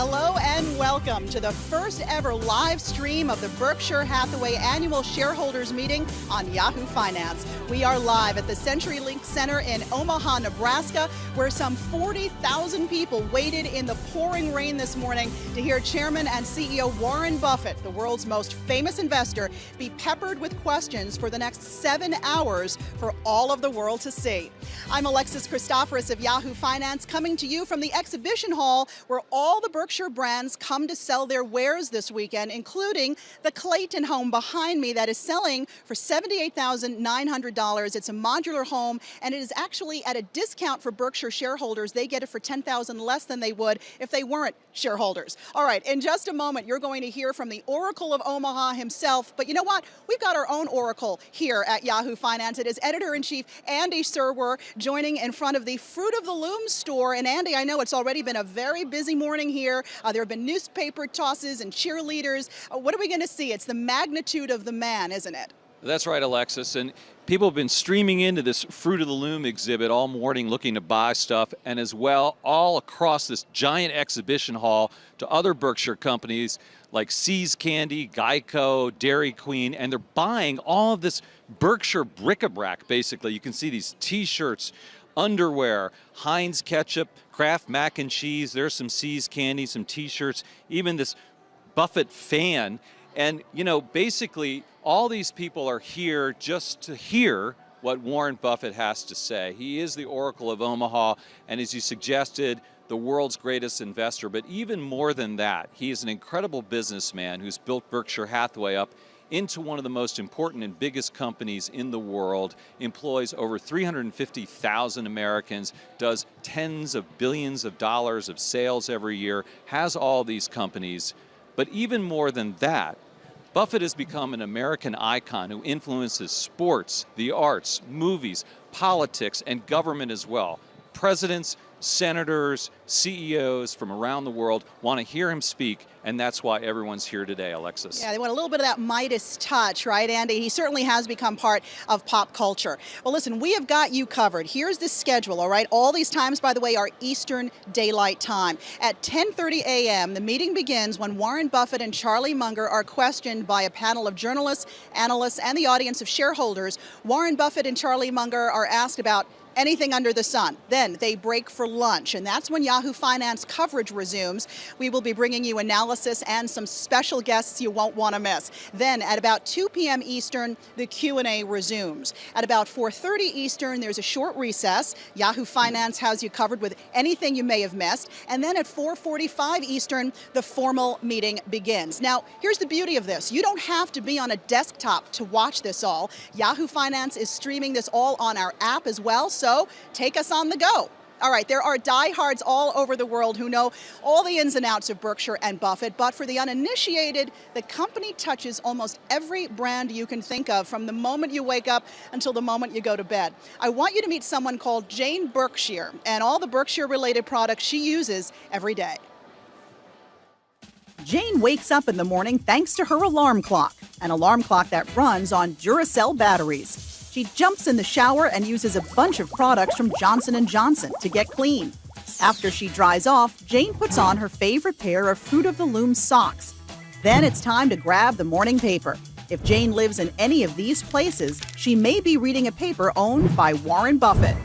Hello and welcome to the first ever live stream of the Berkshire Hathaway Annual Shareholders Meeting on Yahoo Finance. We are live at the CenturyLink Center in Omaha, Nebraska, where some 40,000 people waited in the pouring rain this morning to hear Chairman and CEO Warren Buffett, the world's most famous investor, be peppered with questions for the next 7 hours for all of the world to see. I'm Alexis Christoforous of Yahoo Finance, coming to you from the exhibition hall where all the Berkshire brands come to sell their wares this weekend, including the Clayton home behind me that is selling for $78,900. It's a modular home, and it is actually at a discount for Berkshire shareholders. They get it for $10,000 less than they would if they weren't shareholders. All right, in just a moment, you're going to hear from the Oracle of Omaha himself. But you know what? We've got our own Oracle here at Yahoo Finance. It is Editor-in-Chief Andy Serwer joining in front of the Fruit of the Loom store. And Andy, I know it's already been a very busy morning here. There have been newspaper tosses and cheerleaders. What are we going to see? It's the magnitude of the man, isn't it? That's right, Alexis. And people have been streaming into this Fruit of the Loom exhibit all morning looking to buy stuff, and as well all across this giant exhibition hall to other Berkshire companies like See's Candy, Geico, Dairy Queen, and they're buying all of this Berkshire bric-a-brac, basically. You can see these T-shirts, underwear, Heinz ketchup, Kraft mac and cheese, there's some See's Candy, some T-shirts, even this Buffett fan. And, you know, basically all these people are here just to hear what Warren Buffett has to say. He is the Oracle of Omaha, and as you suggested, the world's greatest investor. But even more than that, he is an incredible businessman who's built Berkshire Hathaway up into one of the most important and biggest companies in the world, employs over 350,000 Americans, does tens of billions of dollars of sales every year, has all these companies. But even more than that, Buffett has become an American icon who influences sports, the arts, movies, politics, and government as well. Presidents, senators, CEOs from around the world want to hear him speak, and that's why everyone's here today, Alexis. Yeah, they want a little bit of that Midas touch, right, Andy? He certainly has become part of pop culture. Well, listen, we have got you covered. Here's the schedule, all right? All these times, by the way, are Eastern Daylight Time. At 10:30 a.m., the meeting begins when Warren Buffett and Charlie Munger are questioned by a panel of journalists, analysts, and the audience of shareholders. Warren Buffett and Charlie Munger are asked about anything under the sun. Then they break for lunch, and that's when Yahoo Finance coverage resumes. We will be bringing you analysis and some special guests you won't want to miss. Then at about 2 p.m. Eastern, the Q&A resumes. At about 4:30 Eastern, there's a short recess. Yahoo Finance has you covered with anything you may have missed. And then at 4:45 Eastern, the formal meeting begins. Now, here's the beauty of this. You don't have to be on a desktop to watch this all. Yahoo Finance is streaming this all on our app as well, so take us on the go. All right, there are diehards all over the world who know all the ins and outs of Berkshire and Buffett, but for the uninitiated, the company touches almost every brand you can think of from the moment you wake up until the moment you go to bed. I want you to meet someone called Jane Berkshire and all the Berkshire-related products she uses every day. Jane wakes up in the morning thanks to her alarm clock, an alarm clock that runs on Duracell batteries. She jumps in the shower and uses a bunch of products from Johnson & Johnson to get clean. After she dries off, Jane puts on her favorite pair of Fruit of the Loom socks. Then it's time to grab the morning paper. If Jane lives in any of these places, she may be reading a paper owned by Warren Buffett.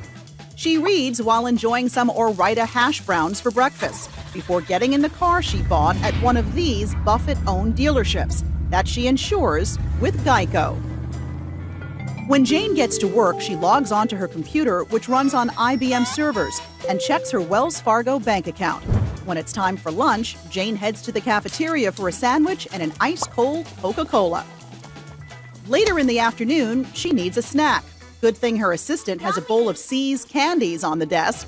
She reads while enjoying some Ore-Ida hash browns for breakfast, before getting in the car she bought at one of these Buffett-owned dealerships that she insures with Geico. When Jane gets to work, she logs onto her computer, which runs on IBM servers, and checks her Wells Fargo bank account. When it's time for lunch, Jane heads to the cafeteria for a sandwich and an ice-cold Coca-Cola. Later in the afternoon, she needs a snack. Good thing her assistant has a bowl of See's candies on the desk.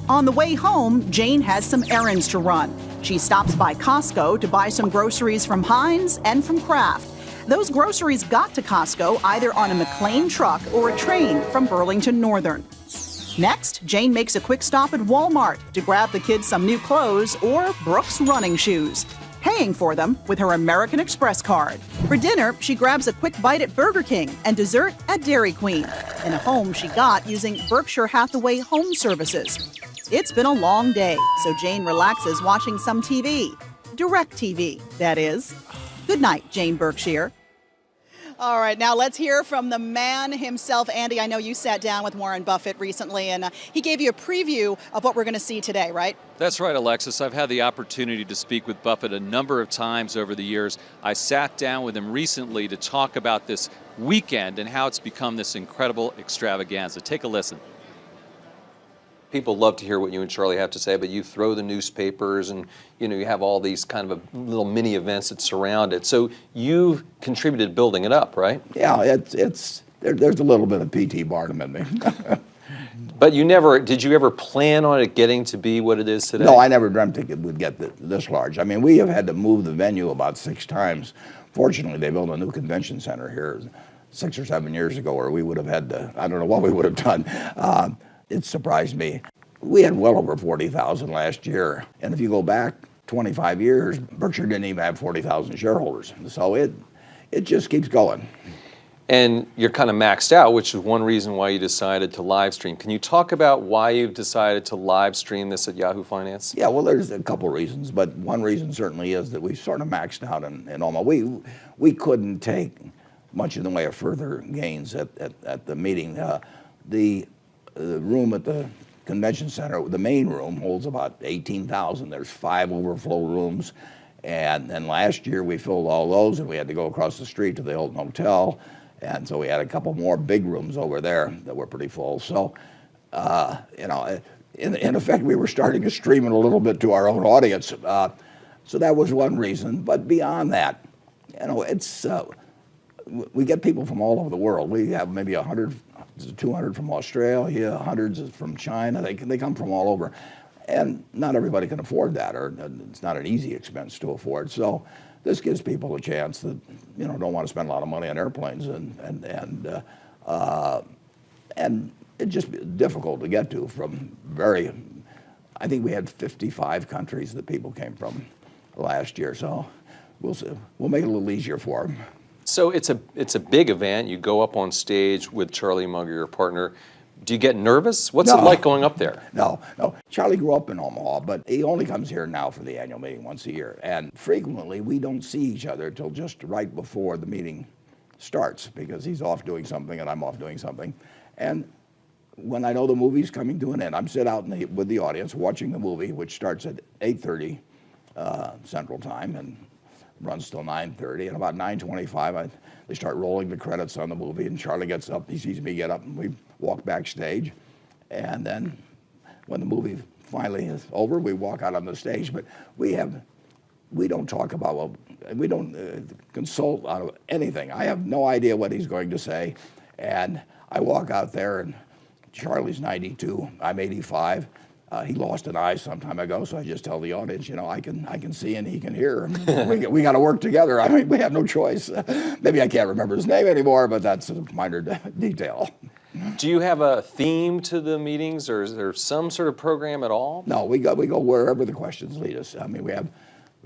On the way home, Jane has some errands to run. She stops by Costco to buy some groceries from Heinz and from Kraft. Those groceries got to Costco either on a McLean truck or a train from Burlington Northern. Next, Jane makes a quick stop at Walmart to grab the kids some new clothes or Brooks running shoes, paying for them with her American Express card. For dinner, she grabs a quick bite at Burger King and dessert at Dairy Queen, in a home she got using Berkshire Hathaway Home Services. It's been a long day, so Jane relaxes watching some TV. Direct TV, that is. Good night, Jane Berkshire. All right, now let's hear from the man himself. Andy, I know you sat down with Warren Buffett recently, and he gave you a preview of what we're going to see today, right? That's right, Alexis. I've had the opportunity to speak with Buffett a number of times over the years. I sat down with him recently to talk about this weekend and how it's become this incredible extravaganza. Take a listen. People love to hear what you and Charlie have to say, but you throw the newspapers and you have all these kind of little mini events that surround it. So you've contributed to building it up, right? Yeah, there's a little bit of P.T. Barnum in me. But did you ever plan on it getting to be what it is today? No, I never dreamt it would get this large. I mean, we have had to move the venue about 6 times. Fortunately, they built a new convention center here 6 or 7 years ago, or we would have had to, I don't know what we would have done. It surprised me. We had well over 40,000 last year. And if you go back 25 years, Berkshire didn't even have 40,000 shareholders. So it just keeps going. And you're kind of maxed out, which is one reason why you decided to live stream. Can you talk about why you've decided to live stream this at Yahoo Finance? Yeah, well, there's a couple reasons, but one reason certainly is that we sort of maxed out in Omaha. We couldn't take much in the way of further gains at the meeting. The room at the convention center, the main room, holds about 18,000. There's 5 overflow rooms. And then last year we filled all those, and we had to go across the street to the Hilton Hotel. And so we had a couple more big rooms over there that were pretty full. So, in effect, we were starting to stream it a little bit to our own audience. So that was one reason. But beyond that, it's we get people from all over the world. We have maybe 100 to 200 from Australia, hundreds from China. They come from all over. And not everybody can afford that, or it's not an easy expense to afford. So this gives people a chance that don't want to spend a lot of money on airplanes, and it's just difficult to get to from I think we had 55 countries that people came from last year. So we'll see. We'll make it a little easier for them. So it's a big event. You go up on stage with Charlie Munger, your partner. Do you get nervous? What's it like going up there? No. Charlie grew up in Omaha, but he only comes here now for the annual meeting once a year. And frequently, we don't see each other till just right before the meeting starts, because he's off doing something and I'm off doing something. And when I know the movie's coming to an end, I'm sit out with the audience watching the movie, which starts at 8:30 Central Time and runs till 9:30. And about 9:25, they start rolling the credits on the movie, and Charlie gets up. He sees me get up, and we walk backstage. And then when the movie finally is over, we walk out on the stage. But we don't talk about, we don't consult on anything. I have no idea what he's going to say. And I walk out there, and Charlie's 92, I'm 85. He lost an eye some time ago, so I just tell the audience, I can see and he can hear. We got to work together. I mean, we have no choice. Maybe I can't remember his name anymore, but that's a minor detail. Do you have a theme to the meetings, or is there some sort of program at all? No, we go wherever the questions lead us. I mean, we have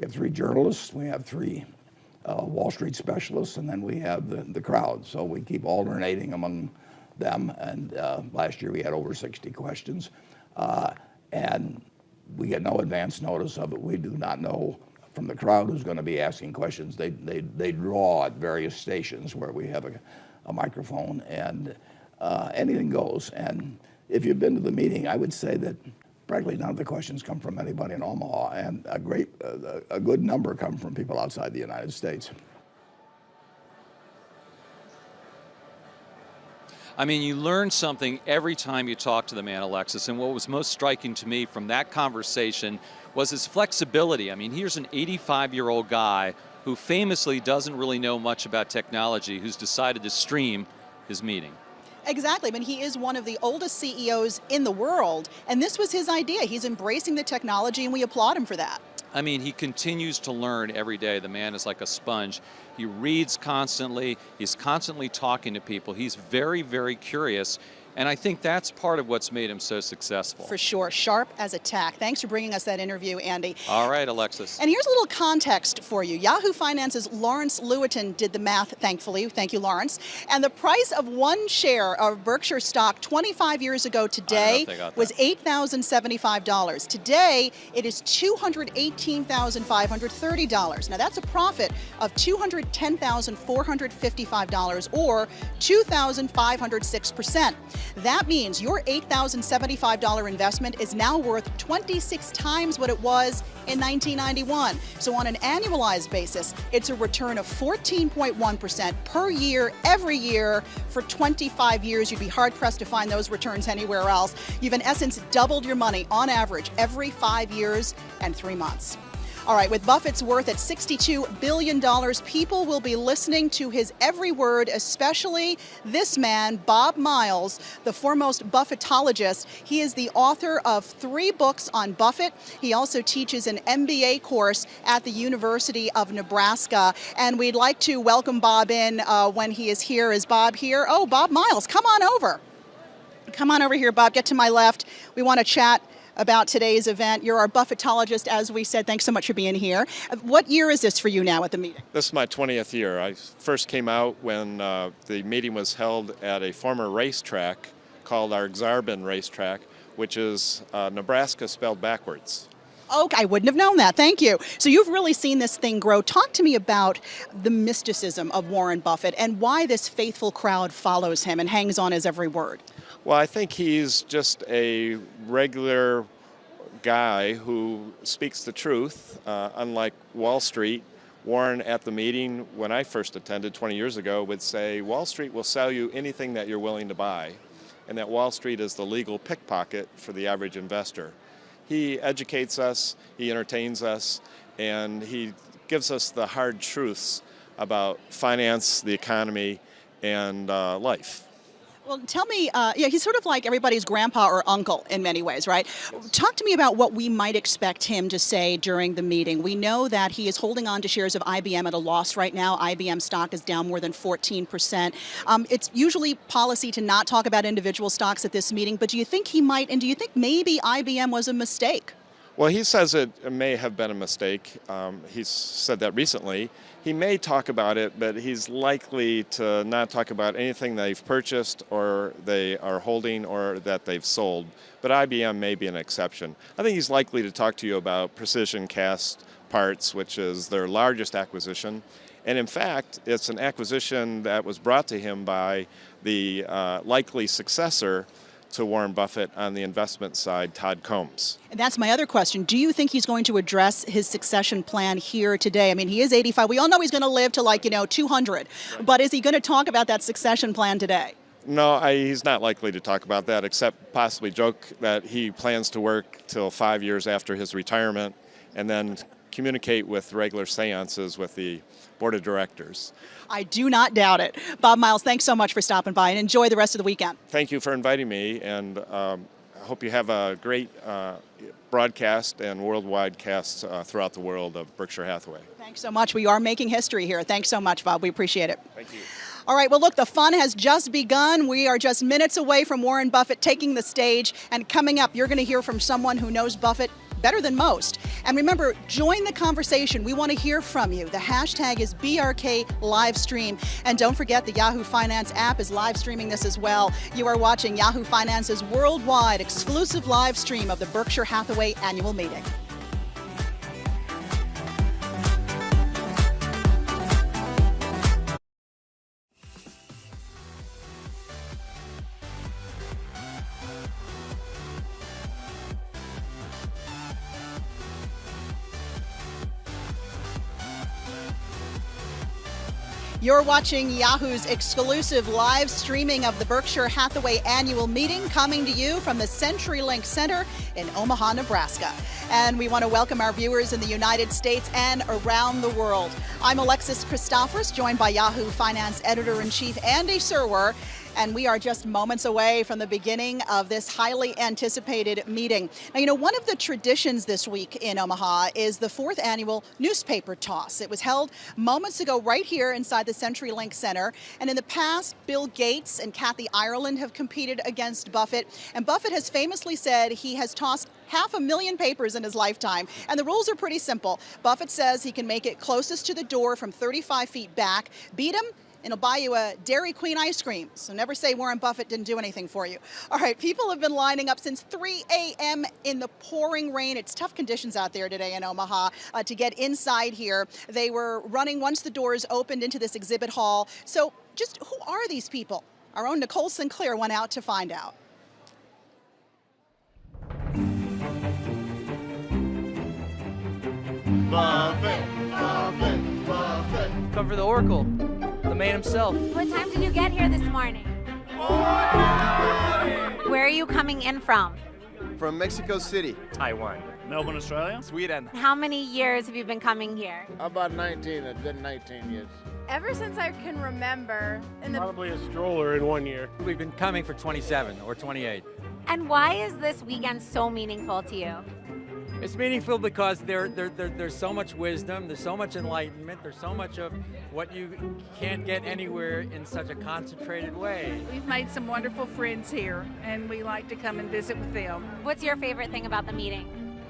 3 journalists, we have 3 Wall Street specialists, and then we have the crowd. So we keep alternating among them. And last year we had over 60 questions. And we get no advance notice of it. We do not know from the crowd who's going to be asking questions. They draw at various stations where we have a microphone, and anything goes. And if you've been to the meeting, I would say that practically none of the questions come from anybody in Omaha, and a good number come from people outside the United States. I mean, you learn something every time you talk to the man, Alexis, and what was most striking to me from that conversation was his flexibility. I mean, here's an 85-year-old guy who famously doesn't really know much about technology, who's decided to stream his meeting. Exactly. I mean, he is one of the oldest CEOs in the world, and this was his idea. He's embracing the technology, and we applaud him for that. I mean, he continues to learn every day. The man is like a sponge. He reads constantly. He's constantly talking to people. He's very, very curious. And I think that's part of what's made him so successful. For sure. Sharp as a tack. Thanks for bringing us that interview, Andy. All right, Alexis. And here's a little context for you. Yahoo Finance's Lawrence Lewitton did the math, thankfully. Thank you, Lawrence. And the price of one share of Berkshire stock 25 years ago today was $8,075. Today, it is $218,530. Now, that's a profit of $210,455, or 2,506%. That means your $8,075 investment is now worth 26 times what it was in 1991. So on an annualized basis, it's a return of 14.1% per year, every year for 25 years. You'd be hard-pressed to find those returns anywhere else. You've in essence doubled your money on average every 5 years and 3 months. All right, with Buffett's worth at $62 billion, people will be listening to his every word, especially this man, Bob Miles, the foremost Buffettologist. He is the author of 3 books on Buffett. He also teaches an MBA course at the University of Nebraska. And we'd like to welcome Bob in when he is here. Is Bob here? Oh, Bob Miles, come on over. Come on over here, Bob. Get to my left. We want to chat about today's event. You're our Buffettologist, as we said. Thanks so much for being here. What year is this for you now at the meeting? This is my 20th year. I first came out when the meeting was held at a former racetrack called our Xarban racetrack, which is Nebraska spelled backwards. Okay, I wouldn't have known that. Thank you. So you've really seen this thing grow. Talk to me about the mysticism of Warren Buffett and why this faithful crowd follows him and hangs on his every word. Well, I think he's just a regular guy who speaks the truth. Unlike Wall Street, Warren at the meeting when I first attended 20 years ago would say, Wall Street will sell you anything that you're willing to buy, and that Wall Street is the legal pickpocket for the average investor. He educates us, he entertains us, and he gives us the hard truths about finance, the economy, and life. Well, tell me, he's sort of like everybody's grandpa or uncle in many ways, right? Yes. Talk to me about what we might expect him to say during the meeting. We know that he is holding on to shares of IBM at a loss right now. IBM stock is down more than 14%. It's usually policy to not talk about individual stocks at this meeting, but do you think he might, and do you think maybe IBM was a mistake? Well, he says it may have been a mistake. He's said that recently. He may talk about it, but he's likely to not talk about anything they've purchased or they are holding or that they've sold. But IBM may be an exception. I think he's likely to talk to you about Precision Cast Parts, which is their largest acquisition. And in fact, it's an acquisition that was brought to him by the likely successor to Warren Buffett on the investment side, Todd Combs. And that's my other question. Do you think he's going to address his succession plan here today? I mean, he is 85. We all know he's going to live to 200. Right. But is he going to talk about that succession plan today? No, he's not likely to talk about that, except possibly joke that he plans to work till 5 years after his retirement and then communicate with regular seances with the board of directors. I do not doubt it. Bob Miles, thanks so much for stopping by, and enjoy the rest of the weekend. Thank you for inviting me, and I hope you have a great broadcast and worldwide casts throughout the world of Berkshire Hathaway. Thanks so much. We are making history here. Thanks so much, Bob. We appreciate it. Thank you. All right, well, look, the fun has just begun. We are just minutes away from Warren Buffett taking the stage, and coming up, you're going to hear from someone who knows Buffett better than most. And remember, join the conversation. We want to hear from you. The hashtag is BRK Livestream. And don't forget, the Yahoo Finance app is live streaming this as well. You are watching Yahoo Finance's worldwide exclusive live stream of the Berkshire Hathaway Annual Meeting. You're watching Yahoo's exclusive live streaming of the Berkshire Hathaway Annual Meeting, coming to you from the CenturyLink Center in Omaha, Nebraska. And we want to welcome our viewers in the United States and around the world. I'm Alexis Christophorus, joined by Yahoo Finance Editor-in-Chief Andy Serwer. And we are just moments away from the beginning of this highly anticipated meeting. Now, you know, one of the traditions this week in Omaha is the 4th annual newspaper toss. It was held moments ago right here inside the CenturyLink Center. And in the past, Bill Gates and Kathy Ireland have competed against Buffett. And Buffett has famously said he has tossed 500,000 papers in his lifetime. And the rules are pretty simple. Buffett says he can make it closest to the door from 35 feet back. Beat him, and he'll buy you a Dairy Queen ice cream. So never say Warren Buffett didn't do anything for you. All right, people have been lining up since 3 a.m. in the pouring rain. It's tough conditions out there today in Omaha to get inside here. They were running once the doors opened into this exhibit hall. So just who are these people? Our own Nicole Sinclair went out to find out. Buffett, Buffett, Buffett. Come for the Oracle, the man himself. What time did you get here this morning? Where are you coming in from? From Mexico City. Taiwan. Melbourne, Australia. Sweden. How many years have you been coming here? About 19, it's been 19 years. Ever since I can remember. Probably a stroller in 1 year. We've been coming for 27 or 28. And why is this weekend so meaningful to you? It's meaningful because there's so much wisdom, there's so much enlightenment, there's so much of what you can't get anywhere in such a concentrated way. We've made some wonderful friends here, and we like to come and visit with them. What's your favorite thing about the meeting?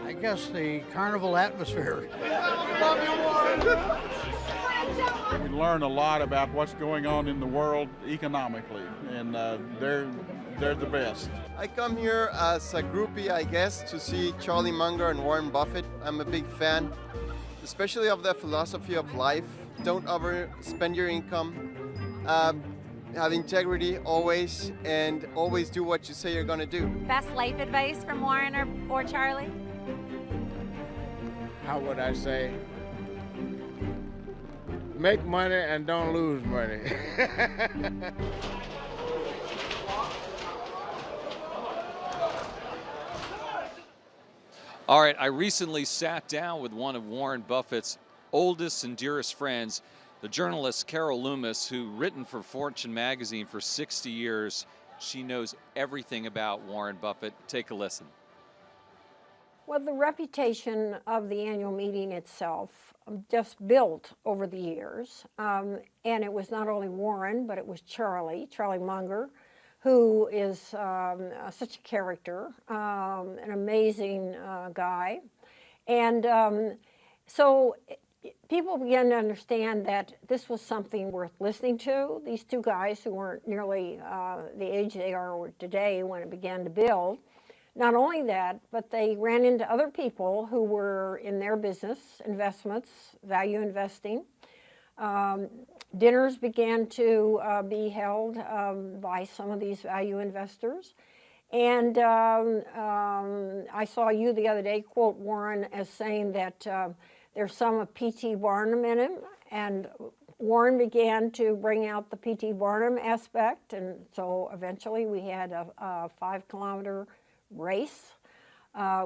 I guess the carnival atmosphere. We learn a lot about what's going on in the world economically, and they're the best. I come here as a groupie, I guess, to see Charlie Munger and Warren Buffett. I'm a big fan, especially of their philosophy of life. Don't overspend your income, have integrity always, and always do what you say you're going to do. Best life advice from Warren or Charlie? How would I say? Make money and don't lose money. All right, I recently sat down with one of Warren Buffett's oldest and dearest friends, the journalist Carol Loomis, who written for Fortune magazine for 60 years. She knows everything about Warren Buffett. Take a listen. Well, the reputation of the annual meeting itself just built over the years. And it was not only Warren, but it was Charlie Munger, who is such a character, an amazing guy. And so people began to understand that this was something worth listening to. These two guys who weren't nearly the age they are today when it began to build. Not only that, but they ran into other people who were in their business, investments, value investing. Dinners began to be held by some of these value investors. And I saw you the other day quote Warren as saying that there's some of P.T. Barnum in him. And Warren began to bring out the P.T. Barnum aspect. And so eventually we had a 5-kilometer race.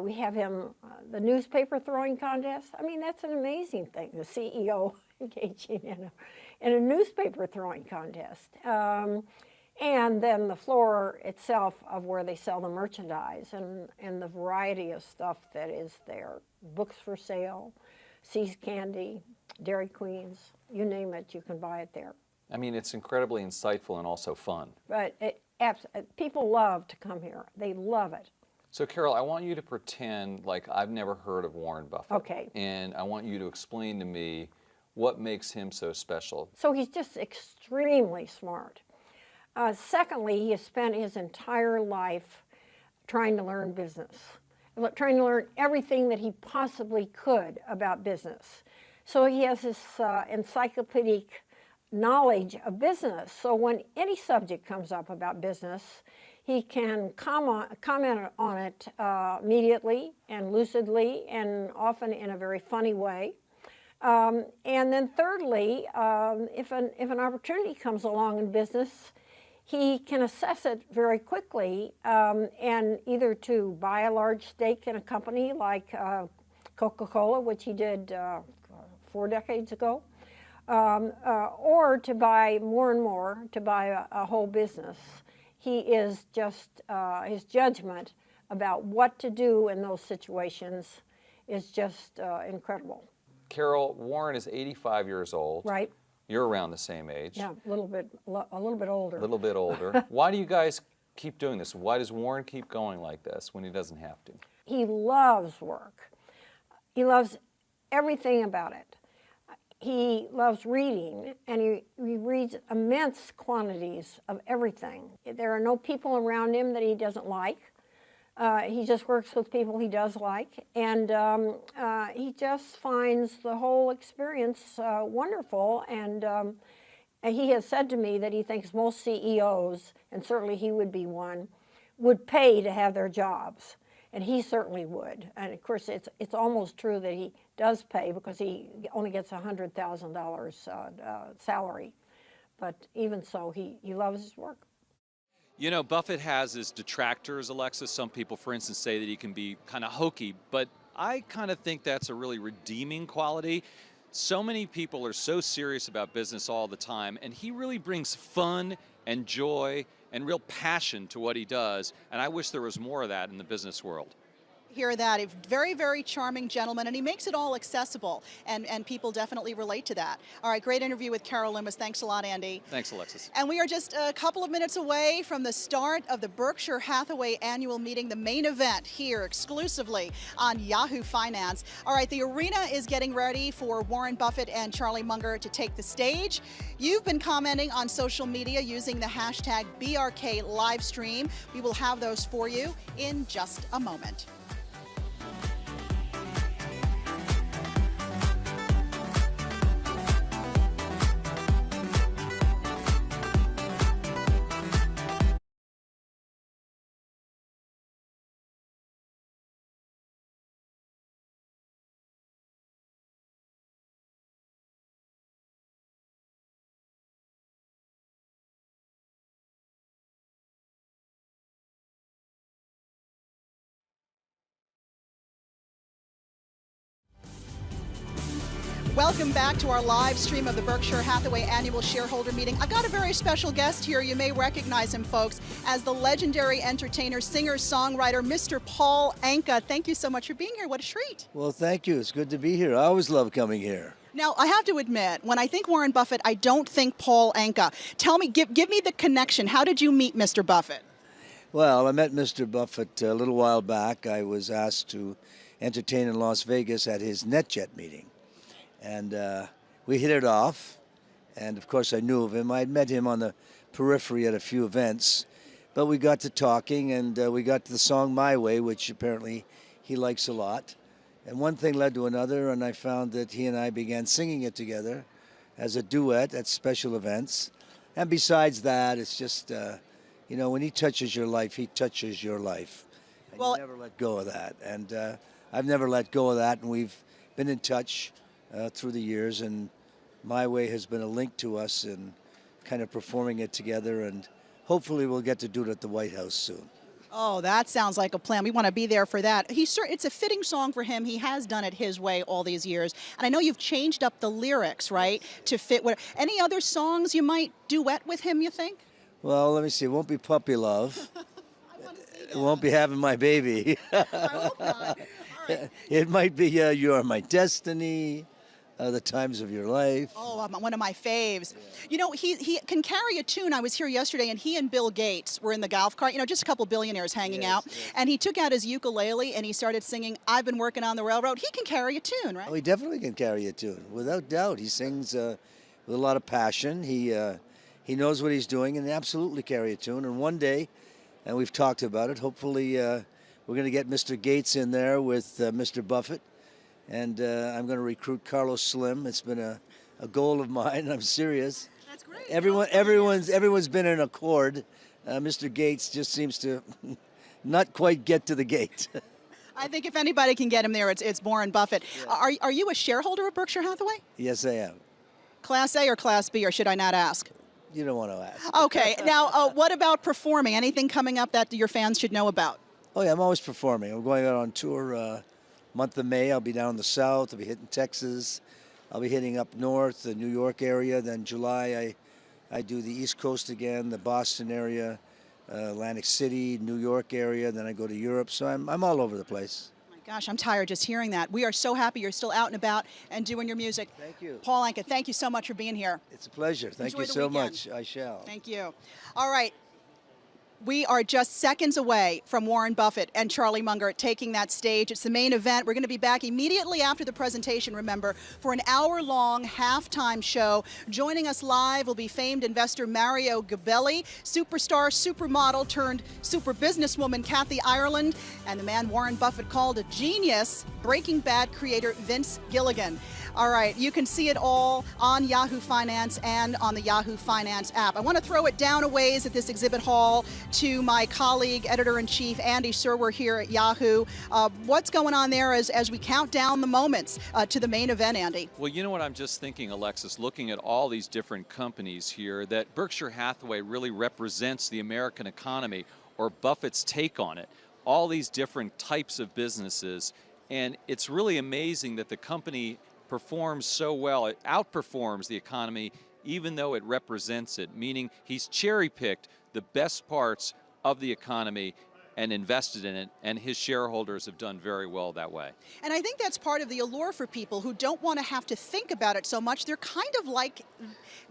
We have him, the newspaper throwing contest. I mean, that's an amazing thing, the CEO engaging in a newspaper throwing contest. And then the floor itself of where they sell the merchandise and the variety of stuff that is there. Books for sale, See's Candy, Dairy Queens, you name it, you can buy it there. I mean, it's incredibly insightful and also fun. But people love to come here. They love it. So, Carol, I want you to pretend like I've never heard of Warren Buffett. Okay. And I want you to explain to me what makes him so special. So he's just extremely smart. Secondly, he has spent his entire life trying to learn business, trying to learn everything that he possibly could about business. So he has this encyclopedic knowledge of business. So when any subject comes up about business, he can comment on it immediately and lucidly and often in a very funny way. And then thirdly, if an opportunity comes along in business, he can assess it very quickly and either to buy a large stake in a company like Coca-Cola, which he did 4 decades ago, or to buy more and more, to buy a whole business. He is just, his judgment about what to do in those situations is just incredible. Carol, Warren is 85 years old. Right. You're around the same age. Yeah, a little bit older. A little bit older. Why do you guys keep doing this? Why does Warren keep going like this when he doesn't have to? He loves work. He loves everything about it. He loves reading, and he reads immense quantities of everything. There are no people around him that he doesn't like. He just works with people he does like, and he just finds the whole experience wonderful. And he has said to me that he thinks most CEOs, and certainly he would be one, would pay to have their jobs. And he certainly would. And of course, it's almost true that he does pay because he only gets $100,000 salary. But even so, he loves his work. You know, Buffett has his detractors, Alexis. Some people, for instance, say that he can be kind of hokey, but I kind of think that's a really redeeming quality. So many people are so serious about business all the time, and he really brings fun and joy and real passion to what he does, and I wish there was more of that in the business world. Hear that. A very, very charming gentleman, and he makes it all accessible, and people definitely relate to that. All right, great interview with Carol Loomis. Thanks a lot, Andy. Thanks, Alexis. And we are just a couple of minutes away from the start of the Berkshire Hathaway annual meeting, the main event here exclusively on Yahoo Finance. All right, the arena is getting ready for Warren Buffett and Charlie Munger to take the stage. You've been commenting on social media using the hashtag BRK Livestream. We will have those for you in just a moment. Welcome back to our live stream of the Berkshire Hathaway Annual Shareholder Meeting. I've got a very special guest here. You may recognize him, folks, as the legendary entertainer, singer, songwriter, Mr. Paul Anka. Thank you so much for being here. What a treat. Well, thank you. It's good to be here. I always love coming here. Now, I have to admit, when I think Warren Buffett, I don't think Paul Anka. Tell me, give me the connection. How did you meet Mr. Buffett? Well, I met Mr. Buffett a little while back. I was asked to entertain in Las Vegas at his NetJet meeting. And we hit it off, and of course I knew of him. I'd met him on the periphery at a few events, but we got to talking, and we got to the song My Way, which apparently he likes a lot. And one thing led to another, and I found that he and I began singing it together as a duet at special events. And besides that, it's just, you know, when he touches your life, he touches your life. And you never let go of that. And I've never let go of that, and we've been in touch through the years, and My Way has been a link to us in kind of performing it together, and hopefully we'll get to do it at the White House soon. Oh, that sounds like a plan. We want to be there for that. It's a fitting song for him. He has done it his way all these years. And I know you've changed up the lyrics, right, to fit what. Any other songs you might duet with him, you think? Well, let me see. It won't be Puppy Love. It won't be Having My Baby. I hope not. All right. It might be You Are My Destiny. The Times of Your Life. Oh, one of my faves. Yeah. You know, he can carry a tune. I was here yesterday, and he and Bill Gates were in the golf cart, you know, just a couple billionaires hanging out. Yes. And he took out his ukulele, and he started singing, I've Been Working on the Railroad. He can carry a tune, right? Oh, he definitely can carry a tune, without doubt. He sings with a lot of passion. He knows what he's doing, and absolutely carry a tune. And one day, and we've talked about it, hopefully we're going to get Mr. Gates in there with Mr. Buffett. And I'm going to recruit Carlos Slim. It's been a goal of mine. I'm serious. That's great. Everyone's been in accord. Mr. Gates just seems to not quite get to the gate. I think if anybody can get him there, it's Warren Buffett. Yeah. Are you a shareholder of Berkshire Hathaway? Yes, I am. Class A or Class B, or should I not ask? You don't want to ask. Okay. Now, what about performing? Anything coming up that your fans should know about? Oh, yeah, I'm always performing. I'm going out on tour month of May. I'll be down in the South. I'll be hitting Texas, I'll be hitting up north, the New York area. Then July, I do the East Coast again, the Boston area, Atlantic City, New York area. Then I go to Europe. So I'm all over the place. Gosh, I'm tired just hearing that. We are so happy you're still out and about and doing your music. Thank you. Paul Anka, thank you so much for being here. It's a pleasure. Thank Enjoy you the so weekend. much. I shall. Thank you. All right. We are just seconds away from Warren Buffett and Charlie Munger taking that stage. It's the main event. We're going to be back immediately after the presentation, remember, for an hour-long halftime show. Joining us live will be famed investor Mario Gabelli, superstar, supermodel turned super businesswoman Kathy Ireland, and the man Warren Buffett called a genius, Breaking Bad creator Vince Gilligan. All right, you can see it all on Yahoo Finance and on the Yahoo Finance app. I want to throw it down a ways at this exhibit hall to my colleague, editor-in-chief Andy Serwer here at Yahoo. What's going on there as we count down the moments to the main event, Andy? Well, you know what I'm just thinking, Alexis, looking at all these different companies here, that Berkshire Hathaway really represents the American economy, or Buffett's take on it. All these different types of businesses, and it's really amazing that the company performs so well. It outperforms the economy even though it represents it, meaning he's cherry-picked the best parts of the economy and invested in it, and his shareholders have done very well that way. And I think that's part of the allure for people who don't want to have to think about it so much. They're kind of like,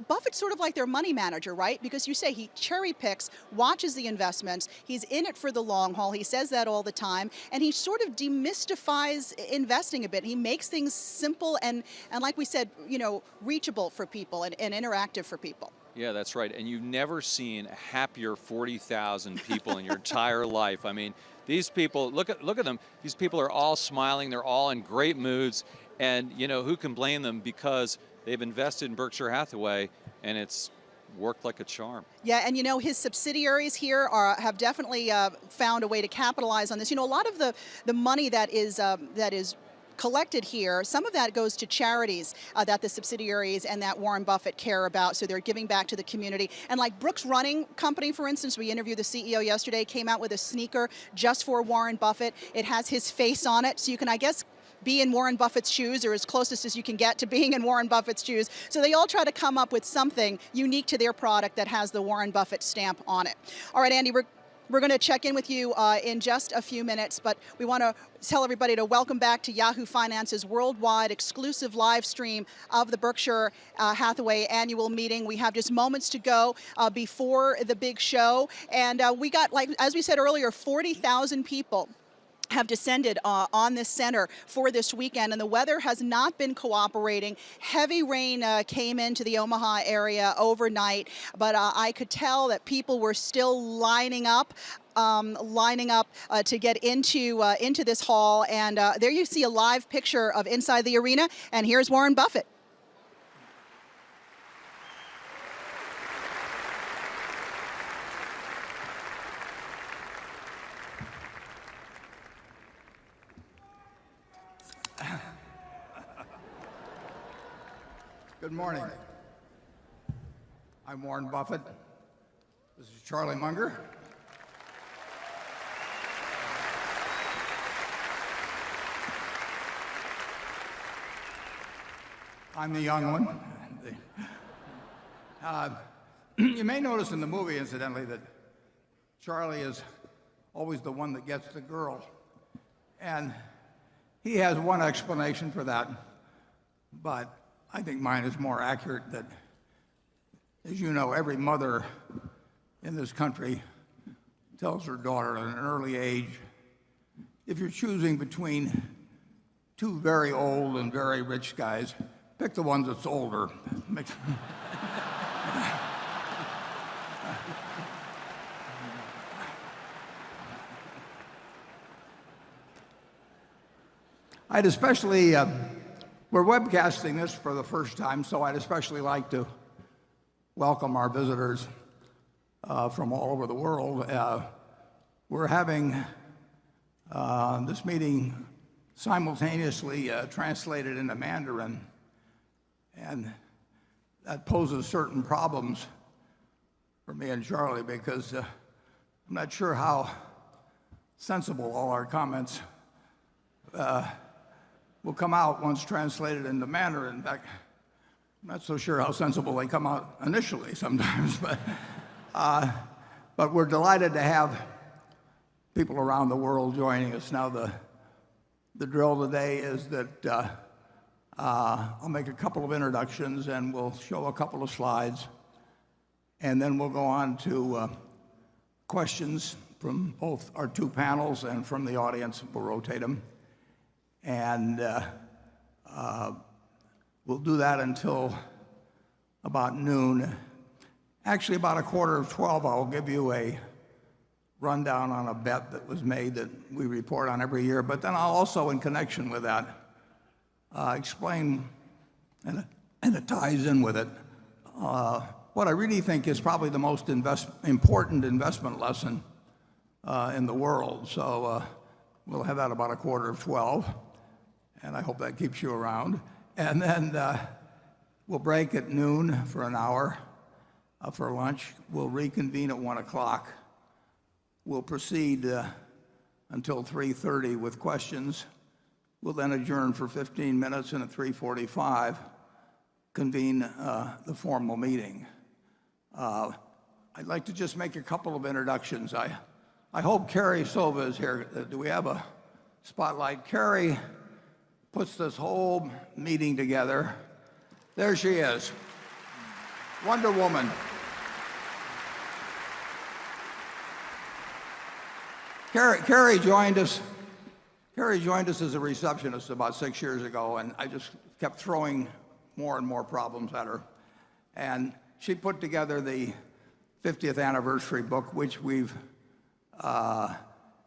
Buffett's sort of like their money manager, right? Because you say he cherry picks, watches the investments, he's in it for the long haul, he says that all the time, and he sort of demystifies investing a bit. He makes things simple and like we said, you know, reachable for people and interactive for people. Yeah, that's right. And you've never seen a happier 40,000 people in your entire life. I mean, these people, look at them. These people are all smiling. They're all in great moods. And, you know, who can blame them, because they've invested in Berkshire Hathaway and it's worked like a charm. Yeah, and you know, his subsidiaries here have definitely found a way to capitalize on this. You know, a lot of the money that is collected here, some of that goes to charities that the subsidiaries and that Warren Buffett care about, so they're giving back to the community. And like Brooks Running Company, for instance, we interviewed the CEO yesterday, came out with a sneaker just for Warren Buffett. It has his face on it, so you can, I guess, be in Warren Buffett's shoes, or as closest as you can get to being in Warren Buffett's shoes. So they all try to come up with something unique to their product that has the Warren Buffett stamp on it. All right, Andy, we're going to check in with you in just a few minutes, but we want to tell everybody to welcome back to Yahoo Finance's worldwide exclusive live stream of the Berkshire Hathaway annual meeting. We have just moments to go before the big show, and we got, like as we said earlier, 40,000 people have descended on this center for this weekend, and the weather has not been cooperating. Heavy rain came into the Omaha area overnight, but I could tell that people were still lining up to get into this hall. And there you see a live picture of inside the arena, and here's Warren Buffett. Good morning. I'm Warren Buffett. This is Charlie Munger. I'm the young one. You may notice in the movie, incidentally, that Charlie is always the one that gets the girl. And he has one explanation for that, but I think mine is more accurate. That, as you know, every mother in this country tells her daughter at an early age, if you're choosing between two very old and very rich guys, pick the one that's older. I'd especially, we're webcasting this for the first time, so I'd especially like to welcome our visitors from all over the world. We're having this meeting simultaneously translated into Mandarin, and that poses certain problems for me and Charlie, because I'm not sure how sensible all our comments will come out once translated into Mandarin. In fact, I'm not so sure how sensible they come out initially sometimes, but we're delighted to have people around the world joining us. Now, the drill today is that I'll make a couple of introductions and we'll show a couple of slides, and then we'll go on to questions from both our two panels and from the audience. We'll rotate them, and we'll do that until about noon. Actually, about 11:45, I'll give you a rundown on a bet that was made that we report on every year, but then I'll also, in connection with that, explain, and it ties in with it, what I really think is probably the most important investment lesson in the world. So we'll have that about 11:45, and I hope that keeps you around. And then we'll break at noon for an hour for lunch. We'll reconvene at 1 o'clock. We'll proceed until 3:30 with questions. We'll then adjourn for 15 minutes, and at 3:45 convene the formal meeting. I'd like to just make a couple of introductions. I hope Carrie Silva is here. Do we have a spotlight? Carrie puts this whole meeting together. There she is, Wonder Woman. Carrie joined us as a receptionist about 6 years ago, and I just kept throwing more and more problems at her. And she put together the 50th anniversary book, which we've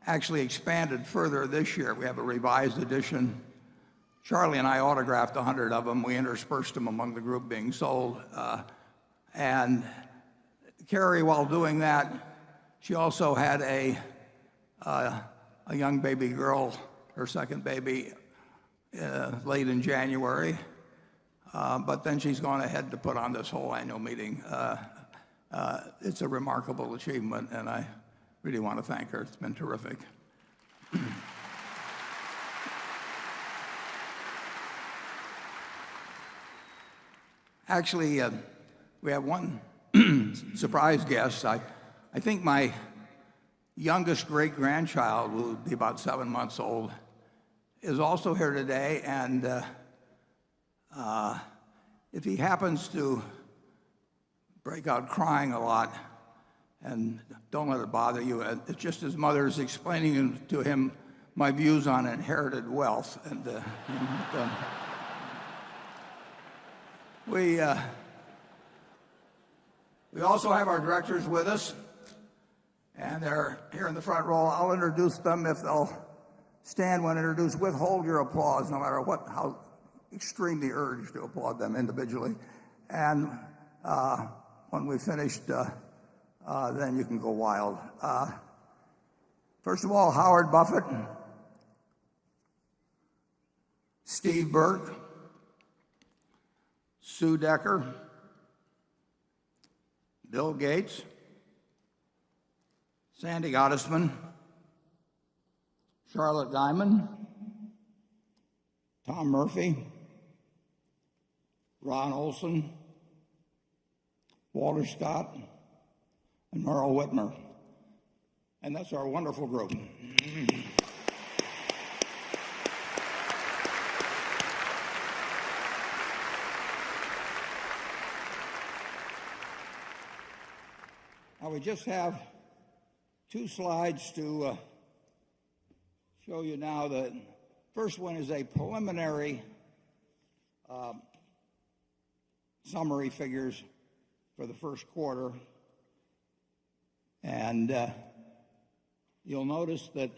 actually expanded further this year. We have a revised edition. Charlie and I autographed 100 of them. We interspersed them among the group being sold. And Carrie, while doing that, she also had a young baby girl, her second baby, late in January. But then she's gone ahead to put on this whole annual meeting. It's a remarkable achievement, and I really want to thank her. It's been terrific. Actually, we have one surprise guest. I think my youngest great-grandchild, who will be about 7 months old, is also here today, and if he happens to break out crying a lot, and don't let it bother you, it's just his mother is explaining to him my views on inherited wealth. And we also have our directors with us, and they're here in the front row. I'll introduce them. If they'll stand when introduced, withhold your applause, no matter how extreme the urge to applaud them individually. And when we've finished, then you can go wild. First of all, Howard Buffett, Steve Burke, Sue Decker, Bill Gates, Sandy Gottesman, Charlotte Guyman, Tom Murphy, Ron Olson, Walter Scott, and Merle Whitmer. And that's our wonderful group. Now we just have 2 slides to show you now. The first one is a preliminary summary figures for the first quarter. And you'll notice that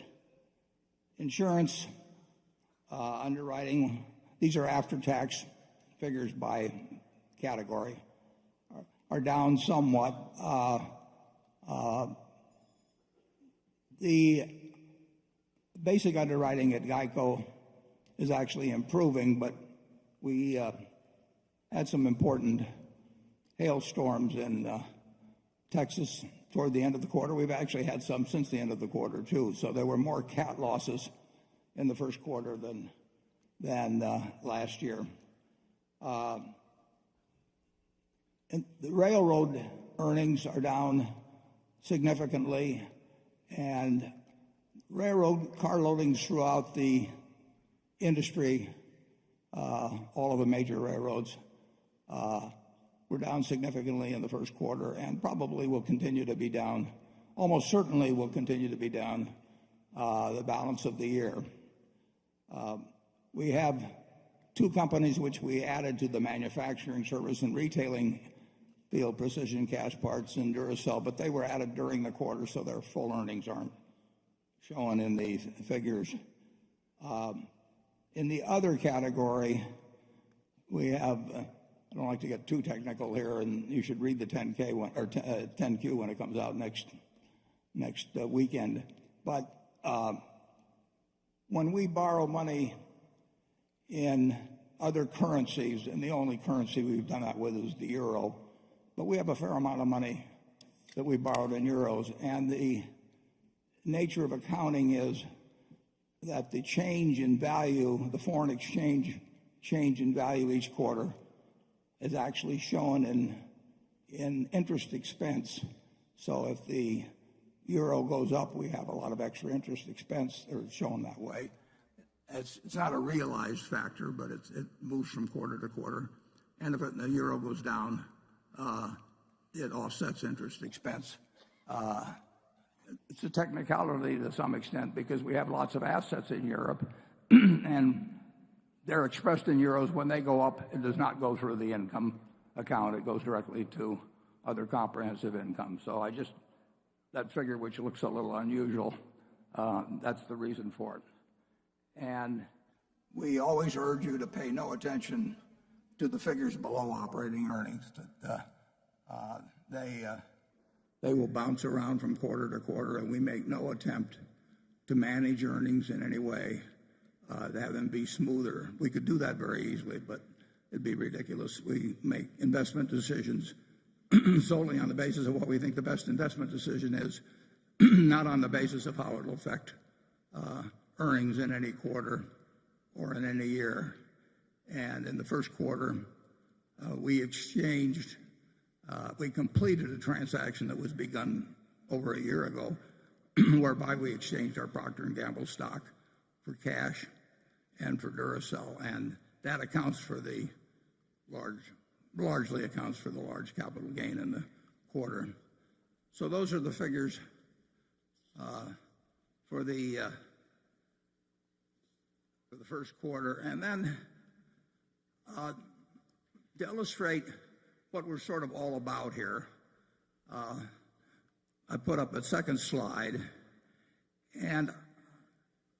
insurance underwriting, these are after-tax figures by category, are down somewhat. The basic underwriting at GEICO is actually improving, but we had some important hailstorms in Texas toward the end of the quarter. We've actually had some since the end of the quarter, too. So there were more cat losses in the first quarter than than last year. And the railroad earnings are down significantly, and railroad car loadings throughout the industry, all of the major railroads, were down significantly in the first quarter and probably will continue to be down, almost certainly will continue to be down the balance of the year. We have two companies which we added to the manufacturing, service, and retailing field, Precision Castparts and Duracell, but they were added during the quarter, so their full earnings aren't shown in these figures. In the other category, we have, I don't like to get too technical here, and you should read the 10K or 10Q when it comes out next weekend. But when we borrow money in other currencies, and the only currency we've done that with is the euro, but we have a fair amount of money that we borrowed in euros, and the nature of accounting is that the change in value, the foreign exchange change in value each quarter, is actually shown in interest expense. So if the euro goes up, we have a lot of extra interest expense, or it's shown that way. It's not a realized factor, but it moves from quarter to quarter. And if the euro goes down, it offsets interest expense. It's a technicality to some extent because we have lots of assets in Europe, and they're expressed in euros. When they go up, it does not go through the income account. It goes directly to other comprehensive income. So that figure, which looks a little unusual, that's the reason for it. And we always urge you to pay no attention to the figures below operating earnings. They will bounce around from quarter to quarter, and we make no attempt to manage earnings in any way to have them be smoother. We could do that very easily, but it'd be ridiculous. We make investment decisions solely on the basis of what we think the best investment decision is, not on the basis of how it will affect earnings in any quarter or in any year. And in the first quarter, we completed a transaction that was begun over a year ago, whereby we exchanged our Procter & Gamble stock for cash and for Duracell, and that largely accounts for the large capital gain in the quarter. So those are the figures for the first quarter. And then to illustrate what we're sort of all about here, I put up a second slide, and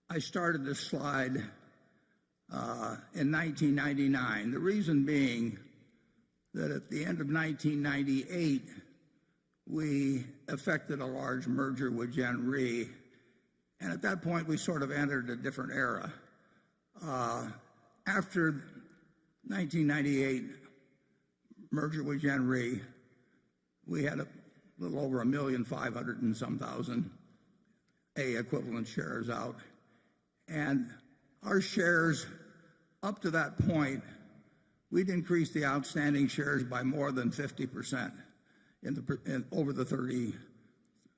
I started this slide in 1999. The reason being that at the end of 1998, we effected a large merger with Gen Re, and at that point, we sort of entered a different era. After 1998 merger with Gen Re, we had a little over 1,500,000 and some thousand A equivalent shares out, and our shares up to that point, we'd increased the outstanding shares by more than 50% over the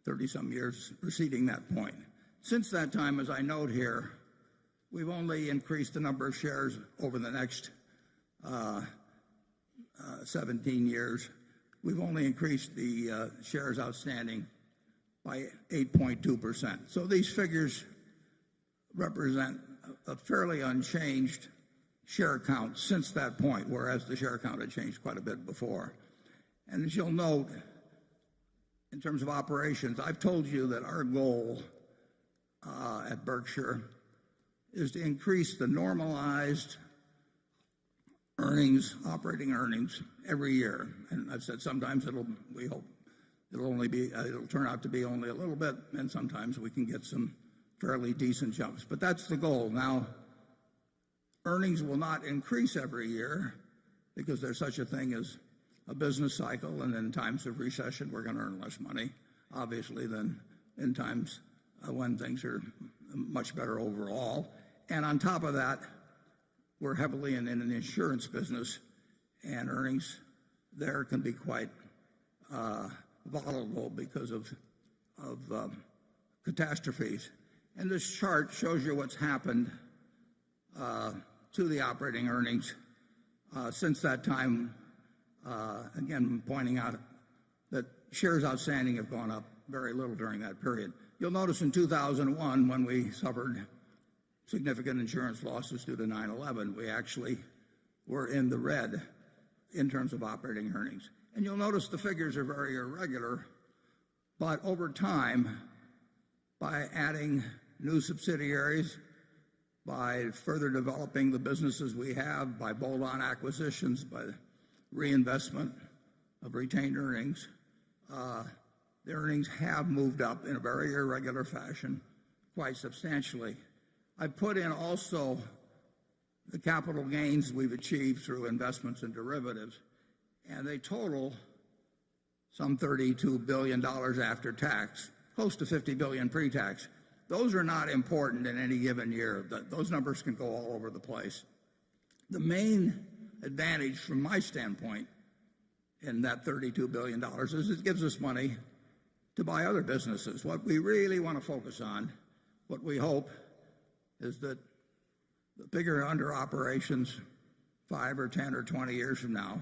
30-some years preceding that point. Since that time, as I note here, we've only increased the number of shares over the next 17 years. We've only increased the shares outstanding by 8.2%. So these figures represent a fairly unchanged share count since that point, whereas the share count had changed quite a bit before. And as you'll note, in terms of operations, I've told you that our goal at Berkshire is to increase the normalized earnings, operating earnings, every year. And I've said sometimes we hope it'll turn out to be only a little bit, and sometimes we can get some fairly decent jumps. But that's the goal. Now, earnings will not increase every year because there's such a thing as a business cycle, and in times of recession, we're going to earn less money, obviously, than in times when things are much better overall. And on top of that, we're heavily in an insurance business, and earnings there can be quite volatile because of catastrophes. And this chart shows you what's happened to the operating earnings since that time. Again, pointing out that shares outstanding have gone up very little during that period. You'll notice in 2001, when we suffered significant insurance losses due to 9/11, we actually were in the red in terms of operating earnings. And you'll notice the figures are very irregular, but over time, by adding new subsidiaries, by further developing the businesses we have, by bolt-on acquisitions, by reinvestment of retained earnings, the earnings have moved up in a very irregular fashion quite substantially. I put in also the capital gains we've achieved through investments in derivatives, and they total some $32 billion after tax, close to $50 billion pre-tax. Those are not important in any given year. Those numbers can go all over the place. The main advantage from my standpoint in that $32 billion is it gives us money to buy other businesses. What we really want to focus on, what we hope, is that the bigger under operations 5 or 10 or 20 years from now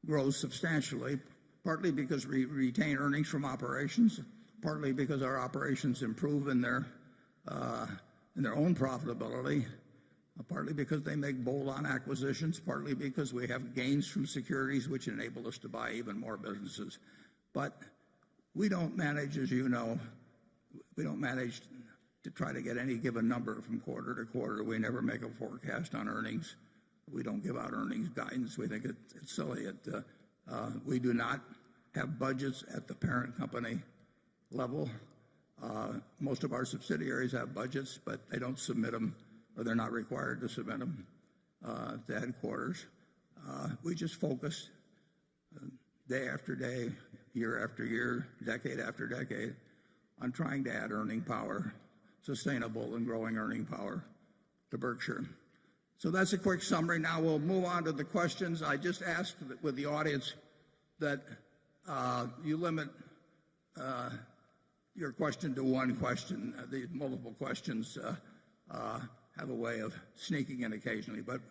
grows substantially, partly because we retain earnings from operations, partly because our operations improve in their own profitability, partly because they make bolt-on acquisitions, partly because we have gains from securities which enable us to buy even more businesses. But we don't manage, as you know, we don't manage to try to get any given number from quarter to quarter. We never make a forecast on earnings. We don't give out earnings guidance. We think it's silly. We do not have budgets at the parent company level. Most of our subsidiaries have budgets, but they don't submit them, or they're not required to submit them to headquarters. We just focus day after day, year after year, decade after decade on trying to add earning power, sustainable and growing earning power to Berkshire. So that's a quick summary. Now we'll move on to the questions. I just asked with the audience that you limit your question to one question. The multiple questions have a way of sneaking in occasionally. But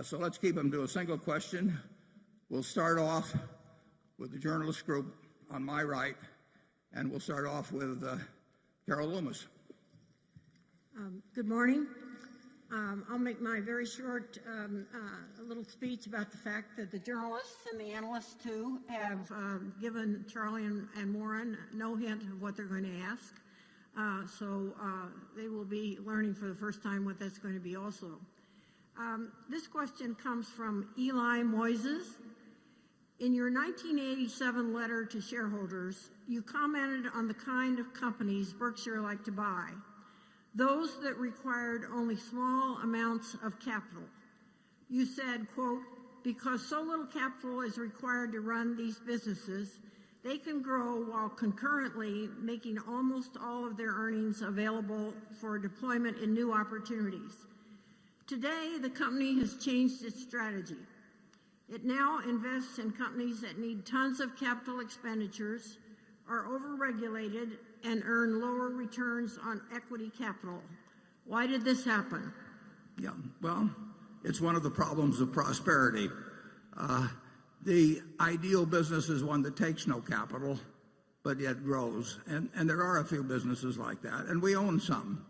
so let's keep them to a single question. We'll start off with the journalist group on my right, and we'll start off with Carol Loomis. Good morning. I'll make my very short little speech about the fact that the journalists and the analysts, too, have given Charlie and Warren no hint of what they're going to ask. So they will be learning for the first time what that's going to be also. This question comes from Eli Moises. In your 1987 letter to shareholders, you commented on the kind of companies Berkshire liked to buy. Those that required only small amounts of capital. You said, quote, because so little capital is required to run these businesses, they can grow while concurrently making almost all of their earnings available for deployment in new opportunities. Today, the company has changed its strategy. It now invests in companies that need tons of capital expenditures, are overregulated, and earn lower returns on equity capital. Why did this happen? Yeah, well, it's one of the problems of prosperity. The ideal business is one that takes no capital, but yet grows. And there are a few businesses like that, and we own some.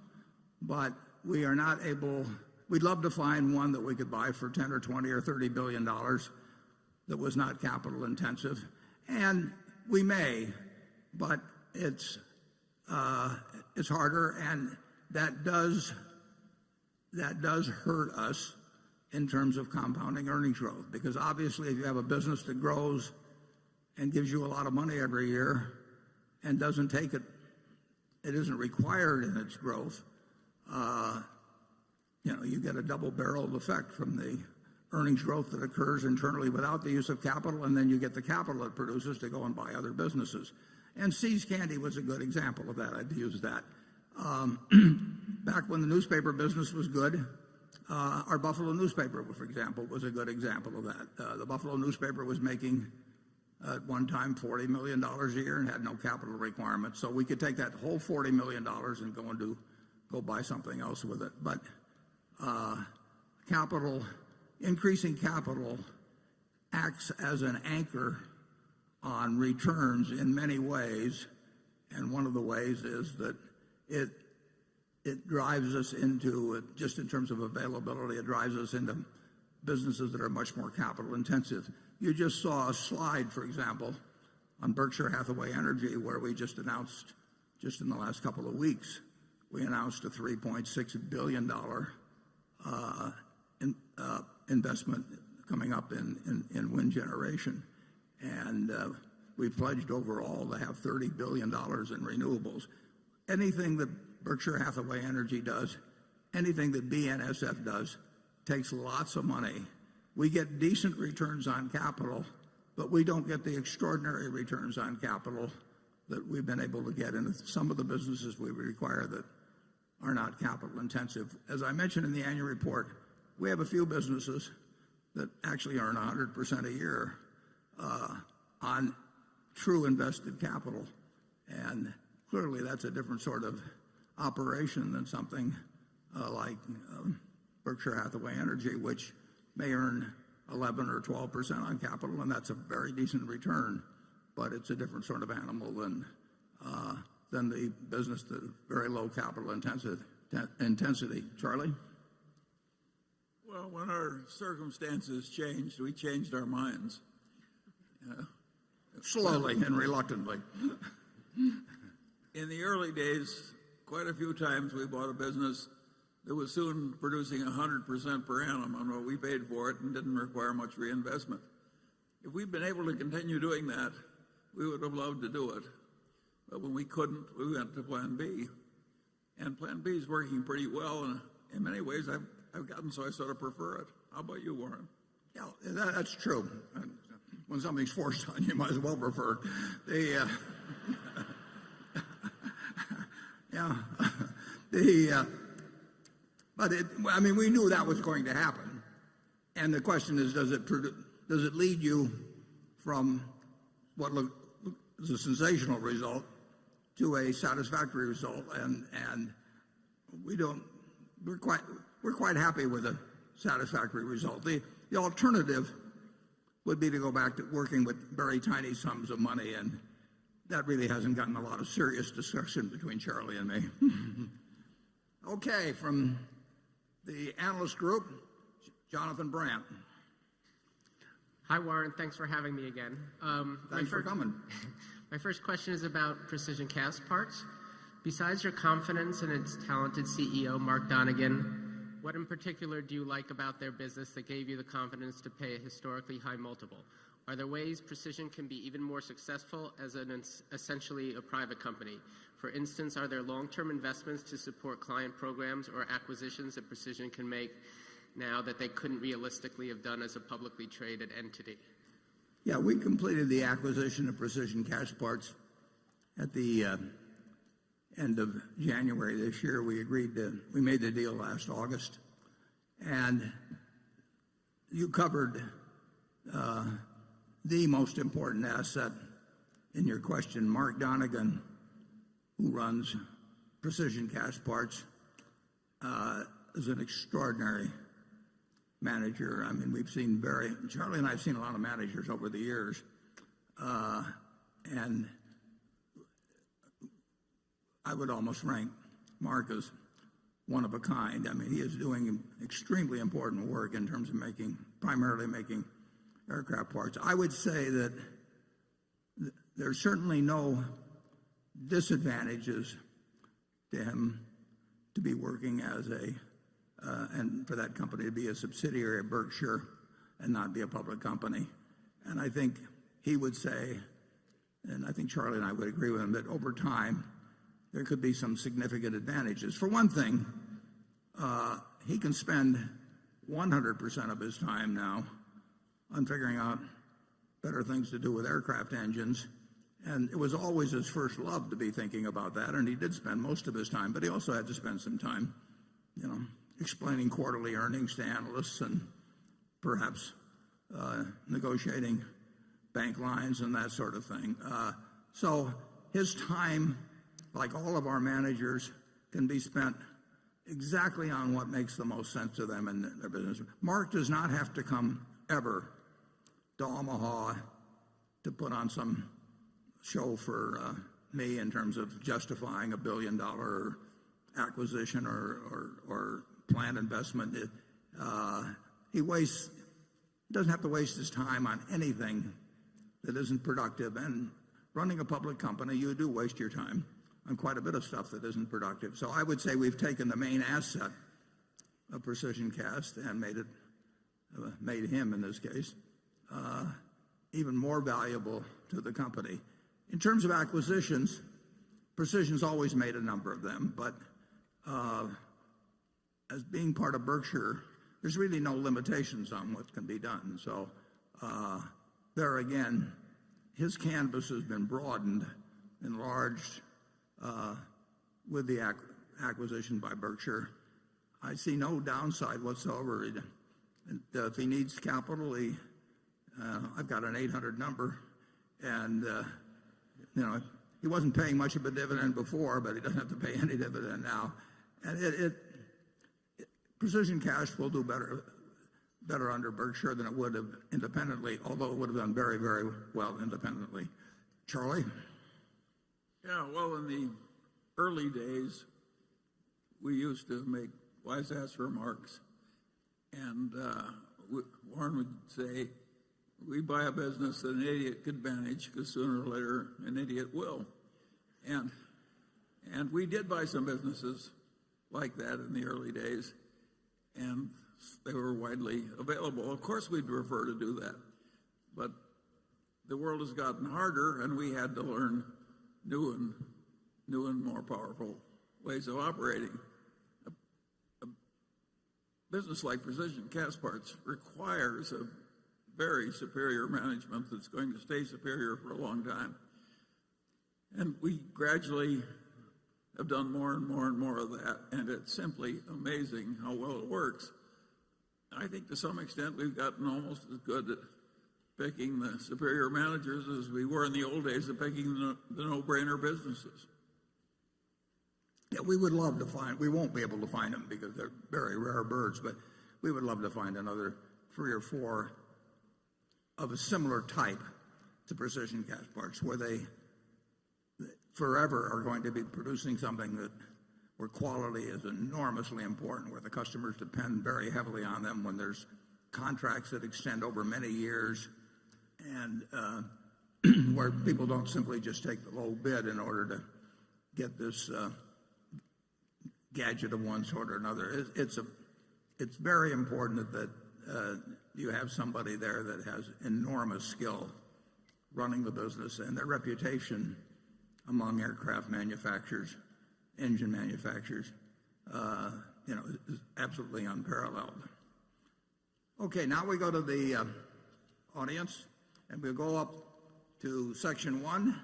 But we are not able, we'd love to find one that we could buy for 10 or 20 or $30 billion that was not capital intensive. And we may, but it's harder, and that does hurt us in terms of compounding earnings growth, because obviously if you have a business that grows and gives you a lot of money every year and doesn't take it, it isn't required in its growth, you get a double-barreled effect from the earnings growth that occurs internally without the use of capital, and then you get the capital it produces to go and buy other businesses. And See's Candy was a good example of that. I'd use that. Back when the newspaper business was good, Our Buffalo newspaper, for example, was a good example of that. The Buffalo newspaper was making at one time $40 million a year and had no capital requirements. So we could take that whole $40 million and go buy something else with it. But increasing capital acts as an anchor on returns in many ways, and one of the ways is that it drives us into, just in terms of availability, it drives us into businesses that are much more capital intensive. You just saw a slide, for example, on Berkshire Hathaway Energy, where we just announced, just in the last couple of weeks, we announced a $3.6 billion investment coming up in wind generation. And we pledged overall to have $30 billion in renewables. Anything that Berkshire Hathaway Energy does, anything that BNSF does, takes lots of money. We get decent returns on capital, but we don't get the extraordinary returns on capital that we've been able to get in some of the businesses we require that are not capital intensive. As I mentioned in the annual report, we have a few businesses that actually earn 100% a year on true invested capital. And clearly that's a different sort of operation than something like Berkshire Hathaway Energy, which may earn 11 or 12% on capital, and that's a very decent return, but it's a different sort of animal than the business that very low capital intensity. Charlie? Well, when our circumstances changed, we changed our minds. Slowly and reluctantly. In the early days, quite a few times we bought a business that was soon producing 100% per annum on what we paid for it and didn't require much reinvestment. If we'd been able to continue doing that, we would have loved to do it. But when we couldn't, we went to Plan B. And Plan B is working pretty well, and in many ways I've gotten so I sort of prefer it. How about you, Warren? Yeah, that's true. When something's forced on you, you might as well prefer it. We knew that was going to happen, and the question is, does it lead you from what is a sensational result to a satisfactory result? And we're quite happy with a satisfactory result. The alternative would be to go back to working with very tiny sums of money, and that really hasn't gotten a lot of serious discussion between Charlie and me. Okay, from the analyst group, Jonathan Brandt. Hi, Warren. Thanks for having me again. Thanks for coming. My first question is about Precision Castparts. Besides your confidence in its talented CEO, Mark Donegan, what in particular do you like about their business that gave you the confidence to pay a historically high multiple? Are there ways Precision can be even more successful as essentially a private company? For instance, are there long-term investments to support client programs or acquisitions that Precision can make now that they couldn't realistically have done as a publicly traded entity? Yeah, we completed the acquisition of Precision Castparts at the end of January this year. We made the deal last August, and you covered the most important asset in your question. Mark Donegan, who runs Precision Castparts, is an extraordinary manager. We've seen Charlie and I have seen a lot of managers over the years, and I would almost rank Mark as one of a kind. He is doing extremely important work in terms of primarily making aircraft parts. I would say that there's certainly no disadvantages to him to be working as and for that company to be a subsidiary of Berkshire and not be a public company. And I think he would say, and I think Charlie and I would agree with him, that over time there could be some significant advantages. For one thing, he can spend 100% of his time now on figuring out better things to do with aircraft engines. And it was always his first love to be thinking about that, and he did spend most of his time, but he also had to spend some time, explaining quarterly earnings to analysts and perhaps negotiating bank lines and that sort of thing. So his time, like all of our managers, can be spent exactly on what makes the most sense to them in their business. Mark does not have to come ever to Omaha to put on some show for me in terms of justifying $1 billion acquisition or planned investment. He doesn't have to waste his time on anything that isn't productive. And running a public company, you do waste your time on quite a bit of stuff that isn't productive. So I would say we've taken the main asset of Precision Cast and made him, in this case, even more valuable to the company. In terms of acquisitions, Precision's always made a number of them, but as being part of Berkshire, there's really no limitations on what can be done. So there again, his canvas has been broadened, enlarged with the acquisition by Berkshire. I see no downside whatsoever. If he needs capital, I've got an 800 number, and he wasn't paying much of a dividend before, but he doesn't have to pay any dividend now. And Precision Cash will do better under Berkshire than it would have independently, although it would have done very, very well independently. Charlie? Yeah, well, in the early days, we used to make wise-ass remarks, and Warren would say, we buy a business that an idiot could manage, because sooner or later an idiot will. And we did buy some businesses like that in the early days, and they were widely available. Of course we'd prefer to do that, but the world has gotten harder, and we had to learn new and more powerful ways of operating. A business like Precision Cast Parts requires a very superior management that's going to stay superior for a long time. And we gradually have done more and more and more of that, and it's simply amazing how well it works. I think to some extent we've gotten almost as good at picking the superior managers as we were in the old days of picking the no-brainer businesses. Yeah, we would love to find, we won't be able to find them because they're very rare birds, but we would love to find another 3 or 4 of a similar type to Precision Cast Parts, where they forever are going to be producing something where quality is enormously important, where the customers depend very heavily on them, when there's contracts that extend over many years, and where people don't simply just take the low bid in order to get this gadget of one sort or another. It's very important that you have somebody there that has enormous skill running the business, and their reputation among aircraft manufacturers, engine manufacturers, is absolutely unparalleled. Okay, now we go to the audience, and we'll go up to section 1.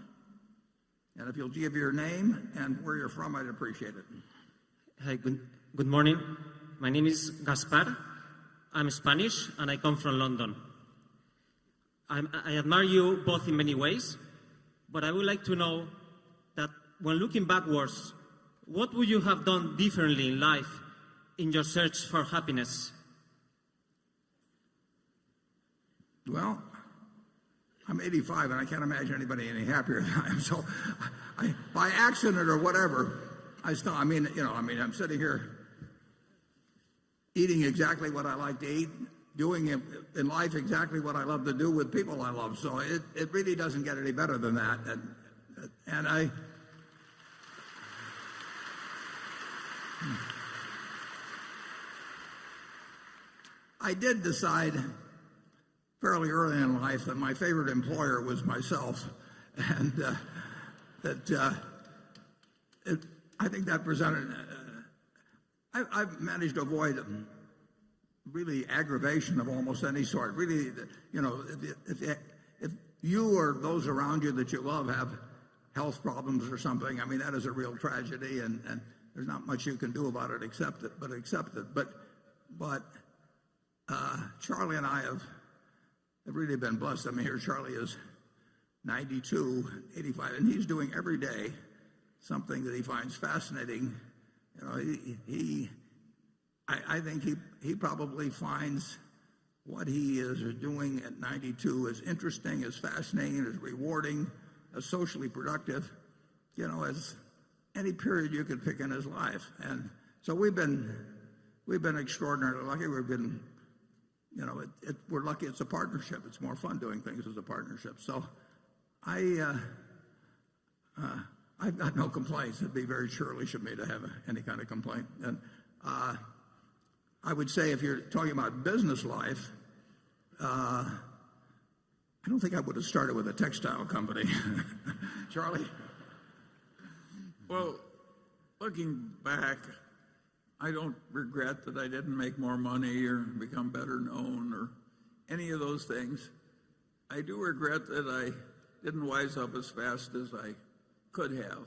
And if you'll give your name and where you're from, I'd appreciate it. Hi, good morning. My name is Gaspar. I'm Spanish, and I come from London. I admire you both in many ways, but I would like to know that when looking backwards, what would you have done differently in life in your search for happiness? Well, I'm 85, and I can't imagine anybody any happier than I am. So, by accident or whatever, I'm sitting here eating exactly what I like to eat, doing in life exactly what I love to do with people I love. So it really doesn't get any better than that. And I did decide fairly early in life that my favorite employer was myself, and I think that presented. I've managed to avoid really aggravation of almost any sort. Really, if you or those around you that you love have health problems or something, I mean, that is a real tragedy, and there's not much you can do about it except it. But Charlie and I have really been blessed. I mean, here Charlie is 92, 85, and he's doing every day something that he finds fascinating. You know, I think he probably finds what he is doing at 92 as interesting, as fascinating, as rewarding, as socially productive, you know, as any period you could pick in his life. And so we've been extraordinarily lucky. We've been, you know, we're lucky it's a partnership. It's more fun doing things as a partnership. So I've got no complaints. It'd be very churlish of me to have any kind of complaint. And I would say if you're talking about business life, I don't think I would have started with a textile company. Charlie? Well, looking back, I don't regret that I didn't make more money or become better known or any of those things. I do regret that I didn't wise up as fast as I could have.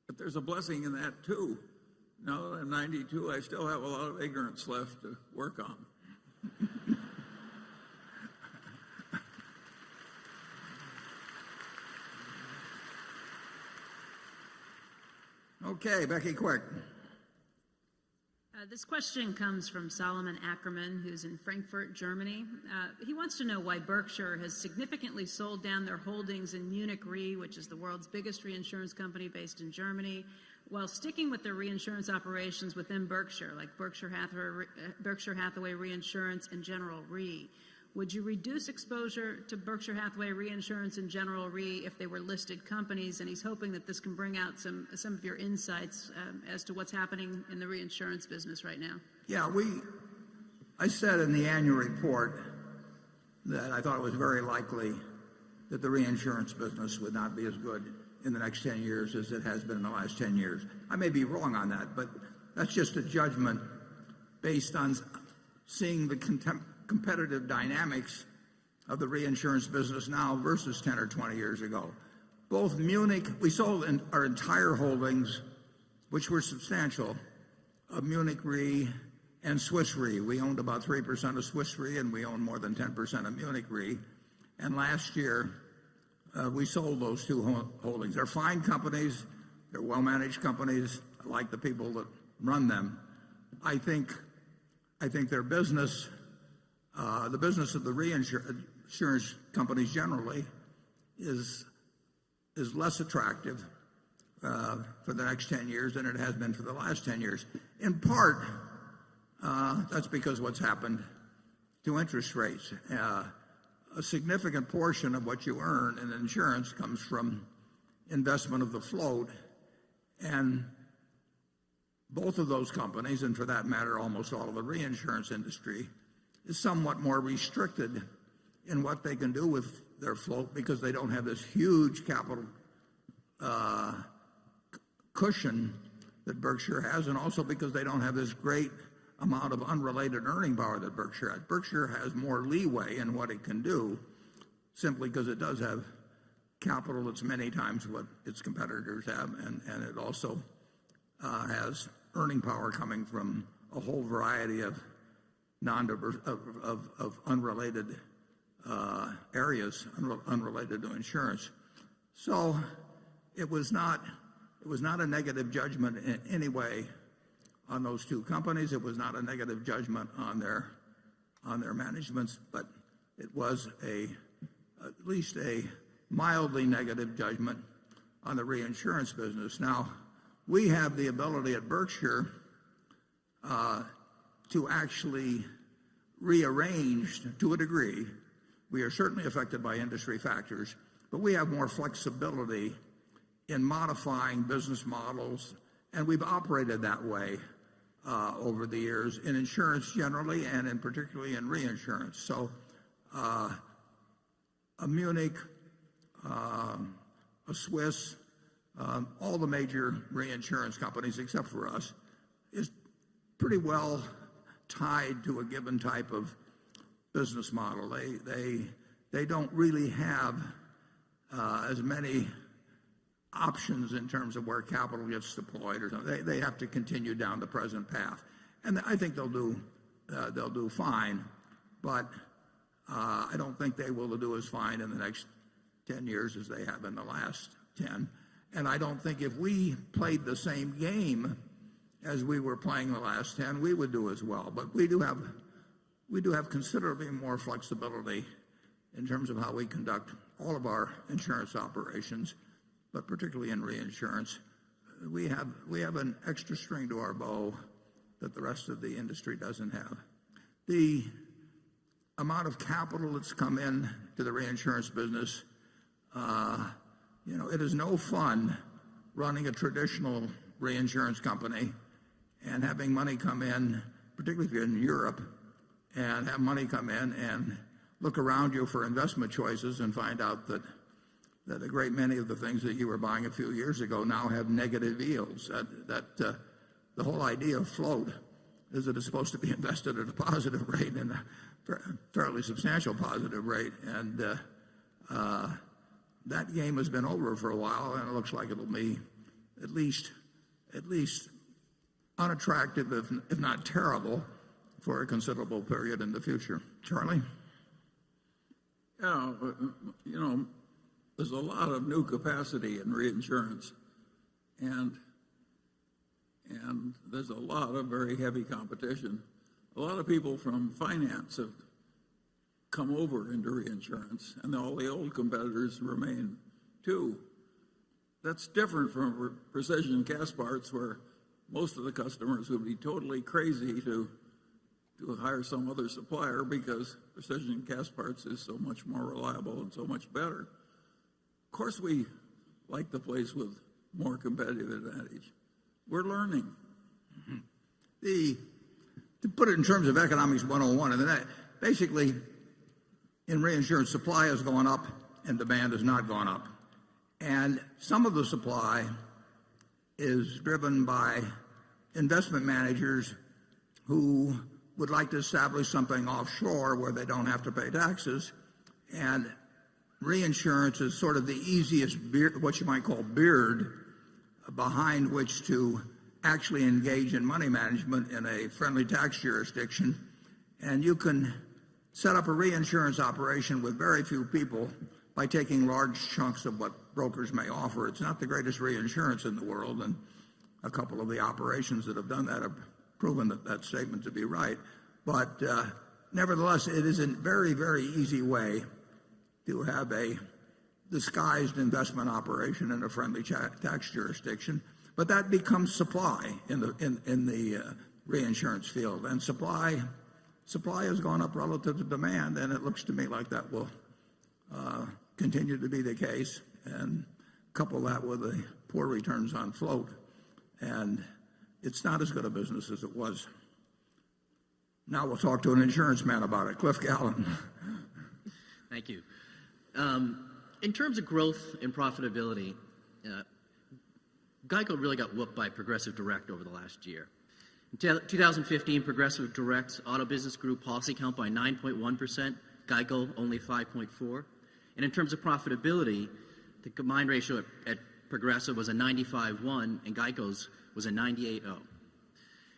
But there's a blessing in that too. Now that I'm 92, I still have a lot of ignorance left to work on. Okay, Becky, quick. This question comes from Solomon Ackerman, who's in Frankfurt, Germany. He wants to know why Berkshire has significantly sold down their holdings in Munich Re, which is the world's biggest reinsurance company based in Germany, while sticking with their reinsurance operations within Berkshire, like Berkshire Hathaway Reinsurance and General Re. Would you reduce exposure to Berkshire Hathaway Reinsurance and General Re if they were listed companies? And he's hoping that this can bring out some of your insights as to what's happening in the reinsurance business right now. Yeah, I said in the annual report that I thought it was very likely that the reinsurance business would not be as good in the next 10 years as it has been in the last 10 years. I may be wrong on that, but that's just a judgment based on seeing the competitive dynamics of the reinsurance business now versus 10 or 20 years ago. Both Munich, we sold our entire holdings, which were substantial, of Munich Re and Swiss Re. We owned about 3% of Swiss Re, and we owned more than 10% of Munich Re. And last year, we sold those two holdings. They're fine companies. They're well-managed companies. I like the people that run them. I think their business, the business of the reinsurance companies generally, is less attractive for the next 10 years than it has been for the last 10 years. In part, that's because what's happened to interest rates. A significant portion of what you earn in insurance comes from investment of the float, and both of those companies, and for that matter almost all of the reinsurance industry, is somewhat more restricted in what they can do with their float because they don't have this huge capital cushion that Berkshire has, and also because they don't have this great amount of unrelated earning power that Berkshire has. Berkshire has more leeway in what it can do simply because it does have capital that's many times what its competitors have, and it also has earning power coming from a whole variety of unrelated areas, unrelated to insurance. So it was not a negative judgment in any way on those two companies. It was not a negative judgment on their managements, but it was at least a mildly negative judgment on the reinsurance business. Now, we have the ability at Berkshire to actually rearrange to a degree. We are certainly affected by industry factors, but we have more flexibility in modifying business models, and we've operated that way over the years in insurance generally and in particularly in reinsurance. So a Munich, a Swiss, all the major reinsurance companies except for us is pretty well tied to a given type of business model. They don't really have as many options in terms of where capital gets deployed or something. They have to continue down the present path, and I think they'll do fine. But I don't think they will do as fine in the next 10 years as they have in the last 10. And I don't think if we played the same game as we were playing the last 10, we would do as well. But we do have considerably more flexibility in terms of how we conduct all of our insurance operations, but particularly in reinsurance. We have an extra string to our bow that the rest of the industry doesn't have. The amount of capital that's come in to the reinsurance business, it is no fun running a traditional reinsurance company and having money come in, particularly if you're in Europe, and have money come in and look around you for investment choices and find out that a great many of the things that you were buying a few years ago now have negative yields. The whole idea of float is that it's supposed to be invested at a positive rate and a fairly substantial positive rate. And that game has been over for a while, and it looks like it'll be at least unattractive, if not terrible, for a considerable period in the future. Charlie? Yeah, there's a lot of new capacity in reinsurance, and there's a lot of very heavy competition. A lot of people from finance have come over into reinsurance, and all the old competitors remain too. That's different from precision cast parts, where most of the customers would be totally crazy to hire some other supplier because precision cast parts is so much more reliable and so much better. Of course, we like the place with more competitive advantage. We're learning. To put it in terms of economics 101, and then basically in reinsurance, supply has gone up and demand has not gone up. And some of the supply is driven by investment managers who would like to establish something offshore where they don't have to pay taxes. And reinsurance is sort of the easiest what you might call beard behind which to actually engage in money management in a friendly tax jurisdiction. And you can set up a reinsurance operation with very few people by taking large chunks of what brokers may offer. It's not the greatest reinsurance in the world, and a couple of the operations that have done that have proven that statement to be right. But nevertheless, it is a very, very easy way to have a disguised investment operation in a friendly tax jurisdiction. But that becomes supply in the reinsurance field, and supply has gone up relative to demand, and it looks to me like that will continue to be the case. And couple that with the poor returns on float, and it's not as good a business as it was. Now we'll talk to an insurance man about it. Cliff Gallen. Thank you. In terms of growth and profitability, GEICO really got whooped by Progressive Direct over the last year. In 2015, Progressive Direct's auto business grew policy count by 9.1%, GEICO only 5.4%. And in terms of profitability, the combined ratio at Progressive was a 95.1 and GEICO's was a 98.0.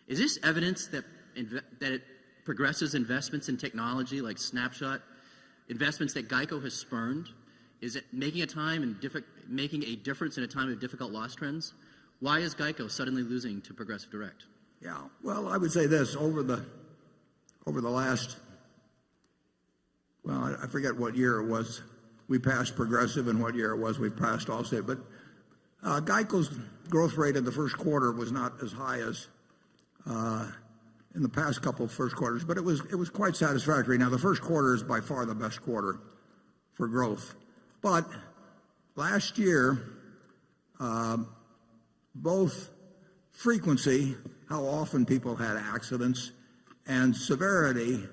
Is this evidence that Progressive's investments in technology like Snapshot, investments that GEICO has spurned, is it making a difference in a time of difficult loss trends? Why is GEICO suddenly losing to Progressive Direct? Yeah, well, I would say this, over the last, well, I forget what year it was we passed Progressive and what year it was we passed Allstate, but GEICO's growth rate in the first quarter was not as high as in the past couple of first quarters, but it was quite satisfactory. Now, the first quarter is by far the best quarter for growth. But last year, both frequency, how often people had accidents, and severity,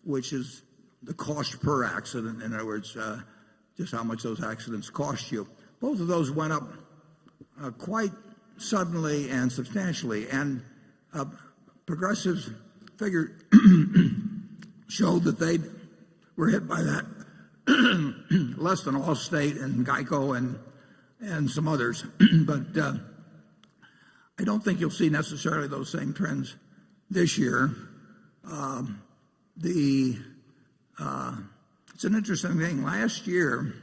which is the cost per accident, in other words, just how much those accidents cost you, both of those went up quite suddenly and substantially. And Progressive's figure showed that they were hit by that less than Allstate and GEICO and some others. But I don't think you'll see necessarily those same trends this year. It's an interesting thing. Last year,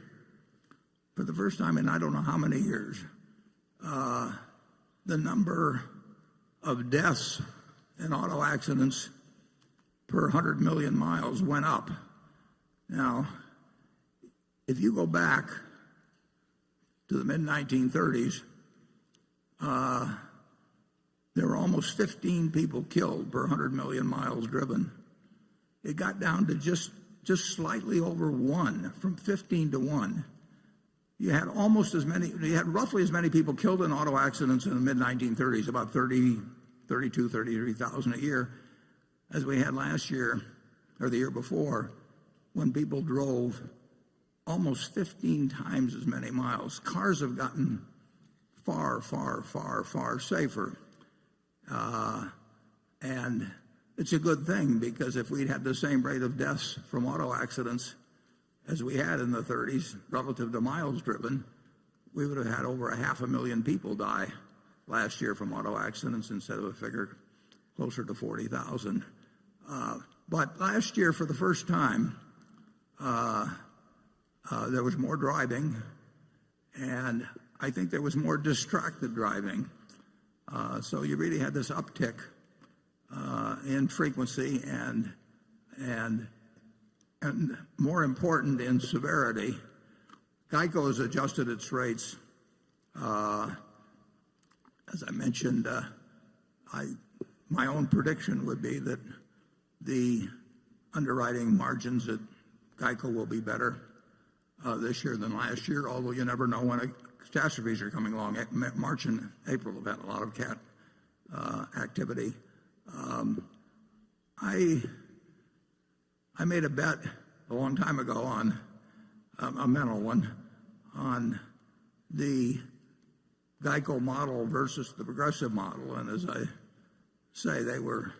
for the first time in I don't know how many years, the number of deaths in auto accidents per 100 million miles went up. Now, if you go back to the mid-1930s, there were almost 15 people killed per 100 million miles driven. It got down to just slightly over 1, from 15 to 1. You had roughly as many people killed in auto accidents in the mid-1930s, about 33,000 a year, as we had last year or the year before, when people drove almost 15 times as many miles. Cars have gotten far, far, far, far safer. And it's a good thing, because if we'd had the same rate of deaths from auto accidents as we had in the 30s relative to miles driven, we would have had over 500,000 people die last year from auto accidents instead of a figure closer to 40,000. But last year, for the first time, there was more driving, and I think there was more distracted driving. So you really had this uptick in frequency and more important, in severity. GEICO has adjusted its rates. As I mentioned, my own prediction would be that the underwriting margins at GEICO will be better this year than last year, although you never know when catastrophes are coming along. March and April have had a lot of cat activity. I made a bet a long time ago on a mental one on the GEICO model versus the Progressive model, and as I say, they were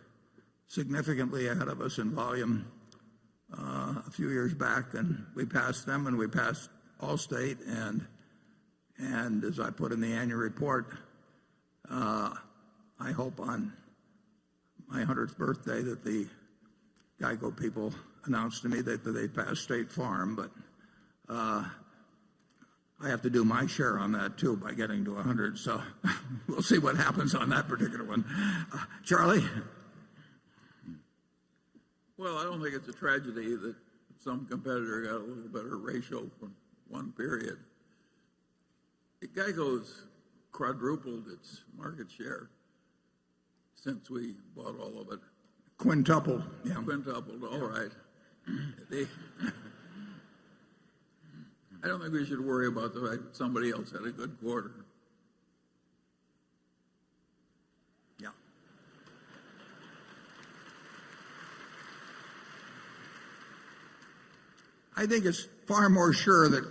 significantly ahead of us in volume a few years back, and we passed them, and we passed Allstate, and as I put in the annual report, I hope on my 100th birthday that the GEICO people announced to me that they passed State Farm, but I have to do my share on that too by getting to 100, so we'll see what happens on that particular one. Charlie? Well, I don't think it's a tragedy that some competitor got a little better ratio from one period. GEICO's quadrupled its market share since we bought all of it. Quintupled, yeah. Quintupled, all right. I don't think we should worry about the fact that somebody else had a good quarter. Yeah. I think it's far more sure that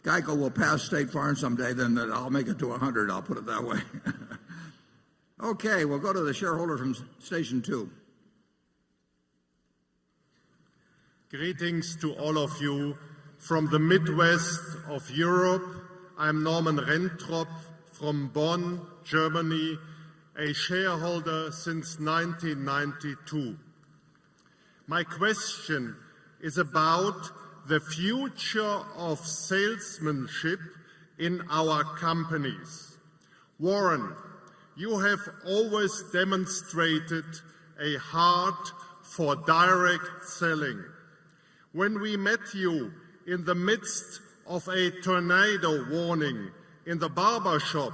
GEICO will pass State Farm someday than that I'll make it to 100, I'll put it that way. Okay, we'll go to the shareholder from Station 2. Greetings to all of you from the Midwest of Europe. I'm Norman Rentrop from Bonn, Germany, a shareholder since 1992. My question is about the future of salesmanship in our companies. Warren, you have always demonstrated a heart for direct selling. When we met you in the midst of a tornado warning in the barber shop,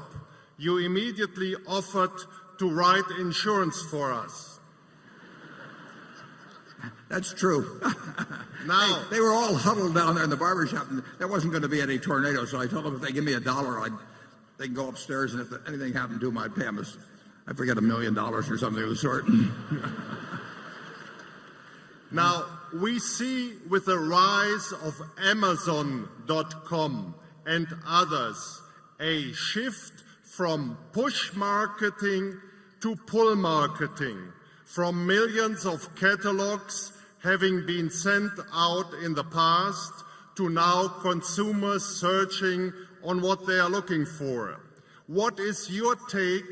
you immediately offered to write insurance for us. That's true. Now, they were all huddled down there in the barber shop, and there wasn't going to be any tornado, so I told them if they give me $1, they can go upstairs, and if anything happened to them, I'd pay them, I forget, $1 million or something of the sort. Now, we see with the rise of Amazon.com and others a shift from push marketing to pull marketing, from millions of catalogs having been sent out in the past to now consumers searching on what they are looking for. What is your take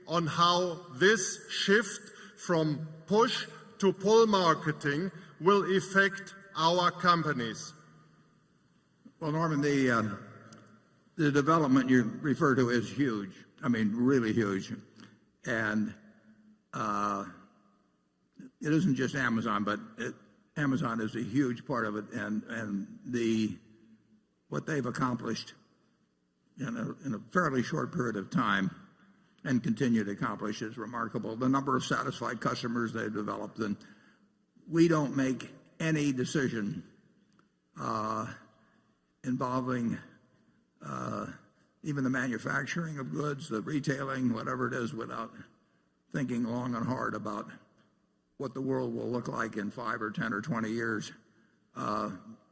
on how this shift from push to pull marketing will affect our companies? Well, Norman, the development you refer to is huge. I mean, really huge. And it isn't just Amazon, but Amazon is a huge part of it. And what they've accomplished in a fairly short period of time and continue to accomplish is remarkable. The number of satisfied customers they've developed. And we don't make any decision involving even the manufacturing of goods, the retailing, whatever it is, without thinking long and hard about what the world will look like in 5 or 10 or 20 years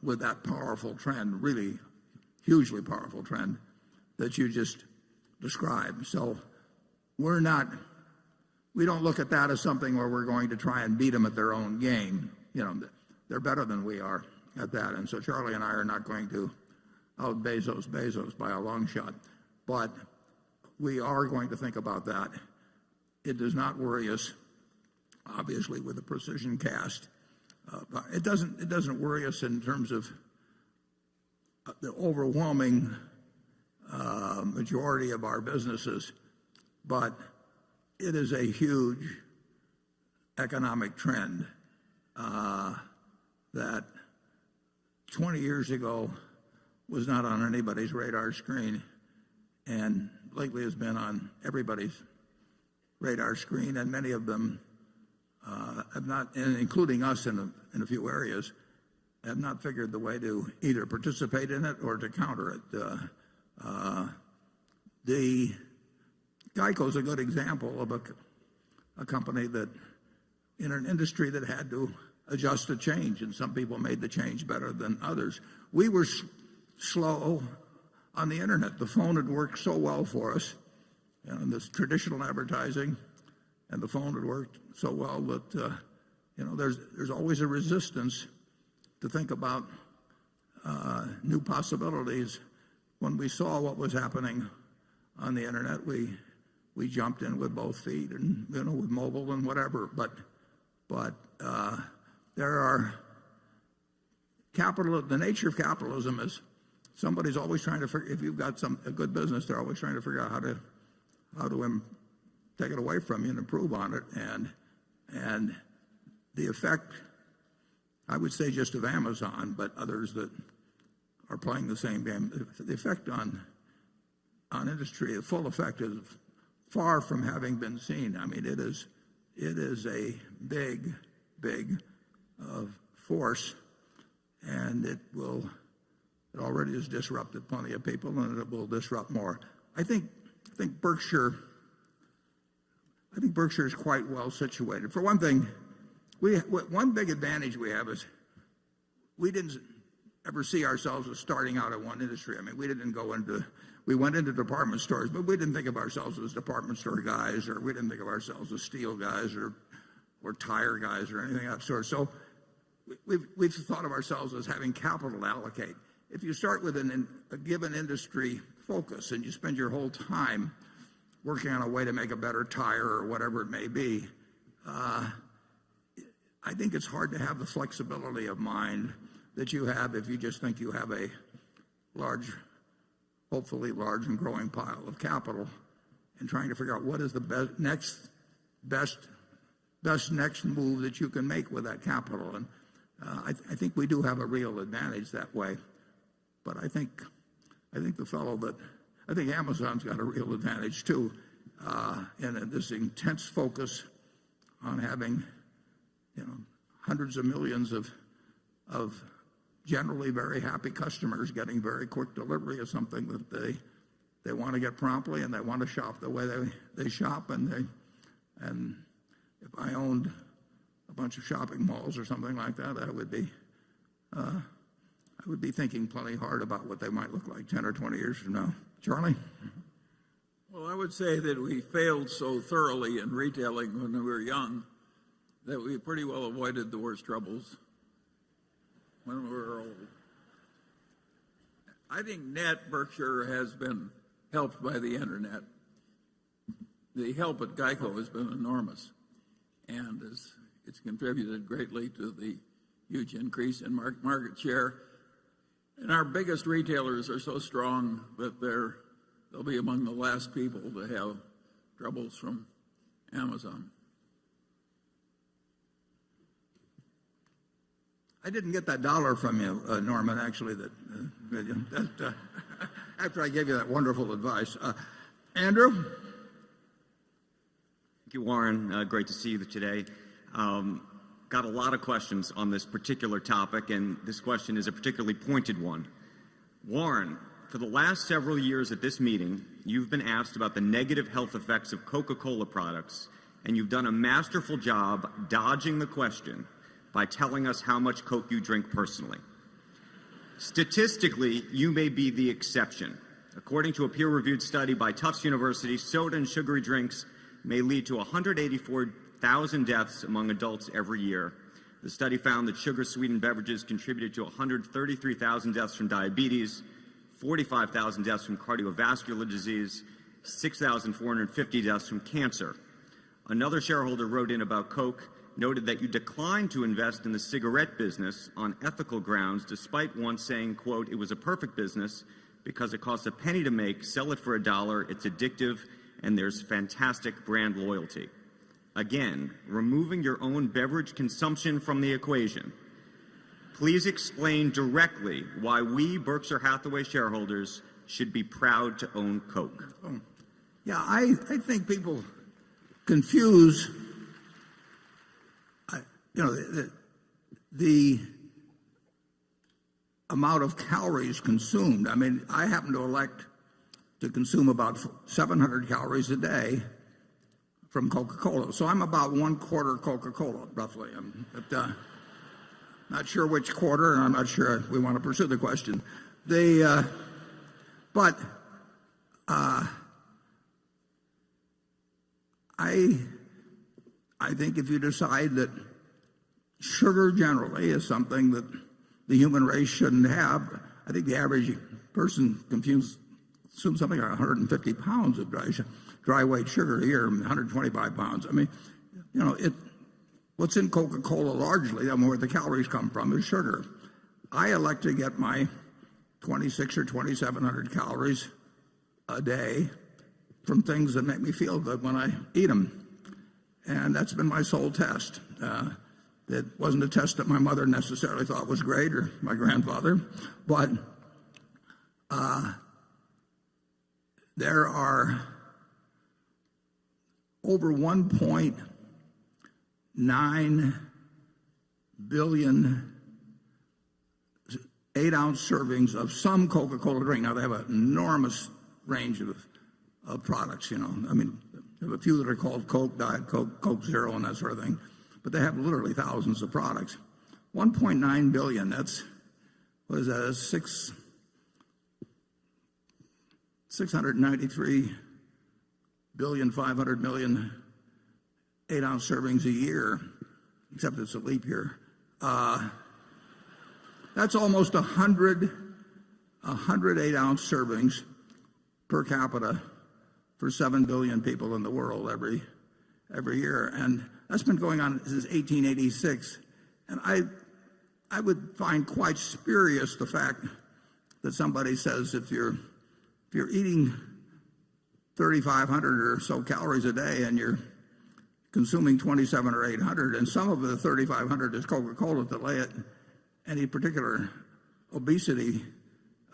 with that powerful trend, really hugely powerful trend that you just described. So we don't look at that as something where we're going to try and beat them at their own game. They're better than we are at that. And so Charlie and I are not going to out Bezos by a long shot. But we are going to think about that. It does not worry us, obviously, with the precision cast. It doesn't worry us in terms of the overwhelming majority of our businesses, but it is a huge economic trend that 20 years ago was not on anybody's radar screen, and lately has been on everybody's radar screen, and many of them have not, and including us in a few areas, have not figured the way to either participate in it or to counter it. The Geico is a good example of a company that, in an industry that had to adjust to change, and some people made the change better than others. We were slow on the internet. The phone had worked so well for us, and this traditional advertising, and the phone had worked so well that there's always a resistance to think about new possibilities. When we saw what was happening on the internet, we jumped in with both feet, and with mobile and whatever. But there are the nature of capitalism is somebody's always trying to figure. If you've got a good business, they're always trying to figure out how to take it away from you and improve on it. And the effect, I would say, just of Amazon, but others that are playing the same game, the effect on industry, the full effect is far from having been seen. I mean, it is a big force, and it already has disrupted plenty of people, and it will disrupt more. I think Berkshire is quite well situated. For one thing, one big advantage we have is we didn't ever see ourselves as starting out in one industry. I mean, we went into department stores, but we didn't think of ourselves as department store guys, or we didn't think of ourselves as steel guys or tire guys or anything of that sort. So we've thought of ourselves as having capital to allocate. If you start with a given industry focus and you spend your whole time working on a way to make a better tire or whatever it may be, I think it's hard to have the flexibility of mind that you have if you just think you have a hopefully large and growing pile of capital, and trying to figure out what is the best next move that you can make with that capital. And I think we do have a real advantage that way. But I think Amazon's got a real advantage too, in this intense focus on having hundreds of millions of generally very happy customers getting very quick delivery of something that they want to get promptly, and they want to shop the way they shop. And if I owned a bunch of shopping malls or something like that, I would be thinking plenty hard about what they might look like 10 or 20 years from now. Charlie? Well, I would say that we failed so thoroughly in retailing when we were young that we pretty well avoided the worst troubles when we were old. I think net Berkshire has been helped by the internet. The help at Geico has been enormous, and it's contributed greatly to the huge increase in market share. And our biggest retailers are so strong that they'll be among the last people to have troubles from Amazon. I didn't get that dollar from you, Norman, actually, after I gave you that wonderful advice. Andrew? Thank you, Warren. Great to see you today. Got a lot of questions on this particular topic, and this question is a particularly pointed one. Warren, for the last several years at this meeting, you've been asked about the negative health effects of Coca-Cola products, and you've done a masterful job dodging the question by telling us how much Coke you drink personally. Statistically, you may be the exception. According to a peer-reviewed study by Tufts University, soda and sugary drinks may lead to 184,000 deaths among adults every year. The study found that sugar-sweetened beverages contributed to 133,000 deaths from diabetes, 45,000 deaths from cardiovascular disease, 6,450 deaths from cancer. Another shareholder wrote in about Coke, noted that you declined to invest in the cigarette business on ethical grounds, despite once saying, quote, "It was a perfect business because it costs a penny to make, sell it for $1, it's addictive, and there's fantastic brand loyalty." Again, removing your own beverage consumption from the equation, please explain directly why we Berkshire Hathaway shareholders should be proud to own Coke. Yeah, I think people confuse the amount of calories consumed. I mean, I happen to elect to consume about 700 calories a day from Coca-Cola. So I'm about 1/4 Coca-Cola, roughly. I'm not sure which quarter, and I'm not sure we want to pursue the question. But I think if you decide that sugar generally is something that the human race shouldn't have, I think the average person consumes something like 150 pounds of dry weight sugar a year, 125 pounds. I mean, what's in Coca-Cola largely, I mean, where the calories come from, is sugar. I elect to get my 2,600 or 2,700 calories a day from things that make me feel good when I eat them. And that's been my sole test. It wasn't a test that my mother necessarily thought was great, or my grandfather, but there are over 1.9 billion 8-ounce servings of some Coca-Cola drink. Now, they have an enormous range of products, I mean, they have a few that are called Coke, Diet Coke, Coke Zero, and that sort of thing. But they have literally thousands of products. 1.9 billion, that's, what is that, 693 billion, 500 million 8-ounce servings a year, except it's a leap year. That's almost 100 8-ounce servings per capita for 7 billion people in the world every year. And that's been going on since 1886. And I would find quite spurious the fact that somebody says if you're eating 3,500 or so calories a day and you're consuming 2,700 or 800, and some of the 3,500 is Coca-Cola, to lay it any particular obesity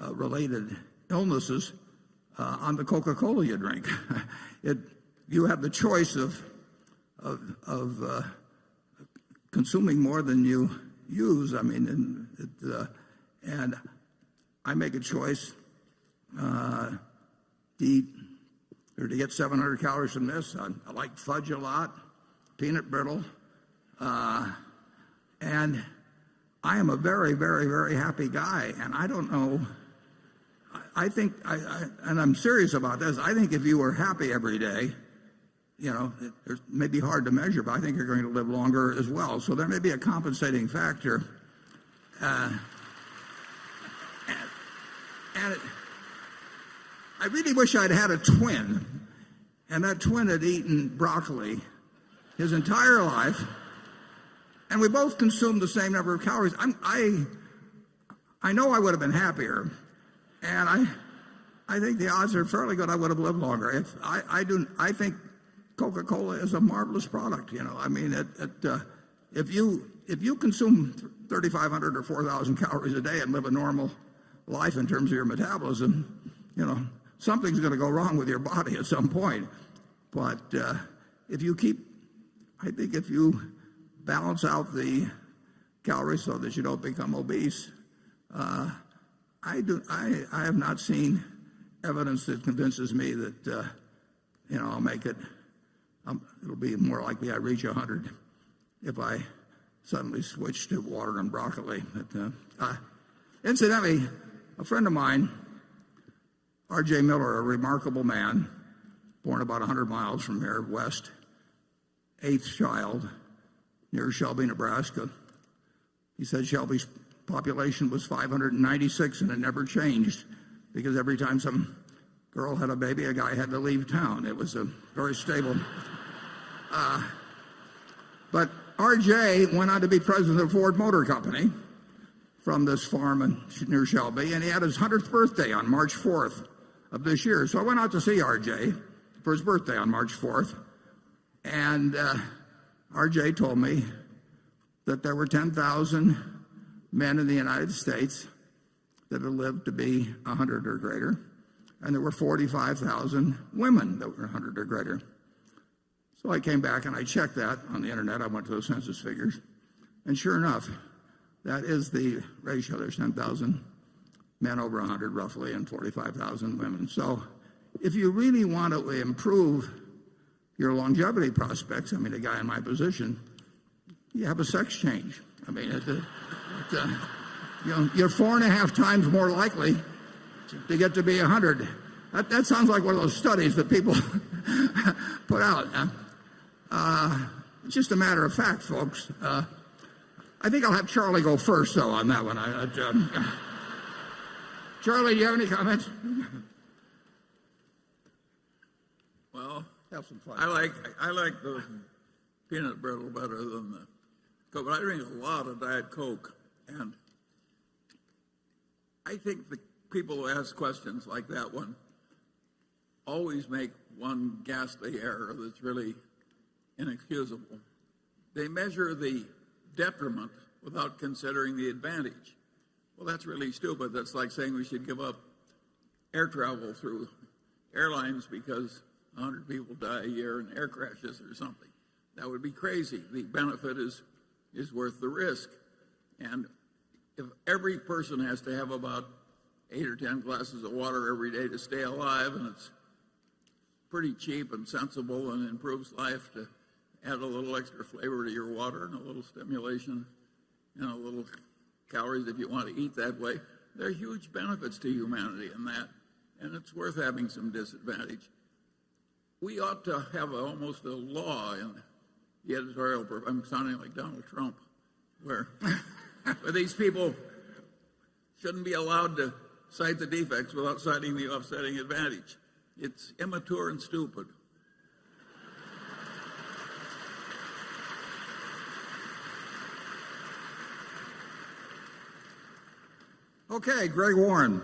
related illnesses on the Coca-Cola you drink. You have the choice of consuming more than you use. I mean, and I make a choice to eat or to get 700 calories from this. I like fudge a lot, peanut brittle, and I am a very, very, very happy guy. And I don't know. I think, and I'm serious about this, I think if you were happy every day, it may be hard to measure, but I think you're going to live longer as well. So there may be a compensating factor. I really wish I'd had a twin, and that twin had eaten broccoli his entire life, and we both consumed the same number of calories. I know I would have been happier, and I think the odds are fairly good I would have lived longer. I think Coca-Cola is a marvelous product. I mean, if you consume 3,500 or 4,000 calories a day and live a normal life in terms of your metabolism, something's going to go wrong with your body at some point. But if you balance out the calories so that you don't become obese, I have not seen evidence that convinces me that I'll make it. It'll be more likely I reach 100 if I suddenly switch to water and broccoli. Incidentally, a friend of mine, R.J. Miller, a remarkable man, born about 100 miles from here west, 8th child, near Shelby, Nebraska. He said Shelby's population was 596 and it never changed because every time some girl had a baby, a guy had to leave town. It was a very stable. But R.J. went on to be president of Ford Motor Company from this farm near Shelby, and he had his 100th birthday on March 4th of this year. So I went out to see R.J. for his birthday on March 4th, and R.J. told me that there were 10,000 men in the United States that had lived to be 100 or greater, and there were 45,000 women that were 100 or greater. So I came back and I checked that on the internet. I went to the census figures, and sure enough, that is the ratio. There's 10,000 men over 100 roughly and 45,000 women. So if you really want to improve your longevity prospects, I mean, a guy in my position, you have a sex change. I mean, you're 4.5 times more likely to get to be 100. That sounds like one of those studies that people put out. It's just a matter of fact, folks. I think I'll have Charlie go first, though, on that one. Charlie, do you have any comments? Well, have some fun. I like the peanut brittle better than the Coke, but I drink a lot of Diet Coke, and I think the people who ask questions like that one always make one ghastly error that's really inexcusable. They measure the detriment without considering the advantage. Well, that's really stupid. That's like saying we should give up air travel through airlines because 100 people die a year in air crashes or something. That would be crazy. The benefit is worth the risk. And if every person has to have about 8 or 10 glasses of water every day to stay alive, and it's pretty cheap and sensible and improves life to add a little extra flavor to your water and a little stimulation and a little calories if you want to eat that way, there are huge benefits to humanity in that, and it's worth having some disadvantage. We ought to have almost a law in the editorial, I'm sounding like Donald Trump, where these people shouldn't be allowed to cite the defects without citing the offsetting advantage. It's immature and stupid. Okay, Greg Warren.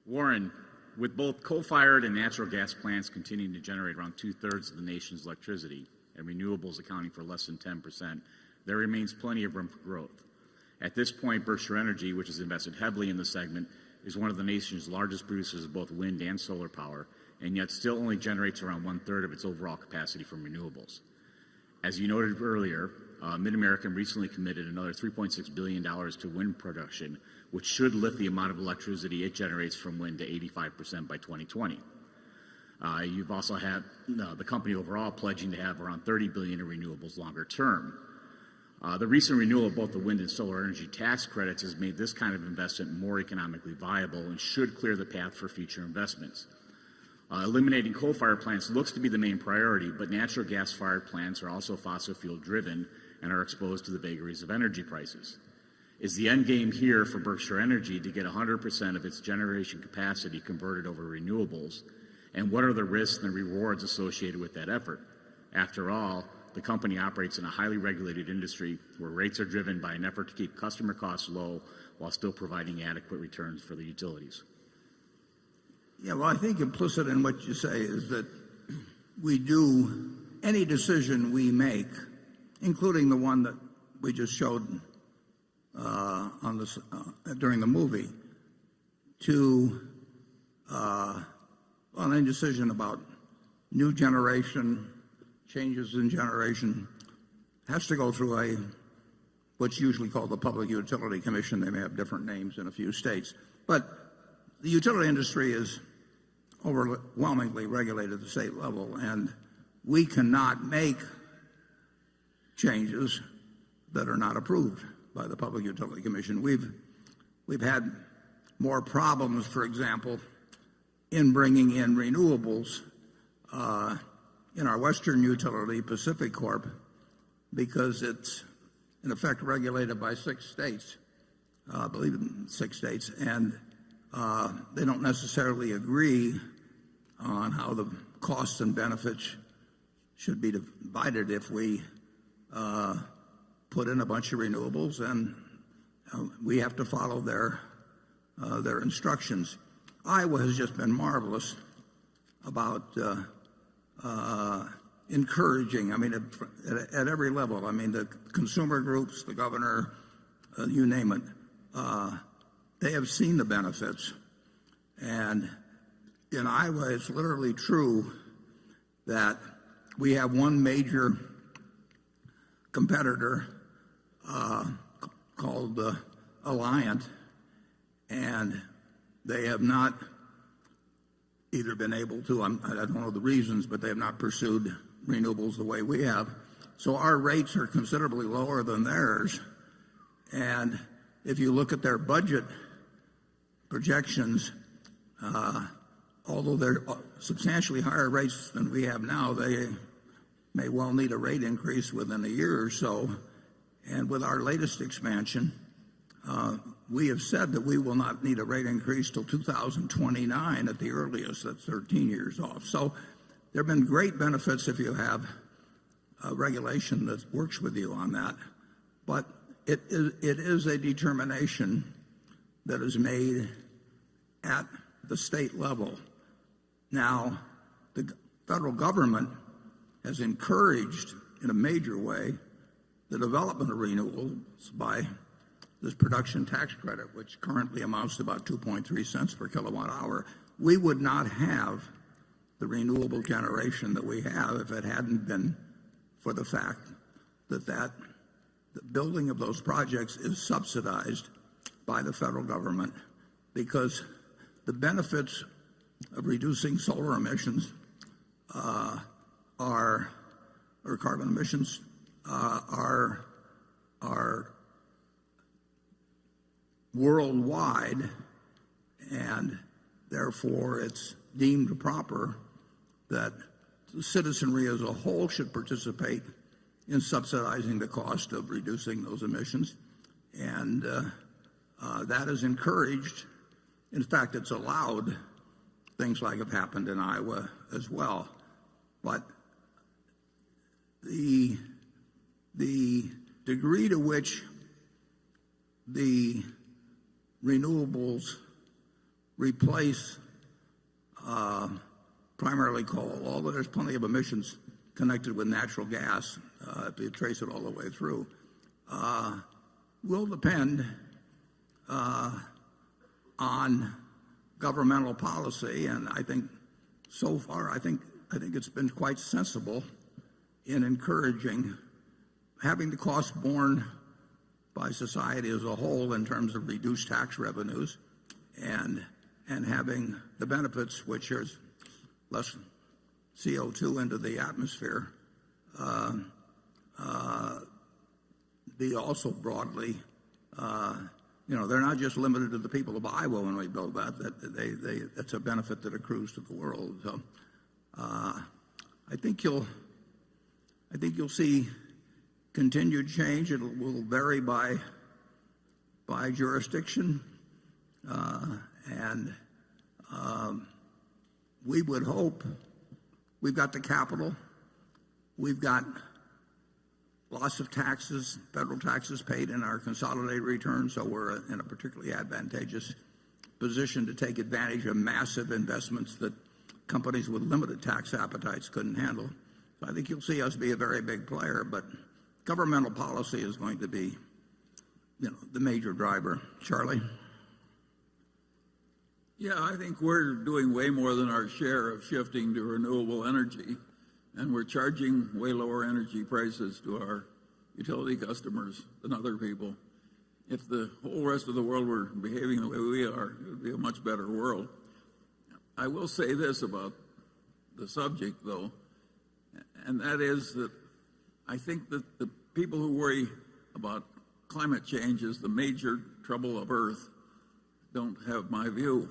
Warren, with both coal-fired and natural gas plants continuing to generate around 2/3 of the nation's electricity and renewables accounting for less than 10%, there remains plenty of room for growth. At this point, Berkshire Energy, which has invested heavily in the segment, is one of the nation's largest producers of both wind and solar power, and yet still only generates around 1/3 of its overall capacity from renewables. As you noted earlier, Mid-American recently committed another $3.6 billion to wind production, which should lift the amount of electricity it generates from wind to 85% by 2020. You've also had the company overall pledging to have around $30 billion in renewables longer term. The recent renewal of both the wind and solar energy tax credits has made this kind of investment more economically viable and should clear the path for future investments. Eliminating coal-fired plants looks to be the main priority, but natural gas-fired plants are also fossil fuel driven and are exposed to the vagaries of energy prices. Is the end game here for Berkshire Energy to get 100% of its generation capacity converted over renewables? And what are the risks and the rewards associated with that effort? After all, the company operates in a highly regulated industry where rates are driven by an effort to keep customer costs low while still providing adequate returns for the utilities. Yeah, well, I think implicit in what you say is that we do any decision we make, including the one that we just showed during the movie, any decision about new generation, changes in generation, has to go through what's usually called the Public Utility Commission. They may have different names in a few states. But the utility industry is overwhelmingly regulated at the state level, and we cannot make changes that are not approved by the Public Utility Commission. We've had more problems, for example, in bringing in renewables in our western utility, Pacific Corp, because it's in effect regulated by 6 states, I believe in 6 states, and they don't necessarily agree on how the costs and benefits should be divided if we put in a bunch of renewables, and we have to follow their instructions. Iowa has just been marvelous about encouraging, at every level. The consumer groups, the governor, you name it, they have seen the benefits. And in Iowa, it's literally true that we have one major competitor called Alliant, and they have not either been able to, I don't know the reasons, but they have not pursued renewables the way we have. So our rates are considerably lower than theirs. And if you look at their budget projections, although they're substantially higher rates than we have now, they may well need a rate increase within a year or so. And with our latest expansion, we have said that we will not need a rate increase till 2029 at the earliest. That's 13 years off. So there have been great benefits if you have regulation that works with you on that. But it is a determination that is made at the state level. Now, the federal government has encouraged in a major way the development of renewables by this production tax credit, which currently amounts to about 2.3 cents per kilowatt hour. We would not have the renewable generation that we have if it hadn't been for the fact that the building of those projects is subsidized by the federal government, because the benefits of reducing solar emissions or carbon emissions are worldwide, and therefore it's deemed proper that the citizenry as a whole should participate in subsidizing the cost of reducing those emissions. And that is encouraged. In fact, it's allowed. Things like have happened in Iowa as well. But the degree to which the renewables replace primarily coal, although there's plenty of emissions connected with natural gas, if you trace it all the way through, will depend on governmental policy. And I think so far, I think it's been quite sensible in encouraging having the cost borne by society as a whole in terms of reduced tax revenues, and having the benefits, which is less CO2 into the atmosphere, be also broadly, they're not just limited to the people of Iowa when we build that. That's a benefit that accrues to the world. So I think you'll see continued change. It will vary by by jurisdiction, and we would hope we've got the capital, we've got lots of taxes, federal taxes paid in our consolidated return, so we're in a particularly advantageous position to take advantage of massive investments that companies with limited tax appetites couldn't handle. So I think you'll see us be a very big player, but governmental policy is going to be, the major driver. Charlie? Yeah, I think we're doing way more than our share of shifting to renewable energy, and we're charging way lower energy prices to our utility customers than other people. If the whole rest of the world were behaving the way we are, it would be a much better world. I will say this about the subject, though, and that is that I think that the people who worry about climate change as the major trouble of Earth don't have my view.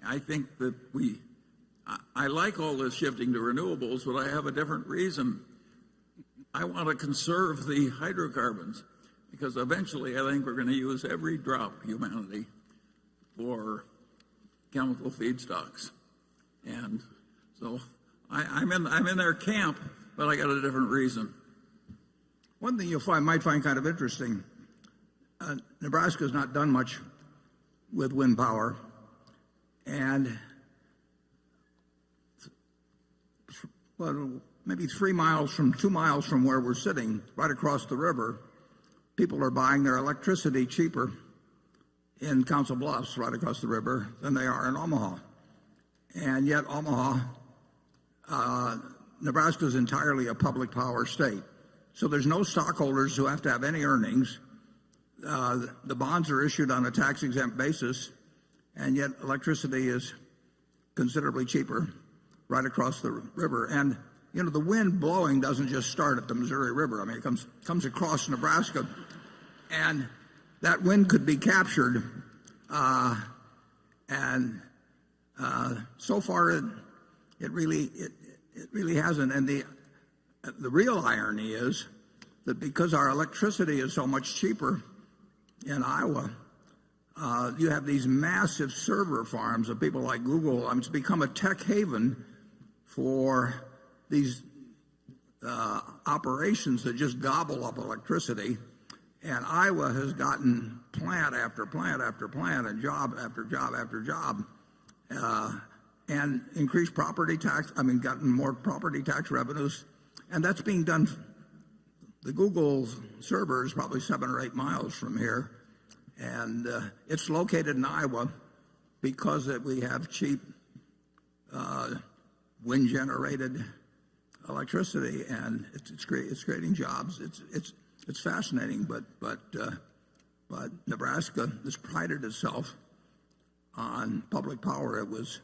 I think that I like all this shifting to renewables, but I have a different reason. I want to conserve the hydrocarbons because eventually I think we're going to use every drop, humanity, for chemical feedstocks. And so I'm in their camp, but I got a different reason. One thing might find kind of interesting, Nebraska's not done much with wind power, and maybe 2 miles from where we're sitting, right across the river, people are buying their electricity cheaper in Council Bluffs, right across the river, than they are in Omaha. And yet Omaha, Nebraska is entirely a public power state. So there's no stockholders who have to have any earnings. The bonds are issued on a tax-exempt basis, and yet electricity is considerably cheaper right across the river. And, the wind blowing doesn't just start at the Missouri River. I mean, it comes across Nebraska, and that wind could be captured. So far, it really hasn't. And the real irony is that because our electricity is so much cheaper in Iowa, you have these massive server farms of people like Google. I mean, it's become a tech haven for these operations that just gobble up electricity. And Iowa has gotten plant after plant after plant and job after job after job, and increased property tax. I mean, gotten more property tax revenues. And that's being done. The Google server is probably 7 or 8 miles from here. And it's located in Iowa because we have cheap wind-generated electricity, and it's creating jobs. It's fascinating, but Nebraska has prided itself on public power. It was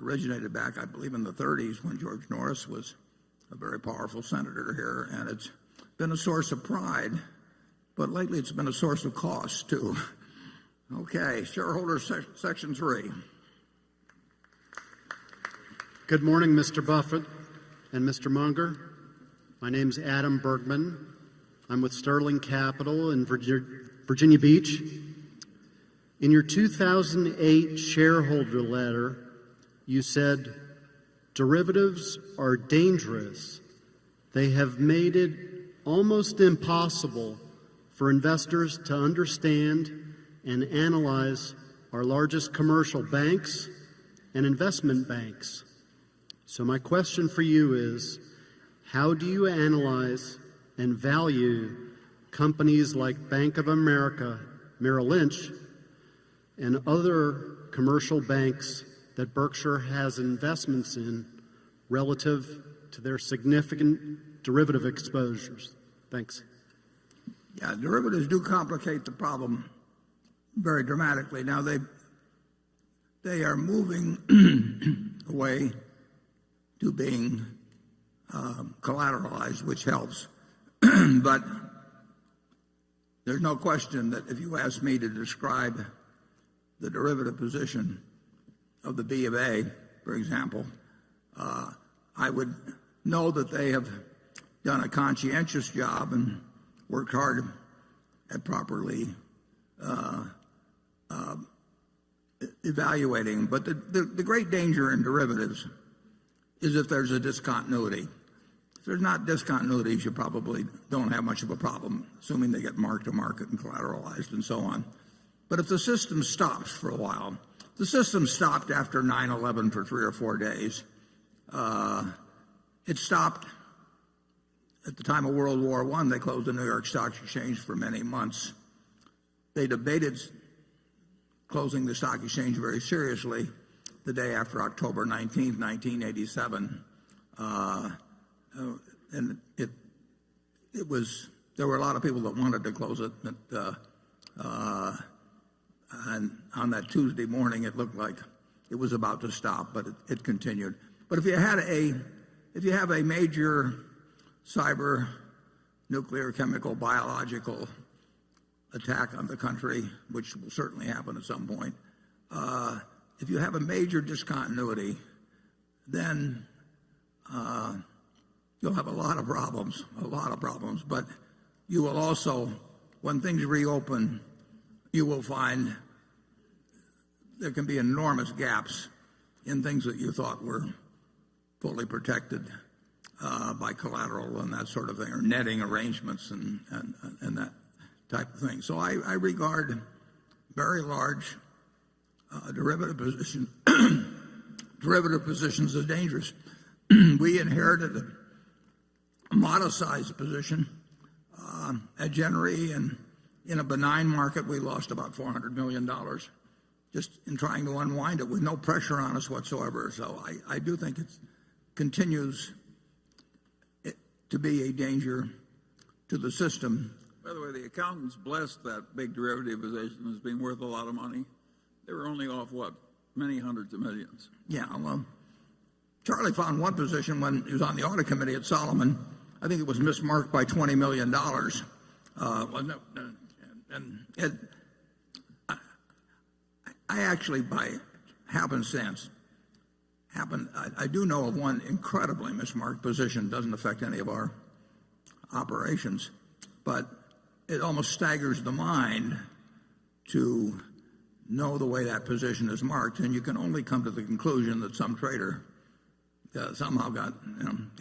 originated back, I believe, in the 30s when George Norris was a very powerful senator here, and it's been a source of pride, but lately it's been a source of cost, too. Okay, shareholder section 3. Good morning, Mr. Buffett and Mr. Munger. My name's Adam Bergman. I'm with Sterling Capital in Virginia Beach. In your 2008 shareholder letter, you said, derivatives are dangerous. They have made it almost impossible for investors to understand and analyze our largest commercial banks and investment banks. So my question for you is, how do you analyze and value companies like Bank of America, Merrill Lynch, and other commercial banks that Berkshire has investments in relative to their significant derivative exposures? Thanks. Yeah, derivatives do complicate the problem very dramatically. Now they are moving away to being collateralized, which helps. But there's no question that if you ask me to describe the derivative position of the B of A, for example, I would know that they have done a conscientious job and worked hard at properly evaluating. But the great danger in derivatives is if there's a discontinuity. If there's not discontinuities, you probably don't have much of a problem, assuming they get marked to market and collateralized and so on. But if the system stops for a while, the system stopped after 9/11 for 3 or 4 days. It stopped at the time of World War I. They closed the New York Stock Exchange for many months. They debated closing the stock exchange very seriously the day after October 19th, 1987. And there were a lot of people that wanted to close it. And on that Tuesday morning, it looked like it was about to stop, but it continued. But if you have a major cyber, nuclear, chemical, biological attack on the country, which will certainly happen at some point, if you have a major discontinuity, then you'll have a lot of problems. But you will also, when things reopen, you will find there can be enormous gaps in things that you thought were fully protected by collateral and that sort of thing, or netting arrangements and that type of thing. So I regard very large derivative positions as dangerous. We inherited a modest-sized position at Genery, and in a benign market, we lost about $400 million just in trying to unwind it with no pressure on us whatsoever. So I do think it continues to be a danger to the system. By the way, the accountants blessed that big derivative position as being worth a lot of money. They were only off, what, many hundreds of millions. Yeah, well, Charlie found one position when he was on the audit committee at Solomon. I think it was mismarked by $20 million. I actually, by happenstance, I do know of one incredibly mismarked position. Doesn't affect any of our operations, but it almost staggers the mind to know the way that position is marked, and you can only come to the conclusion that some trader somehow got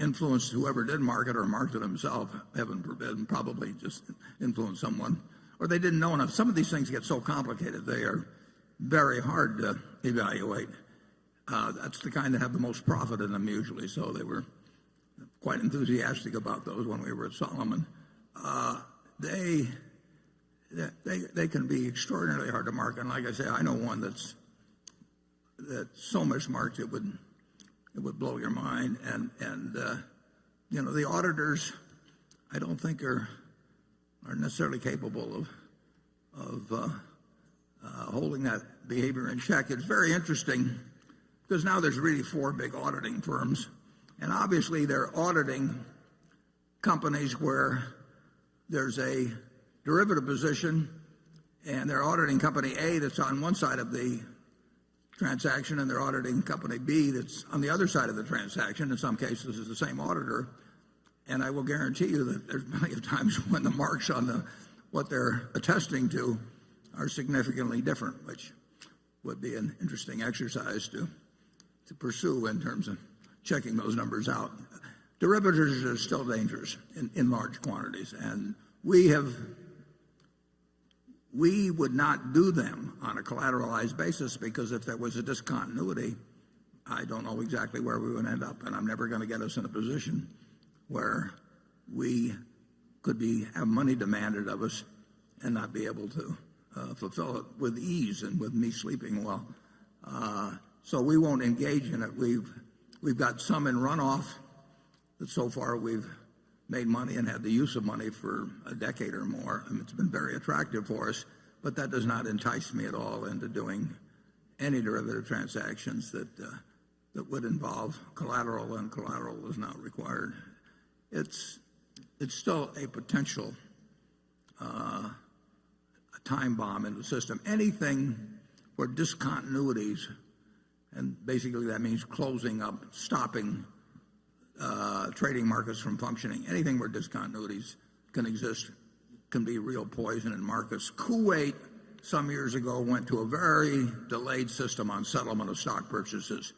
influenced whoever did mark it, or marked it himself, heaven forbid, and probably just influenced someone, or they didn't know enough. Some of these things get so complicated, they are very hard to evaluate. That's the kind that have the most profit in them usually, so they were quite enthusiastic about those when we were at Solomon. They can be extraordinarily hard to mark, and like I say, I know one that's so mismarked it would blow your mind. And the auditors, I don't think are necessarily capable of holding that behavior in check. It's very interesting because now there's really 4 big auditing firms, and obviously they're auditing companies where there's a derivative position, and they're auditing company A that's on one side of the transaction, and they're auditing company B that's on the other side of the transaction. In some cases, it's the same auditor, and I will guarantee you that there's plenty of times when the marks on what they're attesting to are significantly different, which would be an interesting exercise to pursue in terms of checking those numbers out. Derivatives are still dangerous in large quantities, and we would not do them on a collateralized basis, because if there was a discontinuity, I don't know exactly where we would end up, and I'm never going to get us in a position where we could have money demanded of us and not be able to fulfill it with ease and with me sleeping well. So we won't engage in it. We've got some in runoff that so far we've made money and had the use of money for a decade or more. I mean, it's been very attractive for us, but that does not entice me at all into doing any derivative transactions that would involve collateral, and collateral is not required. It's still a potential a time bomb in the system. Anything where discontinuities, and basically that means closing up, stopping trading markets from functioning. Anything where discontinuities can exist can be real poison in markets. Kuwait some years ago went to a very delayed system on settlement of stock purchases,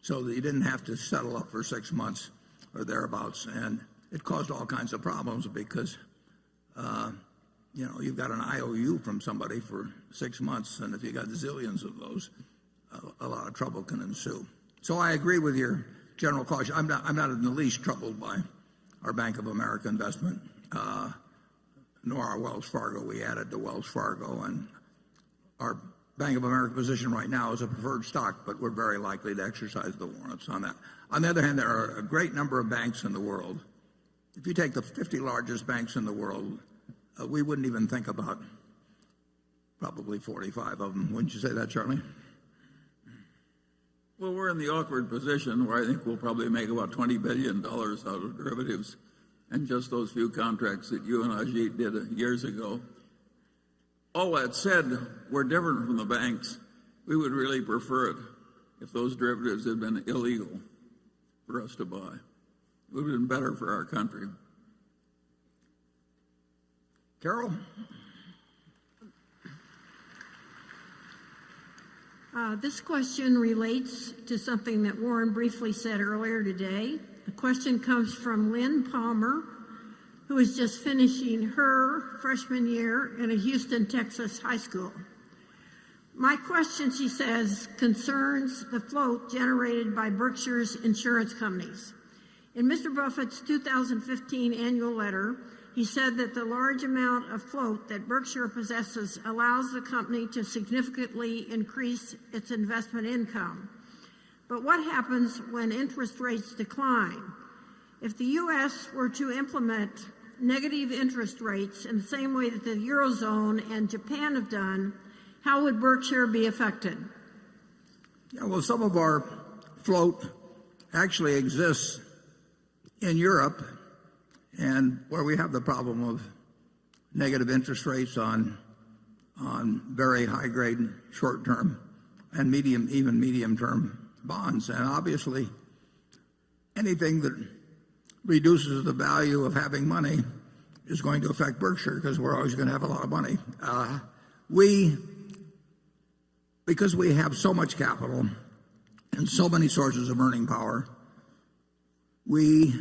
so that you didn't have to settle up for 6 months or thereabouts. And it caused all kinds of problems because, you've got an IOU from somebody for 6 months, and if you got zillions of those, a lot of trouble can ensue. So I agree with your general caution. I'm not in the least troubled by our Bank of America investment, nor our Wells Fargo. We added to Wells Fargo, and our Bank of America position right now is a preferred stock, but we're very likely to exercise the warrants on that. On the other hand, there are a great number of banks in the world. If you take the 50 largest banks in the world, we wouldn't even think about probably 45 of them. Wouldn't you say that, Charlie? Well, we're in the awkward position where I think we'll probably make about $20 billion out of derivatives and just those few contracts that you and Ajit did years ago. All that said, we're different from the banks. We would really prefer it if those derivatives had been illegal for us to buy. It would have been better for our country. Carol? This question relates to something that Warren briefly said earlier today. The question comes from Lynn Palmer, who is just finishing her freshman year in a Houston, Texas high school. My question, she says, concerns the float generated by Berkshire's insurance companies. In Mr. Buffett's 2015 annual letter, he said that the large amount of float that Berkshire possesses allows the company to significantly increase its investment income. But what happens when interest rates decline? If the U.S. were to implement negative interest rates in the same way that the Eurozone and Japan have done, how would Berkshire be affected? Yeah, well, some of our float actually exists in Europe, and where we have the problem of negative interest rates on very high-grade short-term and even medium-term bonds. And obviously, anything that reduces the value of having money is going to affect Berkshire because we're always going to have a lot of money. Because we have so much capital and so many sources of earning power, we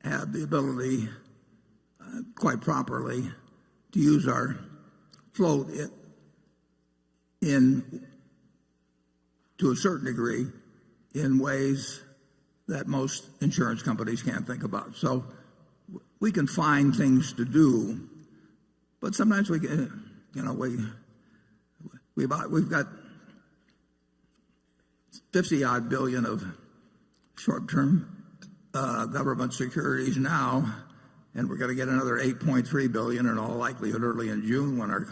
have the ability, quite properly, to use our float to a certain degree in ways that most insurance companies can't think about. So we can find things to do, but sometimes we've got 50-odd billion of short-term government securities now, and we're going to get another 8.3 billion in all likelihood early in June when our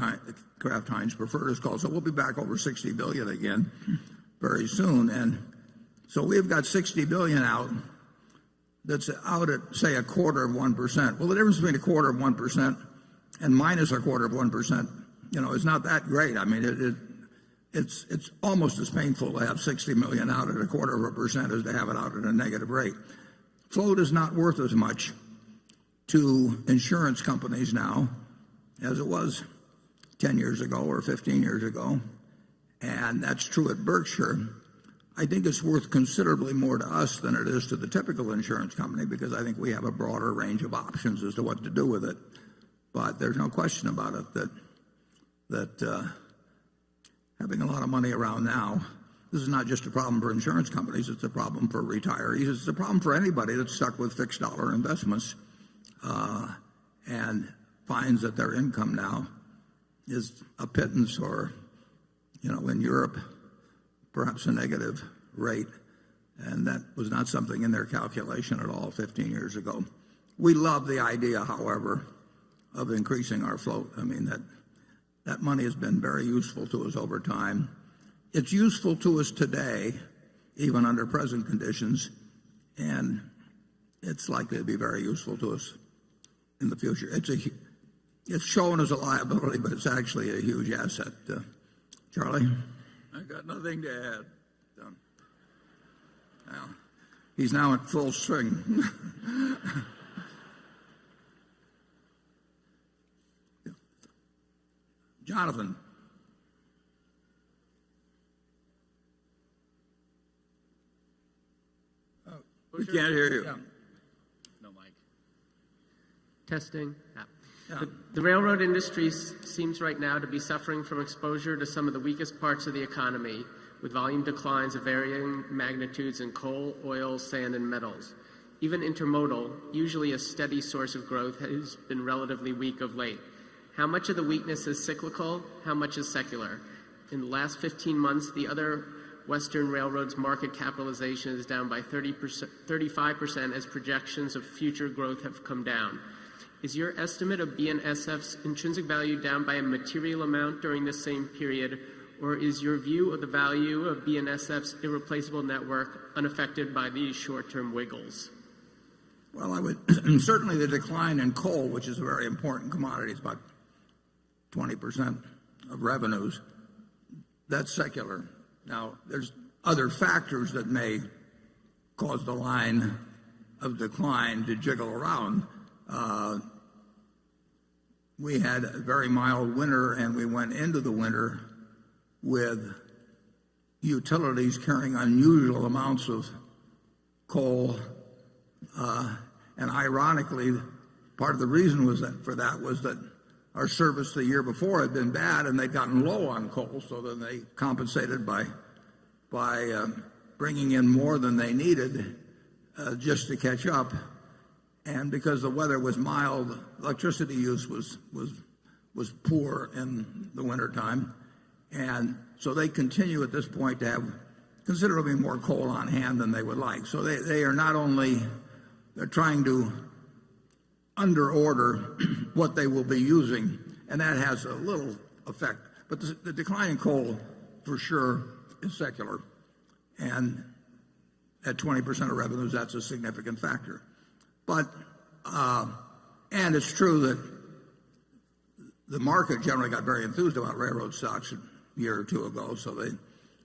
Kraft Heinz preferred is called. So we'll be back over 60 billion again very soon. And so we've got 60 billion out that's out at, say, 1/4%. Well, the difference between 1/4% and minus 1/4%, is not that great. I mean, it's almost as painful to have 60 million out at 1/4% as to have it out at a negative rate. Float is not worth as much to insurance companies now as it was 10 years ago or 15 years ago, and that's true at Berkshire. I think it's worth considerably more to us than it is to the typical insurance company because I think we have a broader range of options as to what to do with it. But there's no question about it that having a lot of money around now, this is not just a problem for insurance companies, it's a problem for retirees, it's a problem for anybody that's stuck with fixed dollar investments and finds that their income now is a pittance or, in Europe, perhaps a negative rate. And that was not something in their calculation at all 15 years ago. We love the idea, however, of increasing our float. I mean, that money has been very useful to us over time. It's useful to us today, even under present conditions, and it's likely to be very useful to us in the future. It's shown as a liability, but it's actually a huge asset. Charlie? I got nothing to add. Well, he's now at full swing. Jonathan. We can't hear you. No mic. Testing. The railroad industry seems right now to be suffering from exposure to some of the weakest parts of the economy, with volume declines of varying magnitudes in coal, oil, sand, and metals. Even intermodal, usually a steady source of growth, has been relatively weak of late. How much of the weakness is cyclical? How much is secular? In the last 15 months, the other Western railroads' market capitalization is down by 35% as projections of future growth have come down. Is your estimate of BNSF's intrinsic value down by a material amount during this same period, or is your view of the value of BNSF's irreplaceable network unaffected by these short-term wiggles? Well, I would certainly the decline in coal, which is a very important commodity, is about 20% of revenues. That's secular. Now, there's other factors that may cause the line of decline to jiggle around. We had a very mild winter, and we went into the winter with utilities carrying unusual amounts of coal. And ironically, part of the reason was that our service the year before had been bad, and they'd gotten low on coal, so then they compensated by bringing in more than they needed just to catch up. And because the weather was mild, electricity use was poor in the wintertime. And so they continue at this point to have considerably more coal on hand than they would like. So they are not only, they're trying to underorder what they will be using, and that has a little effect. But the decline in coal, for sure, is secular. And at 20% of revenues, that's a significant factor. But, and it's true that the market generally got very enthused about railroad stocks a year or two ago, so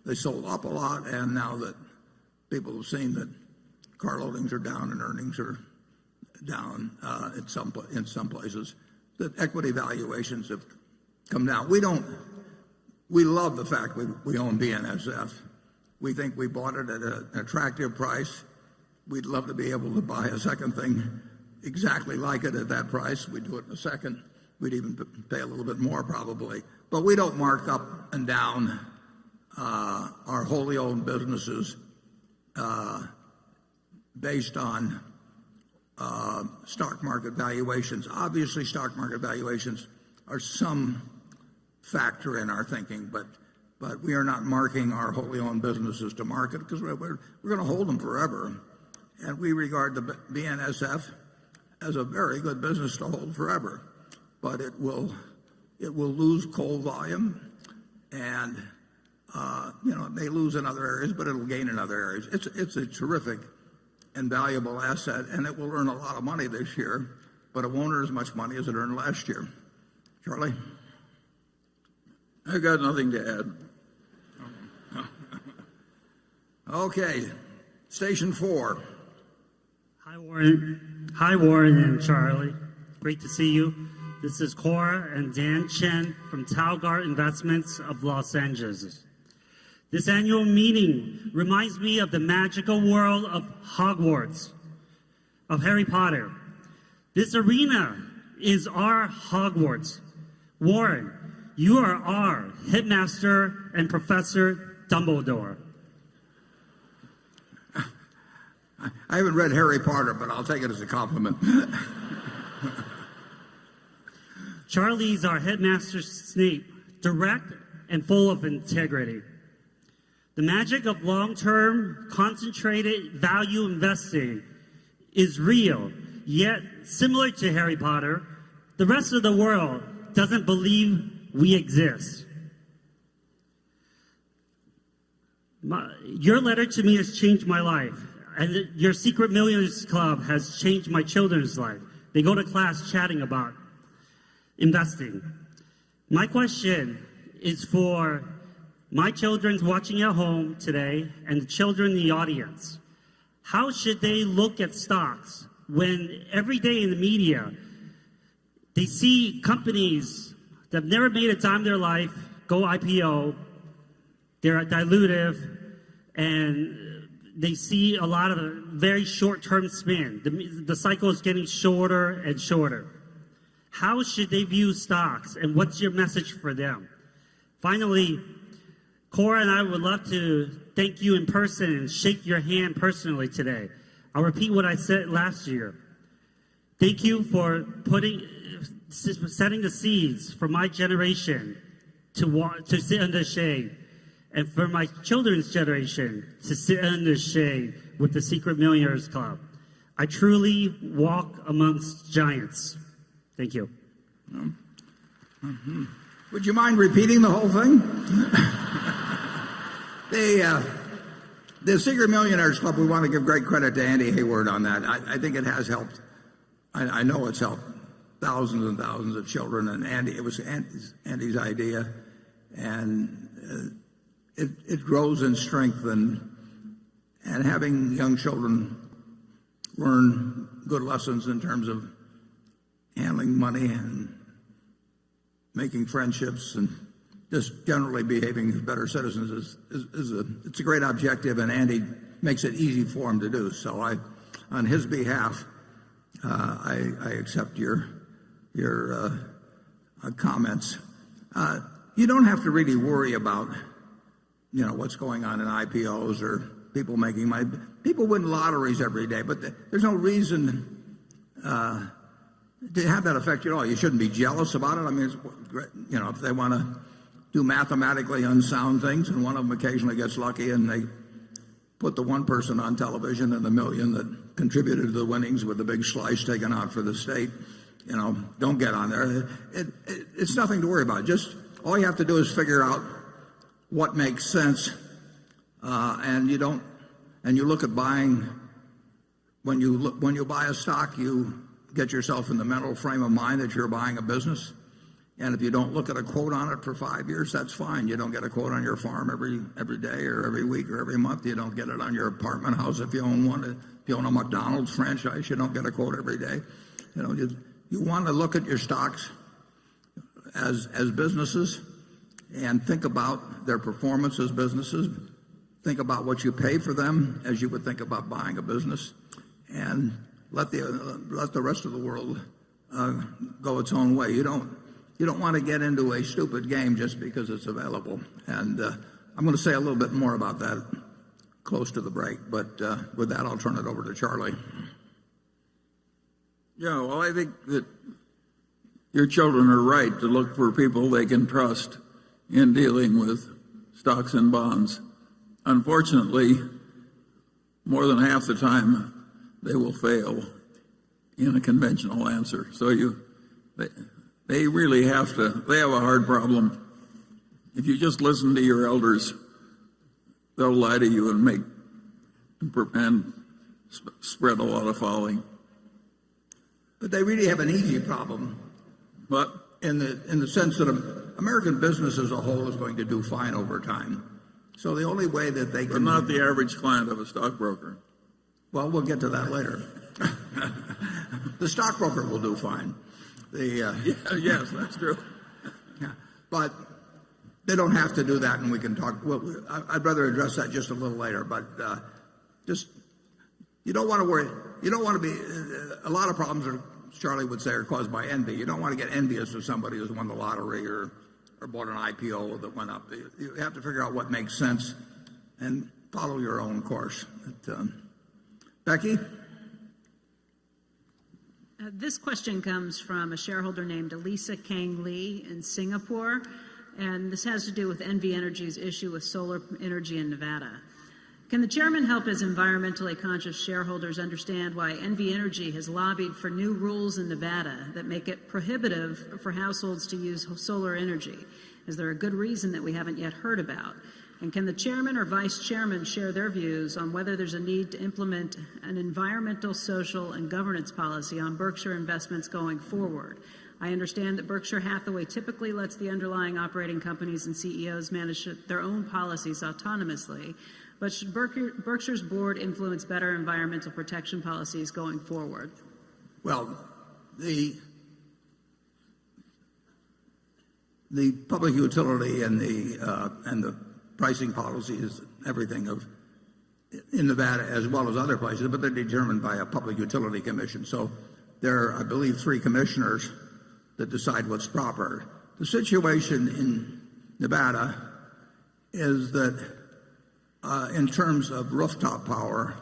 they sold up a lot, and now that people have seen that car loadings are down and earnings are down in some places, that equity valuations have come down. We love the fact we own BNSF. We think we bought it at an attractive price. We'd love to be able to buy a second thing exactly like it at that price. We'd do it in a second. We'd even pay a little bit more probably. But we don't mark up and down our wholly owned businesses based on stock market valuations. Obviously, stock market valuations are some factor in our thinking, but we are not marking our wholly owned businesses to market because we're going to hold them forever. And we regard the BNSF as a very good business to hold forever. But it will lose coal volume, and it may lose in other areas, but it'll gain in other areas. It's a terrific and valuable asset, and it will earn a lot of money this year, but it won't earn as much money as it earned last year. Charlie? I got nothing to add. Okay, Station 4. Hi, Warren and Charlie. Great to see you. This is Cora and Dan Chen from Talgard Investments of Los Angeles. This annual meeting reminds me of the magical world of Hogwarts, of Harry Potter. This arena is our Hogwarts. Warren, you are our headmaster and Professor Dumbledore. I haven't read Harry Potter, but I'll take it as a compliment. Charlie's our headmaster Snape, direct and full of integrity. The magic of long-term, concentrated value investing is real, yet similar to Harry Potter, the rest of the world doesn't believe we exist. Your letter to me has changed my life, and your Secret Millionaires Club has changed my children's life. They go to class chatting about investing. My question is for my children watching at home today and the children in the audience. How should they look at stocks when every day in the media they see companies that have never made a dime in their life go IPO, they're dilutive, and they see a lot of a very short-term spin. The cycle is getting shorter and shorter. How should they view stocks, and what's your message for them? Finally, Cora and I would love to thank you in person and shake your hand personally today. I'll repeat what I said last year. Thank you for setting the seeds for my generation to sit under shade, and for my children's generation to sit under shade with the Secret Millionaires Club. I truly walk amongst giants. Thank you. Would you mind repeating the whole thing? The Secret Millionaires Club, we want to give great credit to Andy Hayward on that. I think it has helped. I know it's helped thousands and thousands of children, and it was Andy's idea, and it grows in strength, and having young children learn good lessons in terms of handling money and making friendships and just generally behaving as better citizens it's a great objective, and Andy makes it easy for him to do. So on his behalf, I accept your comments. You don't have to really worry about what's going on in IPOs or people making money. People win lotteries every day, but there's no reason to have that affect you at all. You shouldn't be jealous about it. I mean, if they want to do mathematically unsound things, and one of them occasionally gets lucky and they put the one person on television and the million that contributed to the winnings with a big slice taken out for the state, don't get on there. It's nothing to worry about. Just all you have to do is figure out what makes sense, and you look at buying. When you buy a stock, you get yourself in the mental frame of mind that you're buying a business. And if you don't look at a quote on it for 5 years, that's fine. You don't get a quote on your farm every day or every week or every month. You don't get it on your apartment house if you own one. If you own a McDonald's franchise, you don't get a quote every day. You want to look at your stocks as businesses and think about their performance as businesses. Think about what you pay for them as you would think about buying a business, and let the rest of the world go its own way. You don't want to get into a stupid game just because it's available. And I'm going to say a little bit more about that close to the break. But with that, I'll turn it over to Charlie. Yeah, well, I think that your children are right to look for people they can trust in dealing with stocks and bonds. Unfortunately, more than half the time, they will fail in a conventional answer. So they really have a hard problem. If you just listen to your elders, they'll lie to you and spread a lot of folly. But they really have an easy problem. But in the sense that American business as a whole is going to do fine over time. So the only way that they can... But not the average client of a stockbroker. Well, we'll get to that later. The stockbroker will do fine. Yes, that's true. Yeah. But they don't have to do that, and we can talk. Well, I'd rather address that just a little later. But you don't want to worry. You don't want to be. A lot of problems, Charlie would say, are caused by envy. You don't want to get envious of somebody who's won the lottery or bought an IPO that went up. You have to figure out what makes sense and follow your own course. Becky? This question comes from a shareholder named Elisa Kang Lee in Singapore, and this has to do with NV Energy's issue with solar energy in Nevada. Can the chairman help his environmentally conscious shareholders understand why NV Energy has lobbied for new rules in Nevada that make it prohibitive for households to use solar energy? Is there a good reason that we haven't yet heard about? And can the chairman or vice chairman share their views on whether there's a need to implement an environmental, social, and governance policy on Berkshire investments going forward? I understand that Berkshire Hathaway typically lets the underlying operating companies and CEOs manage their own policies autonomously, but should Berkshire's board influence better environmental protection policies going forward? Well, the public utility and the pricing policies, everything of in Nevada as well as other places, but they're determined by a public utility commission. So there are, I believe, 3 commissioners that decide what's proper. The situation in Nevada is that in terms of rooftop power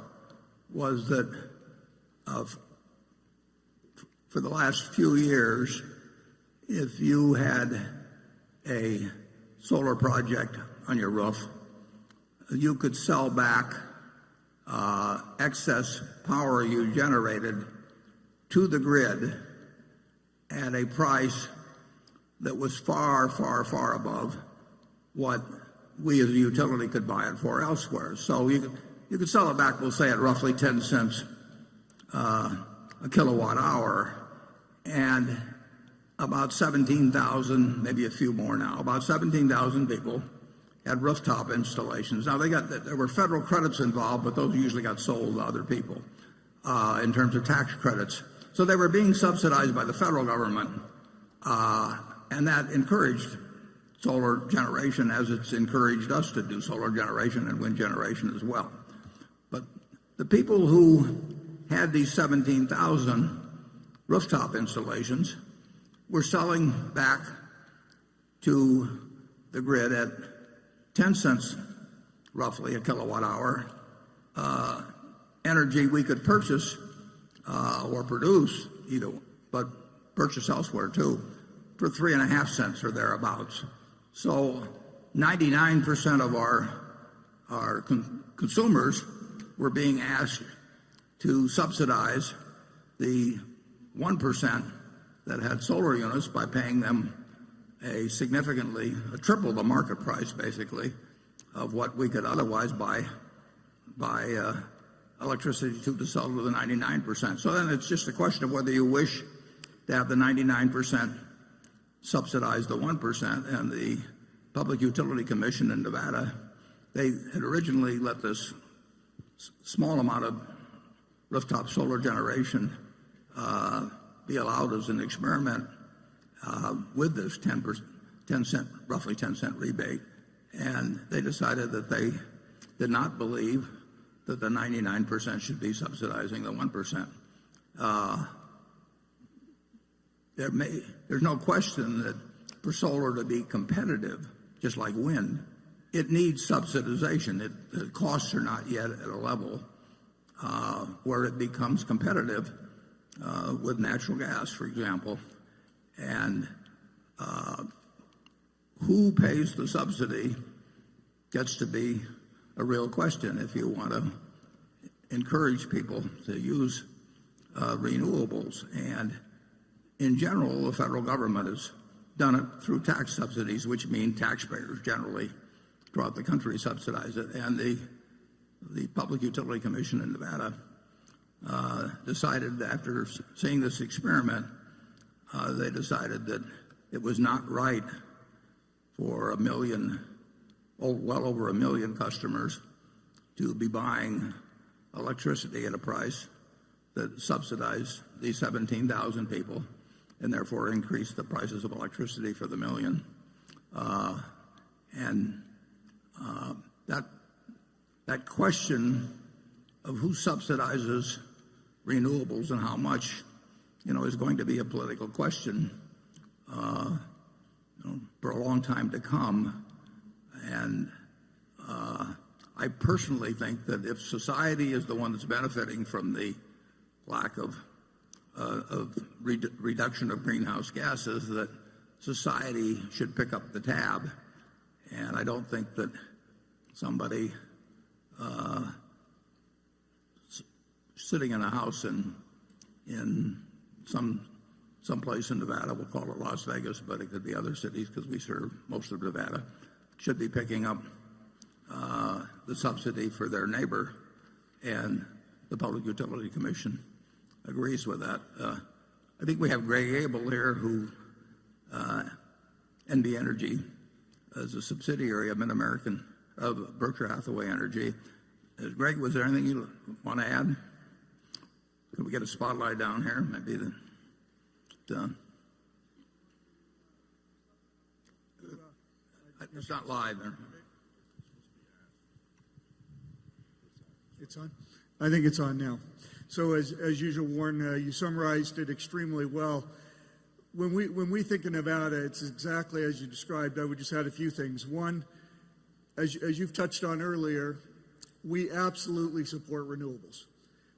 was that for the last few years, if you had a solar project on your roof, you could sell back excess power you generated to the grid at a price that was far, far, far above what we as a utility could buy it for elsewhere. So you could sell it back, we'll say, at roughly 10 cents a kilowatt hour, and about 17,000, maybe a few more now, about 17,000 people had rooftop installations. Now there were federal credits involved, but those usually got sold to other people in terms of tax credits. So they were being subsidized by the federal government, and that encouraged solar generation, as it's encouraged us to do solar generation and wind generation as well. But the people who had these 17,000 rooftop installations were selling back to the grid at 10 cents roughly a kilowatt hour energy we could purchase or produce either, but purchase elsewhere too, for 3.5 cents or thereabouts. So 99% of our consumers were being asked to subsidize the 1% that had solar units by paying them a triple the market price, basically, of what we could otherwise buy electricity to sell to the 99%. So then it's just a question of whether you wish to have the 99% subsidize the 1%. And the Public Utility Commission in Nevada, they had originally let this small amount of rooftop solar generation be allowed as an experiment with this roughly 10 cent rebate. And they decided that they did not believe that the 99% should be subsidizing the 1%. There's no question that for solar to be competitive, just like wind, it needs subsidization. The costs are not yet at a level where it becomes competitive with natural gas, for example. And who pays the subsidy gets to be a real question if you want to encourage people to use renewables. And in general, the federal government has done it through tax subsidies, which mean taxpayers generally throughout the country subsidize it. And the Public Utility Commission in Nevada decided, after seeing this experiment, they decided that it was not right for well over a million customers to be buying electricity at a price that subsidized these 17,000 people and therefore increased the prices of electricity for the million. That question of who subsidizes renewables and how much, is going to be a political question for a long time to come. And I personally think that if society is the one that's benefiting from the lack of reduction of greenhouse gases, that society should pick up the tab. And I don't think that somebody sitting in a house in some place in Nevada, we'll call it Las Vegas, but it could be other cities because we serve most of Nevada, should be picking up the subsidy for their neighbor. And the Public Utility Commission agrees with that. I think we have Greg Abel here, who NB Energy is a subsidiary of Mid-American, of Berkshire Hathaway Energy. Greg, was there anything you want to add? Could we get a spotlight down here? Maybe it's not live there. it's on. I think it's on now. So as usual, Warren, you summarized it extremely well. When we think of Nevada, it's exactly as you described. I would just add a few things. One, as you've touched on earlier, we absolutely support renewables.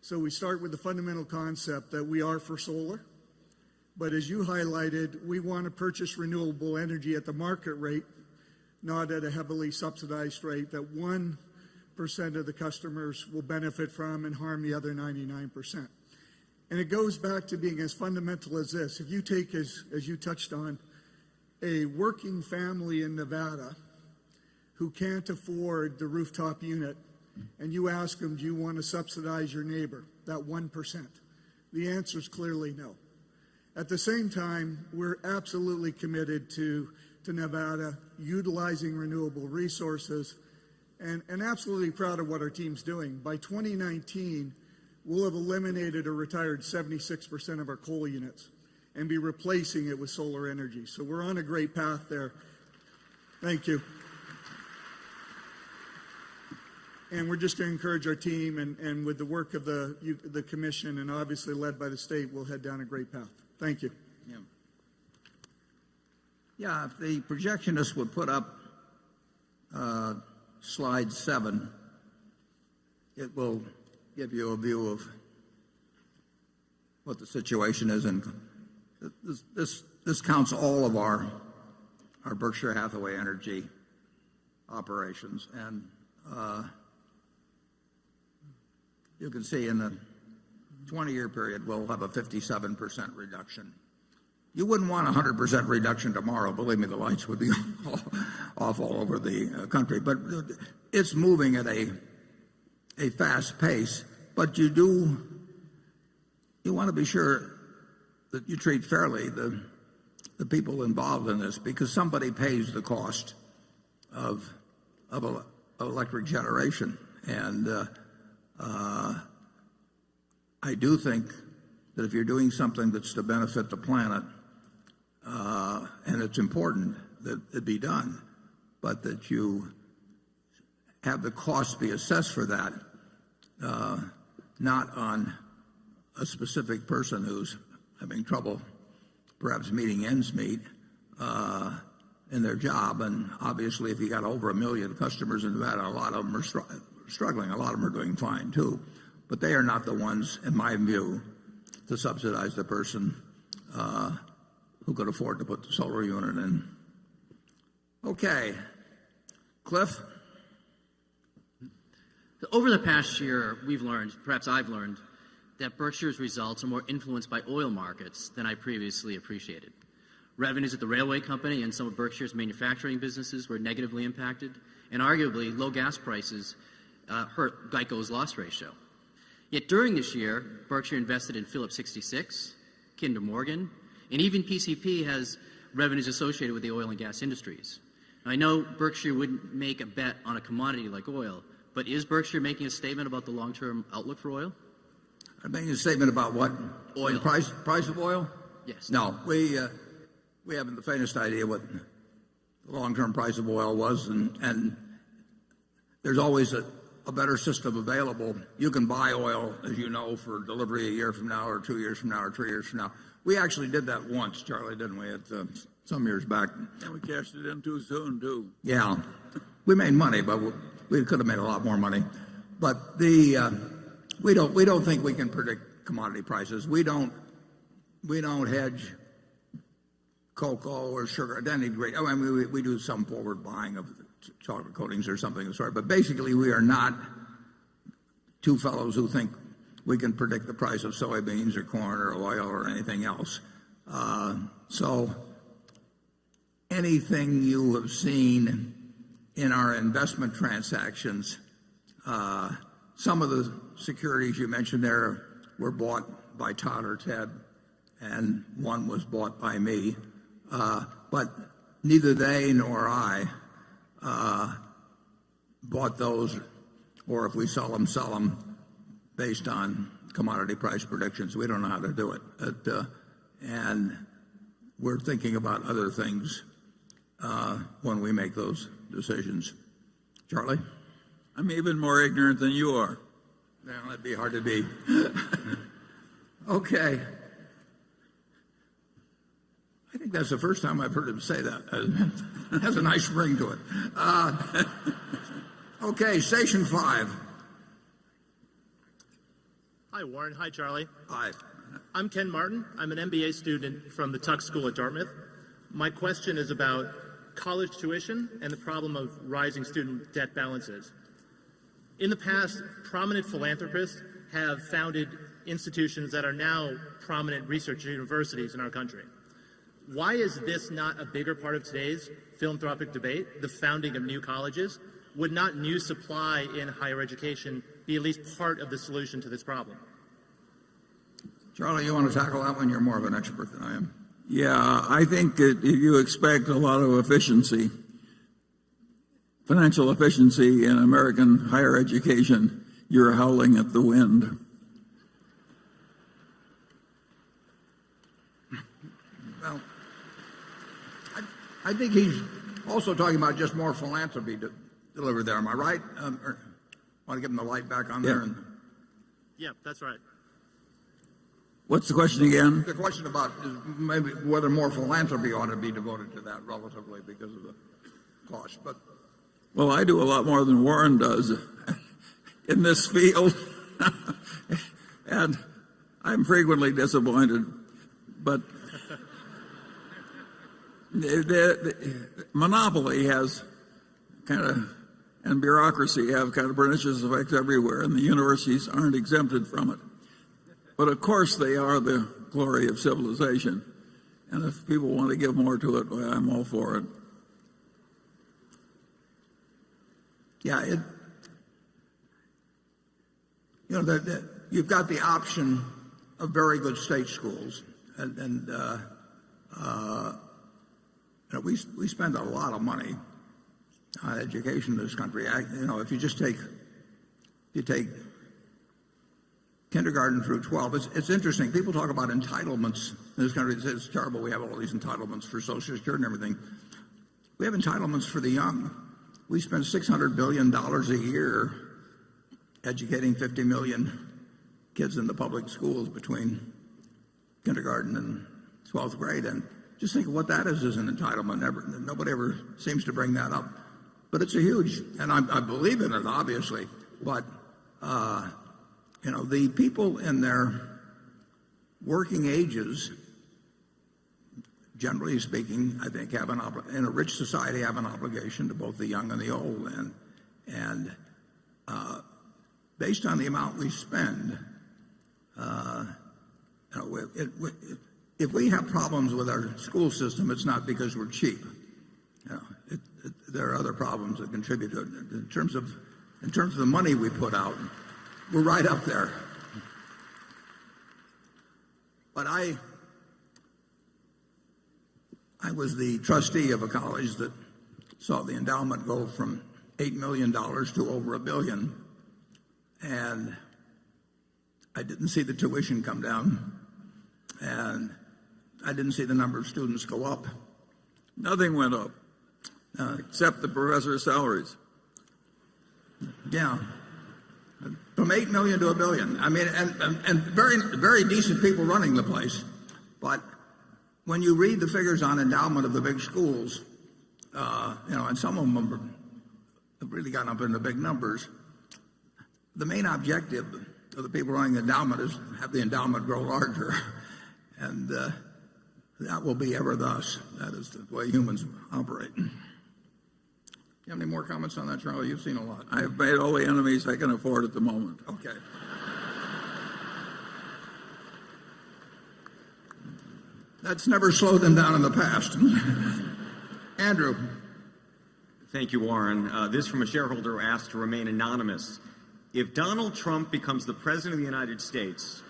So we start with the fundamental concept that we are for solar. But as you highlighted, we want to purchase renewable energy at the market rate, not at a heavily subsidized rate that 1% of the customers will benefit from and harm the other 99%. And it goes back to being as fundamental as this. If you take, as you touched on, a working family in Nevada who can't afford the rooftop unit, and you ask them, do you want to subsidize your neighbor, that 1%? The answer is clearly no. At the same time, we're absolutely committed to Nevada utilizing renewable resources and absolutely proud of what our team's doing. By 2019, we'll have eliminated or retired 76% of our coal units and be replacing it with solar energy. So we're on a great path there. Thank you. And we're just going to encourage our team, and with the work of the commission and obviously led by the state, we'll head down a great path. Thank you. Yeah, if the projectionist would put up slide 7, it will give you a view of what the situation is. And this counts all of our Berkshire Hathaway energy operations. And you can see in the 20-year period, we'll have a 57% reduction. You wouldn't want a 100% reduction tomorrow. Believe me, the lights would be off all over the country. But it's moving at a fast pace. But you want to be sure that you treat fairly the people involved in this, because somebody pays the cost of electric generation. And I do think that if you're doing something that's to benefit the planet, and it's important that it be done, but that you have the cost be assessed for that, not on a specific person who's having trouble perhaps meeting ends meet in their job. And obviously, if you got over 1 million customers in Nevada, a lot of them are struggling. A lot of them are doing fine, too. But they are not the ones, in my view, to subsidize the person who could afford to put the solar unit in. Okay. Cliff? Over the past year, we've learned, perhaps I've learned, that Berkshire's results are more influenced by oil markets than I previously appreciated. Revenues at the railway company and some of Berkshire's manufacturing businesses were negatively impacted, and arguably low gas prices hurt GEICO's loss ratio. Yet during this year, Berkshire invested in Phillips 66, Kinder Morgan, and even PCP has revenues associated with the oil and gas industries. Now, I know Berkshire wouldn't make a bet on a commodity like oil, but is Berkshire making a statement about the long-term outlook for oil? I'm making a statement about what? Oil. The price of oil? Yes. No, we haven't the faintest idea what the long-term price of oil was, and there's always a better system available. You can buy oil, as you know, for delivery a year from now or 2 years from now or 3 years from now. We actually did that once, Charlie, didn't we, some years back? And we cashed it in too soon, too. Yeah. We made money, but we could have made a lot more money. But we don't think we can predict commodity prices. We don't hedge cocoa or sugar at any rate. I mean, we do some forward buying of chocolate coatings or something of the sort. But basically, we are not two fellows who think we can predict the price of soybeans or corn or oil or anything else. So anything you have seen in our investment transactions, some of the securities you mentioned there were bought by Todd or Ted, and one was bought by me. But neither they nor I bought those, or if we sell them based on commodity price predictions. We don't know how to do it. And we're thinking about other things when we make those decisions. Charlie? I'm even more ignorant than you are. Yeah, that'd be hard to beat. Okay. I think that's the first time I've heard him say that. It has a nice ring to it. Okay, station 5. Hi, Warren. Hi, Charlie. Hi. I'm Ken Martin. I'm an MBA student from the Tuck School at Dartmouth. My question is about college tuition and the problem of rising student debt balances. In the past, prominent philanthropists have founded institutions that are now prominent research universities in our country. Why is this not a bigger part of today's philanthropic debate, the founding of new colleges? Would not new supply in higher education be at least part of the solution to this problem? Charlie, you want to tackle that one? You're more of an expert than I am. Yeah, I think that if you expect a lot of efficiency, financial efficiency in American higher education, you're howling at the wind. Well, I think he's also talking about just more philanthropy delivered there. Am I right? Or want to give him the light back on there? Yeah, that's right. What's the question again? The question about is maybe whether more philanthropy ought to be devoted to that relatively because of the cost. But well, I do a lot more than Warren does in this field, and I'm frequently disappointed. But the monopoly has and bureaucracy have kind of pernicious effects everywhere, and the universities aren't exempted from it. But of course they are the glory of civilization. And if people want to give more to it, well, I'm all for it. yeah, you've got the option of very good state schools, and we spend a lot of money on education in this country. If you take kindergarten through 12. It's interesting. People talk about entitlements in this country. It's terrible. We have all these entitlements for Social Security and everything. We have entitlements for the young. We spend $600 billion a year educating 50 million kids in the public schools between kindergarten and 12th grade. And just think of what that is as an entitlement. Nobody ever seems to bring that up. But it's a huge, and I believe in it, obviously. But the people in their working ages, generally speaking, I think in a rich society have an obligation to both the young and the old. And based on the amount we spend, if we have problems with our school system, it's not because we're cheap. There are other problems that contribute to it. In terms of the money we put out, we're right up there. But I was the trustee of a college that saw the endowment go from $8 million to over $1 billion. And I didn't see the tuition come down. And I didn't see the number of students go up. Nothing went up, except the professors' salaries. Yeah. From $8 million to $1 billion. I mean, and very, very decent people running the place. But when you read the figures on endowment of the big schools, and some of them have really gotten up into big numbers, the main objective of the people running the endowment is have the endowment grow larger. And that will be ever thus. That is the way humans operate. You have any more comments on that, Charlie? You've seen a lot. I've made all the enemies I can afford at the moment. Okay. That's never slowed them down in the past. Andrew. Thank you, Warren. This from a shareholder who asked to remain anonymous. If Donald Trump becomes the President of the United States,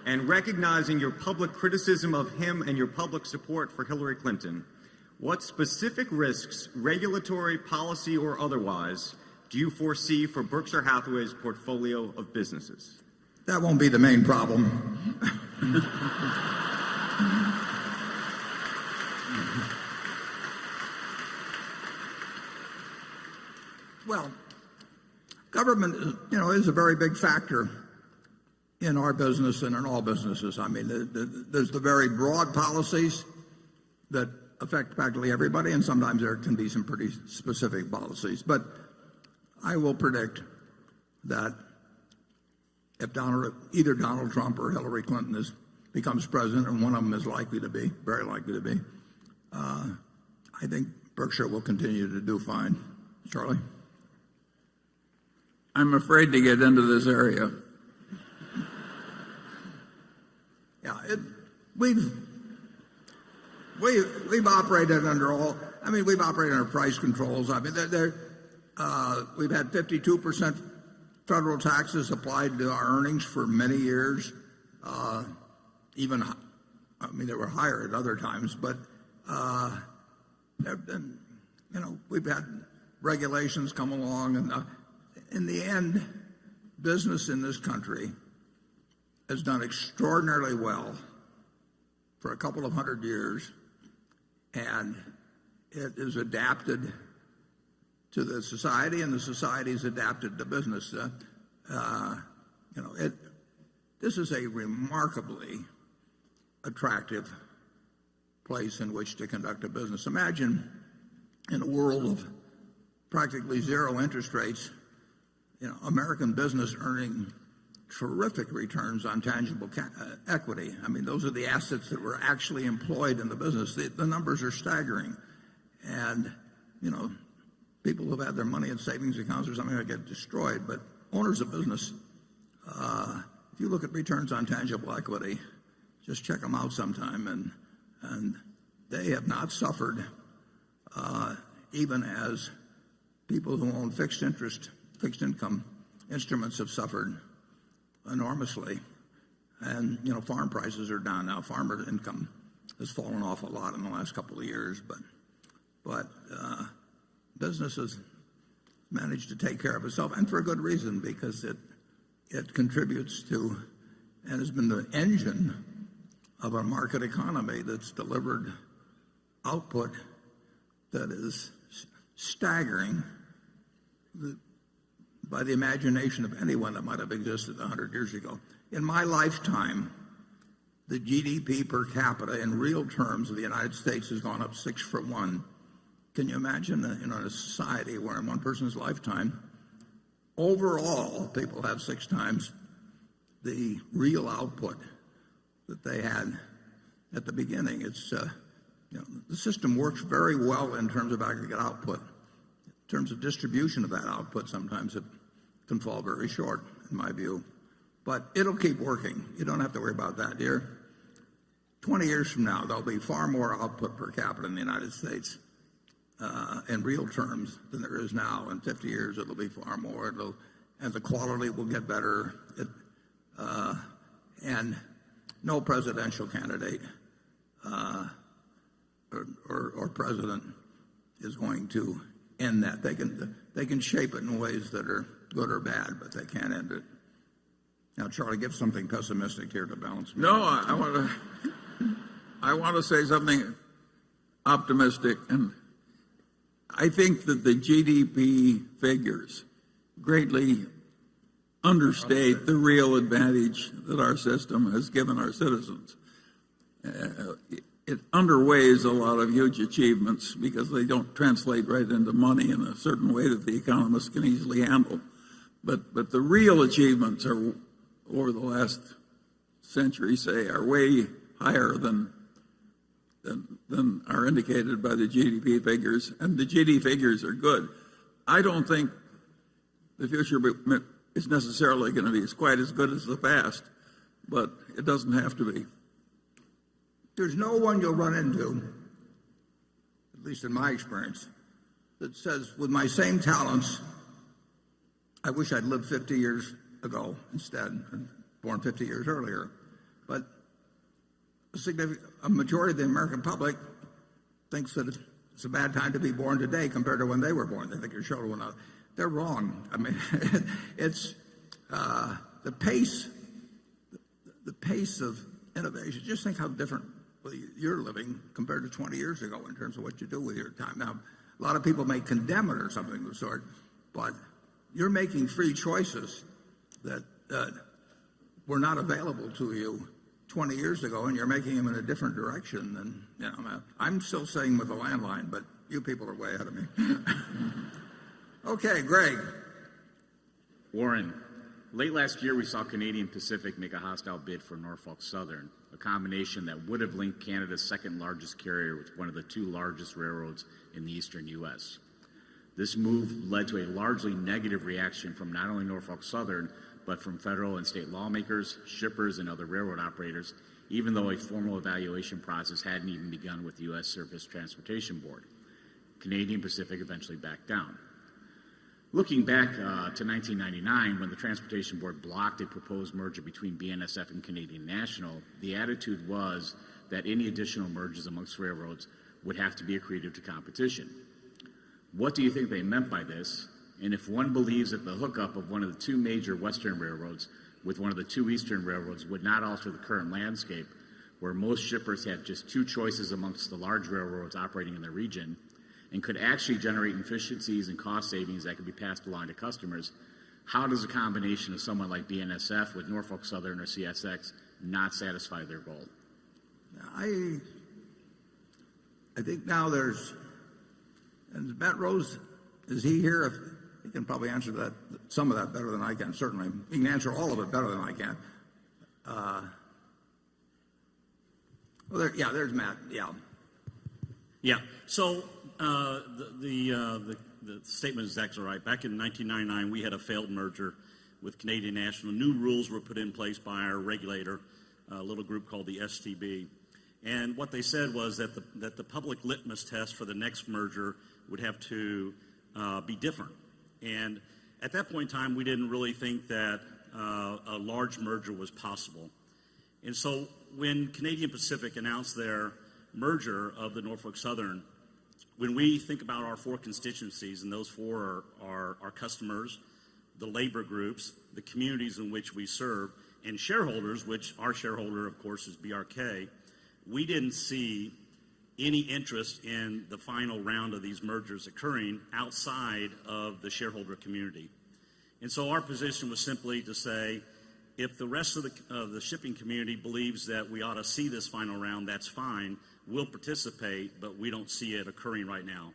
and recognizing your public criticism of him and your public support for Hillary Clinton, what specific risks, regulatory, policy, or otherwise, do you foresee for Berkshire Hathaway's portfolio of businesses? That won't be the main problem. Well, government, is a very big factor in our business and in all businesses. I mean, there's the very broad policies that affect practically everybody, and sometimes there can be some pretty specific policies. But I will predict that if either Donald Trump or Hillary Clinton becomes president, and one of them is likely to be, very likely to be, I think Berkshire will continue to do fine. Charlie? I'm afraid to get into this area. Yeah, we've operated under we've operated under price controls. I mean, we've had 52% federal taxes applied to our earnings for many years. They were higher at other times, but we've had regulations come along, and in the end, business in this country has done extraordinarily well for a couple of hundred years, and it is adapted to the society, and the society is adapted to business. This is a remarkably attractive place in which to conduct a business. Imagine in a world of practically zero interest rates, American business earning terrific returns on tangible equity. I mean, those are the assets that were actually employed in the business. The numbers are staggering. And, people who've had their money in savings accounts or something that get destroyed. But owners of business, if you look at returns on tangible equity, just check them out sometime. And they have not suffered, even as people who own fixed income instruments have suffered enormously. And, farm prices are down now. Farmer income has fallen off a lot in the last couple of years, but business has managed to take care of itself, and for a good reason, because it contributes to and has been the engine of a market economy that's delivered output that is staggering by the imagination of anyone that might have existed 100 years ago. In my lifetime, the GDP per capita in real terms of the United States has gone up 6-for-1. Can you imagine in a society where in one person's lifetime, overall, people have 6 times the real output that they had at the beginning? It's the system works very well in terms of aggregate output. In terms of distribution of that output, sometimes it can fall very short, in my view. But it'll keep working. You don't have to worry about that, dear. 20 years from now, there'll be far more output per capita in the United States in real terms than there is now. In 50 years, it'll be far more. And the quality will get better. And no presidential candidate or president is going to end that. They can shape it in ways that are good or bad, but they can't end it. Now, Charlie, give something pessimistic here to balance me. No, I want to say something optimistic, and I think that the GDP figures greatly understate the real advantage that our system has given our citizens. It underweighs a lot of huge achievements because they don't translate right into money in a certain way that the economists can easily handle. But the real achievements are, over the last century, say, are way higher than are indicated by the GDP figures, and the GDP figures are good. I don't think the future is necessarily going to be quite as good as the past, but it doesn't have to be. There's no one you'll run into, at least in my experience, that says, with my same talents, I wish I'd lived 50 years ago instead, and born 50 years earlier. But a majority of the American public thinks that it's a bad time to be born today compared to when they were born. They think your children will not. They're wrong. I mean, it's the pace of innovation. Just think how different you're living compared to 20 years ago in terms of what you do with your time. Now, a lot of people may condemn it or something of the sort, but you're making free choices that were not available to you 20 years ago, and you're making them in a different direction. And I'm still staying with the landline, but you people are way ahead of me. Okay, Greg. Warren, late last year we saw Canadian Pacific make a hostile bid for Norfolk Southern, a combination that would have linked Canada's second largest carrier with one of the two largest railroads in the eastern U.S. This move led to a largely negative reaction from not only Norfolk Southern, but from federal and state lawmakers, shippers, and other railroad operators, even though a formal evaluation process hadn't even begun with the U.S. Surface Transportation Board. Canadian Pacific eventually backed down. Looking back to 1999, when the Transportation Board blocked a proposed merger between BNSF and Canadian National, the attitude was that any additional mergers amongst railroads would have to be accretive to competition. What do you think they meant by this? And if one believes that the hookup of one of the two major western railroads with one of the two eastern railroads would not alter the current landscape, where most shippers have just two choices amongst the large railroads operating in the region, and could actually generate efficiencies and cost savings that could be passed along to customers, how does a combination of someone like BNSF with Norfolk Southern or CSX not satisfy their goal? I think now there's, and Matt Rose, is he here? He can probably answer that, some of that better than I can, certainly. He can answer all of it better than I can. There's Matt, yeah. Yeah, so the statement is actually right. Back in 1999, we had a failed merger with Canadian National. New rules were put in place by our regulator, a little group called the STB. And what they said was that the public litmus test for the next merger would have to be different. And at that point in time, we didn't really think that a large merger was possible. And so when Canadian Pacific announced their merger of the Norfolk Southern, when we think about our four constituencies, and those four are our customers, the labor groups, the communities in which we serve, and shareholders, which our shareholder, of course, is BRK, we didn't see any interest in the final round of these mergers occurring outside of the shareholder community. And so our position was simply to say, if the rest of the shipping community believes that we ought to see this final round, that's fine. We'll participate, but we don't see it occurring right now.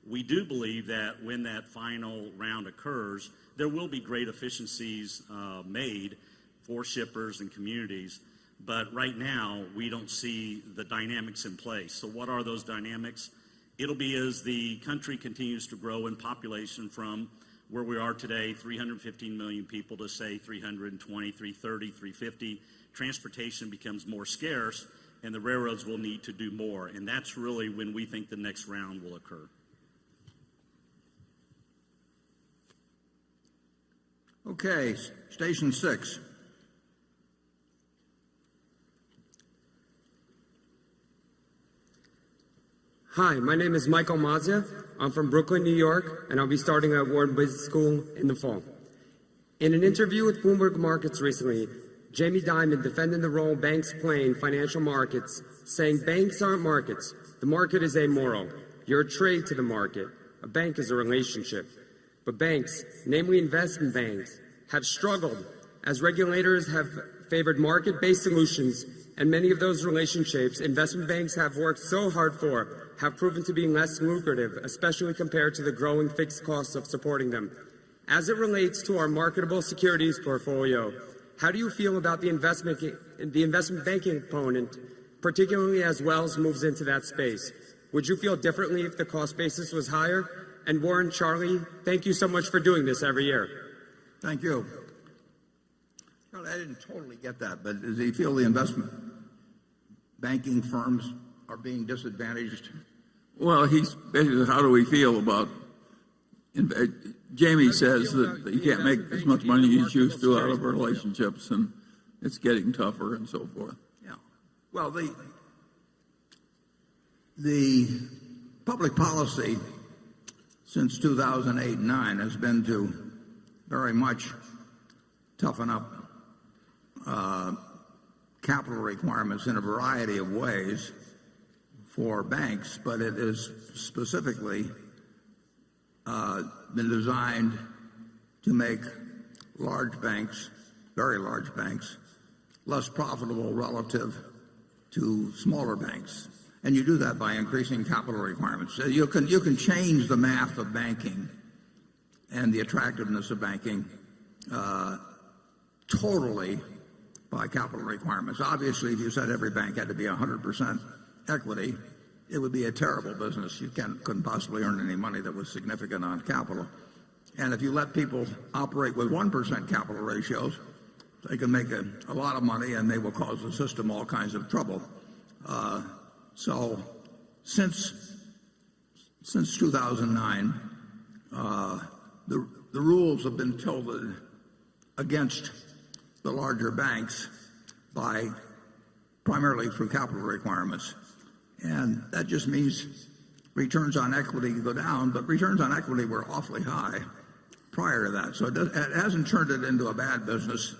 We do believe that when that final round occurs, there will be great efficiencies made for shippers and communities. But right now, we don't see the dynamics in place. So what are those dynamics? It'll be as the country continues to grow in population from where we are today, 315 million people, to say 320, 330, 350. Transportation becomes more scarce, and the railroads will need to do more. And that's really when we think the next round will occur. Okay, Station 6. Hi, my name is Michael Mazia. I'm from Brooklyn, New York, and I'll be starting at Wharton Business School in the fall. In an interview with Bloomberg Markets recently, Jamie Dimon defended the role banks play in financial markets, saying banks aren't markets. The market is amoral. You're a trade to the market. A bank is a relationship. But banks, namely investment banks, have struggled as regulators have favored market-based solutions, and many of those relationships investment banks have worked so hard for have proven to be less lucrative, especially compared to the growing fixed costs of supporting them. As it relates to our marketable securities portfolio, how do you feel about the investment banking component, particularly as Wells moves into that space? Would you feel differently if the cost basis was higher? And Warren, Charlie, thank you so much for doing this every year. Thank you. Charlie, I didn't totally get that, but does he feel the investment banking firms are being disadvantaged? Well, he's basically, how do we feel about Jamie says that you can't make as much money as you used to out of relationships, and it's getting tougher and so forth. Yeah. Well, the public policy since 2008 and 9 has been to very much toughen up capital requirements in a variety of ways for banks, but it is specifically been designed to make large banks, very large banks, less profitable relative to smaller banks. And you do that by increasing capital requirements. So you can change the math of banking and the attractiveness of banking totally by capital requirements. Obviously, if you said every bank had to be 100% equity, it would be a terrible business. You couldn't possibly earn any money that was significant on capital. And if you let people operate with 1% capital ratios, they can make a lot of money, and they will cause the system all kinds of trouble. So since 2009, the rules have been tilted against the larger banks by primarily through capital requirements. And that just means returns on equity go down, but returns on equity were awfully high prior to that. So it hasn't turned it into a bad business.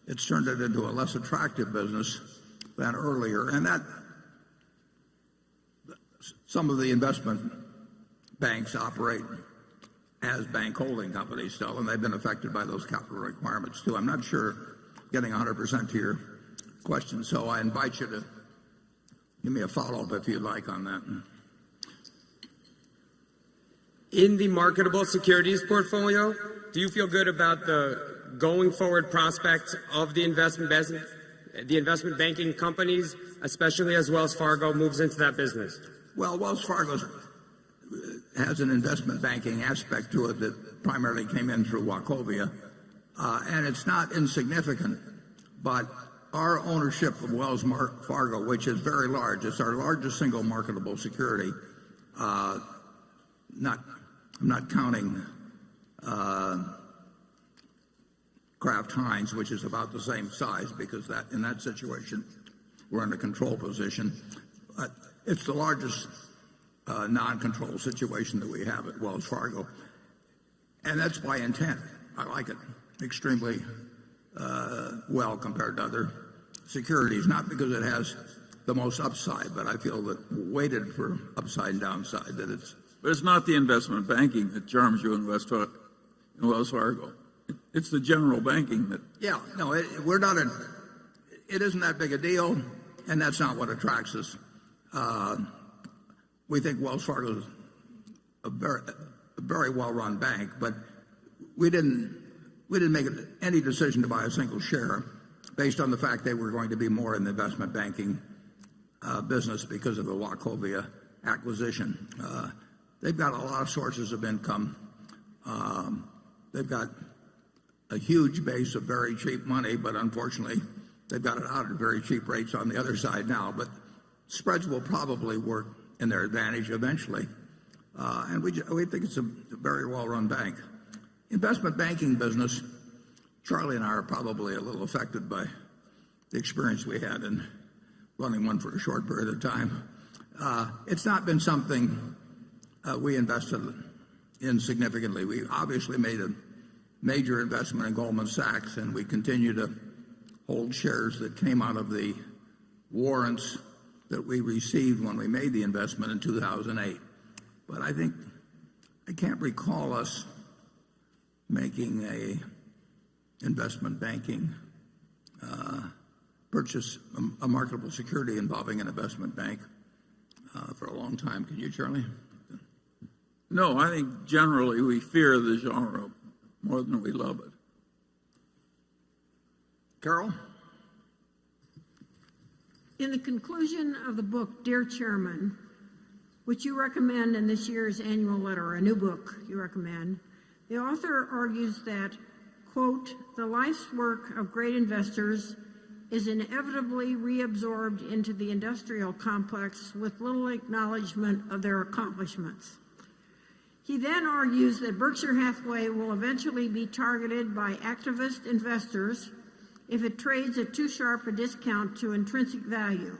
It's turned it into a less attractive business than earlier. And that some of the investment banks operate as bank holding companies still, and they've been affected by those capital requirements too. I'm not sure getting 100% to your question, so I invite you to give me a follow-up if you'd like on that. In the marketable securities portfolio, do you feel good about the going forward prospects of the investment banking companies, especially as Wells Fargo moves into that business? Well, Wells Fargo has an investment banking aspect to it that primarily came in through Wachovia, and it's not insignificant, but our ownership of Wells Fargo, which is very large, it's our largest single marketable security. I'm not counting Kraft Heinz, which is about the same size, because in that situation we're in a control position. But it's the largest non-control situation that we have at Wells Fargo, and that's by intent. I like it extremely well compared to other securities, not because it has the most upside, but I feel that weighted for upside and downside that it's. But it's not the investment banking that charms you in Wells Fargo. It's the general banking that. Yeah, no, it isn't that big a deal, and that's not what attracts us. We think Wells Fargo is a very well-run bank, but we didn't make any decision to buy a single share based on the fact they were going to be more in the investment banking business because of the Wachovia acquisition. They've got a lot of sources of income. They've got a huge base of very cheap money, but unfortunately they've got it out at very cheap rates on the other side now. But spreads will probably work in their advantage eventually. And we think it's a very well-run bank. Investment banking business, Charlie and I are probably a little affected by the experience we had in running one for a short period of time. It's not been something we invested in significantly. We obviously made a major investment in Goldman Sachs, and we continue to hold shares that came out of the warrants that we received when we made the investment in 2008. But I can't recall us making a investment banking purchase, a marketable security involving an investment bank for a long time. Can you, Charlie? No, I think generally we fear the genre more than we love it. Carol? In the conclusion of the book, Dear Chairman, which you recommend in this year's annual letter, a new book you recommend, the author argues that, quote, the life's work of great investors is inevitably reabsorbed into the industrial complex with little acknowledgement of their accomplishments. He then argues that Berkshire Hathaway will eventually be targeted by activist investors if it trades at too sharp a discount to intrinsic value.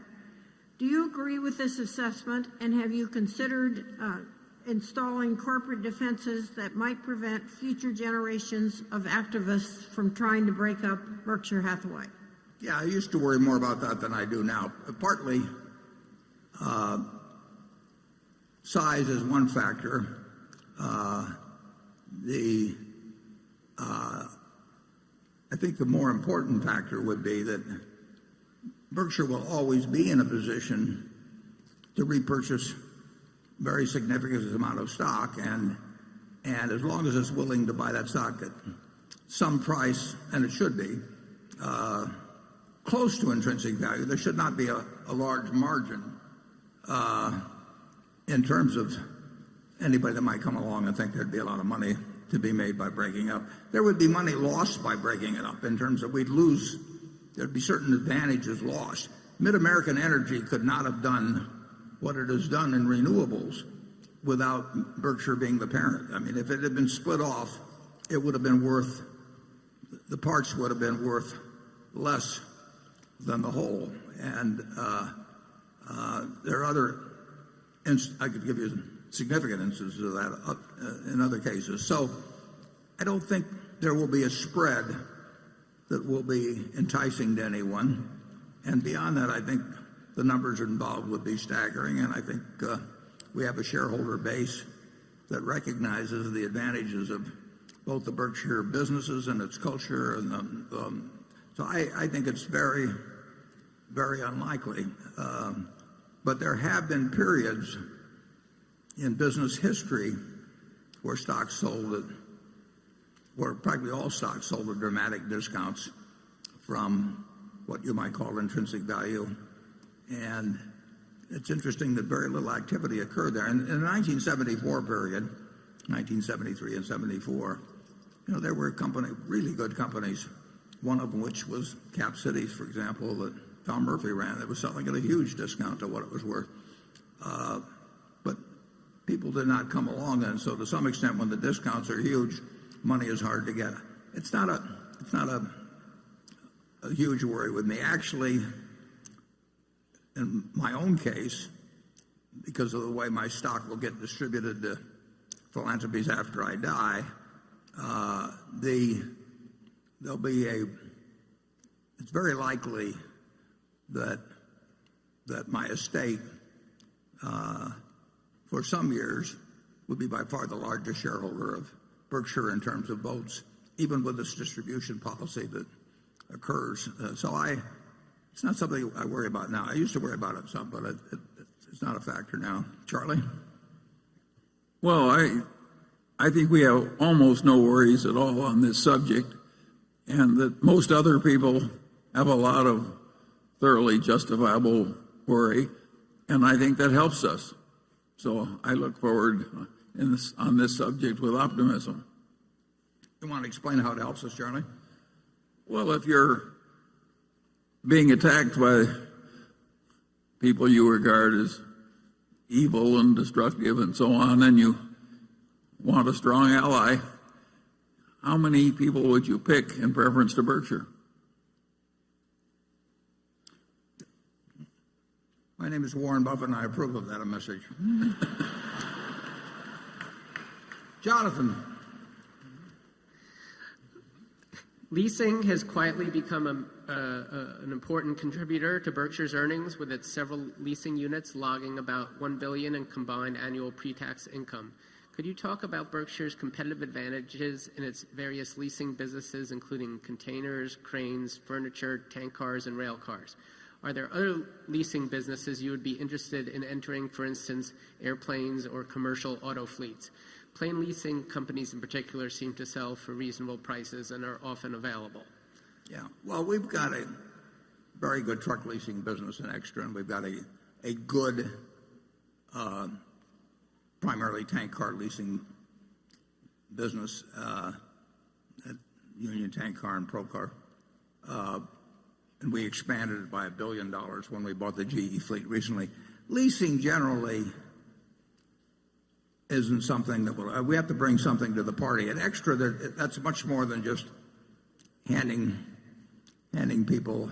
Do you agree with this assessment, and have you considered installing corporate defenses that might prevent future generations of activists from trying to break up Berkshire Hathaway? Yeah, I used to worry more about that than I do now. Partly, size is one factor. I think the more important factor would be that Berkshire will always be in a position to repurchase very significant amount of stock, and as long as it's willing to buy that stock at some price, and it should be close to intrinsic value, there should not be a large margin in terms of anybody that might come along and think there'd be a lot of money to be made by breaking up. There would be money lost by breaking it up in terms of there'd be certain advantages lost. Mid-American Energy could not have done what it has done in renewables without Berkshire being the parent. I mean, if it had been split off, it would have been the parts would have been worth less than the whole. And there are I could give you significant instances of that in other cases. So I don't think there will be a spread that will be enticing to anyone. And beyond that, I think the numbers involved would be staggering. And I think we have a shareholder base that recognizes the advantages of both the Berkshire businesses and its culture. And so I think it's very, very unlikely. But there have been periods in business history where stocks sold where practically all stocks sold at dramatic discounts from what you might call intrinsic value. And it's interesting that very little activity occurred there. And in the 1974 period, 1973 and 74, there were really good companies, one of which was Cap Cities, for example, that Tom Murphy ran, that was selling at a huge discount to what it was worth. But people did not come along, and so to some extent, when the discounts are huge, money is hard to get. It's not a huge worry with me. Actually, in my own case, because of the way my stock will get distributed to philanthropies after I die, it's very likely that my estate for some years would be by far the largest shareholder of Berkshire in terms of votes, even with this distribution policy that occurs. It's not something I worry about now. I used to worry about it some, but it's not a factor now. Charlie? Well, I think we have almost no worries at all on this subject, and that most other people have a lot of thoroughly justifiable worry, and I think that helps us. So I look forward on this subject with optimism. You want to explain how it helps us, Charlie? Well, if you're being attacked by people you regard as evil and destructive and so on, and you want a strong ally, how many people would you pick in preference to Berkshire? My name is Warren Buffett, and I approve of that message. Jonathan. Leasing has quietly become an important contributor to Berkshire's earnings, with its several leasing units logging about $1 billion in combined annual pre-tax income. Could you talk about Berkshire's competitive advantages in its various leasing businesses, including containers, cranes, furniture, tank cars, and rail cars? Are there other leasing businesses you would be interested in entering, for instance, airplanes or commercial auto fleets? Plane leasing companies in particular seem to sell for reasonable prices and are often available. Yeah, well, we've got a very good truck leasing business in Extra, and we've got a good primarily tank car leasing business at Union Tank Car and Procar. And we expanded it by $1 billion when we bought the GE fleet recently. Leasing generally isn't something that we have to bring something to the party. At Extra, that's much more than just handing people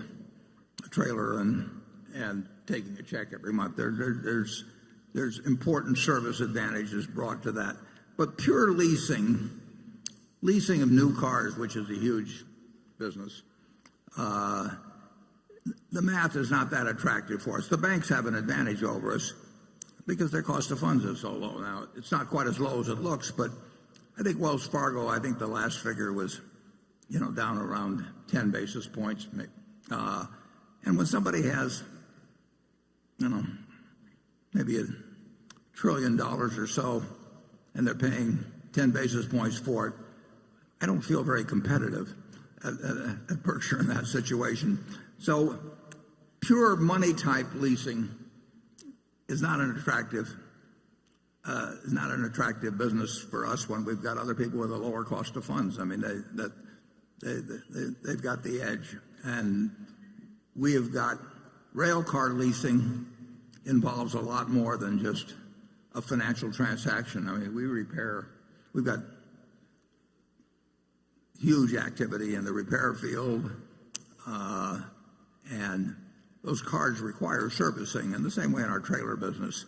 a trailer and taking a check every month. There's important service advantages brought to that. But pure leasing of new cars, which is a huge business, the math is not that attractive for us. The banks have an advantage over us because their cost of funds is so low now. It's not quite as low as it looks, but I think Wells Fargo, the last figure was down around 10 basis points. And when somebody has, maybe $1 trillion or so, and they're paying 10 basis points for it, I don't feel very competitive at Berkshire in that situation. So pure money type leasing is not an attractive business for us when we've got other people with a lower cost of funds. I mean, they've got the edge, and we have got rail car leasing involves a lot more than just a financial transaction. I mean, we've got huge activity in the repair field, and those cars require servicing in the same way in our trailer business.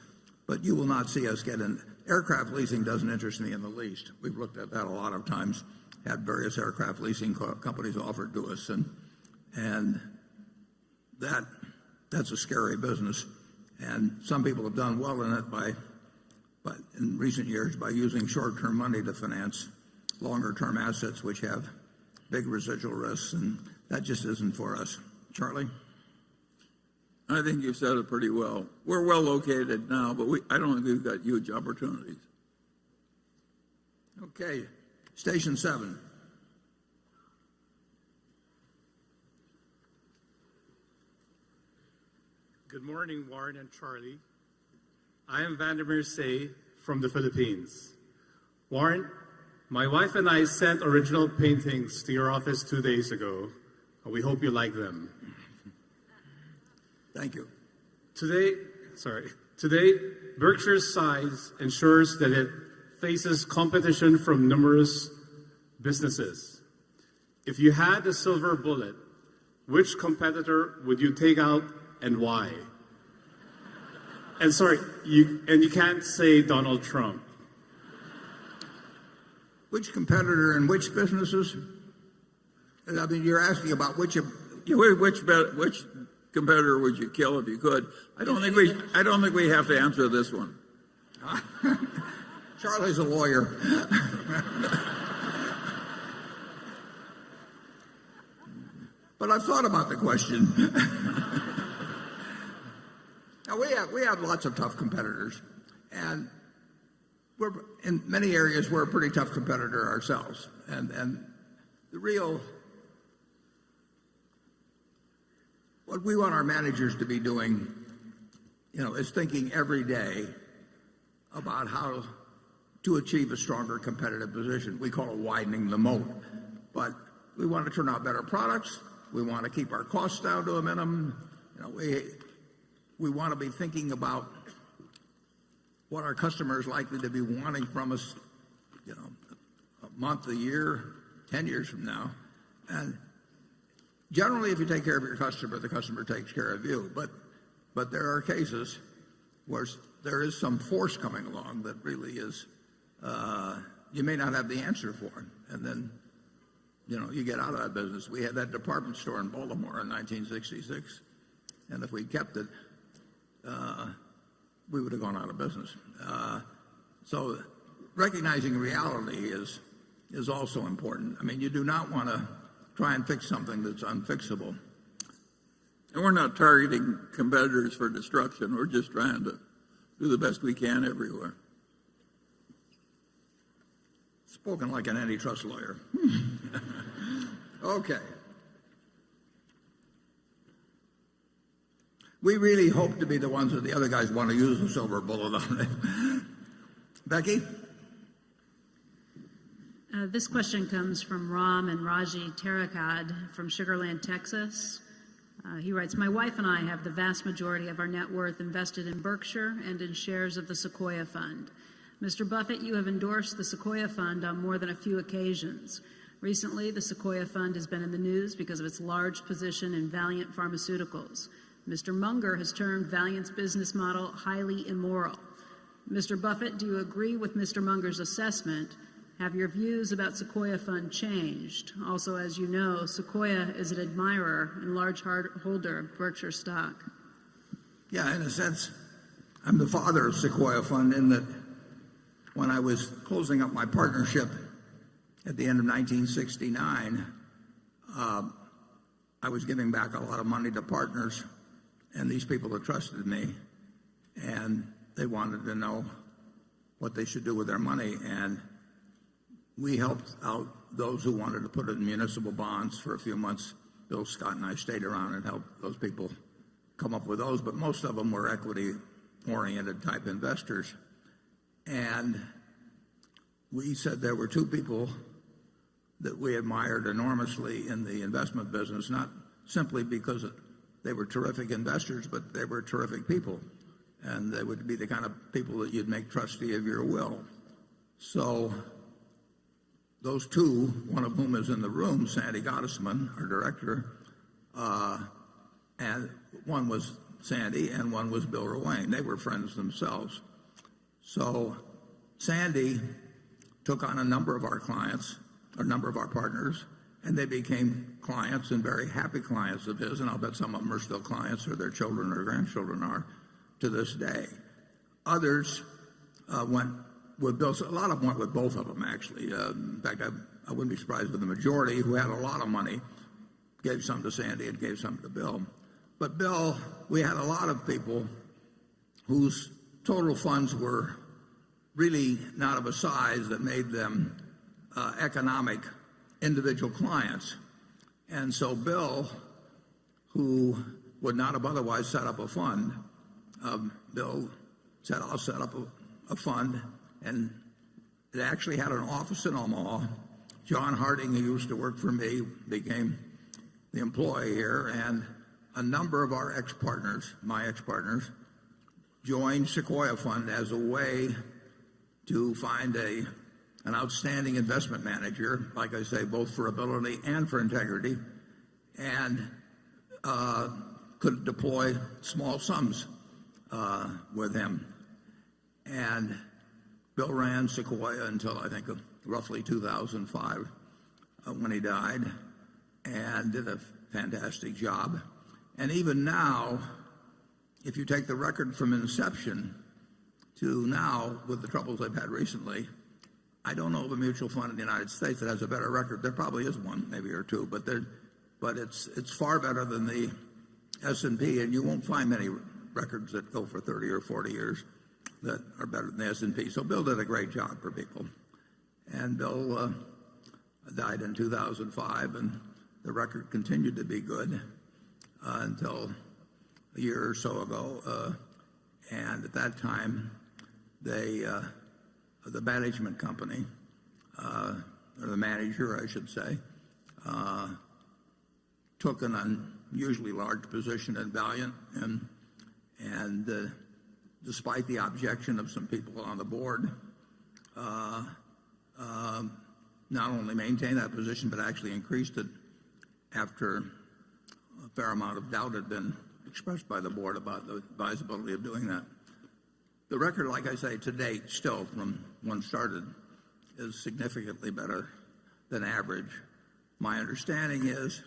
But you will not see us get in. Aircraft leasing doesn't interest me in the least. We've looked at that a lot of times, had various aircraft leasing companies offered to us, and that's a scary business. And some people have done well in it but in recent years by using short-term money to finance longer-term assets which have big residual risks, and that just isn't for us. Charlie? I think you've said it pretty well. We're well located now, but I don't think we've got huge opportunities. Okay, Station 7. Good morning, Warren and Charlie. I am Vandermeer Say from the Philippines. Warren, my wife and I sent original paintings to your office 2 days ago, and we hope you like them. Thank you. Today, Berkshire's size ensures that it faces competition from numerous businesses. If you had a silver bullet, which competitor would you take out and why? And sorry, you can't say Donald Trump. Which competitor and which businesses? I mean, you're asking about which competitor would you kill if you could? I don't think we have to answer this one. Charlie's a lawyer. But I've thought about the question. Now, we have lots of tough competitors, and in many areas we're a pretty tough competitor ourselves. And what we want our managers to be doing, is thinking every day about how to achieve a stronger competitive position. We call it widening the moat. But we want to turn out better products. We want to keep our costs down to a minimum. We want to be thinking about what our customers are likely to be wanting from us, a month, a year, 10 years from now. And generally, if you take care of your customer, the customer takes care of you. But there are cases where there is some force coming along that really is, you may not have the answer for it. And then, you get out of that business. We had that department store in Baltimore in 1966. And if we'd kept it, we would have gone out of business. So recognizing reality is also important. I mean, you do not want to try and fix something that's unfixable. And we're not targeting competitors for destruction. We're just trying to do the best we can everywhere. Spoken like an antitrust lawyer. Okay. We really hope to be the ones that the other guys want to use the silver bullet on it. Becky? This question comes from Ram and Raji Tarakad from Sugar Land, Texas. He writes, my wife and I have the vast majority of our net worth invested in Berkshire and in shares of the Sequoia Fund. Mr. Buffett, you have endorsed the Sequoia Fund on more than a few occasions. Recently, the Sequoia Fund has been in the news because of its large position in Valiant Pharmaceuticals. Mr. Munger has termed Valiant's business model highly immoral. Mr. Buffett, do you agree with Mr. Munger's assessment? Have your views about Sequoia Fund changed? Also, as you know, Sequoia is an admirer and large holder of Berkshire stock. Yeah, in a sense, I'm the father of Sequoia Fund in that when I was closing up my partnership at the end of 1969, I was giving back a lot of money to partners, and these people had trusted me, and they wanted to know what they should do with their money. And we helped out those who wanted to put it in municipal bonds for a few months. Bill Scott and I stayed around and helped those people come up with those, but most of them were equity-oriented type investors. And we said there were two people that we admired enormously in the investment business, not simply because they were terrific investors, but they were terrific people. And they would be the kind of people that you'd make trustee of your will. So those two, one of whom is in the room, Sandy Gottesman, our director, and one was Sandy and one was Bill Ruane. They were friends themselves. So Sandy took on a number of our clients, a number of our partners, and they became clients and very happy clients of his, and I'll bet some of them are still clients, or their children or grandchildren are to this day. Others went with Bill. A lot of them went with both of them, actually. In fact, I wouldn't be surprised if the majority, who had a lot of money, gave some to Sandy and gave some to Bill. But Bill, we had a lot of people whose total funds were really not of a size that made them economic individual clients. And so Bill, who would not have otherwise set up a fund, Bill said, I'll set up a fund, and it actually had an office in Omaha. John Harding, who used to work for me, became the employee here, and a number of our ex-partners, my ex-partners, joined Sequoia Fund as a way to find an outstanding investment manager, like I say, both for ability and for integrity, and could deploy small sums with him. And Bill ran Sequoia until I think roughly 2005 when he died, and did a fantastic job. And even now, if you take the record from inception to now, with the troubles they've had recently, I don't know of a mutual fund in the United States that has a better record. There probably is one, maybe or two, but it's far better than the S&P, and you won't find many records that go for 30 or 40 years that are better than the S&P. So Bill did a great job for people. And Bill died in 2005, and the record continued to be good until a year or so ago. And at that time, the management company, or the manager, I should say, took an unusually large position in Valiant, and despite the objection of some people on the board, not only maintained that position, but actually increased it after a fair amount of doubt had been expressed by the board about the advisability of doing that. The record, like I say, to date, still from when started, is significantly better than average. My understanding is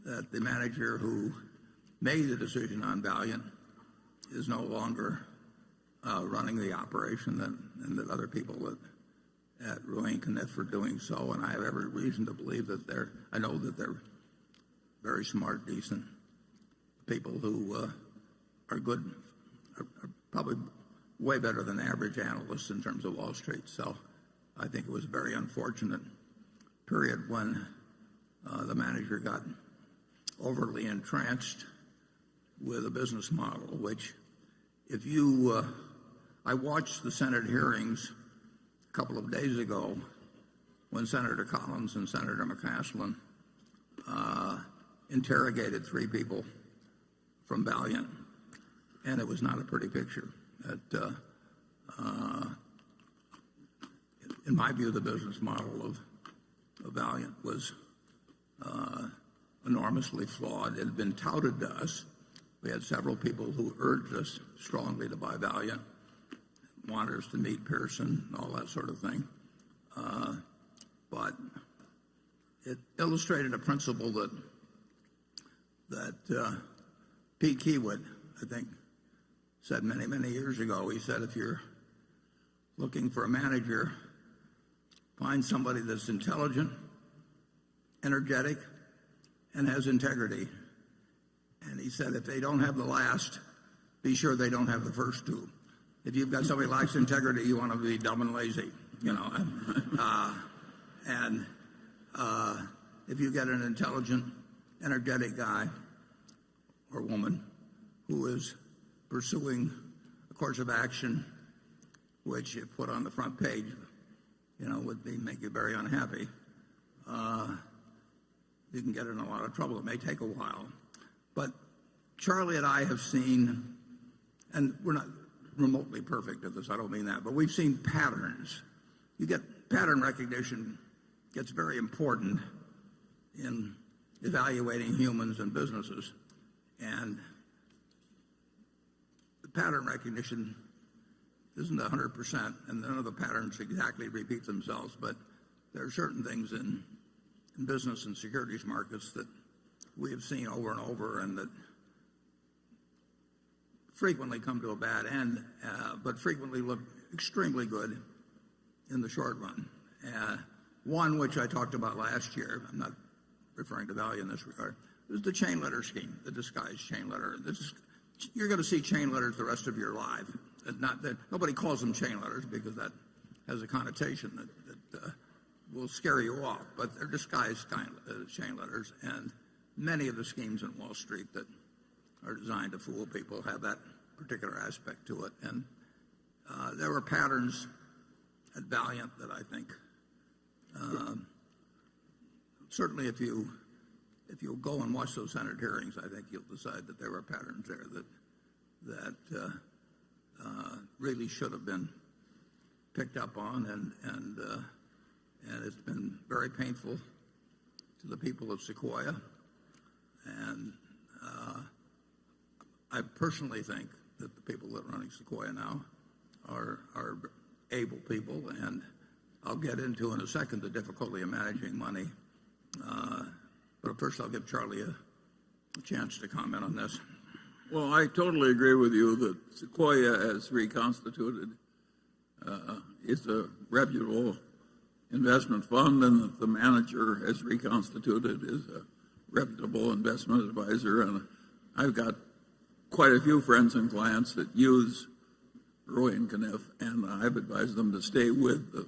that the manager who made the decision on Valiant is no longer running the operation, and that other people at Ruane Cunniff are doing so, and I have every reason to believe that I know that they're very smart, decent people who are good, are probably way better than average analysts in terms of Wall Street. So I think it was a very unfortunate period when the manager got overly entranced with a business model, which if you, I watched the Senate hearings a couple of days ago when Senator Collins and Senator McCaslin interrogated three people from Valiant, and it was not a pretty picture. In my view, the business model of Valiant was enormously flawed. It had been touted to us. We had several people who urged us strongly to buy Valiant, wanted us to meet Pearson, and all that sort of thing. But it illustrated a principle that Pete Keywood, I think, said many, many years ago. He said, if you're looking for a manager, find somebody that's intelligent, energetic, and has integrity. And he said, if they don't have the last, be sure they don't have the first two. If you've got somebody who lacks integrity, you want to be dumb and lazy, you know. And if you get an intelligent, energetic guy or woman who is pursuing a course of action which, if put on the front page, you know, would make you very unhappy, you can get in a lot of trouble. It may take a while. But Charlie and I have seen, and we're not remotely perfect at this, I don't mean that, but we've seen patterns. You get pattern recognition gets very important in evaluating humans and businesses. And the pattern recognition isn't 100%, and none of the patterns exactly repeat themselves, but there are certain things in business and securities markets that we have seen over and over and that frequently come to a bad end, but frequently look extremely good in the short run. One which I talked about last year, I'm not referring to value in this regard, is the chain letter scheme, the disguised chain letter. You're going to see chain letters the rest of your life. Nobody calls them chain letters because that has a connotation that will scare you off, but they're disguised chain letters, and many of the schemes in Wall Street that are designed to fool people have that particular aspect to it. And there were patterns at Valiant that I think certainly if you go and watch those Senate hearings, I think you'll decide that there were patterns there that really should have been picked up on, and it's been very painful to the people of Sequoia. And I personally think that the people that are running Sequoia now are able people, and I'll get into in a second the difficulty of managing money. But first I'll give Charlie a chance to comment on this. Well, I totally agree with you that Sequoia, as reconstituted, is a reputable investment fund, and that the manager, as reconstituted, is a reputable investment advisor. And I've got quite a few friends and clients that use Roy and Kniff, and I've advised them to stay with the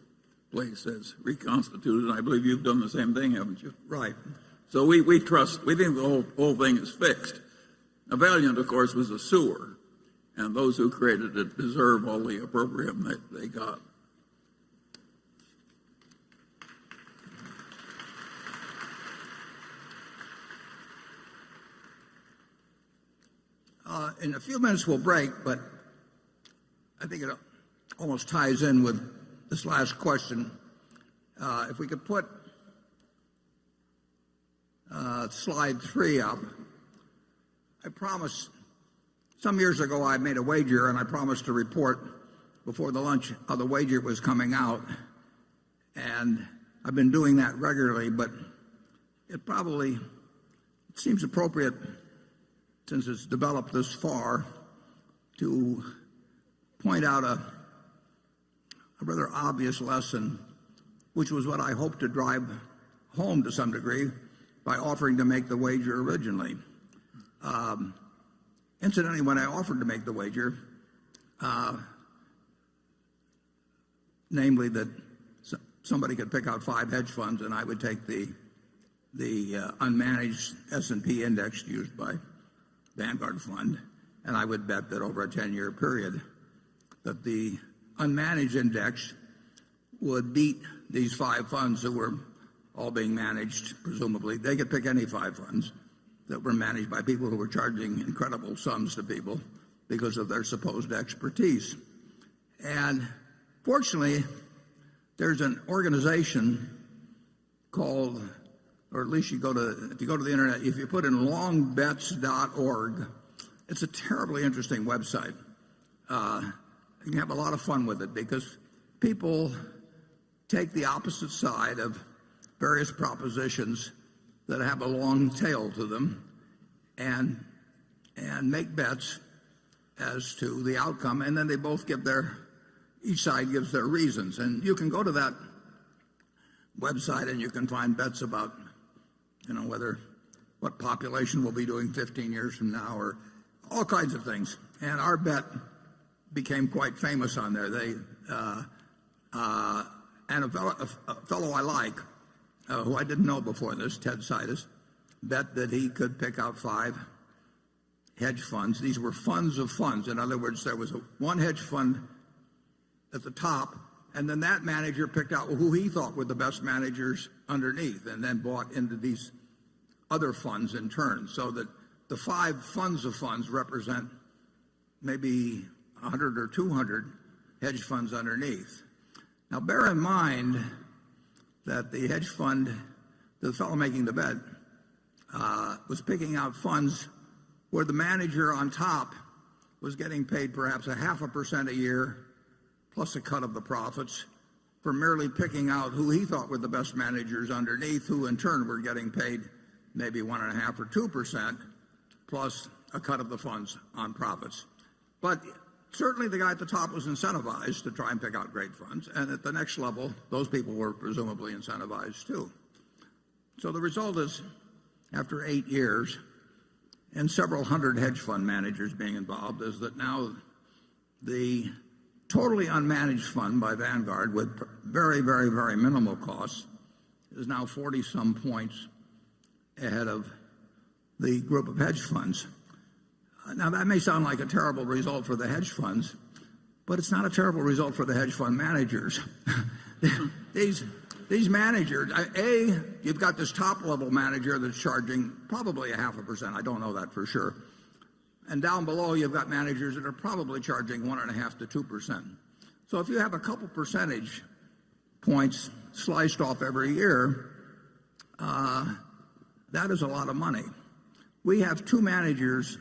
place as reconstituted. And I believe you've done the same thing, haven't you? Right. So we trust, we think the whole thing is fixed. Now, Valiant, of course, was a sewer, and those who created it deserve all the opprobrium that they got. In a few minutes we'll break, but I think it almost ties in with this last question. If we could put slide 3 up. I promised, some years ago I made a wager, and I promised to report before the lunch how the wager was coming out. And I've been doing that regularly, but it seems appropriate, since it's developed this far, to point out a rather obvious lesson, which was what I hoped to drive home to some degree by offering to make the wager originally. Incidentally, when I offered to make the wager, namely that somebody could pick out 5 hedge funds and I would take the unmanaged S&P index used by Vanguard Fund, and I would bet that over a 10-year period that the unmanaged index would beat these 5 funds that were all being managed, presumably. They could pick any 5 funds that were managed by people who were charging incredible sums to people because of their supposed expertise. And fortunately, there's an organization called, or at least if you go to the internet, if you put in longbets.org, it's a terribly interesting website. You can have a lot of fun with it because people take the opposite side of various propositions that have a long tail to them and make bets as to the outcome, and then they both give each side gives their reasons. And you can go to that website and you can find bets about, whether what population will be doing 15 years from now, or all kinds of things. And our bet became quite famous on there. And a fellow I like, who I didn't know before this, Ted Seides, bet that he could pick out 5 hedge funds. These were funds of funds. In other words, there was one hedge fund at the top, and then that manager picked out who he thought were the best managers underneath, and then bought into these other funds in turn, so that the 5 funds of funds represent maybe 100 or 200 hedge funds underneath. Now, bear in mind that the hedge fund, the fellow making the bet, was picking out funds where the manager on top was getting paid perhaps 0.5% a year, plus a cut of the profits, for merely picking out who he thought were the best managers underneath, who in turn were getting paid maybe 1.5 or 2%, plus a cut of the funds on profits. But certainly the guy at the top was incentivized to try and pick out great funds, and at the next level, those people were presumably incentivized too. So the result is, after 8 years and several hundred hedge fund managers being involved, is that now the totally unmanaged fund by Vanguard, with very, very, very minimal costs, is now 40-some points ahead of the group of hedge funds. Now, that may sound like a terrible result for the hedge funds, but it's not a terrible result for the hedge fund managers. These managers, you've got this top-level manager that's charging probably 0.5%. I don't know that for sure. And down below, you've got managers that are probably charging 1.5 to 2%. So if you have a couple percentage points sliced off every year, that is a lot of money. We have 2 managers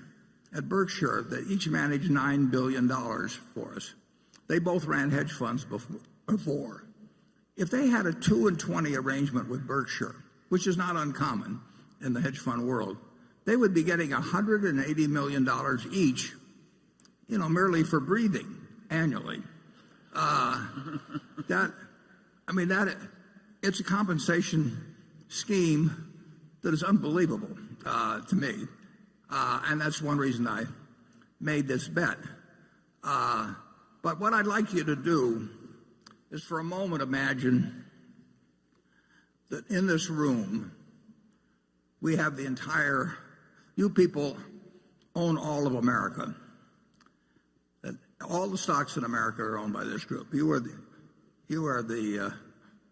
at Berkshire that each managed $9 billion for us. They both ran hedge funds before. If they had a 2 and 20 arrangement with Berkshire, which is not uncommon in the hedge fund world, they would be getting $180 million each, merely for breathing annually. It's a compensation scheme that is unbelievable to me. And that's one reason I made this bet. But what I'd like you to do is for a moment imagine that in this room we have you people own all of America. That all the stocks in America are owned by this group. You are the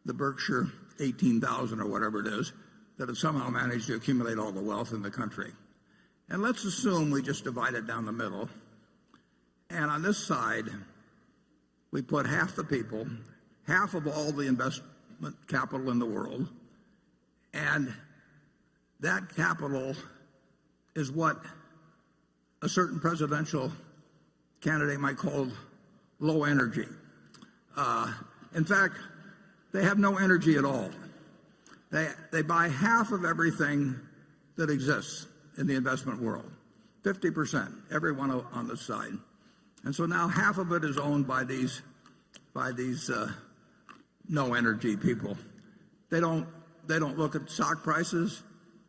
Berkshire 18,000 or whatever it is that have somehow managed to accumulate all the wealth in the country. And let's assume we just divide it down the middle. And on this side, we put half the people, half of all the investment capital in the world, and that capital is what a certain presidential candidate might call low energy. In fact, they have no energy at all. They buy half of everything that exists in the investment world, 50%, everyone on this side. And so now half of it is owned by these no energy people. They don't look at stock prices.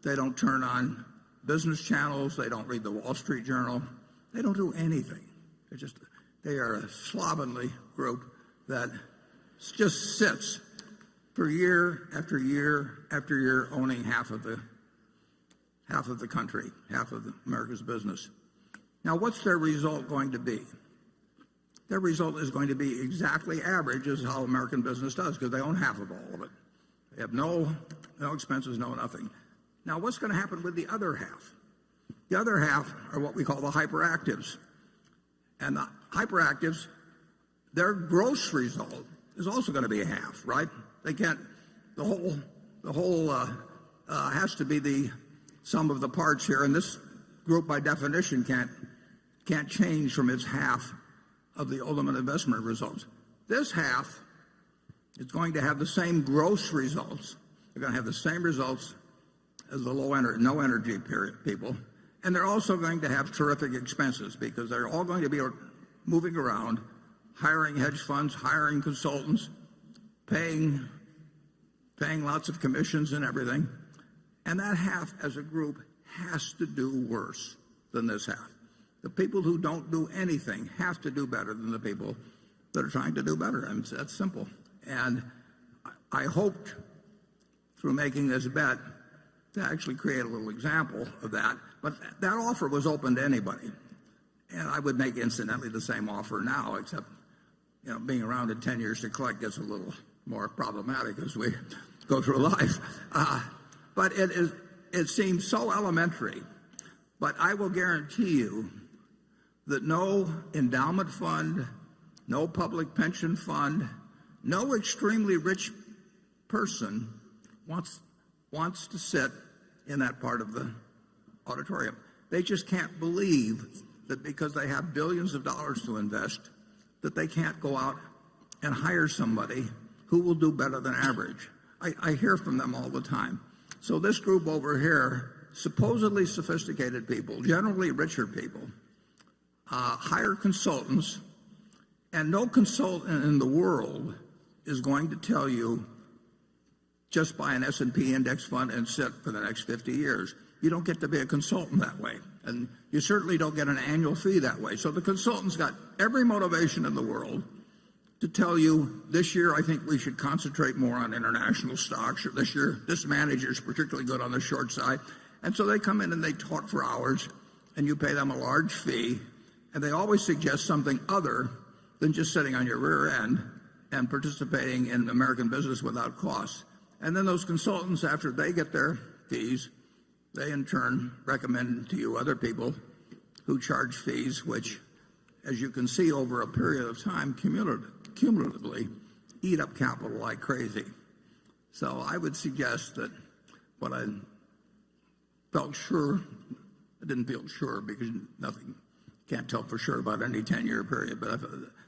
They don't turn on business channels. They don't read the Wall Street Journal. They don't do anything. They are a slovenly group that just sits for year after year after year owning half of the country, half of America's business. Now, what's their result going to be? Their result is going to be exactly average as how American business does, because they own half of all of it. They have no expenses, no nothing. Now, what's going to happen with the other half? The other half are what we call the hyperactives. And the hyperactives, their gross result is also going to be a half, right? They can't, the whole has to be the sum of the parts here, and this group by definition can't change from its half of the ultimate investment results. This half is going to have the same gross results. They're going to have the same results as the no energy people, and they're also going to have terrific expenses because they're all going to be moving around, hiring hedge funds, hiring consultants, paying lots of commissions and everything. And that half as a group has to do worse than this half. The people who don't do anything have to do better than the people that are trying to do better. And that's simple. And I hoped through making this bet to actually create a little example of that. But that offer was open to anybody. And I would make incidentally the same offer now, except being around in 10 years to collect gets a little more problematic as we go through life. But it seems so elementary. But I will guarantee you that no endowment fund, no public pension fund, no extremely rich person wants to sit in that part of the auditorium. They just can't believe that because they have billions of dollars to invest, that they can't go out and hire somebody who will do better than average. I hear from them all the time. So this group over here, supposedly sophisticated people, generally richer people, hire consultants, and no consultant in the world is going to tell you just buy an S&P index fund and sit for the next 50 years. You don't get to be a consultant that way. And you certainly don't get an annual fee that way. So the consultant's got every motivation in the world to tell you, this year I think we should concentrate more on international stocks, or this year this manager's particularly good on the short side. And so they come in and they talk for hours, and you pay them a large fee, and they always suggest something other than just sitting on your rear end and participating in American business without cost. And then those consultants, after they get their fees, they in turn recommend to you other people who charge fees, which, as you can see over a period of time, cumulatively eat up capital like crazy. So I would suggest that what I felt sure, I didn't feel sure because nothing, can't tell for sure about any 10-year period, but I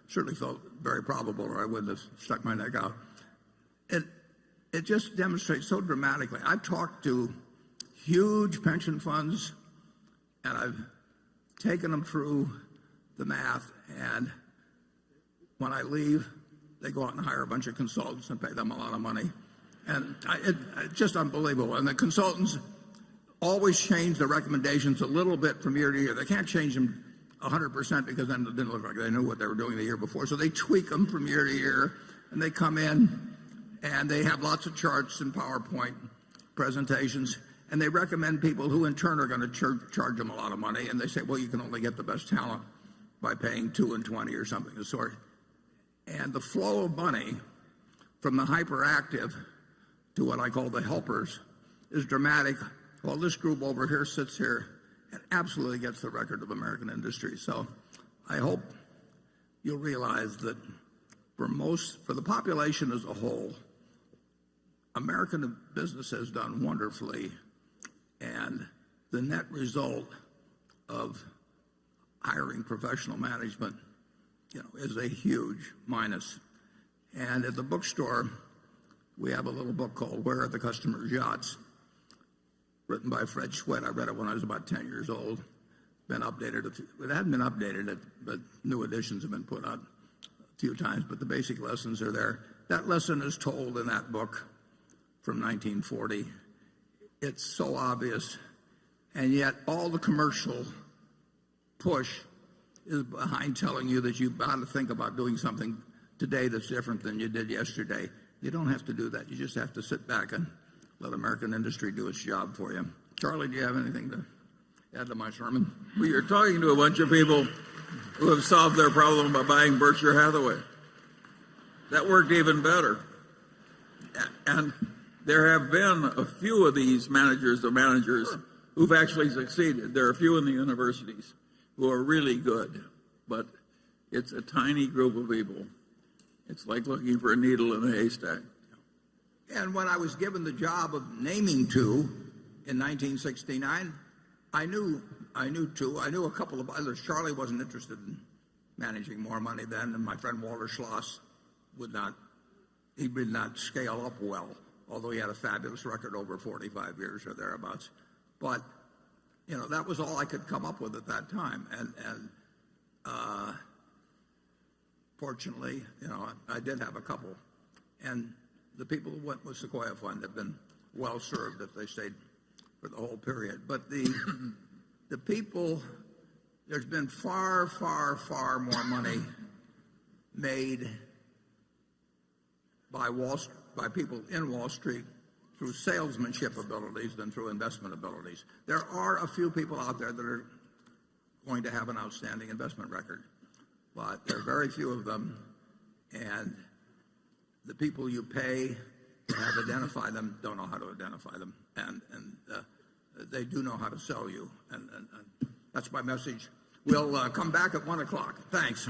certainly felt very probable, or I wouldn't have stuck my neck out. It just demonstrates so dramatically. I've talked to huge pension funds, and I've taken them through the math, and when I leave, they go out and hire a bunch of consultants and pay them a lot of money. And it's just unbelievable. And the consultants always change the recommendations a little bit from year to year. They can't change them 100% because then it didn't look like they knew what they were doing the year before. So they tweak them from year to year, and they come in and they have lots of charts and PowerPoint presentations, and they recommend people who in turn are going to charge them a lot of money, and they say, well, you can only get the best talent by paying 2 and 20 or something of the sort. And the flow of money from the hyperactive to what I call the helpers is dramatic, while this group over here sits here and absolutely gets the record of American industry. So I hope you'll realize that for the population as a whole, American business has done wonderfully, and the net result of hiring professional management, is a huge minus. And at the bookstore, we have a little book called Where Are the Customer's Yachts, written by Fred Schwitt. I read it when I was about 10 years old. Been updated. It hadn't been updated, but new editions have been put out a few times, but the basic lessons are there. That lesson is told in that book from 1940. It's so obvious, and yet all the commercial push is behind telling you that you've got to think about doing something today that's different than you did yesterday. You don't have to do that. You just have to sit back and let American industry do its job for you. Charlie, do you have anything to add to my sermon? Well, you're talking to a bunch of people who have solved their problem by buying Berkshire Hathaway. That worked even better. And there have been a few of these managers who've actually succeeded. There are a few in the universities who are really good, but it's a tiny group of people. It's like looking for a needle in a haystack. And when I was given the job of naming two in 1969, I knew two. I knew a couple of others. Charlie wasn't interested in managing more money then, and my friend Walter Schloss did not scale up well, although he had a fabulous record over 45 years or thereabouts. But that was all I could come up with at that time. And fortunately, I did have a couple. And the people who went with Sequoia Fund have been well served if they stayed for the whole period. But the people, there's been far, far, far more money made by people in Wall Street through salesmanship abilities than through investment abilities. There are a few people out there that are going to have an outstanding investment record, but there are very few of them, and the people you pay to have identify them don't know how to identify them, and they do know how to sell you, and that's my message. We'll come back at 1 o'clock. Thanks.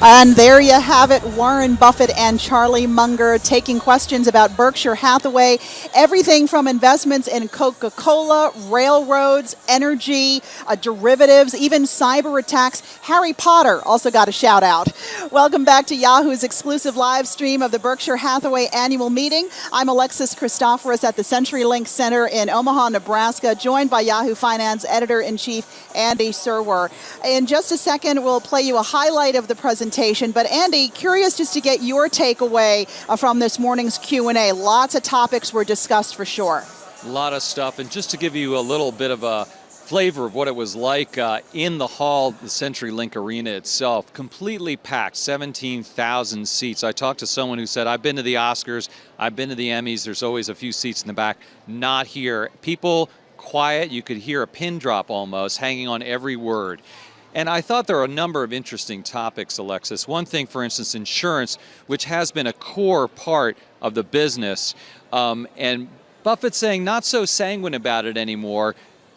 And there you have it, Warren Buffett and Charlie Munger taking questions about Berkshire Hathaway, everything from investments in Coca-Cola, railroads, energy, derivatives, even cyber attacks. Harry Potter also got a shout out. Welcome back to Yahoo's exclusive live stream of the Berkshire Hathaway annual meeting. I'm Alexis Christoforous at the CenturyLink Center in Omaha, Nebraska, joined by Yahoo Finance Editor-in-Chief Andy Serwer. In just a second, we'll play you a highlight of the presentation. But Andy, curious just to get your takeaway from this morning's Q&A. Lots of topics were discussed for sure. A lot of stuff. And just to give you a little bit of a flavor of what it was like in the hall, the CenturyLink Arena itself, completely packed, 17,000 seats. I talked to someone who said, I've been to the Oscars, I've been to the Emmys, there's always a few seats in the back. Not here. People quiet, you could hear a pin drop almost, hanging on every word. And I thought there are a number of interesting topics, Alexis. One thing, for instance, insurance, which has been a core part of the business. And Buffett saying not so sanguine about it anymore.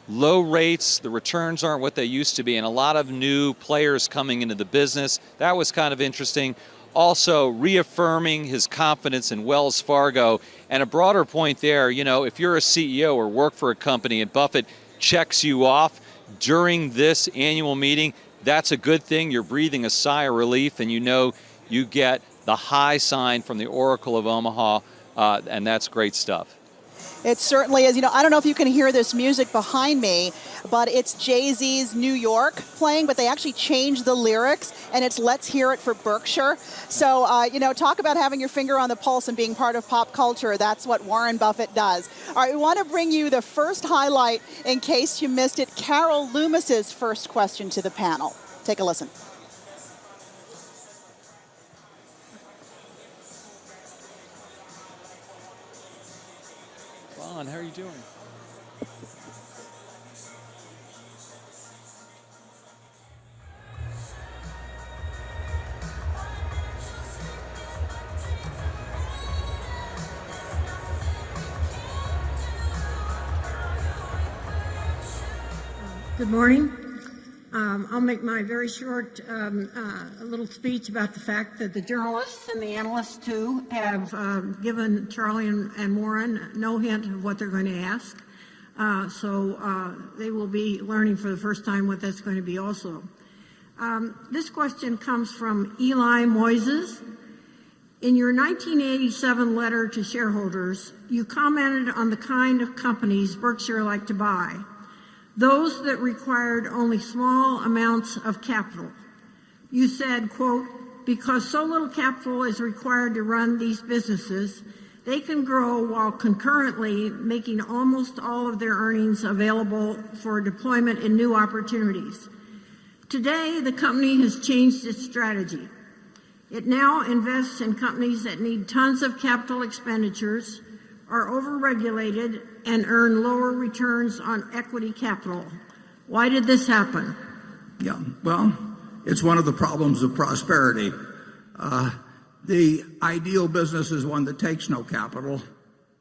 Low rates, the returns aren't what they used to be, and a lot of new players coming into the business. That was kind of interesting. Also reaffirming his confidence in Wells Fargo. And a broader point there, you know, if you're a CEO or work for a company and Buffett checks you off during this annual meeting, that's a good thing. You're breathing a sigh of relief, and you know you get the high sign from the Oracle of Omaha, and that's great stuff. It certainly is. You know, I don't know if you can hear this music behind me, but it's Jay-Z's New York playing, but they actually changed the lyrics, and it's Let's Hear It for Berkshire. So, you know, talk about having your finger on the pulse and being part of pop culture. That's what Warren Buffett does. All right, we want to bring you the first highlight in case you missed it. Carol Loomis's first question to the panel. Take a listen. How are you doing? Good morning. I'll make my very short little speech about the fact that the journalists and the analysts, too, have given Charlie and Warren no hint of what they're going to ask. So they will be learning for the first time what that's going to be also. This question comes from Eli Moises. In your 1987 letter to shareholders, you commented on the kind of companies Berkshire liked to buy. Those that required only small amounts of capital. You said, quote, because so little capital is required to run these businesses, They can grow while concurrently making almost all of their earnings available for deployment in new opportunities. Today, the company has changed its strategy. It now invests in companies that need tons of capital expenditures, are overregulated, and earn lower returns on equity capital. Why did this happen? Yeah, well, it's one of the problems of prosperity. The ideal business is one that takes no capital,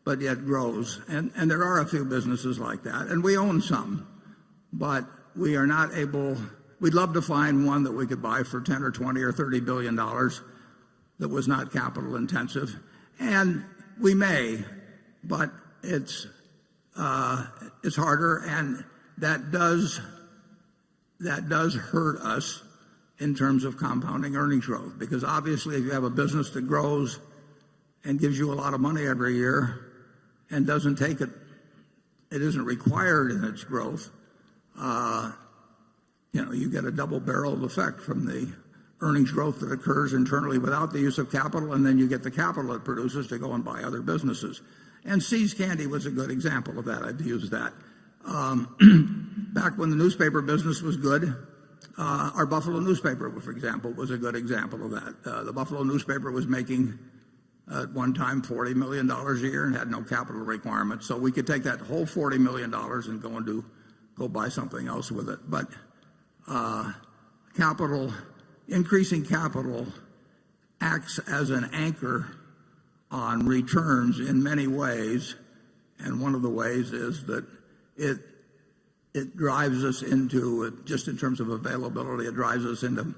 but yet grows. And there are a few businesses like that, and we own some. But we are not able, we'd love to find one that we could buy for 10 or 20 or $30 billion that was not capital intensive. And we may, but it's harder, and that does hurt us in terms of compounding earnings growth, because obviously if you have a business that grows and gives you a lot of money every year and doesn't take it, it isn't required in its growth, you get a double barreled effect from the earnings growth that occurs internally without the use of capital, and then you get the capital it produces to go and buy other businesses. And See's Candy was a good example of that. I've used that. Back when the newspaper business was good, our Buffalo newspaper, for example, was a good example of that. The Buffalo newspaper was making, at one time, $40 million a year and had no capital requirements. So we could take that whole $40 million and go buy something else with it. But increasing capital acts as an anchor on returns in many ways. And one of the ways is that it drives us into, just in terms of availability, it drives us into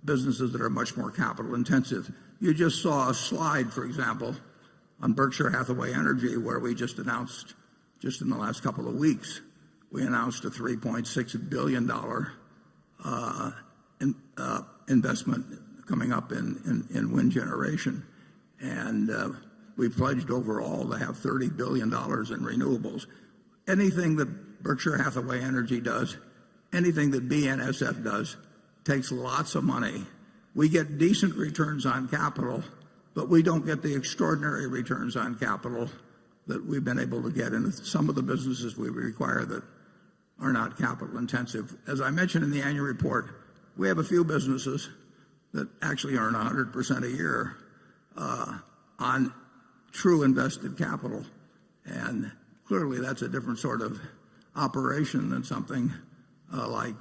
businesses that are much more capital intensive. You just saw a slide, for example, on Berkshire Hathaway Energy, where we just announced, just in the last couple of weeks, we announced a $3.6 billion investment coming up in wind generation. And we pledged overall to have $30 billion in renewables. Anything that Berkshire Hathaway Energy does, anything that BNSF does, takes lots of money. We get decent returns on capital, but we don't get the extraordinary returns on capital that we've been able to get in some of the businesses we require that are not capital intensive. As I mentioned in the annual report, we have a few businesses that actually earn 100% a year on true invested capital. And clearly that's a different sort of operation than something like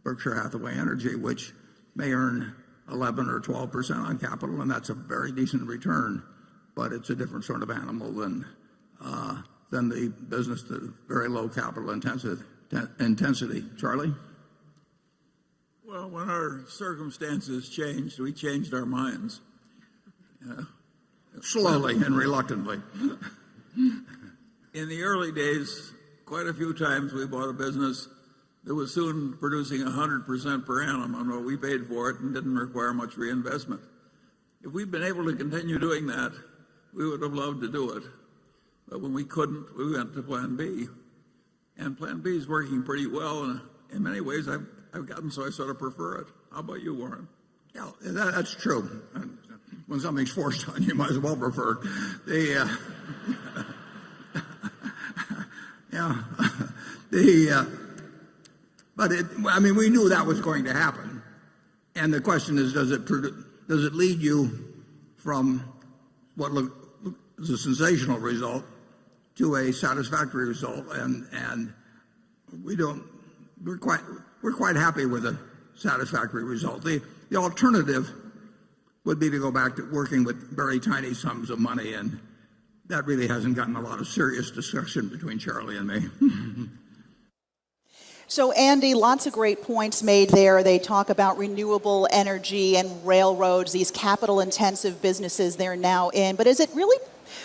Berkshire Hathaway Energy, which may earn 11 or 12% on capital, and that's a very decent return, but it's a different sort of animal than the business that very low capital intensity. Charlie? Well, when our circumstances changed, we changed our minds. Slowly and reluctantly. In the early days, quite a few times we bought a business that was soon producing 100% per annum on what we paid for it and didn't require much reinvestment. If we'd been able to continue doing that, we would have loved to do it. But when we couldn't, we went to Plan B. And Plan B is working pretty well, and in many ways I've gotten so I sort of prefer it. How about you, Warren? Yeah, that's true. When something's forced on you, you might as well prefer it. We knew that was going to happen, and the question is, does it lead you from what is a sensational result to a satisfactory result? And we're quite happy with a satisfactory result. The alternative would be to go back to working with very tiny sums of money, and that really hasn't gotten a lot of serious discussion between Charlie and me. So, Andy, lots of great points made there. They talk about renewable energy and railroads, these capital-intensive businesses they're now in. But is it really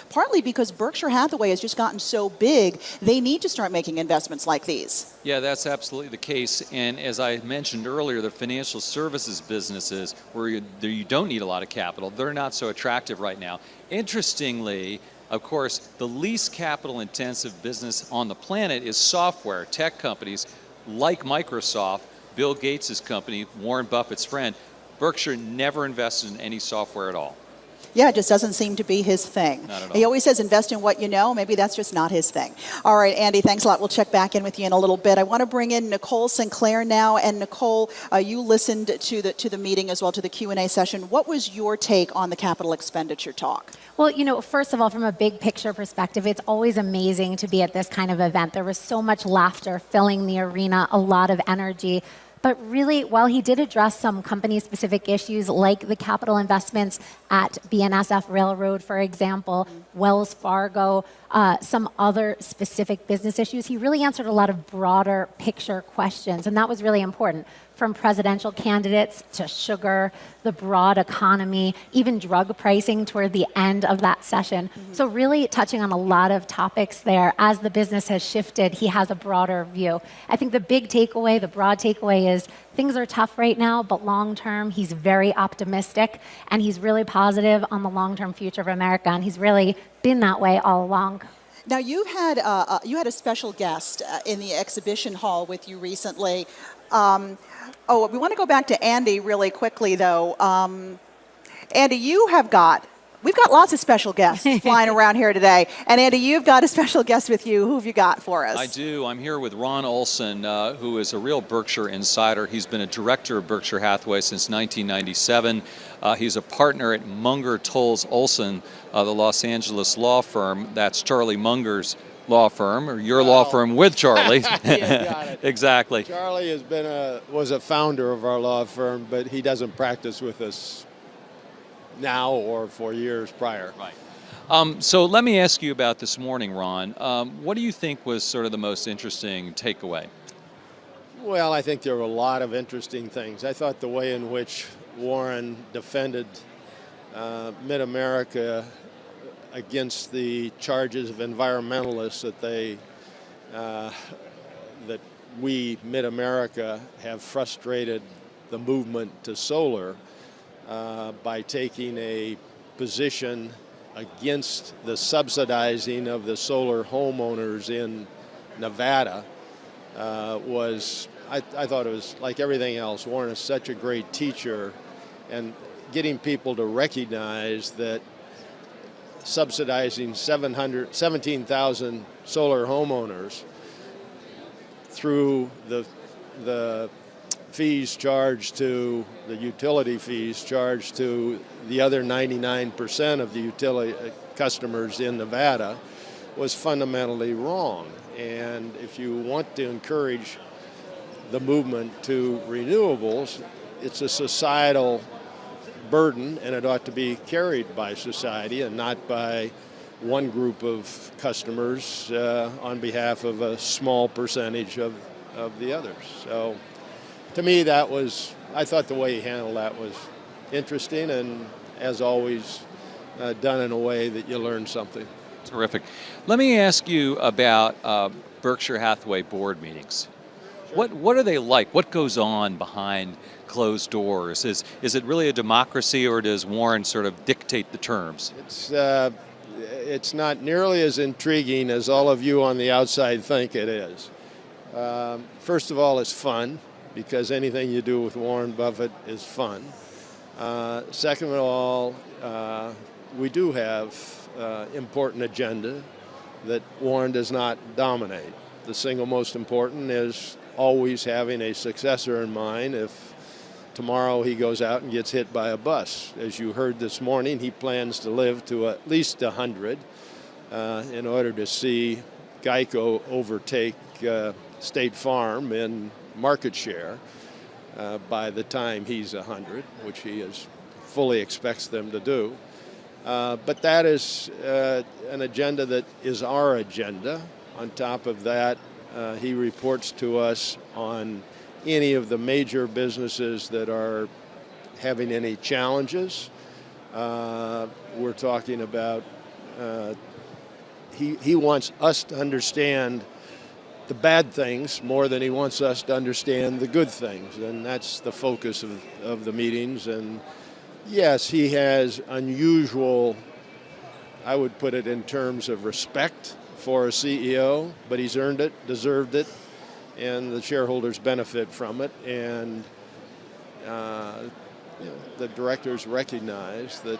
partly because Berkshire Hathaway has just gotten so big, they need to start making investments like these? Yeah, that's absolutely the case. And as I mentioned earlier, the financial services businesses where you don't need a lot of capital, they're not so attractive right now. Interestingly, of course, the least capital-intensive business on the planet is software. Tech companies like Microsoft, Bill Gates' company, Warren Buffett's friend. Berkshire never invested in any software at all. Yeah, it just doesn't seem to be his thing. Not at all. He always says invest in what you know. Maybe that's just not his thing. All right, Andy, thanks a lot. We'll check back in with you in a little bit. I want to bring in Nicole Sinclair now. And Nicole, you listened to the meeting as well, to the Q&A session. What was your take on the capital expenditure talk? Well, first of all, from a big picture perspective, it's always amazing to be at this kind of event. There was so much laughter filling the arena, a lot of energy. But really, while he did address some company-specific issues like the capital investments at BNSF Railroad, for example, Wells Fargo, some other specific business issues, he really answered a lot of broader picture questions, and that was really important. From presidential candidates to sugar, the broad economy, even drug pricing toward the end of that session. So really touching on a lot of topics there. As the business has shifted, he has a broader view. I think the big takeaway, the broad takeaway is things are tough right now, but long term, he's very optimistic, and he's really positive on the long-term future of America, and he's really been that way all along. Now, you had a special guest in the exhibition hall with you recently. We want to go back to Andy really quickly, though. Andy, we've got lots of special guests flying around here today. And Andy, you've got a special guest with you. Who have you got for us? I do. I'm here with Ron Olson, who is a real Berkshire insider. He's been a director of Berkshire Hathaway since 1997. He's a partner at Munger, Tolles, Olson, the Los Angeles law firm. That's Charlie Munger's law firm, or your law firm with Charlie. You got it. Exactly. Charlie was a founder of our law firm, but he doesn't practice with us now or for years prior. Right. So let me ask you about this morning, Ron. What do you think was sort of the most interesting takeaway? Well, I think there were a lot of interesting things. I thought the way in which Warren defended Mid-America against the charges of environmentalists that we, Mid-America, have frustrated the movement to solar by taking a position against the subsidizing of the solar homeowners in Nevada I thought it was like everything else. Warren is such a great teacher, and getting people to recognize that subsidizing 17,000 solar homeowners through the fees charged to the utility fees charged to the other 99% of the utility customers in Nevada was fundamentally wrong. And if you want to encourage the movement to renewables, it's a societal burden, and it ought to be carried by society and not by one group of customers on behalf of a small percentage of the others. So to me, I thought the way he handled that was interesting, and as always, done in a way that you learn something. Terrific. Let me ask you about Berkshire Hathaway board meetings. Sure. What are they like? What goes on behind closed doors? Is it really a democracy, or does Warren sort of dictate the terms? It's not nearly as intriguing as all of you on the outside think it is. First of all, it's fun, because anything you do with Warren Buffett is fun. Second of all, we do have important agenda that Warren does not dominate. The single most important is always having a successor in mind if tomorrow he goes out and gets hit by a bus. As you heard this morning, he plans to live to at least 100 in order to see Geico overtake State Farm in market share by the time he's 100, which he fully expects them to do. But that is an agenda that is our agenda. On top of that, he reports to us on any of the major businesses that are having any challenges. We're talking about, he wants us to understand the bad things more than he wants us to understand the good things, and that's the focus of the meetings. And yes, he has unusual, I would put it in terms of respect for a CEO, but he's earned it, deserved it, and the shareholders benefit from it. And the directors recognize that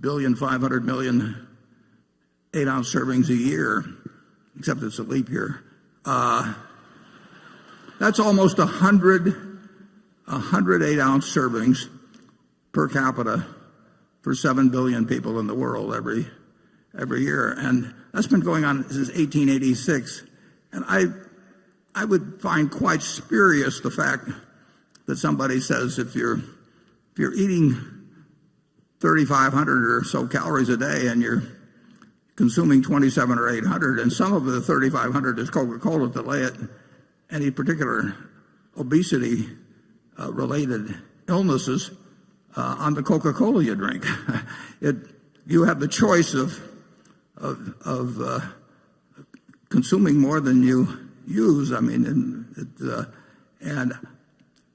1,500,000,000 8-ounce servings a year, except it's a leap year. That's almost 100 8-ounce servings per capita for 7 billion people in the world every year. And that's been going on since 1886. And I would find quite spurious the fact that somebody says if you're eating 3,500 or so calories a day and you're consuming 27 or 800, and some of the 3,500 is Coca-Cola to lay it any particular obesity related illnesses on the Coca-Cola you drink. You have the choice of consuming more than you use. I mean, and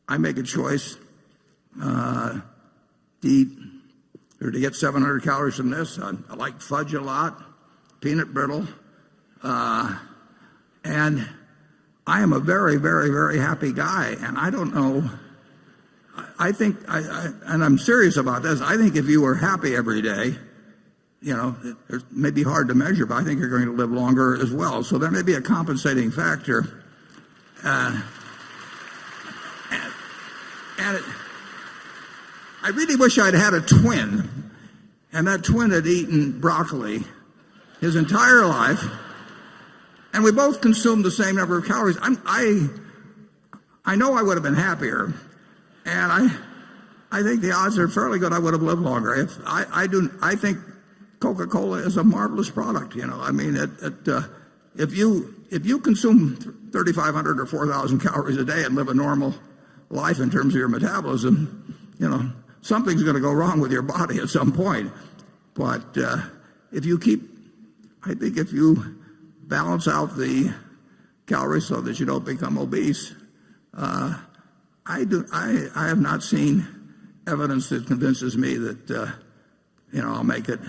I make a choice to eat or to get 700 calories from this. I like fudge a lot, peanut brittle, and I am a very, very, very happy guy. And I don't know. I think, and I'm serious about this. I think if you were happy every day, it may be hard to measure, but I think you're going to live longer as well. So there may be a compensating factor. I really wish I'd had a twin, and that twin had eaten broccoli his entire life, and we both consumed the same number of calories. I know I would have been happier, and I think the odds are fairly good I would have lived longer. I think Coca-Cola is a marvelous product. I mean, if you consume 3,500 or 4,000 calories a day and live a normal life in terms of your metabolism, something's going to go wrong with your body at some point. But if you balance out the calories so that you don't become obese, I have not seen evidence that convinces me that I'll make it.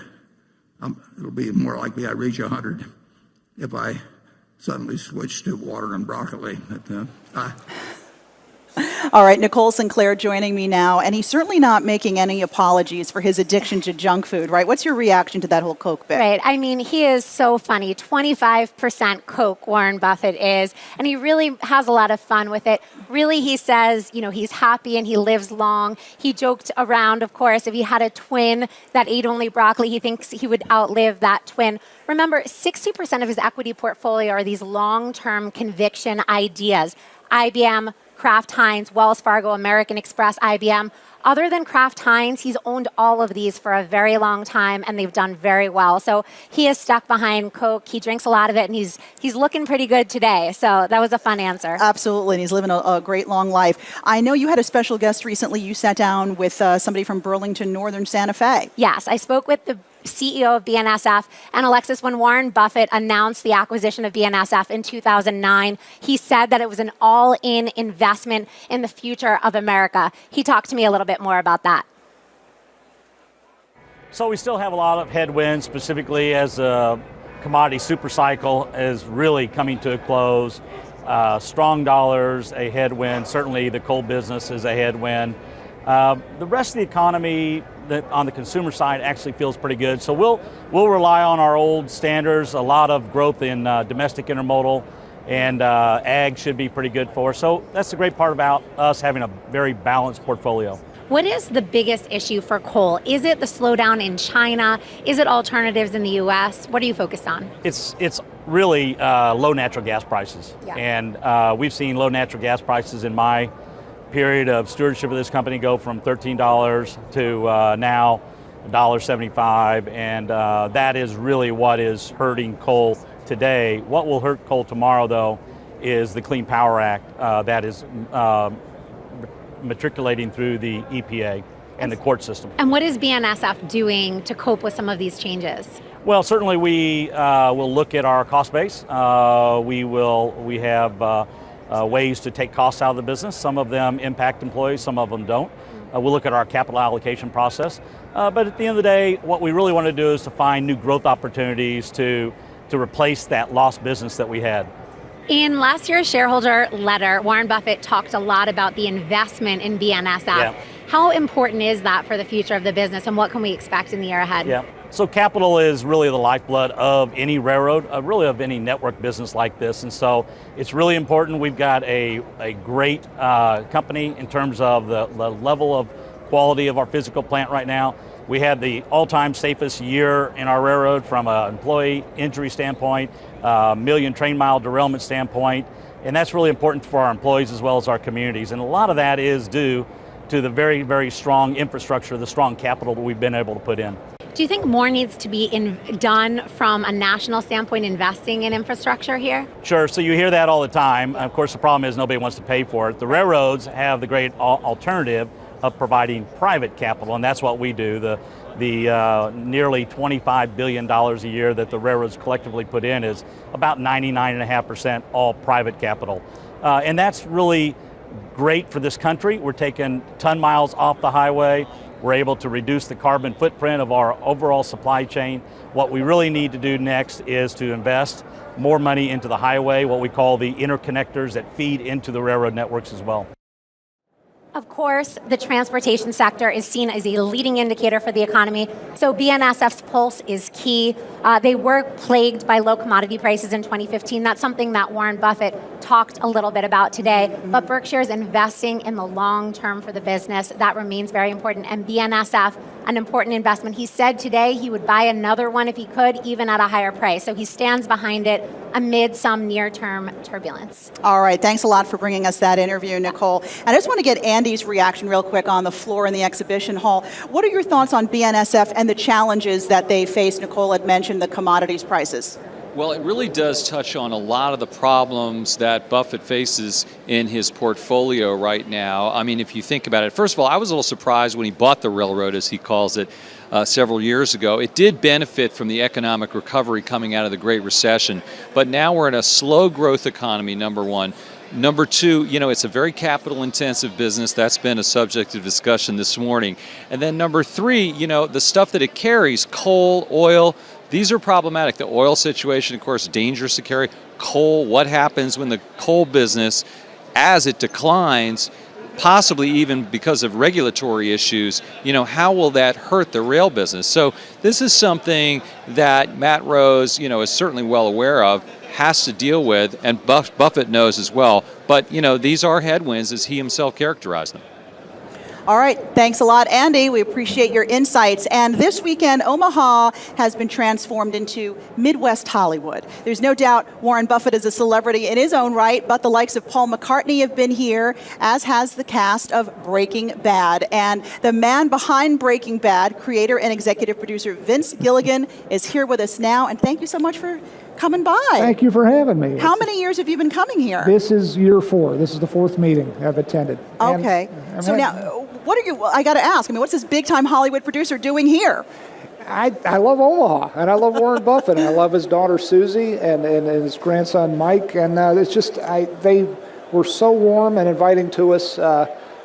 It'll be more likely I reach 100 if I suddenly switch to water and broccoli. All right, Nicole Sinclair joining me now, and he's certainly not making any apologies for his addiction to junk food, right? What's your reaction to that whole Coke bit? Right. I mean, he is so funny. 25% Coke, Warren Buffett is, and he really has a lot of fun with it. Really, he says, he's happy and he lives long. He joked around, of course, if he had a twin that ate only broccoli, he thinks he would outlive that twin. Remember, 60% of his equity portfolio are these long-term conviction ideas. IBM, Kraft Heinz, Wells Fargo, American Express, IBM. Other than Kraft Heinz, he's owned all of these for a very long time, and they've done very well. So he is stuck behind Coke. He drinks a lot of it, and he's looking pretty good today. So that was a fun answer. Absolutely, and he's living a great long life. I know you had a special guest recently. You sat down with somebody from Burlington Northern Santa Fe. Yes, I spoke with the CEO of BNSF. And Alexis, when Warren Buffett announced the acquisition of BNSF in 2009, he said that it was an all-in investment in the future of America. He talked to me a little bit more about that. So we still have a lot of headwinds, specifically as a commodity super cycle is really coming to a close. Strong dollars, a headwind. Certainly the coal business is a headwind. The rest of the economy on the consumer side actually feels pretty good. So we'll rely on our old standards, a lot of growth in domestic intermodal, and ag should be pretty good for us. So that's the great part about us having a very balanced portfolio. What is the biggest issue for coal? Is it the slowdown in China? Is it alternatives in the U.S.? What are you focused on? It's really low natural gas prices. Yeah. And we've seen low natural gas prices in my period of stewardship of this company go from $13 to now $1.75, and that is really what is hurting coal today. What will hurt coal tomorrow, though, is the Clean Power Act that is matriculating through the EPA and the court system. And what is BNSF doing to cope with some of these changes? Well, certainly we will look at our cost base. We have ways to take costs out of the business. Some of them impact employees, some of them don't. We'll look at our capital allocation process. But at the end of the day, what we really want to do is to find new growth opportunities to replace that lost business that we had. In last year's shareholder letter, Warren Buffett talked a lot about the investment in BNSF. Yeah. How important is that for the future of the business, and what can we expect in the year ahead? Yeah. So capital is really the lifeblood of any railroad, really of any network business like this. And so it's really important. We've got a great company in terms of the level of quality of our physical plant right now. We had the all-time safest year in our railroad from an employee injury standpoint, million train mile derailment standpoint. And that's really important for our employees as well as our communities. And a lot of that is due to the very, very strong infrastructure, the strong capital that we've been able to put in. Do you think more needs to be done from a national standpoint, investing in infrastructure here? Sure, so you hear that all the time. Of course, the problem is nobody wants to pay for it. The railroads have the great alternative of providing private capital, and that's what we do. The nearly $25 billion a year that the railroads collectively put in is about 99.5% all private capital. And that's really great for this country. We're taking ton miles off the highway. We're able to reduce the carbon footprint of our overall supply chain. What we really need to do next is to invest more money into the highway, what we call the interconnectors that feed into the railroad networks as well. Of course, the transportation sector is seen as a leading indicator for the economy, so BNSF's pulse is key. They were plagued by low commodity prices in 2015. That's something that Warren Buffett talked a little bit about today, but Berkshire is investing in the long term for the business. That remains very important, and BNSF, an important investment. He said today he would buy another one if he could, even at a higher price, so he stands behind it amid some near-term turbulence. All right, thanks a lot for bringing us that interview, Nicole. And I just want to get Andy's reaction real quick on the floor in the exhibition hall. What are your thoughts on BNSF and the challenges that they face? Nicole had mentioned the commodities prices. Well, it really does touch on a lot of the problems that Buffett faces in his portfolio right now. I mean, if you think about it, first of all, I was a little surprised when he bought the railroad, as he calls it, several years ago. It did benefit from the economic recovery coming out of the Great Recession, but now we're in a slow growth economy, number one. Number two, it's a very capital intensive business. That's been a subject of discussion this morning. And then number three, the stuff that it carries, coal, oil, these are problematic. The oil situation, of course, dangerous to carry. Coal, what happens when the coal business, as it declines, possibly even because of regulatory issues, how will that hurt the rail business? So this is something that Matt Rose, is certainly well aware of, has to deal with, and Buffett knows as well. But, these are headwinds as he himself characterized them. All right, thanks a lot, Andy. We appreciate your insights. And this weekend, Omaha has been transformed into Midwest Hollywood. There's no doubt Warren Buffett is a celebrity in his own right, but the likes of Paul McCartney have been here, as has the cast of Breaking Bad. And the man behind Breaking Bad, creator and executive producer Vince Gilligan, is here with us now. And thank you so much for coming by. Thank you for having me. How many years have you been coming here? This is year 4. This is the 4th meeting I've attended. Okay. So now, what are you, I got to ask, what's this big-time Hollywood producer doing here? I love Omaha, and I love Warren Buffett, and I love his daughter Susie and his grandson Mike, and it's just, they were so warm and inviting to us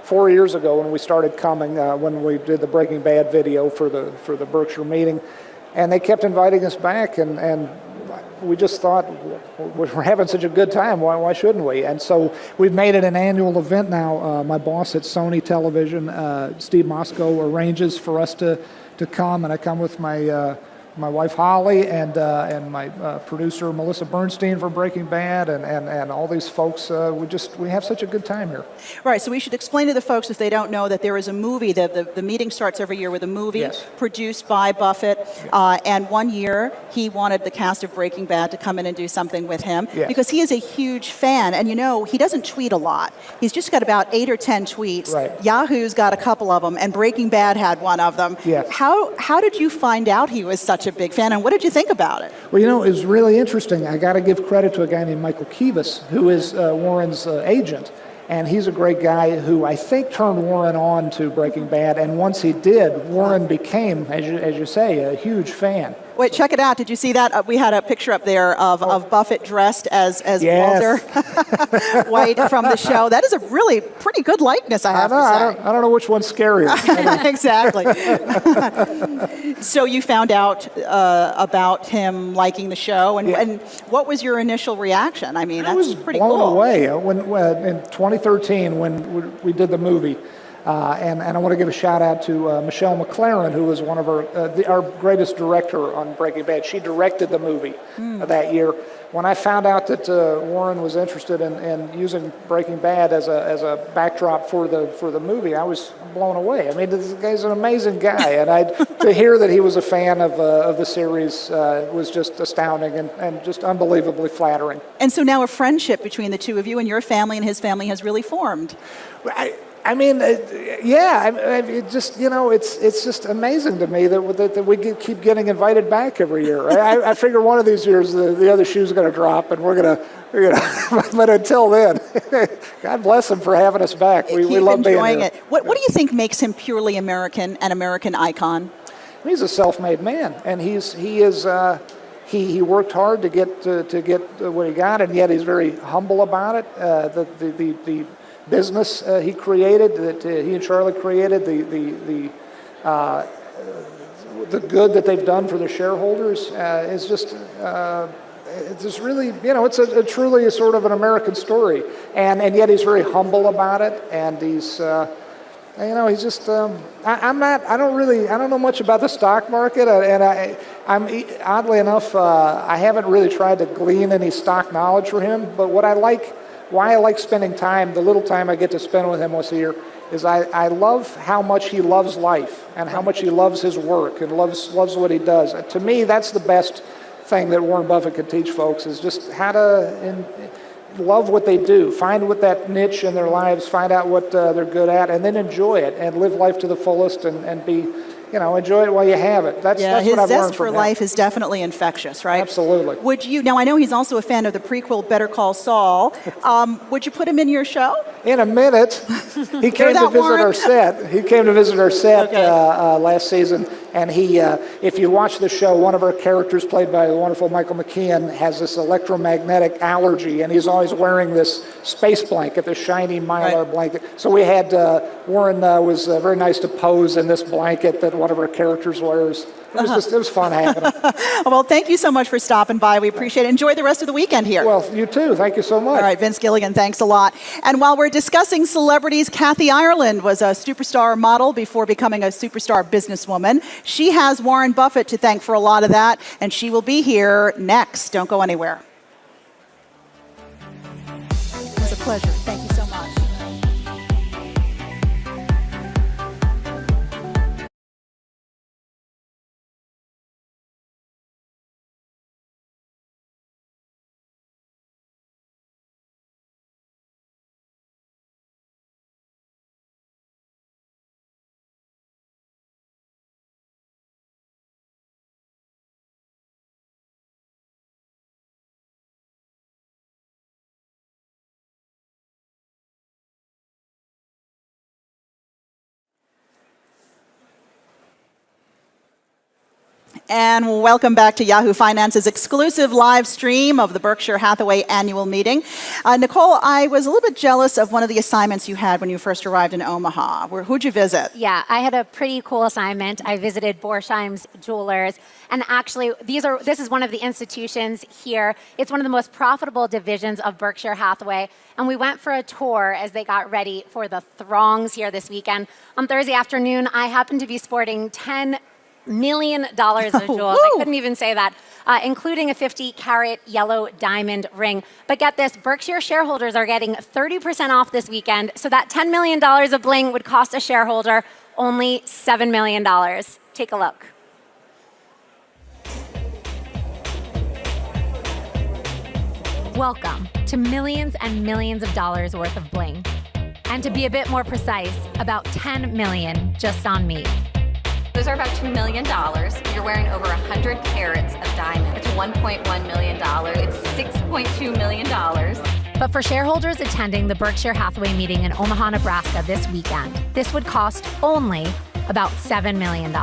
4 years ago when we started coming, when we did the Breaking Bad video for the Berkshire meeting, and they kept inviting us back, and we just thought, we're having such a good time, why shouldn't we? And so we've made it an annual event now. My boss at Sony Television, Steve Moscow, arranges for us to come, and I come with my wife Holly and my producer Melissa Bernstein for Breaking Bad and all these folks. We have such a good time here. Right, so we should explain to the folks, if they don't know, that there is a movie, the meeting starts every year with a movie produced by Buffett, and one year he wanted the cast of Breaking Bad to come in and do something with him because he is a huge fan, and he doesn't tweet a lot. He's just got about 8 or 10 tweets. Right. Yahoo's got a couple of them, and Breaking Bad had one of them. Yes. How did you find out he was such a big fan, and what did you think about it? Well, it was really interesting. I got to give credit to a guy named Michael Kivas, who is Warren's agent, and he's a great guy who I think turned Warren on to Breaking Bad, and once he did, Warren became, as you say, a huge fan. Wait, check it out. Did you see that? We had a picture up there of Buffett dressed as Walter White from the show. That is a really pretty good likeness, I have to say. I don't know which one's scarier. Exactly. So you found out about him liking the show, and what was your initial reaction? That's pretty cool. I was blown away. When in 2013, when we did the movie, And I want to give a shout out to Michelle McLaren, who was one of our greatest director on Breaking Bad. She directed the movie that year. When I found out that Warren was interested in using Breaking Bad as a backdrop for the movie, I was blown away. I mean, this guy's an amazing guy, and to hear that he was a fan of the series was just astounding and just unbelievably flattering. And so now a friendship between the two of you and your family and his family has really formed. I mean, it just, it's just amazing to me that we keep getting invited back every year. I figure one of these years the other shoe's going to drop, and we're going to, but until then, God bless him for having us back. We love being here. It. What do you think makes him purely American, an American icon? He's a self-made man, and he worked hard to get what he got, and yet he's very humble about it. The business he created, that he and Charlie created, the good that they've done for the shareholders is just it's just really, it's a truly a sort of an American story, and yet he's very humble about it, and he's he's just I don't know much about the stock market, and I'm oddly enough I haven't really tried to glean any stock knowledge from him, but why I like spending time, the little time I get to spend with him once a year, is I love how much he loves life and how much he loves his work and loves what he does. And to me, that's the best thing that Warren Buffett can teach folks, is just how to love what they do, find what that niche in their lives, find out what they're good at, and then enjoy it and live life to the fullest and be, enjoy it while you have it. That's what I've learned from him. His zest for life is definitely infectious, right? Absolutely. Now I know he's also a fan of the prequel Better Call Saul. Would you put him in your show? In a minute. He came to visit our set. He came to visit our set last season, and if you watch the show, one of our characters, played by the wonderful Michael McKean, has this electromagnetic allergy, and he's always wearing this space blanket, this shiny mylar blanket. So we had Warren was very nice to pose in this blanket that one of our characters wears. It was fun having him. Well, thank you so much for stopping by. We appreciate it. Enjoy the rest of the weekend here. Well, you too. Thank you so much. All right, Vince Gilligan, thanks a lot. And while we're discussing celebrities, Kathy Ireland was a superstar model before becoming a superstar businesswoman. She has Warren Buffett to thank for a lot of that, and she will be here next. Don't go anywhere. It was a pleasure. Thank you so much. And welcome back to Yahoo Finance's exclusive live stream of the Berkshire Hathaway Annual Meeting. Nicole, I was a little bit jealous of one of the assignments you had when you first arrived in Omaha. Who'd you visit? Yeah, I had a pretty cool assignment. I visited Borsheim's Jewelers, and actually, this is one of the institutions here. It's one of the most profitable divisions of Berkshire Hathaway, and we went for a tour as they got ready for the throngs here this weekend. On Thursday afternoon, I happened to be sporting $10 million of jewels. I couldn't even say that, including a 50-carat yellow diamond ring. But get this, Berkshire shareholders are getting 30% off this weekend, so that $10 million of bling would cost a shareholder only $7 million. Take a look. Welcome to millions and millions of dollars worth of bling. And to be a bit more precise, about 10 million just on me. Those are about $2 million. You're wearing over 100 carats of diamond. It's $1.1 million. It's $6.2 million. But for shareholders attending the Berkshire Hathaway meeting in Omaha, Nebraska this weekend, this would cost only about $7 million.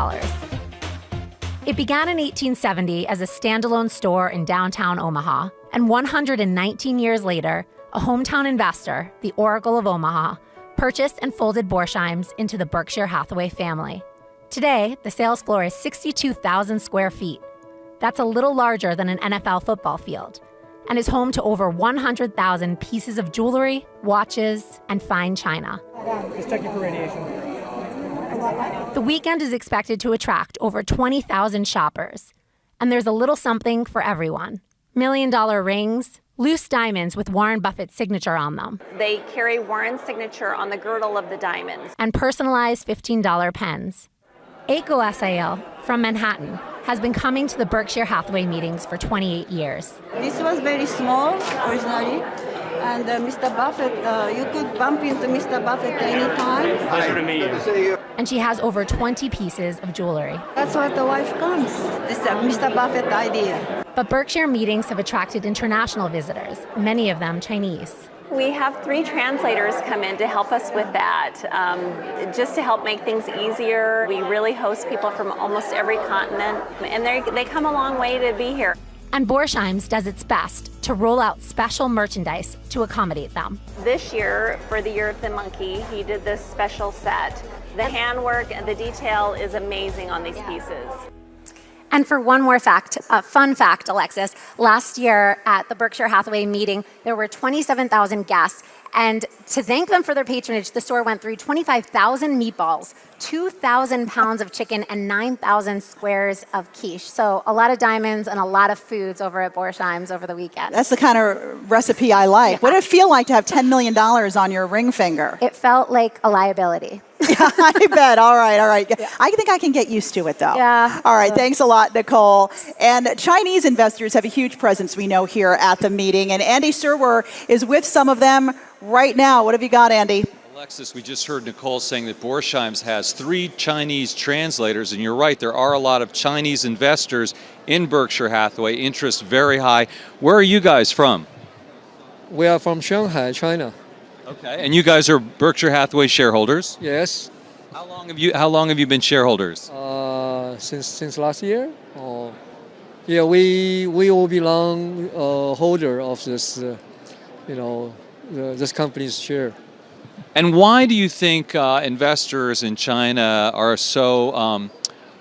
It began in 1870 as a standalone store in downtown Omaha, and 119 years later, a hometown investor, the Oracle of Omaha, purchased and folded Borsheim's into the Berkshire Hathaway family. Today, the sales floor is 62,000 square feet. That's a little larger than an NFL football field, and is home to over 100,000 pieces of jewelry, watches, and fine china. Just checking for radiation. The weekend is expected to attract over 20,000 shoppers. And there's a little something for everyone. $1 million rings, loose diamonds with Warren Buffett's signature on them, They carry Warren's signature on the girdle of the diamonds. and personalized $15 pens. Eiko Asael from Manhattan has been coming to the Berkshire Hathaway meetings for 28 years. This was very small originally, and Mr. Buffett, you could bump into Mr. Buffett anytime. Pleasure to meet you. And she has over 20 pieces of jewelry. That's what the wife comes. This is Mr. Buffett idea. But Berkshire meetings have attracted international visitors, many of them Chinese. We have 3 translators come in to help us with that, just to help make things easier. We really host people from almost every continent, and they come a long way to be here. And Borsheim's does its best to roll out special merchandise to accommodate them. This year, for the Year of the Monkey, he did this special set. The handwork and the detail is amazing on these pieces. And for one more fact, a fun fact, Alexis, last year at the Berkshire Hathaway meeting, there were 27,000 guests. And to thank them for their patronage, the store went through 25,000 meatballs, 2,000 pounds of chicken, and 9,000 squares of quiche. So a lot of diamonds and a lot of foods over at Borsheim's over the weekend. That's the kind of recipe I like. Yeah. What did it feel like to have $10 million on your ring finger? It felt like a liability. I bet. All right. Yeah. I think I can get used to it, though. Yeah. All right. Thanks a lot, Nicole. And Chinese investors have a huge presence, we know, here at the meeting. And Andy Serwer is with some of them right now. What have you got, Andy? Alexis, we just heard Nicole saying that Borsheim's has 3 Chinese translators, and you're right, there are a lot of Chinese investors in Berkshire Hathaway, interest very high. Where are you guys from? We are from Shanghai, China. Okay, and you guys are Berkshire Hathaway shareholders? Yes. How long have you been shareholders? Since last year. Yeah, we will belong holder of this, this company's share. And why do you think investors in China are so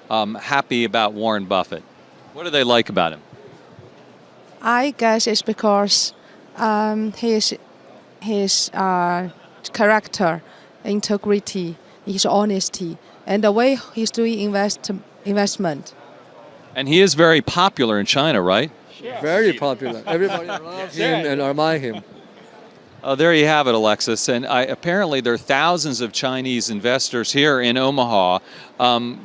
happy about Warren Buffett? What do they like about him? I guess it's because his character, integrity, his honesty, and the way he's doing investment. And he is very popular in China, right? Yeah. Very popular. Everybody loves him and admire him. Oh, there you have it, Alexis. And apparently there are thousands of Chinese investors here in Omaha,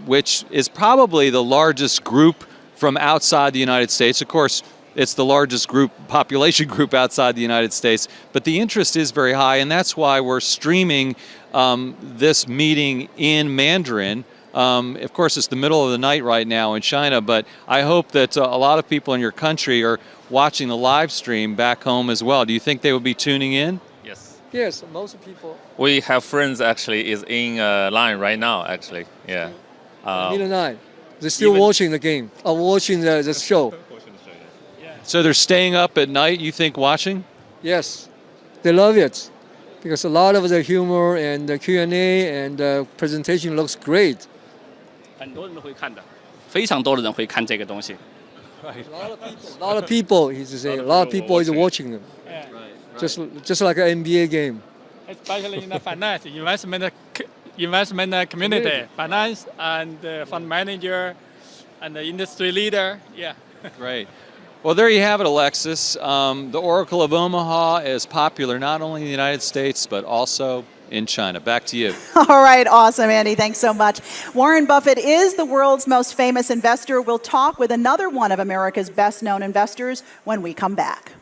which is probably the largest group from outside the United States. Of course, it's the largest population group outside the United States. But the interest is very high, and that's why we're streaming this meeting in Mandarin. Of course, it's the middle of the night right now in China, but I hope that a lot of people in your country are watching the live stream back home as well. Do you think they will be tuning in? Yes. Yes, most people. We have friends actually is in line right now, actually. Yeah. Middle night. They're still watching the game, watching the show. So they're staying up at night, you think, watching? Yes. They love it because a lot of the humor and the Q&A and the presentation looks great. 很多人都会看的，非常多的人会看这个东西。Right. A lot of people, he's saying, a lot of people is watching them. Yeah. Just like an NBA game. Especially in the finance, investment community, finance and fund manager and the industry leader. Yeah. Great. Well, there you have it, Alexis. The Oracle of Omaha is popular not only in the United States, but also in China. Back to you. All right. Awesome, Andy. Thanks so much. Warren Buffett is the world's most famous investor. We'll talk with another one of America's best-known investors when we come back.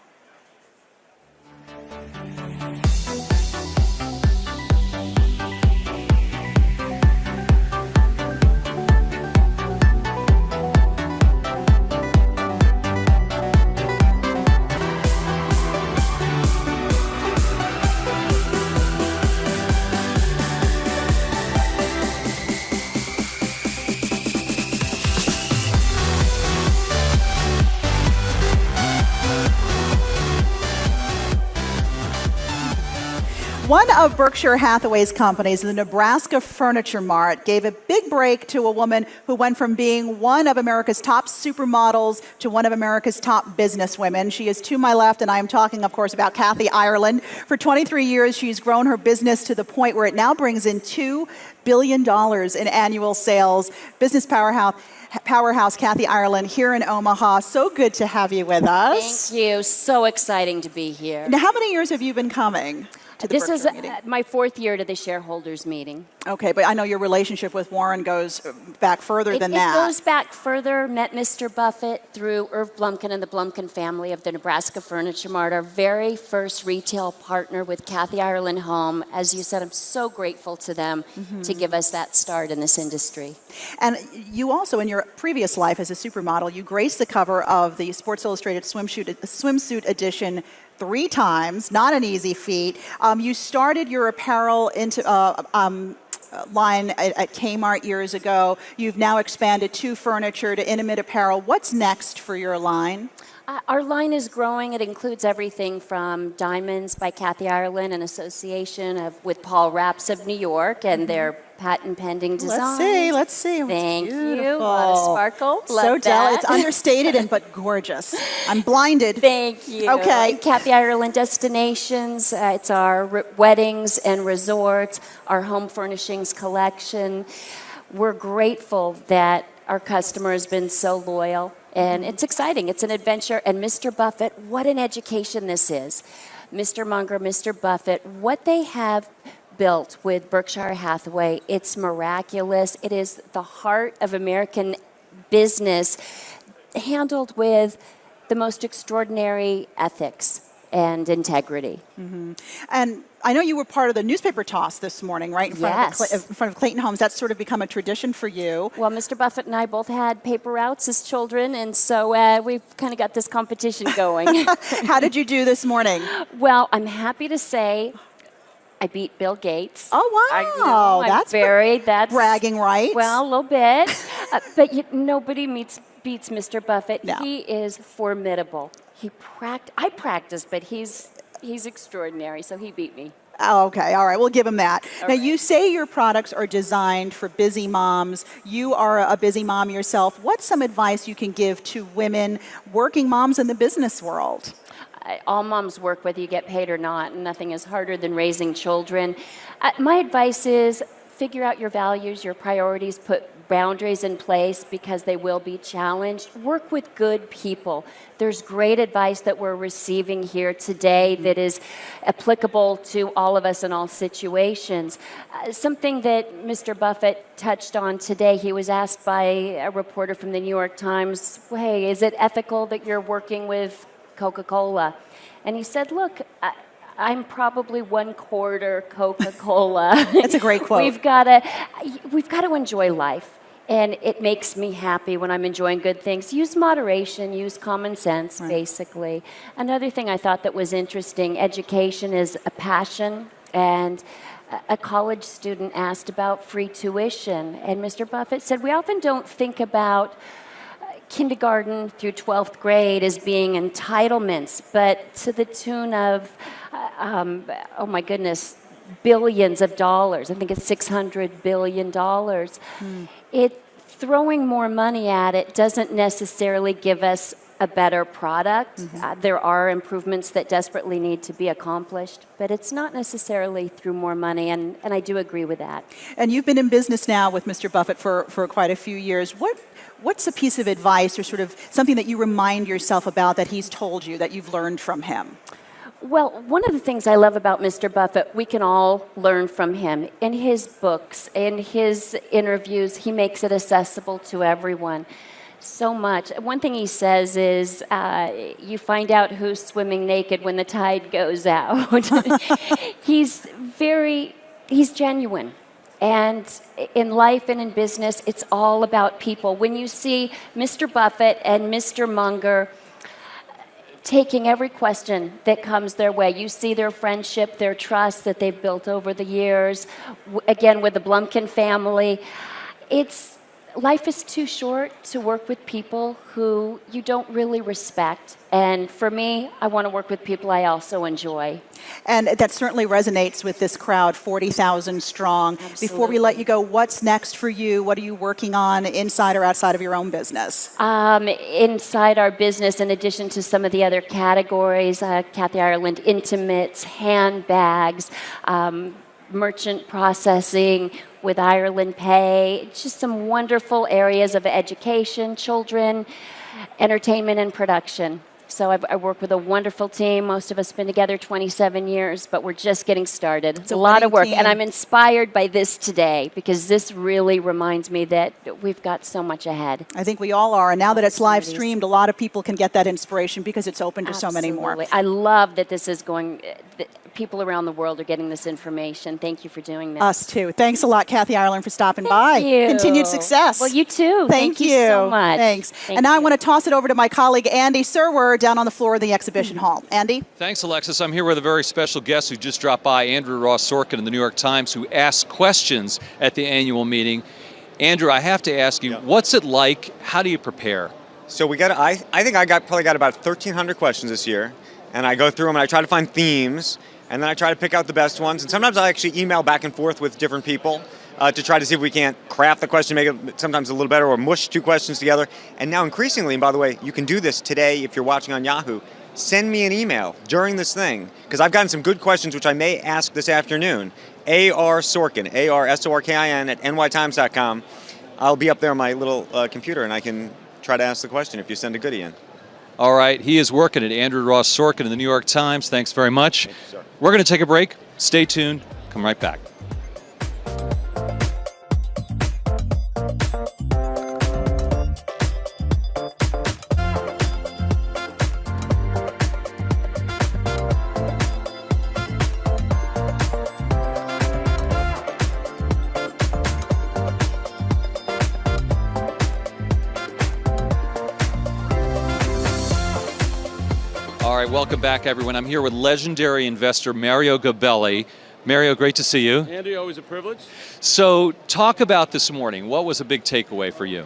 One of Berkshire Hathaway's companies, the Nebraska Furniture Mart, gave a big break to a woman who went from being one of America's top supermodels to one of America's top businesswomen. She is to my left, and I am talking, of course, about Kathy Ireland. For 23 years, she's grown her business to the point where it now brings in $2 billion in annual sales. Business powerhouse Kathy Ireland here in Omaha. So good to have you with us. Thank you. So exciting to be here. Now, how many years have you been coming to the This Berkshire is meeting? my 4th year to the shareholders meeting. Okay, but I know your relationship with Warren goes back further than that. It goes back further. Met Mr. Buffett through Irv Blumkin and the Blumkin family of the Nebraska Furniture Mart, our very first retail partner with Kathy Ireland Home. As you said, I'm so grateful to them to give us that start in this industry. And you also, in your previous life as a supermodel, you graced the cover of the Sports Illustrated swimsuit edition 3 times, not an easy feat. You started your apparel into line at Kmart years ago. You've now expanded to furniture, to intimate apparel. What's next for your line? Our line is growing. It includes everything from Diamonds by Kathy Ireland, an association with Paul Rapps of New York, and their patent pending designs. Let's see. Thank beautiful. you. A lot of sparkle. So it's understated but gorgeous. I'm blinded. Thank you. Okay. Kathy Ireland Destinations. It's our weddings and resorts, our home furnishings collection. We're grateful that our customer has been so loyal. And it's exciting. It's an adventure. And Mr. Buffett, what an education this is. Mr. Munger, Mr. Buffett, what they have built with Berkshire Hathaway, it's miraculous. It is the heart of American business, handled with the most extraordinary ethics and integrity. And I know you were part of the newspaper toss this morning, right? In front of Clayton Homes. That's sort of become a tradition for you. Well, Mr. Buffett and I both had paper routes as children, and so we've kind of got this competition going. How did you do this morning? Well, I'm happy to say I beat Bill Gates. Oh, wow. That's bragging rights. Well, a little bit. But nobody beats Mr. Buffett. No. He is formidable. I practice, but he's extraordinary, so he beat me. Oh, okay. All right. We'll give him that. Now, you say your products are designed for busy moms. You are a busy mom yourself. What's some advice you can give to women, working moms in the business world? All moms work whether you get paid or not, and nothing is harder than raising children. My advice is figure out your values, your priorities, put boundaries in place because they will be challenged. Work with good people. There's great advice that we're receiving here today that is applicable to all of us in all situations. Something that Mr. Buffett touched on today, he was asked by a reporter from the New York Times, hey, is it ethical that you're working with Coca-Cola? And he said, look, I'm probably 1/4 Coca-Cola. That's a great quote. We've got to enjoy life. And it makes me happy when I'm enjoying good things. Use moderation, use common sense, basically. Another thing I thought that was interesting, education is a passion. And a college student asked about free tuition. And Mr. Buffett said, we often don't think about kindergarten through 12th grade as being entitlements, but to the tune of, oh my goodness, billions of dollars. I think it's $600 billion. Throwing more money at it doesn't necessarily give us a better product. There are improvements that desperately need to be accomplished, but it's not necessarily through more money, and I do agree with that. And you've been in business now with Mr. Buffett for quite a few years. What's a piece of advice or sort of something that you remind yourself about that he's told you that you've learned from him? Well, one of the things I love about Mr. Buffett, we can all learn from him. In his books, in his interviews, he makes it accessible to everyone so much. One thing he says is, you find out who's swimming naked when the tide goes out. He's genuine. And in life and in business, it's all about people. When you see Mr. Buffett and Mr. Munger taking every question that comes their way, you see their friendship, their trust that they've built over the years, again with the Blumkin family. It's life is too short to work with people who you don't really respect. And for me, I want to work with people I also enjoy. And that certainly resonates with this crowd, 40,000 strong. Absolutely. Before we let you go, what's next for you? What are you working on inside or outside of your own business? Inside our business, in addition to some of the other categories, Kathy Ireland Intimates, handbags, merchant processing with Ireland Pay, just some wonderful areas of education, children, entertainment, and production. So I work with a wonderful team. Most of us have been together 27 years, but we're just getting started. It's a lot of work, and I'm inspired by this today because this really reminds me that we've got so much ahead. I think we all are, and now that it's live streamed, a lot of people can get that inspiration because it's open to so many more. I love that this is going. People around the world are getting this information. Thank you for doing this. Us too. Thanks a lot, Kathy Ireland, for stopping by. Thank you. Continued success. Well, you too. Thank you so much. Thanks. And now I want to toss it over to my colleague, Andy Serwer, down on the floor of the exhibition hall. Andy? Thanks, Alexis. I'm here with a very special guest who just dropped by, Andrew Ross Sorkin of the New York Times, who asked questions at the annual meeting. Andrew, I have to ask you, what's it like? How do you prepare? So I think I probably got about 1,300 questions this year, and I go through them and I try to find themes, and then I try to pick out the best ones. And sometimes I actually email back and forth with different people to try to see if we can't craft the question, make it sometimes a little better, or mush two questions together. And now increasingly, and by the way, you can do this today if you're watching on Yahoo, send me an email during this thing, because I've gotten some good questions which I may ask this afternoon. A.R. Sorkin, A-R-S-O-R-K-I-N at nytimes.com. I'll be up there on my little computer, and I can try to ask the question if you send a goodie in. All right, he is working at Andrew Ross Sorkin in the New York Times. Thanks very much. Thank you, sir. We're going to take a break. Stay tuned. Come right back. All right, welcome back, everyone. I'm here with legendary investor Mario Gabelli. Mario, great to see you. Andy, always a privilege. So talk about this morning. What was a big takeaway for you?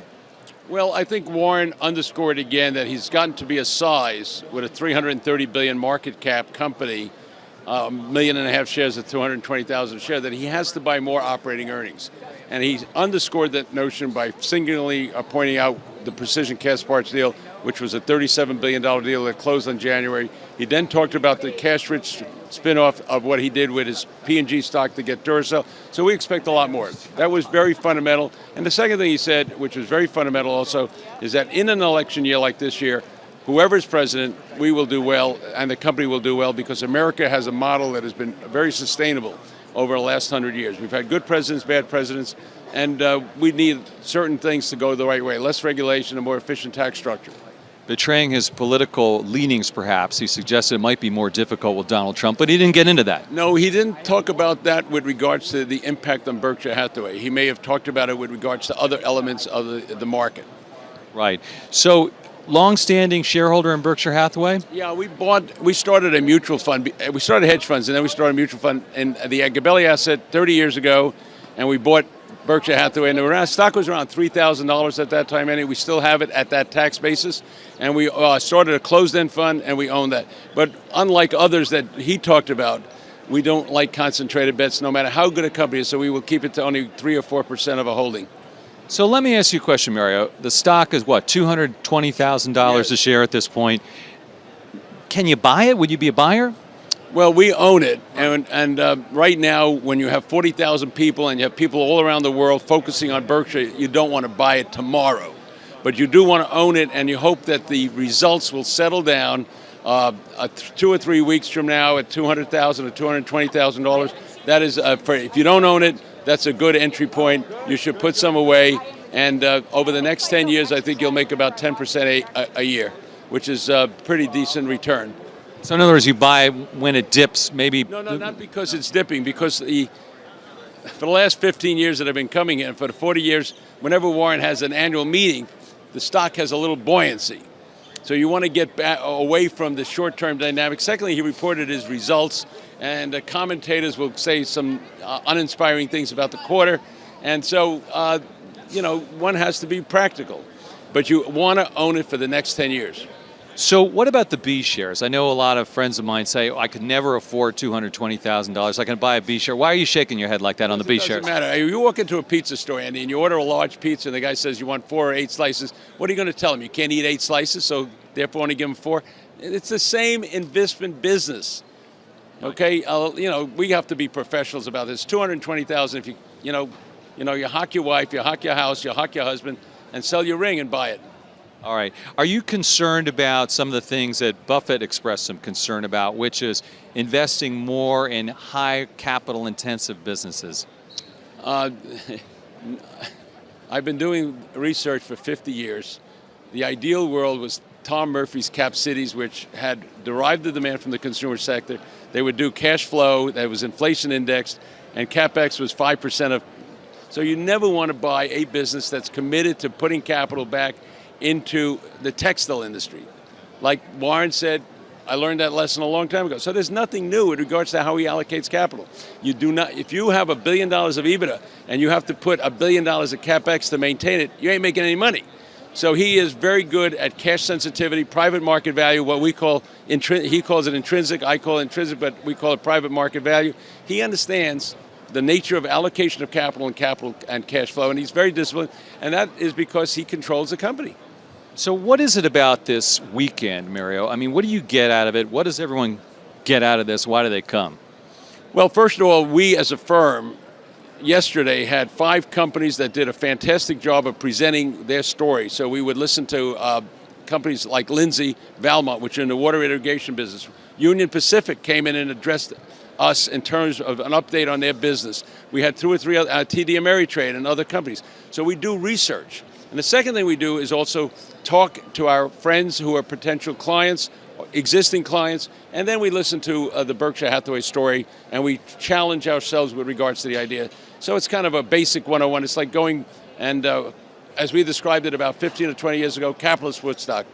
Well, I think Warren underscored again that he's gotten to be a size with a $330 billion market cap company, 1.5 million shares at 220,000 shares, that he has to buy more operating earnings. And he underscored that notion by singularly pointing out the Precision Castparts deal, which was a $37 billion deal that closed in January. He then talked about the cash-rich spinoff of what he did with his P&G stock to get Duracell. So we expect a lot more. That was very fundamental. And the second thing he said, which was very fundamental also, is that in an election year like this year, whoever's president, we will do well, and the company will do well, because America has a model that has been very sustainable over the last 100 years. We've had good presidents, bad presidents, and we need certain things to go the right way. Less regulation, a more efficient tax structure. Betraying his political leanings, perhaps, he suggested it might be more difficult with Donald Trump, but he didn't get into that. No, he didn't talk about that with regards to the impact on Berkshire Hathaway. He may have talked about it with regards to other elements of the market. Right. So, long-standing shareholder in Berkshire Hathaway? Yeah, we started a mutual fund. We started hedge funds, and then we started a mutual fund in the Gabelli asset 30 years ago, and we bought Berkshire Hathaway, and the stock was around $3,000 at that time. Anyway, we still have it at that tax basis, and we started a closed-end fund, and we own that. But unlike others that he talked about, we don't like concentrated bets, no matter how good a company is. So we will keep it to only 3 or 4% of a holding. So let me ask you a question, Mario. The stock is what, $220,000 a share at this point. Can you buy it? Would you be a buyer? Well, we own it, and right now, when you have 40,000 people and you have people all around the world focusing on Berkshire, you don't want to buy it tomorrow. But you do want to own it, and you hope that the results will settle down 2 or 3 weeks from now at $200,000 or $220,000. That is, if you don't own it, that's a good entry point. You should put some away, and over the next 10 years, I think you'll make about 10% a year, which is a pretty decent return. So in other words, you buy when it dips, maybe... No, not because it's dipping, because for the last 15 years that I've been coming here, and for the 40 years, whenever Warren has an annual meeting, the stock has a little buoyancy. So you want to get back away from the short-term dynamics. Secondly, he reported his results, and the commentators will say some uninspiring things about the quarter. And so one has to be practical. But you want to own it for the next 10 years. So what about the B shares? I know a lot of friends of mine say, I could never afford $220,000. I can buy a B share. Why are you shaking your head like that on the B shares? It doesn't matter. You walk into a pizza store, Andy, and you order a large pizza, and the guy says you want 4 or 8 slices. What are you going to tell him? You can't eat 8 slices, so therefore only give him 4? It's the same investment business. Okay? We have to be professionals about this. $220,000 if you hock your wife, you hock your house, you hock your husband, and sell your ring and buy it. All right. Are you concerned about some of the things that Buffett expressed some concern about, which is investing more in high capital intensive businesses? I've been doing research for 50 years. The ideal world was Tom Murphy's Cap Cities, which had derived the demand from the consumer sector. They would do cash flow that was inflation indexed, and CapEx was 5% of. So you never want to buy a business that's committed to putting capital back into the textile industry. Like Warren said, I learned that lesson a long time ago. So there's nothing new in regards to how he allocates capital. You do not, if you have $1 billion of EBITDA and you have to put $1 billion of CapEx to maintain it, you ain't making any money. So he is very good at cash sensitivity, private market value, what we call, he calls it intrinsic, I call it intrinsic, but we call it private market value. He understands the nature of allocation of capital and cash flow, and he's very disciplined, and that is because he controls the company. So what is it about this weekend, Mario? I mean, what do you get out of it? What does everyone get out of this? Why do they come? Well, first of all, we as a firm yesterday had 5 companies that did a fantastic job of presenting their story. So we would listen to companies like Lindsay, Valmont, which are in the water irrigation business. Union Pacific came in and addressed us in terms of an update on their business. We had 2 or 3 other, TD Ameritrade and other companies. So we do research. And the second thing we do is also talk to our friends who are potential clients, existing clients, and then we listen to the Berkshire Hathaway story, and we challenge ourselves with regards to the idea. So it's kind of a basic 101. It's like going and, as we described it about 15 or 20 years ago, capitalist Woodstock.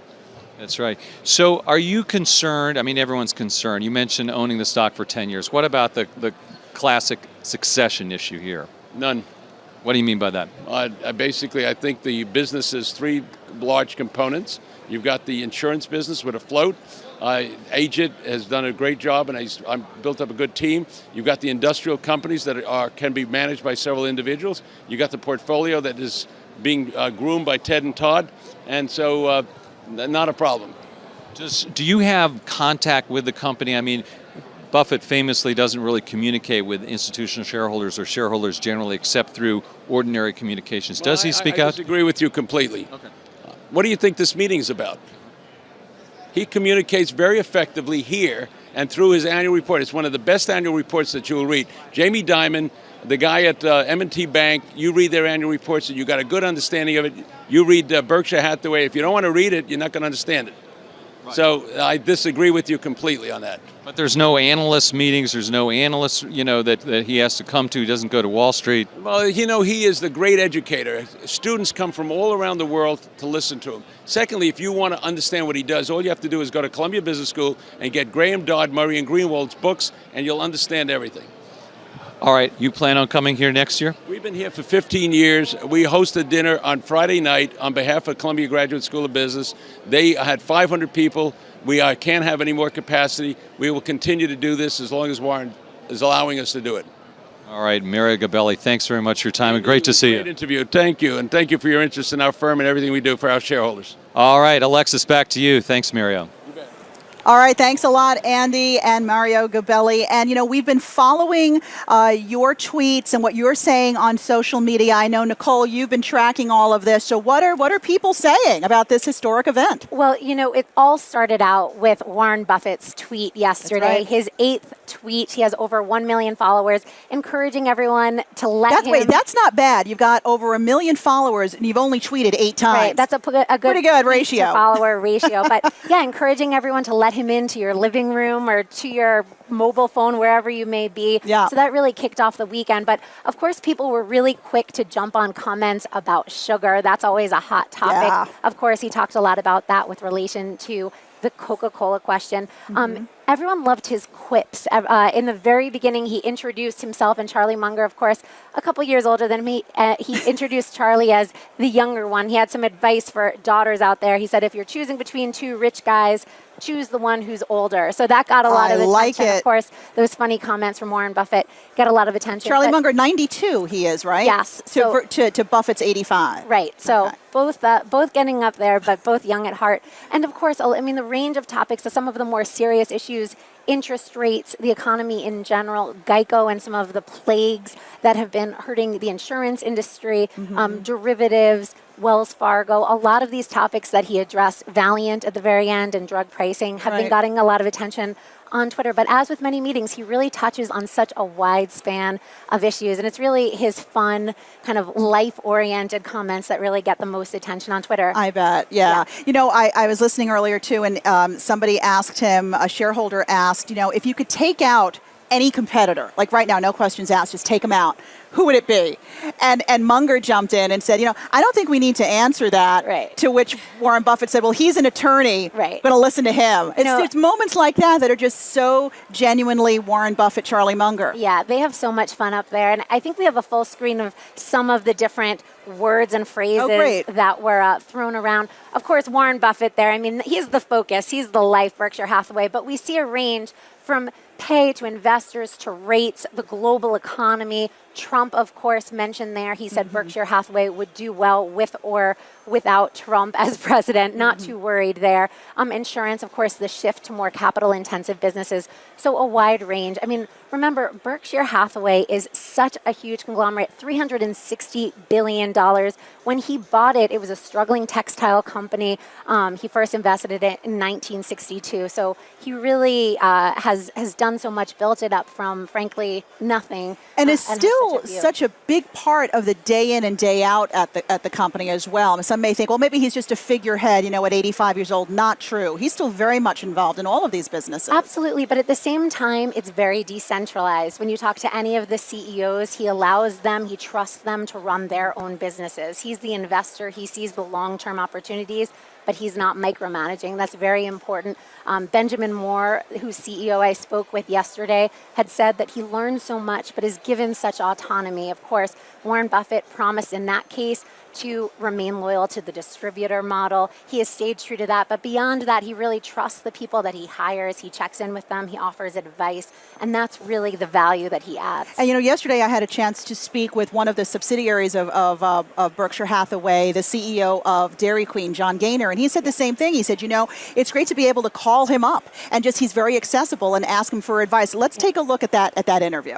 That's right. So are you concerned? I mean, everyone's concerned. You mentioned owning the stock for 10 years. What about the classic succession issue here? None. What do you mean by that? Basically, I think the business has 3 large components. You've got the insurance business with a float. Agent has done a great job, and he's built up a good team. You've got the industrial companies that can be managed by several individuals. You've got the portfolio that is being groomed by Ted and Todd, and so not a problem. Do you have contact with the company? I mean, Buffett famously doesn't really communicate with institutional shareholders or shareholders generally except through ordinary communications. Does he speak out? I disagree with you completely. Okay. What do you think this meeting is about? He communicates very effectively here and through his annual report. It's one of the best annual reports that you will read. Jamie Dimon, the guy at M&T Bank, you read their annual reports and you got a good understanding of it. You read Berkshire Hathaway. If you don't want to read it, you're not going to understand it. Right. So I disagree with you completely on that. But there's no analyst meetings. There's no analysts, that he has to come to. He doesn't go to Wall Street. Well, he is the great educator. Students come from all around the world to listen to him. Secondly, if you want to understand what he does, all you have to do is go to Columbia Business School and get Graham, Dodd, Murray, and Greenwald's books, and you'll understand everything. All right. You plan on coming here next year? We've been here for 15 years. We hosted dinner on Friday night on behalf of Columbia Graduate School of Business. They had 500 people. We can't have any more capacity. We will continue to do this as long as Warren is allowing us to do it. All right, Mario Gabelli, thanks very much for your time, and great to see you. Great interview. Thank you, and thank you for your interest in our firm and everything we do for our shareholders. All right, Alexis, back to you. Thanks, Mario. All right, thanks a lot, Andy and Mario Gabelli. And, we've been following your tweets and what you're saying on social media. I know, Nicole, you've been tracking all of this. So what are people saying about this historic event? Well, it all started out with Warren Buffett's tweet yesterday, right. His 8th tweet. He has over 1 million followers, encouraging everyone to let him... Wait, that's not bad. You've got over 1 million followers, and you've only tweeted 8 times. Right, that's a good pretty good ratio. Follower ratio. But yeah, encouraging everyone to let him into your living room or to your mobile phone, wherever you may be. Yeah. So that really kicked off the weekend. But of course, people were really quick to jump on comments about sugar. That's always a hot topic. Yeah. Of course, he talked a lot about that with relation to the Coca-Cola question. Mm-hmm. everyone loved his quips. In the very beginning, he introduced himself and Charlie Munger, of course, a couple years older than me. He introduced Charlie as the younger one. He had some advice for daughters out there. He said, if you're choosing between two rich guys, choose the one who's older. So that got a lot of attention. Like it. Of course, those funny comments from Warren Buffett got a lot of attention. Charlie Munger, 92 he is, right? Yes. To Buffett's 85. Right. So okay. both getting up there, but both young at heart. And of course, I mean, the range of topics, so some of the more serious issues, interest rates, the economy in general, Geico and some of the plagues that have been hurting the insurance industry, derivatives, Wells Fargo, a lot of these topics that he addressed, Valiant at the very end and drug pricing, have been getting a lot of attention on Twitter. But as with many meetings, he really touches on such a wide span of issues. And it's really his fun, kind of life-oriented comments that really get the most attention on Twitter. I bet, yeah. You know, I was listening earlier too, and somebody asked him, a shareholder asked, you know, if you could take out any competitor, like right now, no questions asked, just take them out, who would it be? And Munger jumped in and said, you know, I don't think we need to answer that. Right. To which Warren Buffett said, well, he's an attorney. Right. But I'll listen to him. It's moments like that are just so genuinely Warren Buffett, Charlie Munger. Yeah, they have so much fun up there. And I think we have a full screen of some of the different words and phrases that were thrown around. Of course, Warren Buffett there, I mean, he's the focus. He's the life, Berkshire Hathaway. But we see a range from pay to investors to rates, the global economy. Trump, of course, mentioned there. He said Berkshire Hathaway would do well with or without Trump as president. Not too worried there. Insurance, of course, the shift to more capital-intensive businesses. So a wide range. I mean, remember, Berkshire Hathaway is such a huge conglomerate, $360 billion. When he bought it, it was a struggling textile company. He first invested in it in 1962. So he really has done so much, built it up from, frankly, nothing. And is still such a big part of the day in and day out at the company as well. I mean, some may think, well, maybe he's just a figurehead, you know, at 85 years old. Not true. He's still very much involved in all of these businesses. Absolutely. But at the same time, it's very decentralized. When you talk to any of the CEOs, he allows them, he trusts them to run their own businesses. He's the investor. He sees the long-term opportunities, but he's not micromanaging. That's very important. Benjamin Moore, whose CEO I spoke with yesterday, had said that he learned so much, but is given such autonomy. Of course, Warren Buffett promised in that case to remain loyal to the distributor model. He has stayed true to that. But beyond that, he really trusts the people that he hires. He checks in with them. He offers advice. And that's really the value that he adds. And, you know, yesterday I had a chance to speak with one of the subsidiaries of Berkshire Hathaway, the CEO of Dairy Queen, John Gaynor. And he said the same thing. He said, you know, it's great to be able to call him up and just he's very accessible and ask him for advice. Let's take a look at that interview.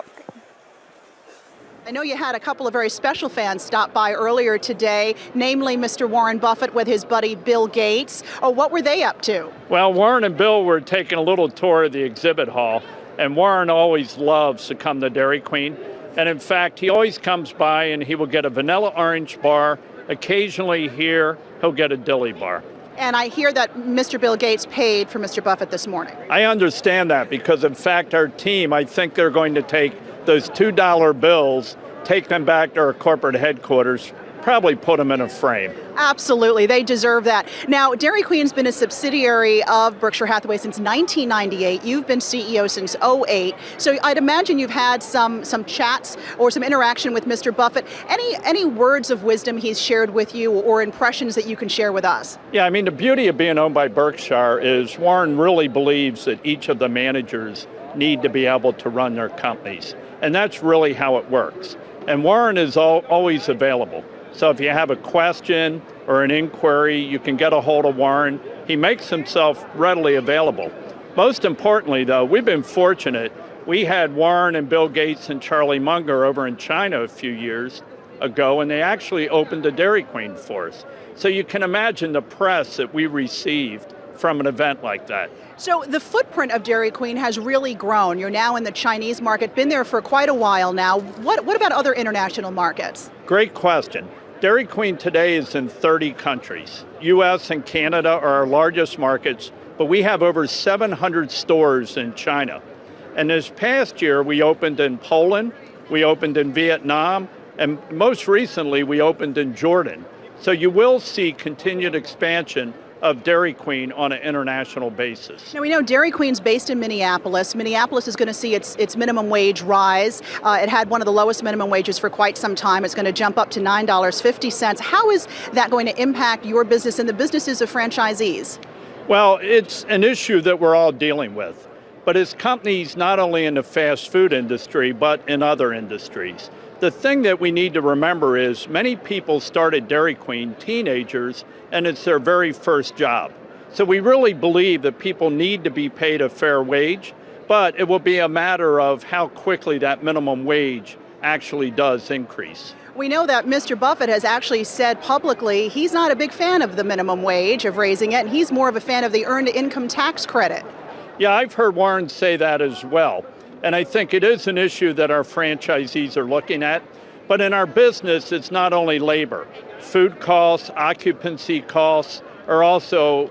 I know you had a couple of very special fans stop by earlier today, namely Mr. Warren Buffett with his buddy Bill Gates. Oh, what were they up to? Well, Warren and Bill were taking a little tour of the exhibit hall, and Warren always loves to come to Dairy Queen. And in fact, he always comes by and he will get a vanilla orange bar. Occasionally here, he'll get a dilly bar. And I hear that Mr. Bill Gates paid for Mr. Buffett this morning. I understand that because, in fact, our team, I think they're going to take those $2 bills, take them back to our corporate headquarters, probably put them in a frame. Absolutely. They deserve that. Now, Dairy Queen's been a subsidiary of Berkshire Hathaway since 1998. You've been CEO since 2008. So I'd imagine you've had some chats or some interaction with Mr. Buffett. Any words of wisdom he's shared with you or impressions that you can share with us? Yeah, I mean, the beauty of being owned by Berkshire is Warren really believes that each of the managers need to be able to run their companies. And that's really how it works. And Warren is always available. So if you have a question or an inquiry, you can get a hold of Warren. He makes himself readily available. Most importantly, though, we've been fortunate. We had Warren and Bill Gates and Charlie Munger over in China a few years ago, and they actually opened a Dairy Queen for us. So you can imagine the press that we received from an event like that. So the footprint of Dairy Queen has really grown. You're now in the Chinese market, been there for quite a while now. What about other international markets? Great question. Dairy Queen today is in 30 countries. U.S. and Canada are our largest markets, but we have over 700 stores in China. And this past year, we opened in Poland, we opened in Vietnam, and most recently, we opened in Jordan. So you will see continued expansion of Dairy Queen on an international basis. Now, we know Dairy Queen's based in Minneapolis. Minneapolis is going to see its minimum wage rise. It had one of the lowest minimum wages for quite some time. It's going to jump up to $9.50. How is that going to impact your business and the businesses of franchisees? Well, it's an issue that we're all dealing with. But as companies not only in the fast food industry, but in other industries, the thing that we need to remember is many people started Dairy Queen, teenagers, and it's their very first job. So we really believe that people need to be paid a fair wage, but it will be a matter of how quickly that minimum wage actually does increase. We know that Mr. Buffett has actually said publicly he's not a big fan of the minimum wage, of raising it, and he's more of a fan of the earned income tax credit. Yeah, I've heard Warren say that as well. And I think it is an issue that our franchisees are looking at. But in our business, it's not only labor. Food costs, occupancy costs are also,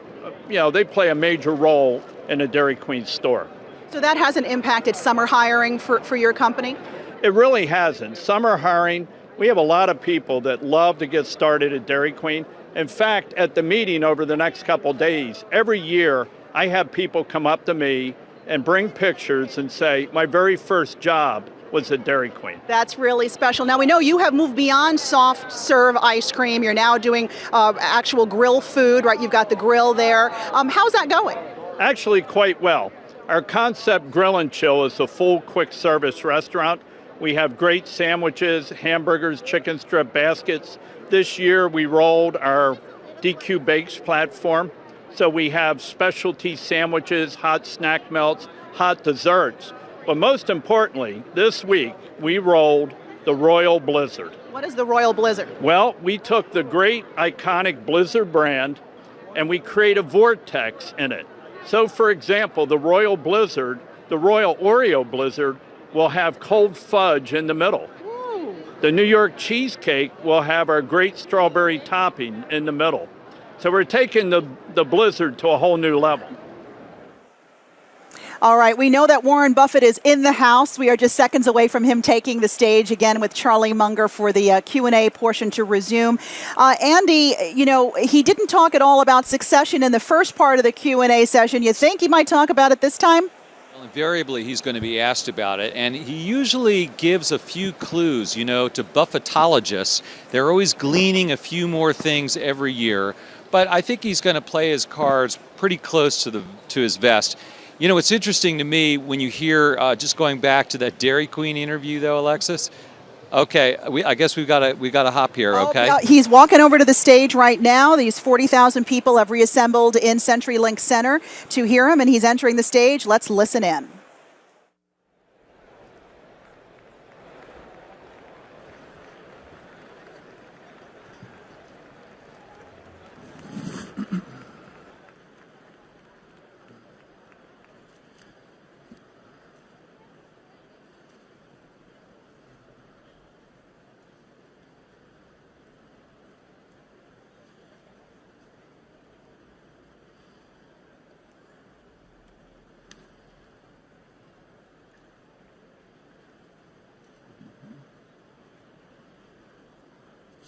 they play a major role in a Dairy Queen store. So that hasn't impacted summer hiring for your company? It really hasn't. Summer hiring, we have a lot of people that love to get started at Dairy Queen. In fact, at the meeting over the next couple days, every year I have people come up to me and bring pictures and say, my very first job was at Dairy Queen. That's really special. Now, we know you have moved beyond soft serve ice cream. You're now doing actual grill food, right? You've got the grill there. How's that going? Actually, quite well. Our concept Grill and Chill is a full quick service restaurant. We have great sandwiches, hamburgers, chicken strip baskets. This year, we rolled our DQ Bakes platform. So we have specialty sandwiches, hot snack melts, hot desserts. But most importantly, this week we rolled the Royal Blizzard. What is the Royal Blizzard? Well, we took the great iconic Blizzard brand and we create a vortex in it. So for example, the Royal Blizzard, the Royal Oreo Blizzard will have cold fudge in the middle. Ooh. The New York cheesecake will have our great strawberry topping in the middle. So we're taking the Blizzard to a whole new level. All right, we know that Warren Buffett is in the house. We are just seconds away from him taking the stage again with Charlie Munger for the Q&A portion to resume. Andy, he didn't talk at all about succession in the first part of the Q&A session. You think he might talk about it this time? Well, invariably, he's going to be asked about it, and he usually gives a few clues, to Buffettologists. They're always gleaning a few more things every year. But I think he's going to play his cards pretty close to his vest. It's interesting to me when you hear, just going back to that Dairy Queen interview, though, Alexis. Okay, I guess we've got to hop here. Okay. He's walking over to the stage right now. These 40,000 people have reassembled in CenturyLink Center to hear him, and he's entering the stage. Let's listen in.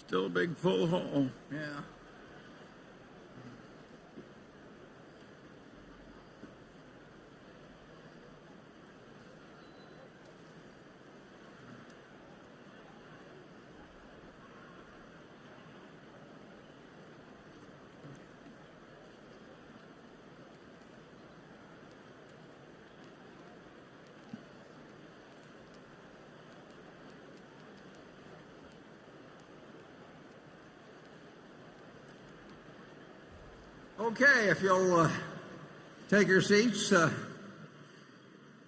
Still a big full hole, yeah. Okay, if you'll take your seats,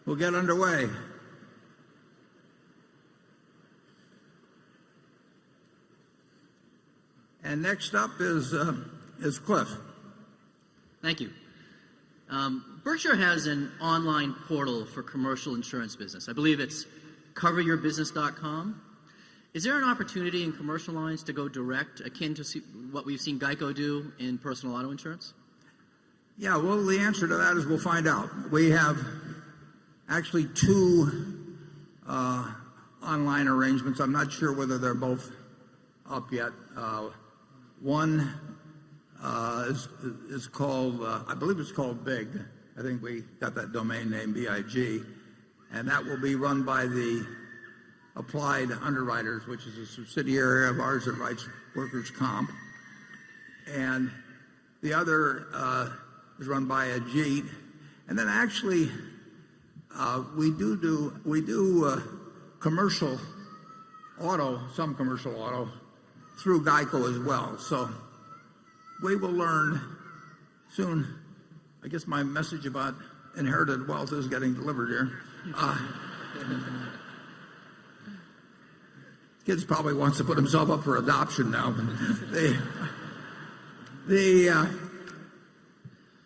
we'll get underway. And next up is Cliff. Thank you. Berkshire has an online portal for commercial insurance business. I believe it's coveryourbusiness.com. Is there an opportunity in commercial lines to go direct, akin to what we've seen Geico do in personal auto insurance? Yeah, well, the answer to that is we'll find out. We have actually two online arrangements. I'm not sure whether they're both up yet. One is called, I believe it's called BIG. I think we got that domain name, BIG. And that will be run by the Applied Underwriters, which is a subsidiary of ours that writes workers' comp. And the other is run by Ajit. And then actually, we do commercial auto, some commercial auto, through Geico as well. So we will learn soon. I guess my message about inherited wealth is getting delivered here. Kids probably wants to put himself up for adoption now.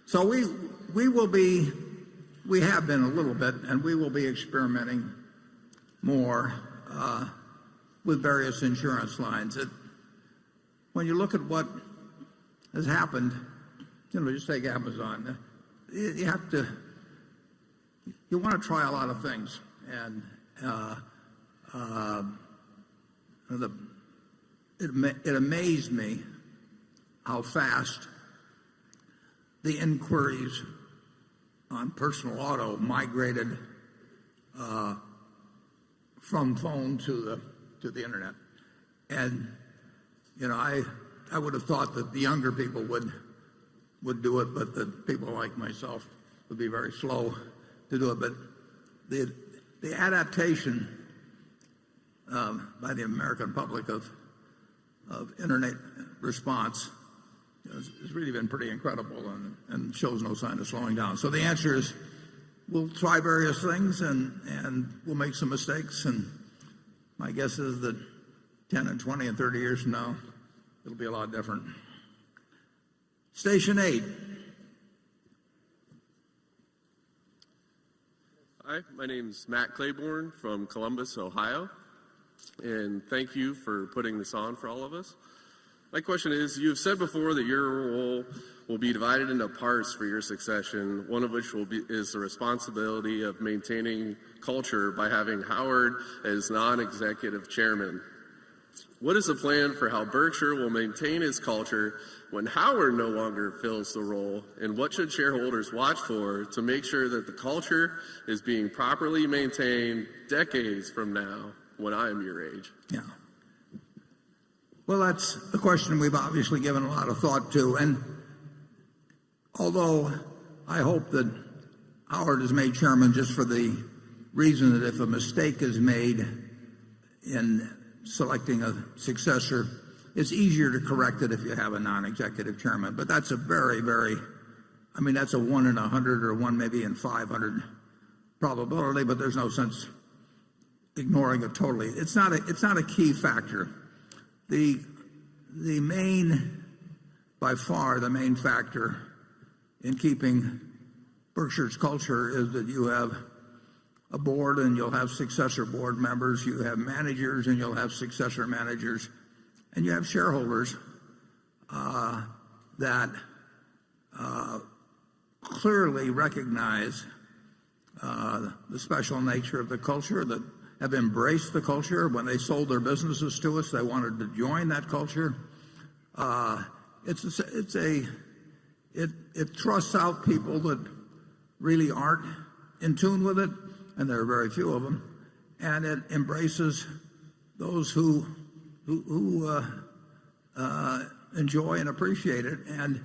So we have been a little bit, and we will be experimenting more with various insurance lines. When you look at what has happened, just take Amazon. You want to try a lot of things, and it amazed me how fast the inquiries on personal auto migrated from phone to the internet. And I would have thought that the younger people would do it, but that people like myself would be very slow to do it. But the adaptation by the American public of internet response has really been pretty incredible and shows no sign of slowing down. So the answer is we'll try various things and we'll make some mistakes. And my guess is that 10 and 20 and 30 years from now, it'll be a lot different. Station 8. Hi, my name's Matt Claiborne from Columbus, Ohio, and thank you for putting this on for all of us. My question is, you've said before that your role will be divided into parts for your succession, one of which is the responsibility of maintaining culture by having Howard as non-executive chairman. What is the plan for how Berkshire will maintain its culture when Howard no longer fills the role, and what should shareholders watch for to make sure that the culture is being properly maintained decades from now when I am your age? Yeah. Well, that's a question we've obviously given a lot of thought to, and although I hope that Howard is made chairman just for the reason that if a mistake is made in selecting a successor, it's easier to correct it if you have a non-executive chairman. But that's a very, that's a 1 in 100 or 1 maybe in 500 probability, but there's no sense ignoring it totally. It's not a key factor. The main, by far, the main factor in keeping Berkshire's culture is that you have a board and you'll have successor board members, you have managers and you'll have successor managers, and you have shareholders that clearly recognize the special nature of the culture, that have embraced the culture. When they sold their businesses to us, they wanted to join that culture. It thrusts out people that really aren't in tune with it, and there are very few of them, and it embraces those who enjoy and appreciate it. And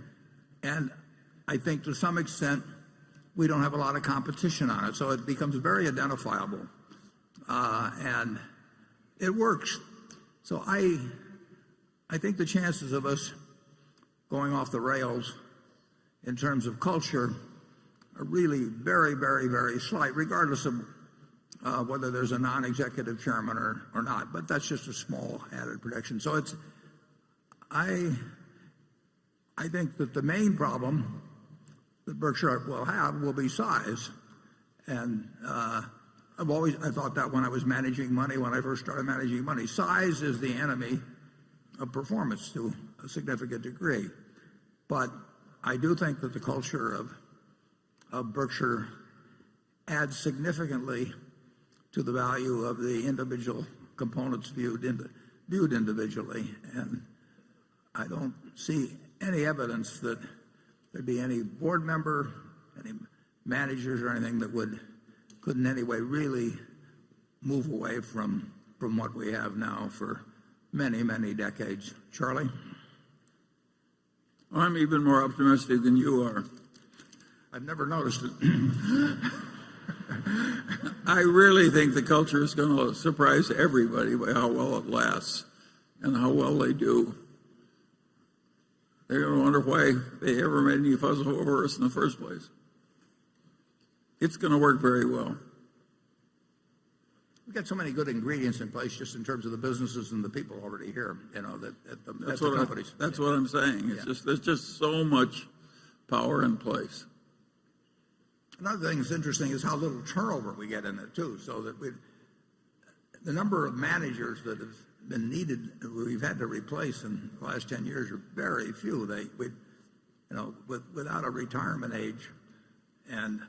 I think to some extent we don't have a lot of competition on it, so it becomes very identifiable. And it works. So I think the chances of us going off the rails in terms of culture are really very, very, very slight, regardless of whether there's a non-executive chairman or not. But that's just a small added prediction. So I think that the main problem that Berkshire will have will be size. And I thought that when I was managing money, when I first started managing money. Size is the enemy of performance to a significant degree. But I do think that the culture of Berkshire adds significantly to the value of the individual components viewed individually. And I don't see any evidence that there'd be any board member, any managers or anything that could in any way really move away from what we have now for many, many decades. Charlie? I'm even more optimistic than you are. I've never noticed it. I really think the culture is going to surprise everybody by how well it lasts and how well they do. They're going to wonder why they ever made any fuss over us in the first place. It's going to work very well. We've got so many good ingredients in place just in terms of the businesses and the people already here, at the companies. That's what I'm saying. There's just so much power in place. Another thing that's interesting is how little turnover we get in it too. So that the number of managers that have been needed, we've had to replace in the last 10 years are very few. Without a retirement age, and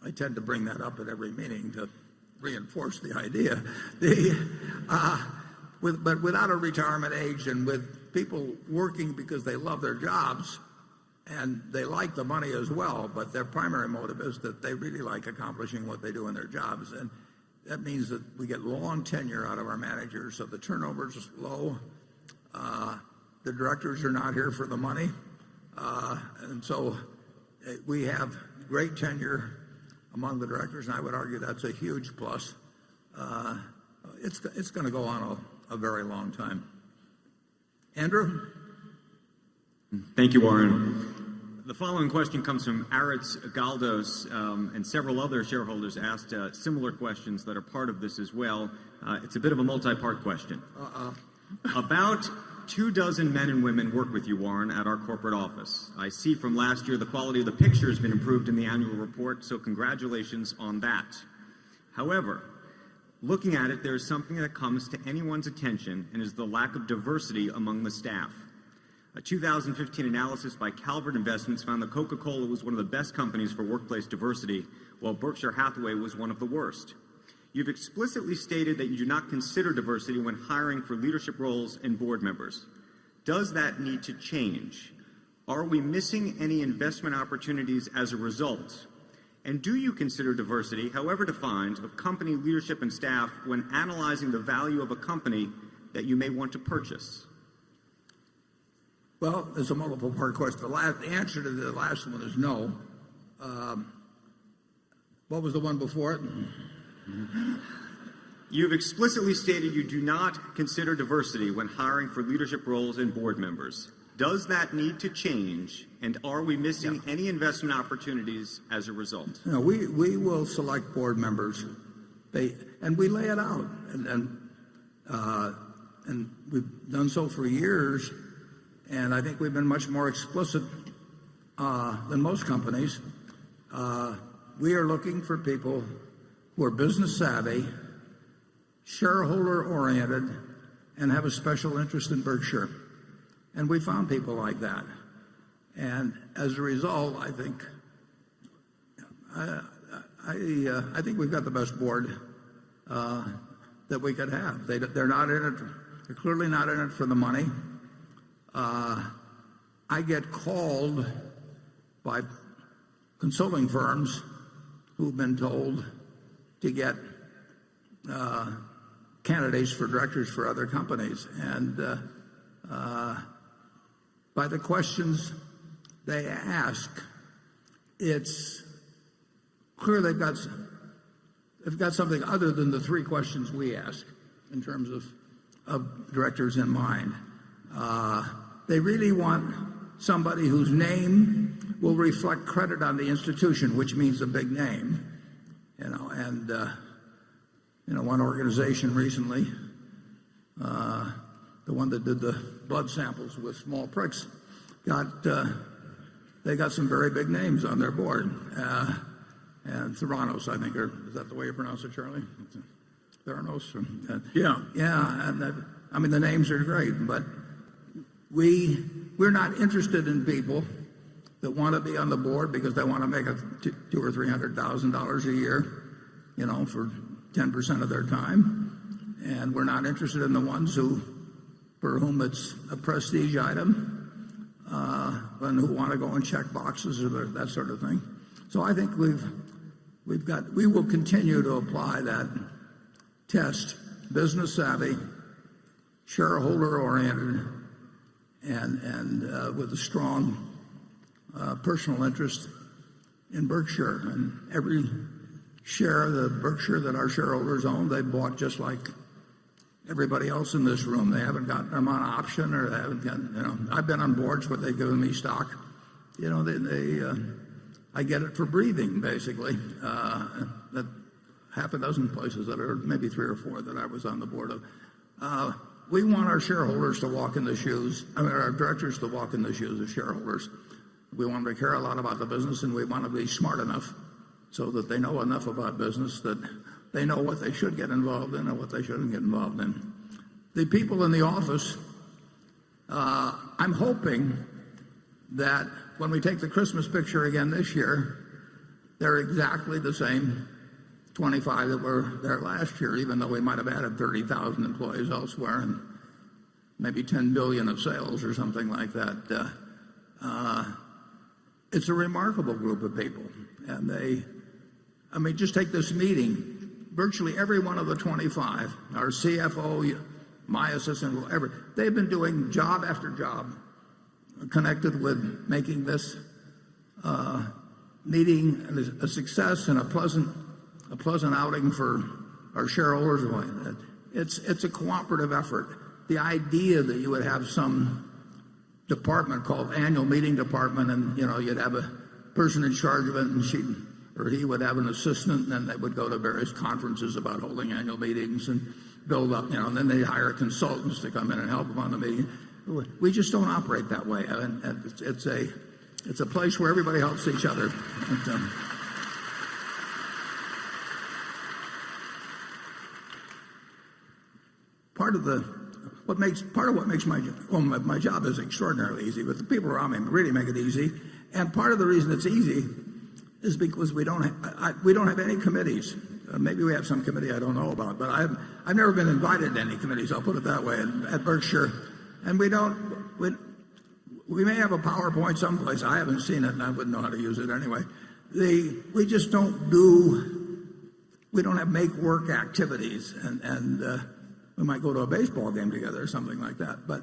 I tend to bring that up at every meeting to reinforce the idea. But without a retirement age and with people working because they love their jobs and they like the money as well, but their primary motive is that they really like accomplishing what they do in their jobs. And that means that we get long tenure out of our managers, so the turnover is low. The directors are not here for the money. And so we have great tenure among the directors, and I would argue that's a huge plus. It's going to go on a very long time. Andrew? Thank you, Warren. The following question comes from Aritz Galdos, and several other shareholders asked similar questions that are part of this as well. It's a bit of a multi-part question. About 24 men and women work with you, Warren, at our corporate office. I see from last year the quality of the picture has been improved in the annual report, so congratulations on that. However, looking at it, there is something that comes to anyone's attention, and is the lack of diversity among the staff. A 2015 analysis by Calvert Investments found that Coca-Cola was one of the best companies for workplace diversity, while Berkshire Hathaway was one of the worst. You've explicitly stated that you do not consider diversity when hiring for leadership roles and board members. Does that need to change? Are we missing any investment opportunities as a result? And do you consider diversity, however defined, of company leadership and staff when analyzing the value of a company that you may want to purchase? Well, it's a multiple-part question. The answer to the last one is no. What was the one before it? You've explicitly stated you do not consider diversity when hiring for leadership roles and board members. Does that need to change, and are we missing any investment opportunities as a result? No, we will select board members, and we lay it out, and we've done so for years. And I think we've been much more explicit than most companies. We are looking for people who are business savvy, shareholder oriented, and have a special interest in Berkshire. And we found people like that. And as a result, I think we've got the best board that we could have. They're not in it. They're clearly not in it for the money. I get called by consulting firms who've been told to get candidates for directors for other companies. And by the questions they ask, it's clear they've got something other than the three questions we ask in terms of directors in mind. They really want somebody whose name will reflect credit on the institution, which means a big name. One organization recently, the one that did the blood samples with small pricks, they got some very big names on their board. And Theranos, I think, is that the way you pronounce it, Charlie? Theranos? Yeah. Yeah, and I mean, the names are great, but we're not interested in people that want to be on the board because they want to make $200,000 or $300,000 a year, for 10% of their time. And we're not interested in the ones for whom it's a prestige item. and who want to go and check boxes or that sort of thing. So I think we will continue to apply that test, business savvy, shareholder oriented, and with a strong personal interest in Berkshire. And every share of the Berkshire that our shareholders own, they bought just like everybody else in this room. They haven't gotten them on option, or they haven't gotten, I've been on boards where they've given me stock. I get it for breathing, basically. That half a dozen places that are maybe 3 or 4 that I was on the board of. We want our shareholders to walk in the shoes, our directors to walk in the shoes of shareholders. We want them to care a lot about the business, and we want to be smart enough so that they know enough about business that they know what they should get involved in and what they shouldn't get involved in. The people in the office, I'm hoping that when we take the Christmas picture again this year, they're exactly the same 25 that were there last year, even though we might have added 30,000 employees elsewhere and maybe 10 billion of sales or something like that. It's a remarkable group of people. And just take this meeting. Virtually every one of the 25, our CFO, my assistant, whoever, they've been doing job after job connected with making this meeting a success and a pleasant outing for our shareholders. It's a cooperative effort. The idea that you would have some department called Annual Meeting Department, and you'd have a person in charge of it, and he would have an assistant, and then they would go to various conferences about holding annual meetings and build up, and then they hire consultants to come in and help them on the meeting. We just don't operate that way. And it's a place where everybody helps each other. Part of what makes my job is extraordinarily easy, but the people around me really make it easy. And part of the reason it's easy is because we don't have any committees. Maybe we have some committee I don't know about, but I've never been invited to any committees. I'll put it that way at Berkshire. And we may have a PowerPoint someplace. I haven't seen it, and I wouldn't know how to use it anyway. We just don't have make work activities, and we might go to a baseball game together or something like that. But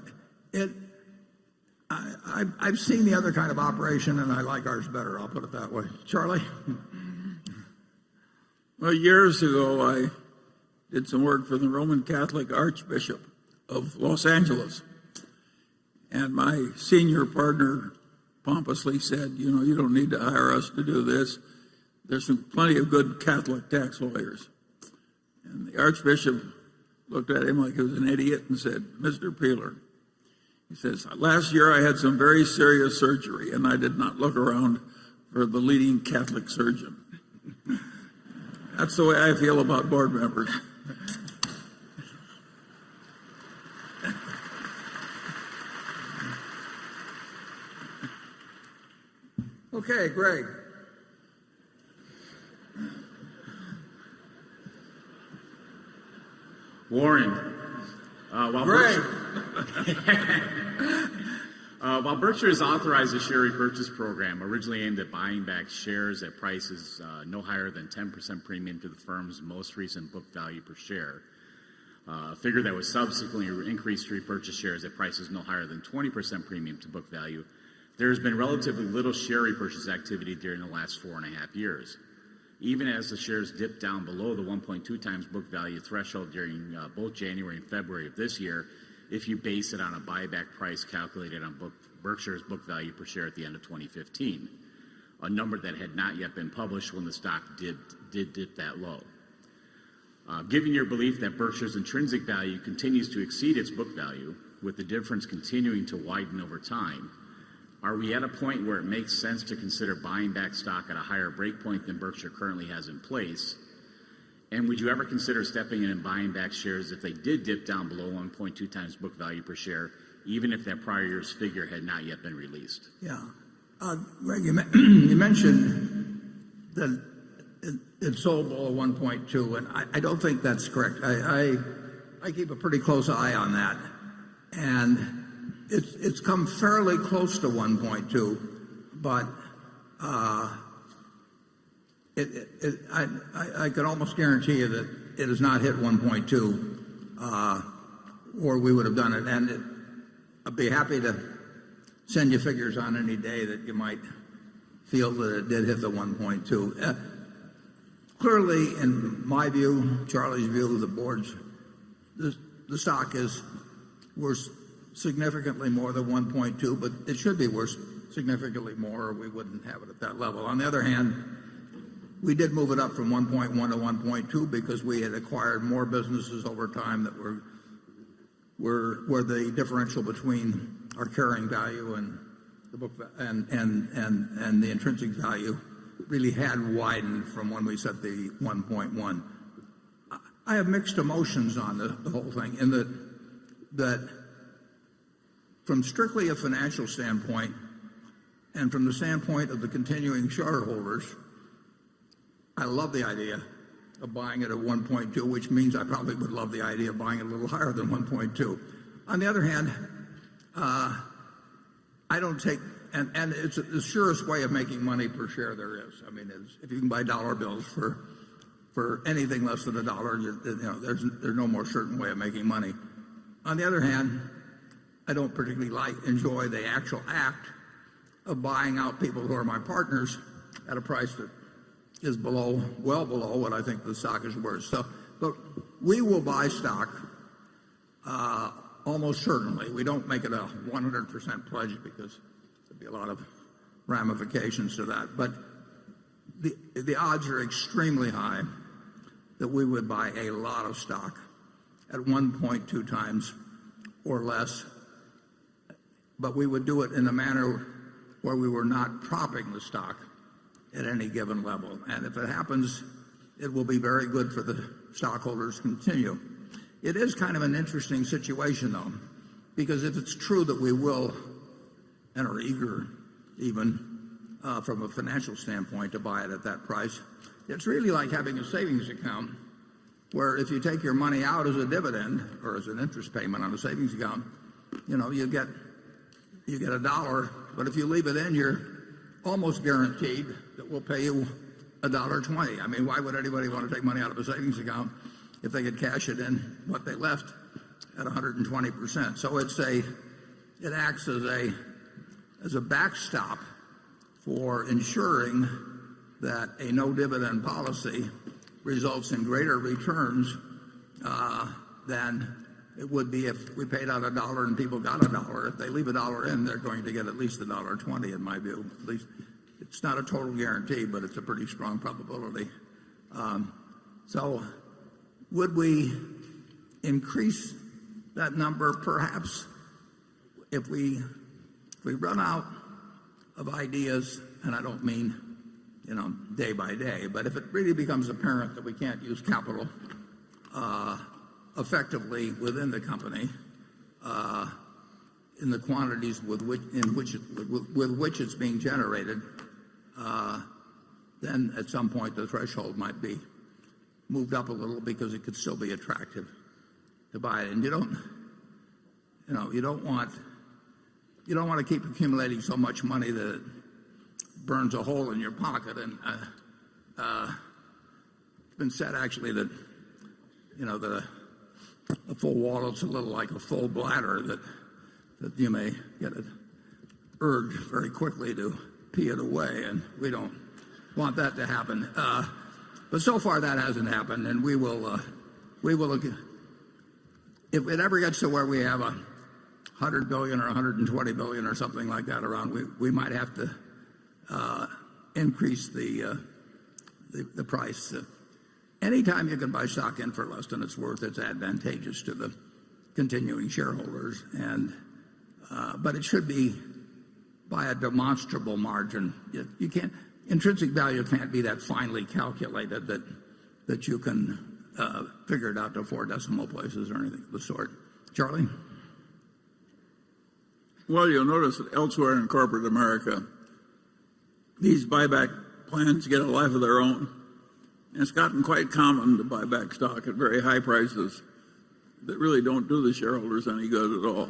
I've seen the other kind of operation, and I like ours better. I'll put it that way. Charlie? Well, years ago, I did some work for the Roman Catholic Archbishop of Los Angeles. And my senior partner pompously said, you don't need to hire us to do this. There's plenty of good Catholic tax lawyers. And the Archbishop looked at him like he was an idiot and said, Mr. Peeler, he says, last year I had some very serious surgery, and I did not look around for the leading Catholic surgeon. That's the way I feel about board members. Okay, Greg. Warren, Greg. While Berkshire has authorized a share repurchase program originally aimed at buying back shares at prices no higher than 10% premium to the firm's most recent book value per share, a figure that was subsequently increased to repurchase shares at prices no higher than 20% premium to book value, there has been relatively little share repurchase activity during the last 4.5 years. Even as the shares dipped down below the 1.2 times book value threshold during both January and February of this year, if you base it on a buyback price calculated on Berkshire's book value per share at the end of 2015, a number that had not yet been published when the stock did dip that low. Given your belief that Berkshire's intrinsic value continues to exceed its book value, with the difference continuing to widen over time, are we at a point where it makes sense to consider buying back stock at a higher breakpoint than Berkshire currently has in place? And would you ever consider stepping in and buying back shares if they did dip down below 1.2 times book value per share, even if that prior year's figure had not yet been released? Yeah. Greg, you mentioned that it sold below 1.2, and I don't think that's correct. I keep a pretty close eye on that. And it's come fairly close to 1.2, but I could almost guarantee you that it has not hit 1.2, or we would have done it. And I'd be happy to send you figures on any day that you might feel that it did hit the 1.2. Clearly, in my view, Charlie's view, the board's, the stock is worth significantly more than 1.2, but it should be worth significantly more, or we wouldn't have it at that level. On the other hand, we did move it up from 1.1 to 1.2 because we had acquired more businesses over time that were the differential between our carrying value and the book and the intrinsic value really had widened from when we set the 1.1. I have mixed emotions on the whole thing in that from strictly a financial standpoint and from the standpoint of the continuing shareholders, I love the idea of buying it at 1.2, which means I probably would love the idea of buying it a little higher than 1.2. On the other hand, I don't take, and it's the surest way of making money per share there is. I mean, if you can buy dollar bills for anything less than $1, there's no more certain way of making money. On the other hand, I don't particularly enjoy the actual act of buying out people who are my partners at a price that is well below what I think the stock is worth. So, but we will buy stock almost certainly. We don't make it a 100% pledge because there'd be a lot of ramifications to that. But the odds are extremely high that we would buy a lot of stock at 1.2 times or less. But we would do it in a manner where we were not propping the stock at any given level. And if it happens, it will be very good for the stockholders to continue. It is kind of an interesting situation, though, because if it's true that we will, and are eager even from a financial standpoint to buy it at that price, it's really like having a savings account where if you take your money out as a dividend or as an interest payment on a savings account, you get $1, but if you leave it in, you're almost guaranteed that we'll pay you $1.20. I mean, why would anybody want to take money out of a savings account if they could cash it in what they left at 120%? So it acts as a backstop for ensuring that a no dividend policy results in greater returns than it would be if we paid out $1 and people got $1. If they leave $1 in, they're going to get at least $1.20 in my view. At least it's not a total guarantee, but it's a pretty strong probability. So would we increase that number? Perhaps if we run out of ideas, and I don't mean day by day, but if it really becomes apparent that we can't use capital effectively within the company in the quantities with which it's being generated, then at some point the threshold might be moved up a little because it could still be attractive to buy it. And you don't want to keep accumulating so much money that it burns a hole in your pocket. And it's been said actually that that a full wallet's a little like a full bladder, that you may get an urge very quickly to pee it away, and we don't want that to happen. But so far that hasn't happened, and we will if it ever gets to where we have $100 billion or $120 billion or something like that around, we might have to increase the price. Anytime you can buy stock in for less than it's worth, it's advantageous to the continuing shareholders, but it should be by a demonstrable margin. You can't, intrinsic value can't be that finely calculated that you can figure it out to 4 decimal places or anything of the sort. Charlie? Well, you'll notice that elsewhere in corporate America, these buyback plans get a life of their own. And it's gotten quite common to buy back stock at very high prices that really don't do the shareholders any good at all.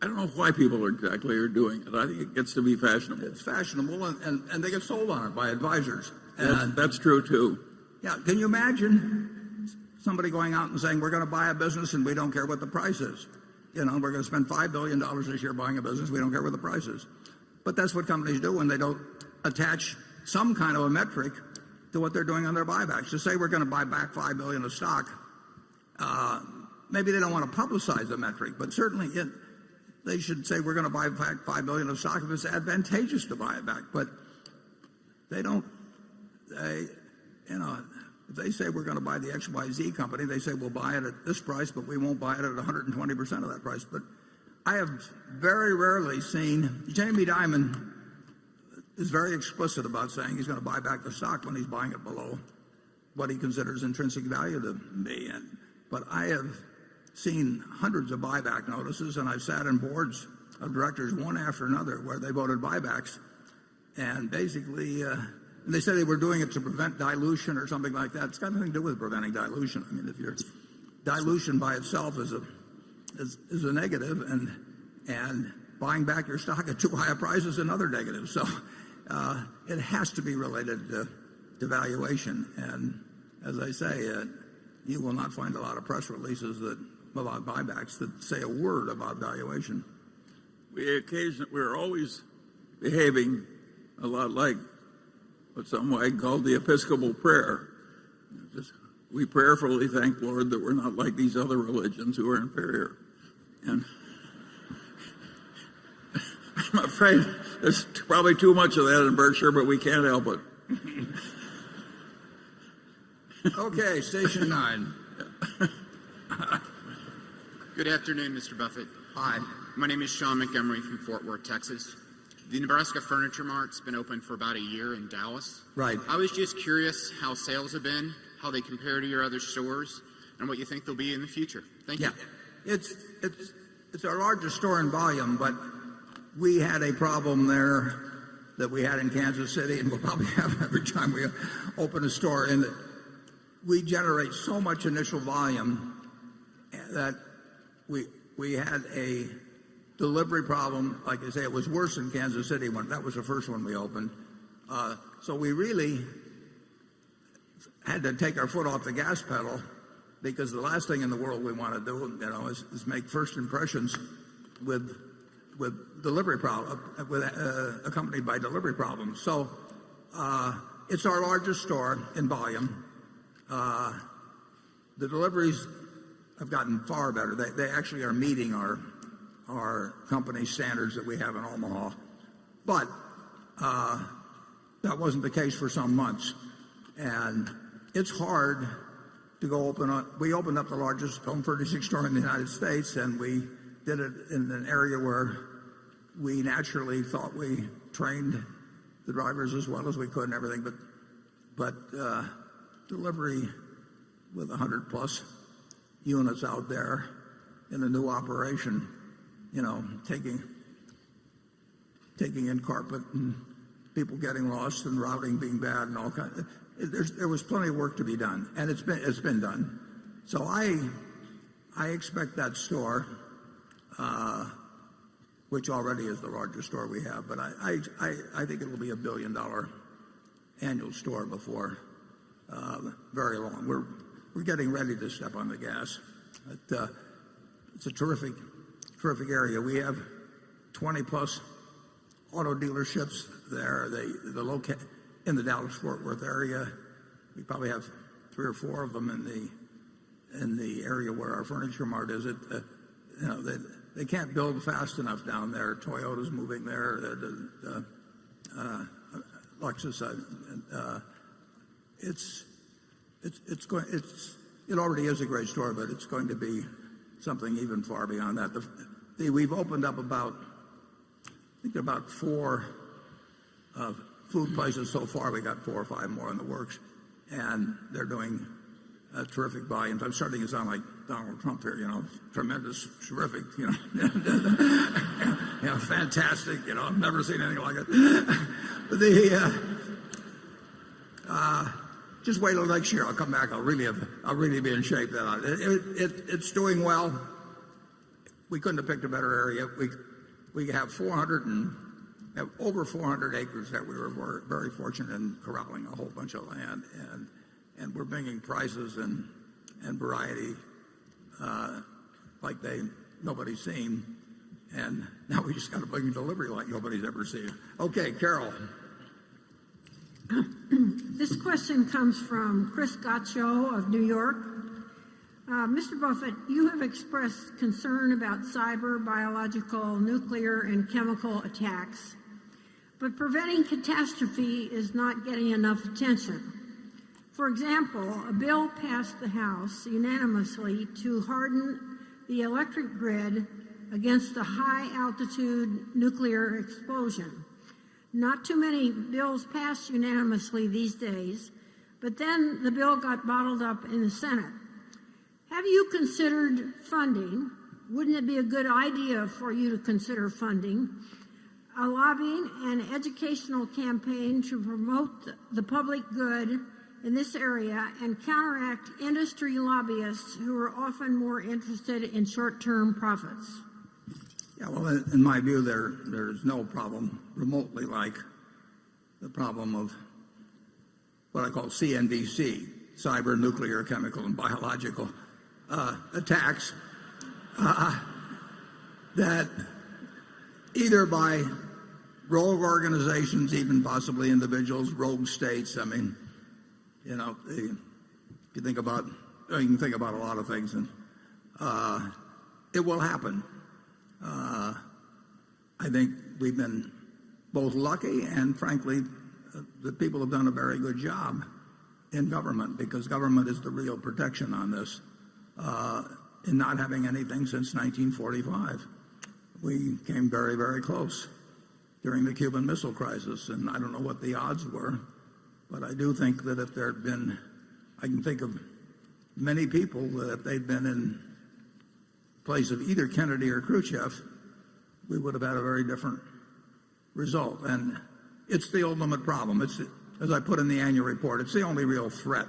I don't know why people are doing it. I think it gets to be fashionable. It's fashionable, and they get sold on it by advisors. That's true, too. Yeah, can you imagine somebody going out and saying, we're going to buy a business and we don't care what the price is? We're going to spend $5 billion this year buying a business, we don't care what the price is. But that's what companies do when they don't attach some kind of a metric to what they're doing on their buybacks. To say we're going to buy back $5 billion of stock, maybe they don't want to publicize the metric, but certainly they should say we're going to buy back $5 billion of stock if it's advantageous to buy it back. But they don't. If they say we're going to buy the XYZ company, they say we'll buy it at this price, but we won't buy it at 120% of that price. But I have very rarely seen Jamie Dimon is very explicit about saying he's going to buy back the stock when he's buying it below what he considers intrinsic value to be. But I have seen hundreds of buyback notices, and I've sat in boards of directors one after another where they voted buybacks, and basically they said they were doing it to prevent dilution or something like that. It's got nothing to do with preventing dilution. I mean, if your dilution by itself is a negative, and buying back your stock at too high a price is another negative. So it has to be related to valuation. And as I say, you will not find a lot of press releases about buybacks that say a word about valuation. We're always behaving a lot like what some might call the Episcopal prayer. We prayerfully thank Lord that we're not like these other religions who are inferior. And I'm afraid there's probably too much of that in Berkshire, but we can't help it. Okay, station 9. Good afternoon, Mr. Buffett. Hi. My name is Sean Montgomery from Fort Worth, Texas. The Nebraska Furniture Mart's been open for about a year in Dallas. Right. I was just curious how sales have been, how they compare to your other stores, and what you think they'll be in the future. Thank you. It's our largest store in volume, but we had a problem there that we had in Kansas City, and we'll probably have every time we open a store, in that we generate so much initial volume that we had a delivery problem. Like I say, it was worse in Kansas City when that was the first one we opened. So we really had to take our foot off the gas pedal, because the last thing in the world we want to do, is make first impressions with delivery problem, accompanied by delivery problems. So it's our largest store in volume. The deliveries have gotten far better. They actually are meeting our company standards that we have in Omaha. But that wasn't the case for some months. And it's hard to go we opened up the largest home furnishing store in the United States, and we did it in an area where we naturally thought we trained the drivers as well as we could and everything. But delivery with 100 plus units out there in a new operation, taking in carpet and people getting lost and routing being bad and all kinds. There was plenty of work to be done, and it's been done. So I expect that store, which already is the largest store we have, but I think it will be $1 billion annual store before very long. We're getting ready to step on the gas. It's a terrific area. We have 20 plus auto dealerships there. In the Dallas-Fort Worth area. We probably have 3 or 4 of them in the area where our Furniture Mart is. They can't build fast enough down there. Toyota's moving there. Lexus. It already is a great store, but it's going to be something even far beyond that. We've opened up about 4 food places so far. We got 4 or 5 more in the works, and they're doing terrific volumes. I'm starting to sound like Donald Trump here, tremendous, terrific, fantastic. I've never seen anything like it. Just wait till next year. I'll come back. I'll really be in shape then. It's doing well. we couldn't have picked a better area. We have over 400 acres that we were very fortunate in corralling a whole bunch of land, and we're bringing prices and variety like nobody's seen, and now we just got to bring delivery like nobody's ever seen. Okay, Carol. This question comes from Chris Gaccio of New York. Mr. Buffett, you have expressed concern about cyber, biological, nuclear, and chemical attacks, but preventing catastrophe is not getting enough attention. For example, a bill passed the House unanimously to harden the electric grid against the high-altitude nuclear explosion. Not too many bills passed unanimously these days, but then the bill got bottled up in the Senate. Have you considered funding? Wouldn't it be a good idea for you to consider funding a lobbying and educational campaign to promote the public good in this area and counteract industry lobbyists who are often more interested in short-term profits? Yeah, well, in my view, there's no problem remotely like the problem of what I call CNBC, cyber, nuclear, chemical, and biological attacks that either by rogue organizations, even possibly individuals, rogue states. I mean, you know, you can think about a lot of things, and it will happen. I think we've been both lucky and, frankly, the people have done a very good job in government, because government is the real protection on this, in not having anything since 1945. We came very, very close during the Cuban Missile Crisis, and I don't know what the odds were, but I do think that if there had been, I can think of many people that if they'd been in place of either Kennedy or Khrushchev, we would have had a very different result. And it's the ultimate problem. It's, as I put in the annual report, it's the only real threat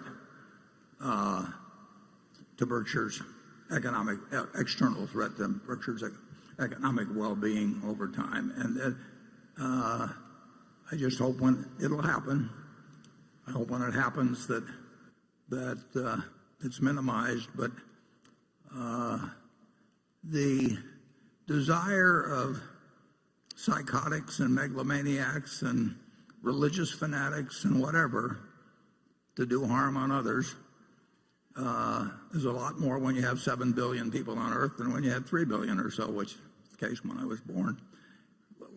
to Berkshire's external threat to Berkshire's economic well-being over time. And I just hope when it'll happen, I hope when it happens that it's minimized. But the desire of psychotics and megalomaniacs and religious fanatics and whatever to do harm on others is a lot more when you have 7 billion people on Earth than when you had 3 billion or so, which is the case when I was born,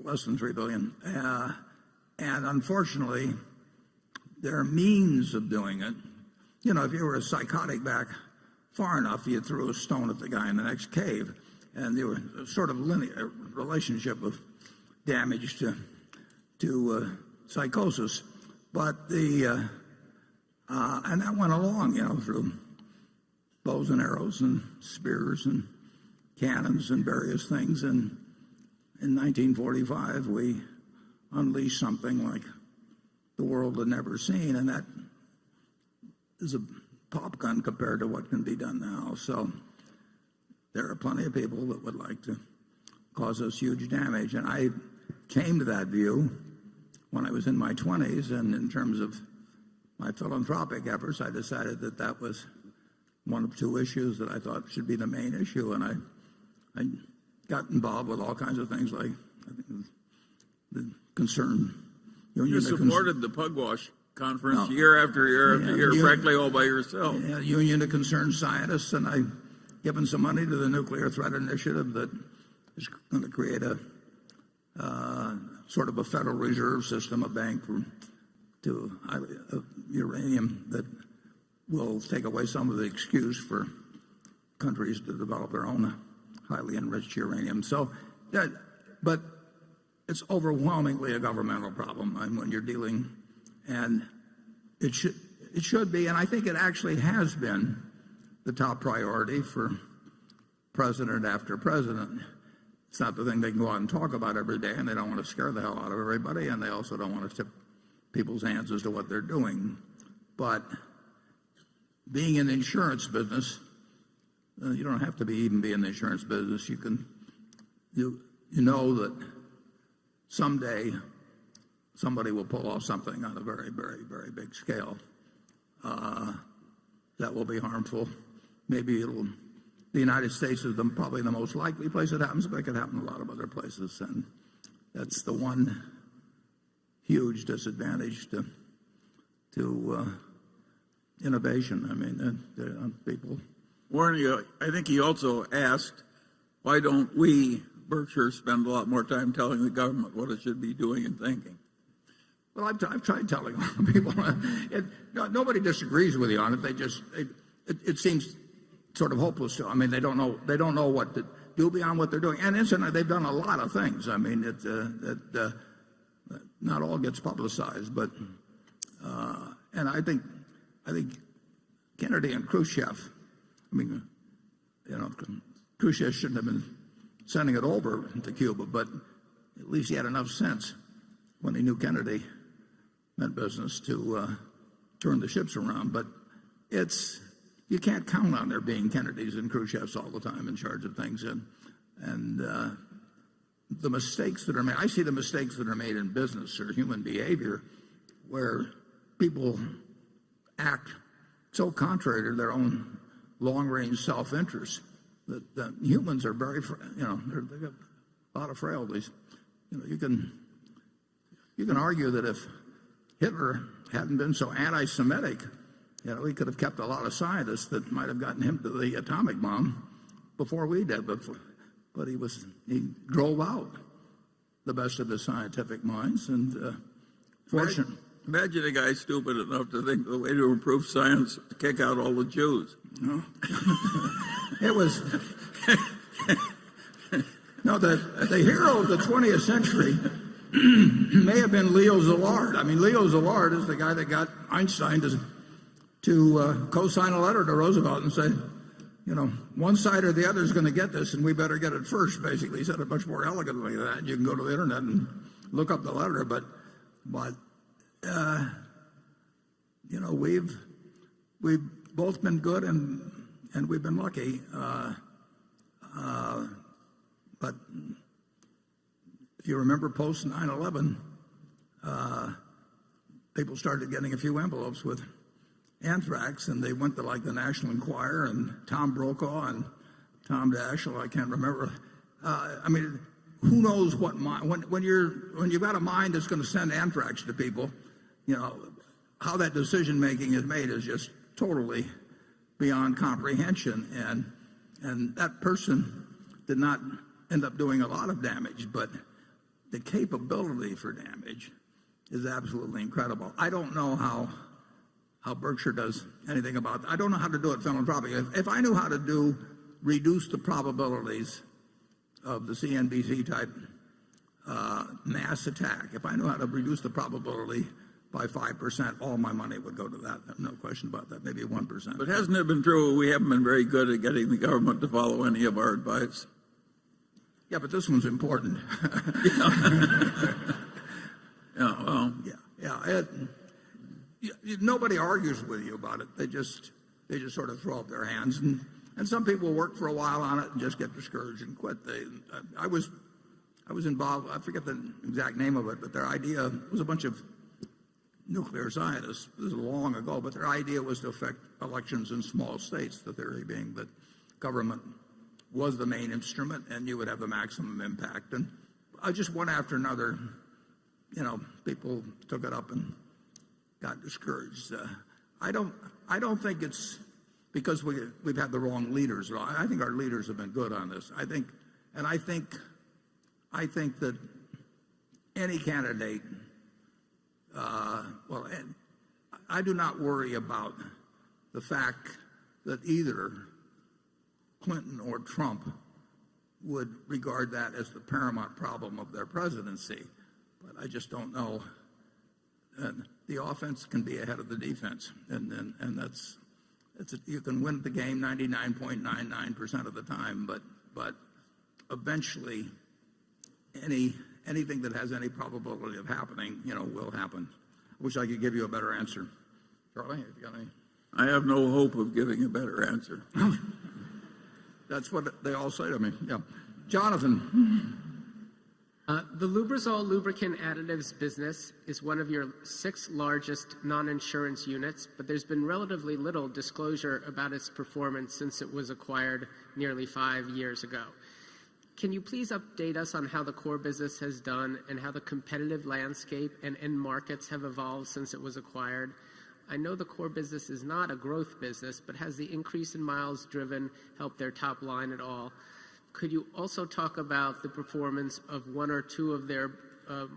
less than 3 billion. And unfortunately, there are means of doing it. You know, if you were a psychotic back far enough, you threw a stone at the guy in the next cave, and there was a sort of linear relationship of damage to psychosis. But and that went along, you know, through bows and arrows and spears and cannons and various things. And in 1945, we unleashed something like the world had never seen, and that is a pop gun compared to what can be done now. So there are plenty of people that would like to cause us huge damage. And I came to that view when I was in my 20s, and in terms of my philanthropic efforts, I decided that that was one of two issues that I thought should be the main issue. And I got involved with all kinds of things like the concern. You supported the Pugwash Conference year after year after year, practically all by yourself. Yeah, Union of Concerned Scientists, and I've given some money to the Nuclear Threat Initiative that is going to create a sort of a Federal Reserve System, a bank to uranium that will take away some of the excuse for countries to develop their own highly enriched uranium. So, but it's overwhelmingly a governmental problem. And when you're dealing, and it should be, and I think it actually has been the top priority for president after president. It's not the thing they can go out and talk about every day, and they don't want to scare the hell out of everybody, and they also don't want to tip people's hands as to what they're doing. But being in the insurance business, You don't have to even be in the insurance business. You know that someday somebody will pull off something on a very, very, very big scale that will be harmful. Maybe the United States is probably the most likely place it happens, but it could happen in a lot of other places. And that's the one huge disadvantage to innovation. I mean, people. Warren, I think he also asked, why don't we, Berkshire, spend a lot more time telling the government what it should be doing and thinking? Well, I've tried telling people. Nobody disagrees with you on it. It seems sort of hopeless to them. I mean, they don't know what to do beyond what they're doing. And incidentally, they've done a lot of things. I mean, not all gets publicized, but and I think Kennedy and Khrushchev. I mean, Khrushchev shouldn't have been sending it over to Cuba, but at least he had enough sense when he knew Kennedy meant business to turn the ships around. But you can't count on there being Kennedys and Khrushchevs all the time in charge of things, and the mistakes that are made. I see the mistakes that are made in business or human behavior, where people act so contrary to their own long-range self-interest that humans are very, they've got a lot of frailties. You can argue that if Hitler hadn't been so anti-Semitic, he could have kept a lot of scientists that might have gotten him to the atomic bomb before we did. But he drove out the best of his scientific minds, and fortunately. Imagine a guy stupid enough to think the way to improve science is to kick out all the Jews. It was the hero of the 20th century may have been Leo Szilard. I mean, Leo Szilard is the guy that got Einstein to co-sign a letter to Roosevelt and say, one side or the other is going to get this, and we better get it first. Basically, he said it much more elegantly than that. You can go to the internet and look up the letter, but we've both been good and we've been lucky. But if you remember post 9/11, people started getting a few envelopes with anthrax, and they went to like the National Enquirer and Tom Brokaw and Tom Daschle. I can't remember. I mean, who knows what mind when you've got a mind that's going to send anthrax to people. How that decision making is made is just totally beyond comprehension, and that person did not end up doing a lot of damage, but the capability for damage is absolutely incredible. I don't know how Berkshire does anything about that. I don't know how to do it philanthropically. If I knew how to reduce the probabilities of the CNBC type mass attack, if I knew how to reduce the probability by 5%, all my money would go to that. No question about that. Maybe 1%. But hasn't it been true we haven't been very good at getting the government to follow any of our advice? Yeah, but this one's important. Nobody argues with you about it. They just sort of throw up their hands, and some people work for a while on it and just get discouraged and quit. I was involved. I forget the exact name of it, but their idea was a bunch of nuclear scientists. This is long ago, but their idea was to affect elections in small states. The theory being that government was the main instrument, and you would have the maximum impact. And I just one after another, people took it up and got discouraged. I don't think it's because we've had the wrong leaders. I think our leaders have been good on this. I think that any candidate. I do not worry about the fact that either Clinton or Trump would regard that as the paramount problem of their presidency. But I just don't know. The offense can be ahead of the defense, and you can win the game 99.99% of the time, but eventually anything that has any probability of happening, will happen. I wish I could give you a better answer. Charlie, have you got any? I have no hope of giving a better answer. That's what they all say to me. Yeah. Jonathan. The Lubrizol lubricant additives business is one of your 6 largest non-insurance units, but there's been relatively little disclosure about its performance since it was acquired nearly 5 years ago. Can you please update us on how the core business has done and how the competitive landscape and end markets have evolved since it was acquired? I know the core business is not a growth business, but has the increase in miles driven helped their top line at all? Could you also talk about the performance of 1 or 2 of their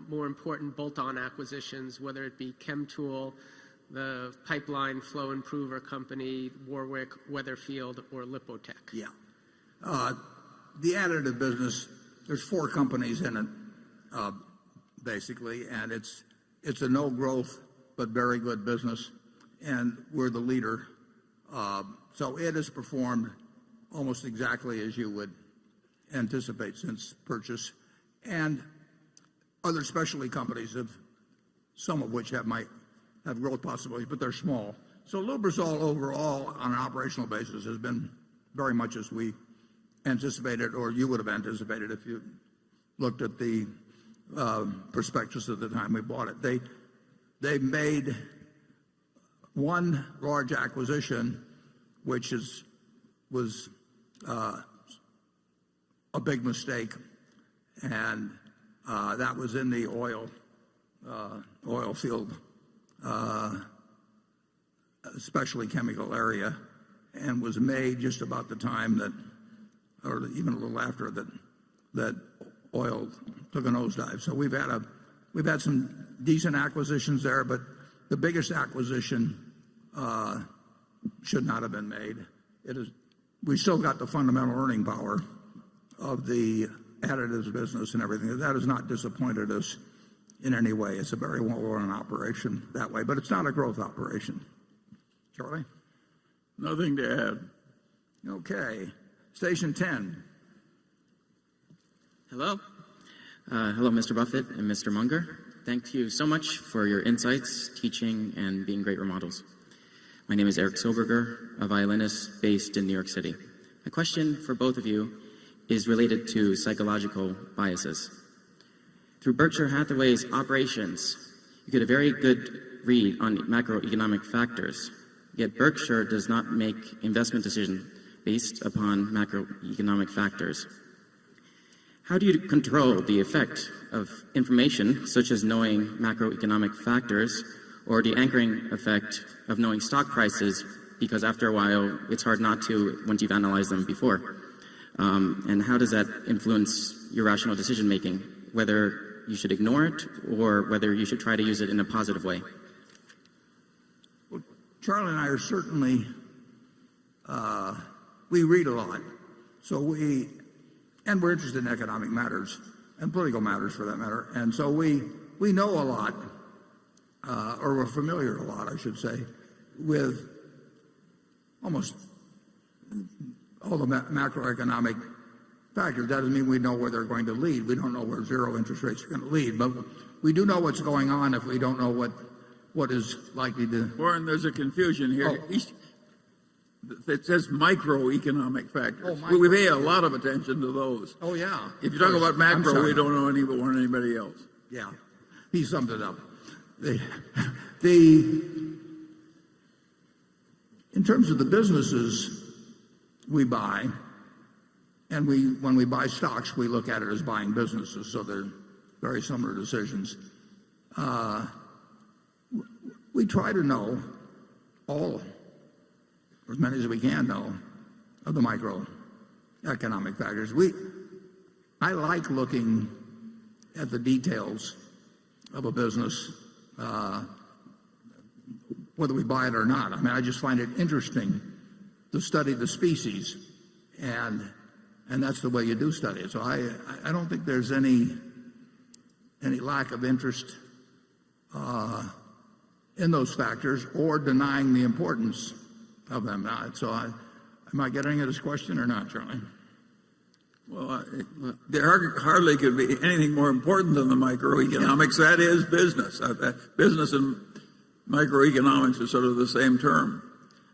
more important bolt-on acquisitions, whether it be ChemTool, the pipeline flow improver company, Warwick, Weatherfield, or Lipotech? Yeah. The additive business, there's 4 companies in it, basically, and it's a no-growth but very good business, and we're the leader. So it has performed almost exactly as you would anticipate since purchase, and other specialty companies some of which might have growth possibilities, but they're small. So Lubrizol overall on an operational basis has been very much as we anticipated, or you would have anticipated if you looked at the prospectus at the time we bought it. They made one large acquisition, which was a big mistake, and that was in the oil field, especially chemical area, and was made just about the time that, or even a little after that oil took a nosedive. So we've had some decent acquisitions there, but the biggest acquisition should not have been made. We still got the fundamental earning power of the additives business and everything. That has not disappointed us in any way. It's a very well-run operation that way, but it's not a growth operation. Charlie? Nothing to add. Okay. Station 10. Hello. Hello, Mr. Buffett and Mr. Munger. Thank you so much for your insights, teaching, and being great role models. My name is Eric Soberger, a violinist based in New York City. My question for both of you is related to psychological biases. Through Berkshire Hathaway's operations, you get a very good read on macroeconomic factors, yet Berkshire does not make investment decisions based upon macroeconomic factors. How do you control the effect of information, such as knowing macroeconomic factors, or the anchoring effect of knowing stock prices, because after a while, it's hard not to once you've analyzed them before? And how does that influence your rational decision-making, whether you should ignore it or whether you should try to use it in a positive way? Well, Charlie and I are certainly, we read a lot. And we're interested in economic matters and political matters for that matter. And so we know a lot, or we're familiar a lot, I should say, with almost all the macroeconomic factors. That doesn't mean we know where they're going to lead. We don't know where zero interest rates are going to lead, but we do know what's going on if we don't know what is likely to... Warren, there's a confusion here. It says microeconomic factors. We pay a lot of attention to those. Oh, yeah. If you talk about macro, we don't know any more than anybody else. Yeah. He summed it up. In terms of the businesses we buy, and when we buy stocks, we look at it as buying businesses, so they're very similar decisions. We try to know all, or as many as we can know, of the microeconomic factors. I like looking at the details of a business, whether we buy it or not. I mean, I just find it interesting to study the species, and that's the way you do study it. So I don't think there's any lack of interest in those factors or denying the importance of them. So am I getting at his question or not, Charlie? Well, there hardly could be anything more important than the microeconomics. That is business. Business and microeconomics are sort of the same term.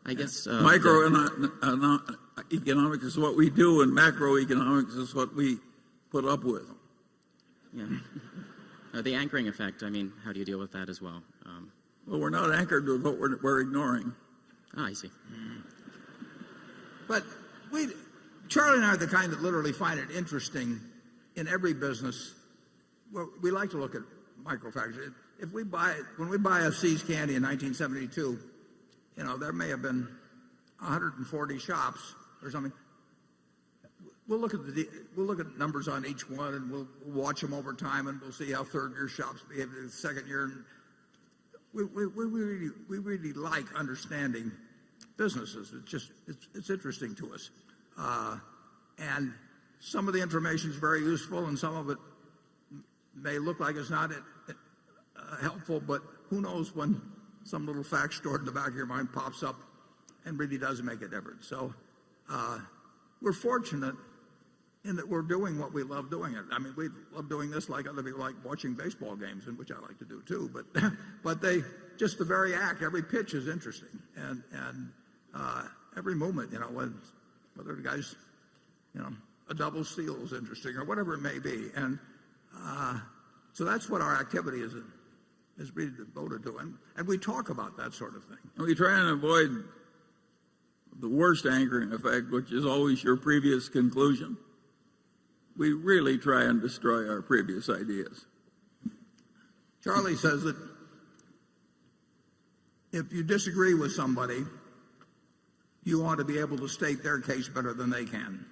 I guess economics is what we do and macroeconomics is what we put up with. Yeah. The anchoring effect, I mean, how do you deal with that as well? Well, we're not anchored with what we're ignoring. I see. But Charlie and I are the kind that literally find it interesting in every business. Well, we like to look at microfactors. When we buy a See's Candy in 1972, there may have been 140 shops or something. We'll look at numbers on each one, and we'll watch them over time, and we'll see how third-year shops behave in the second year. And we really like understanding businesses. It's interesting to us, and some of the information is very useful, and some of it may look like it's not helpful. But who knows when some little fact stored in the back of your mind pops up and really does make a difference. So we're fortunate in that we're doing what we love doing it. I mean, we love doing this like other people like watching baseball games, and which I like to do too. But just the very act, every pitch is interesting, and every movement, whether the guy's, a double steal is interesting or whatever it may be, and so that's what our activity is really devoted to, and we talk about that sort of thing. And we try and avoid the worst anchoring effect, which is always your previous conclusion. We really try and destroy our previous ideas. Charlie says that if you disagree with somebody, you ought to be able to state their case better than they can.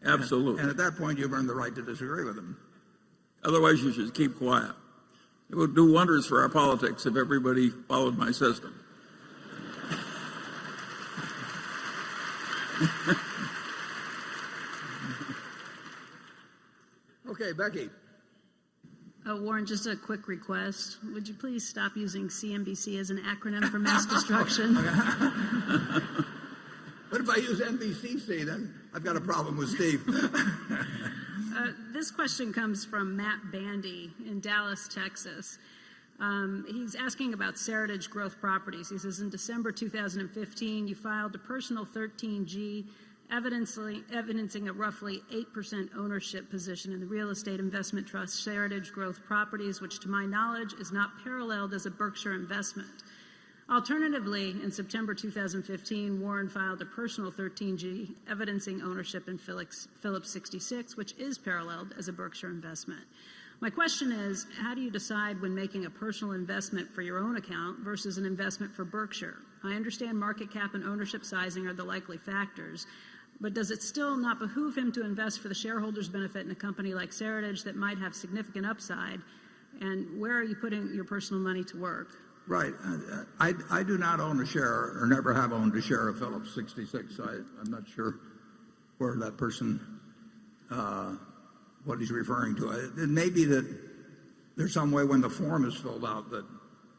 Absolutely. And at that point, you've earned the right to disagree with them. Otherwise, you should keep quiet. It would do wonders for our politics if everybody followed my system. Okay, Becky. Warren, just a quick request. Would you please stop using CNBC as an acronym for mass destruction? What if I use NBCC? Then I've got a problem with Steve. This question comes from Matt Bandy in Dallas, Texas. He's asking about Seritage Growth Properties. He says, in December 2015, you filed a personal 13G evidencing a roughly 8% ownership position in the real estate investment trust Seritage Growth Properties, which to my knowledge is not paralleled as a Berkshire investment. Alternatively, in September 2015, Warren filed a personal 13G evidencing ownership in Phillips 66, which is paralleled as a Berkshire investment. My question is, how do you decide when making a personal investment for your own account versus an investment for Berkshire? I understand market cap and ownership sizing are the likely factors, but does it still not behoove him to invest for the shareholders' benefit in a company like Seritage that might have significant upside? And where are you putting your personal money to work? Right. I do not own a share, or never have owned a share of Phillips 66. So I'm not sure where that person, what he's referring to. It may be that there's some way when the form is filled out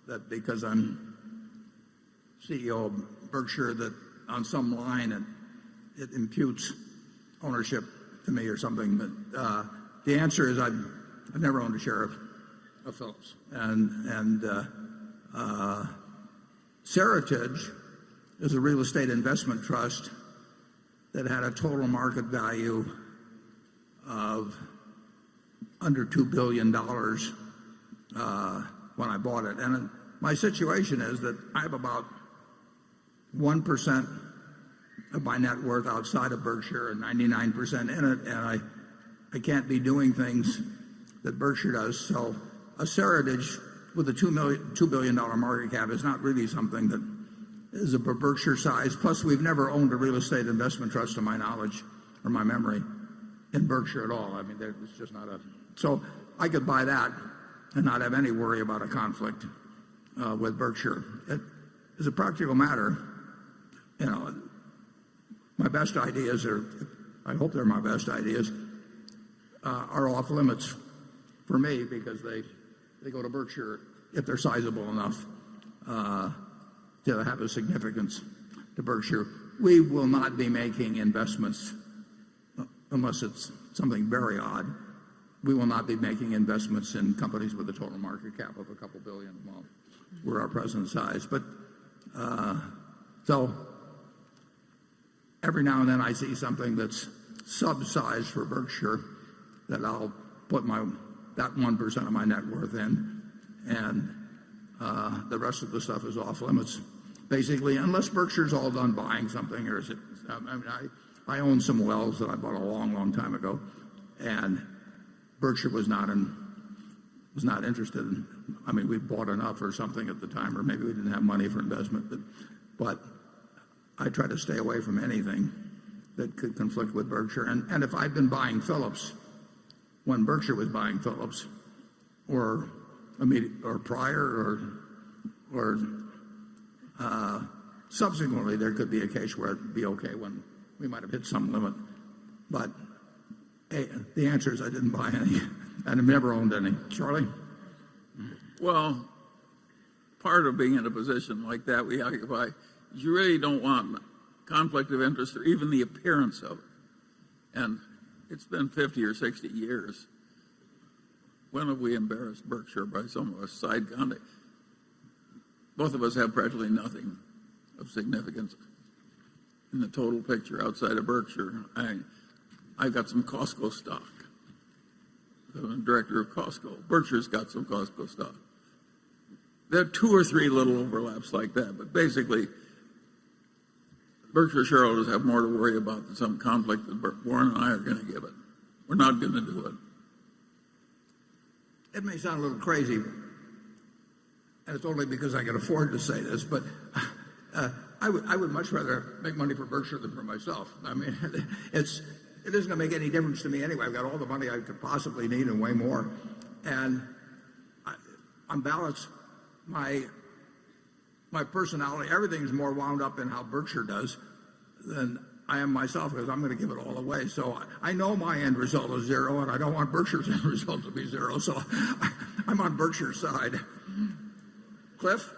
that because I'm CEO of Berkshire, that on some line it imputes ownership to me or something. But the answer is I've never owned a share of Phillips. And Seritage is a real estate investment trust that had a total market value of under $2 billion when I bought it. And my situation is that I have about 1% of my net worth outside of Berkshire and 99% in it, and I can't be doing things that Berkshire does. So a Seritage with a $2 billion market cap is not really something that is of a Berkshire size. Plus, we've never owned a real estate investment trust, to my knowledge or my memory, in Berkshire at all. I mean, it's just not a... So I could buy that and not have any worry about a conflict with Berkshire. As a practical matter, my best ideas I hope they're my best ideas, are off limits for me because they go to Berkshire if they're sizable enough to have a significance to Berkshire. We will not be making investments unless it's something very odd. We will not be making investments in companies with a total market cap of a couple billion. Well, we're our present size. But so every now and then I see something that's sub-sized for Berkshire that I'll put that 1% of my net worth in, and the rest of the stuff is off limits, basically, unless Berkshire's all done buying something. Or is it? I own some wells that I bought a long, long time ago, and Berkshire was not interested in. I mean, we bought enough or something at the time, or maybe we didn't have money for investment, but I try to stay away from anything that could conflict with Berkshire. And if I've been buying Phillips when Berkshire was buying Phillips, or prior, or subsequently, there could be a case where it'd be okay when we might have hit some limit. But the answer is I didn't buy any, and I've never owned any. Charlie? Well, part of being in a position like that we occupy, you really don't want conflict of interest or even the appearance of it. And it's been 50 or 60 years. When have we embarrassed Berkshire by some of us side conduct? Both of us have practically nothing of significance in the total picture outside of Berkshire. I've got some Costco stock. I'm the director of Costco. Berkshire's got some Costco stock. There are 2 or 3 little overlaps like that, but basically, Berkshire shareholders have more to worry about than some conflict that Warren and I are going to give it. We're not going to do it. It may sound a little crazy, and it's only because I can afford to say this, but I would much rather make money for Berkshire than for myself. I mean, it isn't going to make any difference to me anyway. I've got all the money I could possibly need and way more. And on balance, my personality, everything's more wound up in how Berkshire does than I am myself, because I'm going to give it all away. So I know my end result is 0, and I don't want Berkshire's end result to be 0. So I'm on Berkshire's side. Cliff?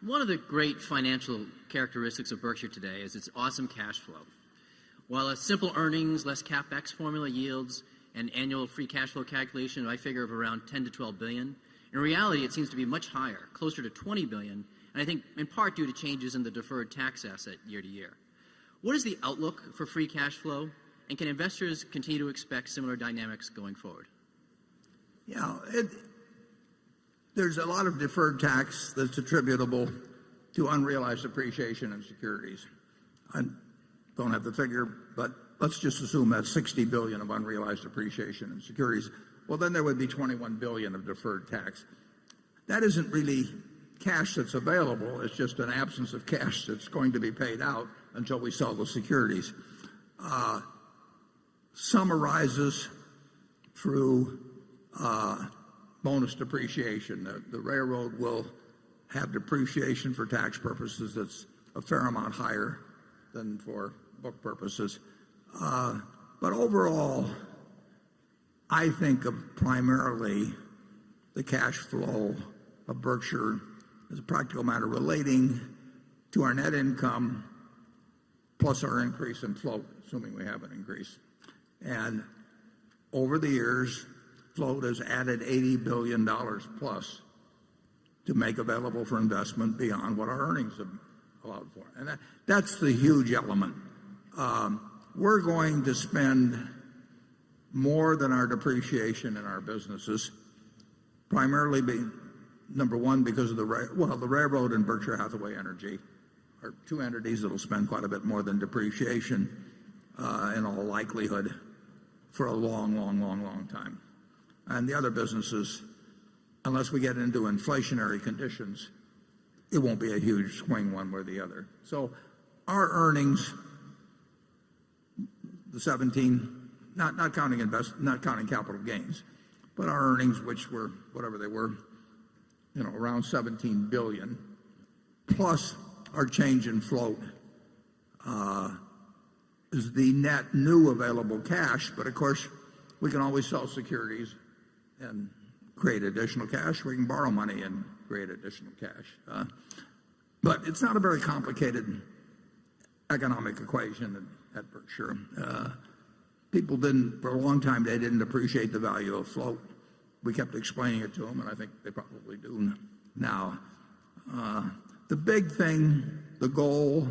One of the great financial characteristics of Berkshire today is its awesome cash flow. While a simple earnings less capex formula yields an annual free cash flow calculation, I figure of around 10 to 12 billion. In reality, it seems to be much higher, closer to 20 billion, and I think in part due to changes in the deferred tax asset year to year. What is the outlook for free cash flow, and can investors continue to expect similar dynamics going forward? Yeah, there's a lot of deferred tax that's attributable to unrealized appreciation in securities. I don't have the figure, but let's just assume that's 60 billion of unrealized appreciation in securities. Well, then there would be 21 billion of deferred tax. That isn't really cash that's available. It's just an absence of cash that's going to be paid out until we sell the securities. Some arises through bonus depreciation. The railroad will have depreciation for tax purposes that's a fair amount higher than for book purposes. But overall, I think of primarily the cash flow of Berkshire as a practical matter relating to our net income plus our increase in float, assuming we have an increase. And over the years, float has added $80 billion plus to make available for investment beyond what our earnings have allowed for. And that's the huge element. We're going to spend more than our depreciation in our businesses, primarily number one, because of the railroad and Berkshire Hathaway Energy are 2 entities that will spend quite a bit more than depreciation in all likelihood for a long, long, long, long time. And the other businesses, unless we get into inflationary conditions, it won't be a huge swing one way or the other. So our earnings, the 17, not counting capital gains, but our earnings, which were whatever they were, around 17 billion, plus our change in float, is the net new available cash. But of course, we can always sell securities and create additional cash. We can borrow money and create additional cash. But it's not a very complicated economic equation at Berkshire. People didn't, for a long time, they didn't appreciate the value of float. we kept explaining it to them, and I think they probably do now. The big thing, the goal,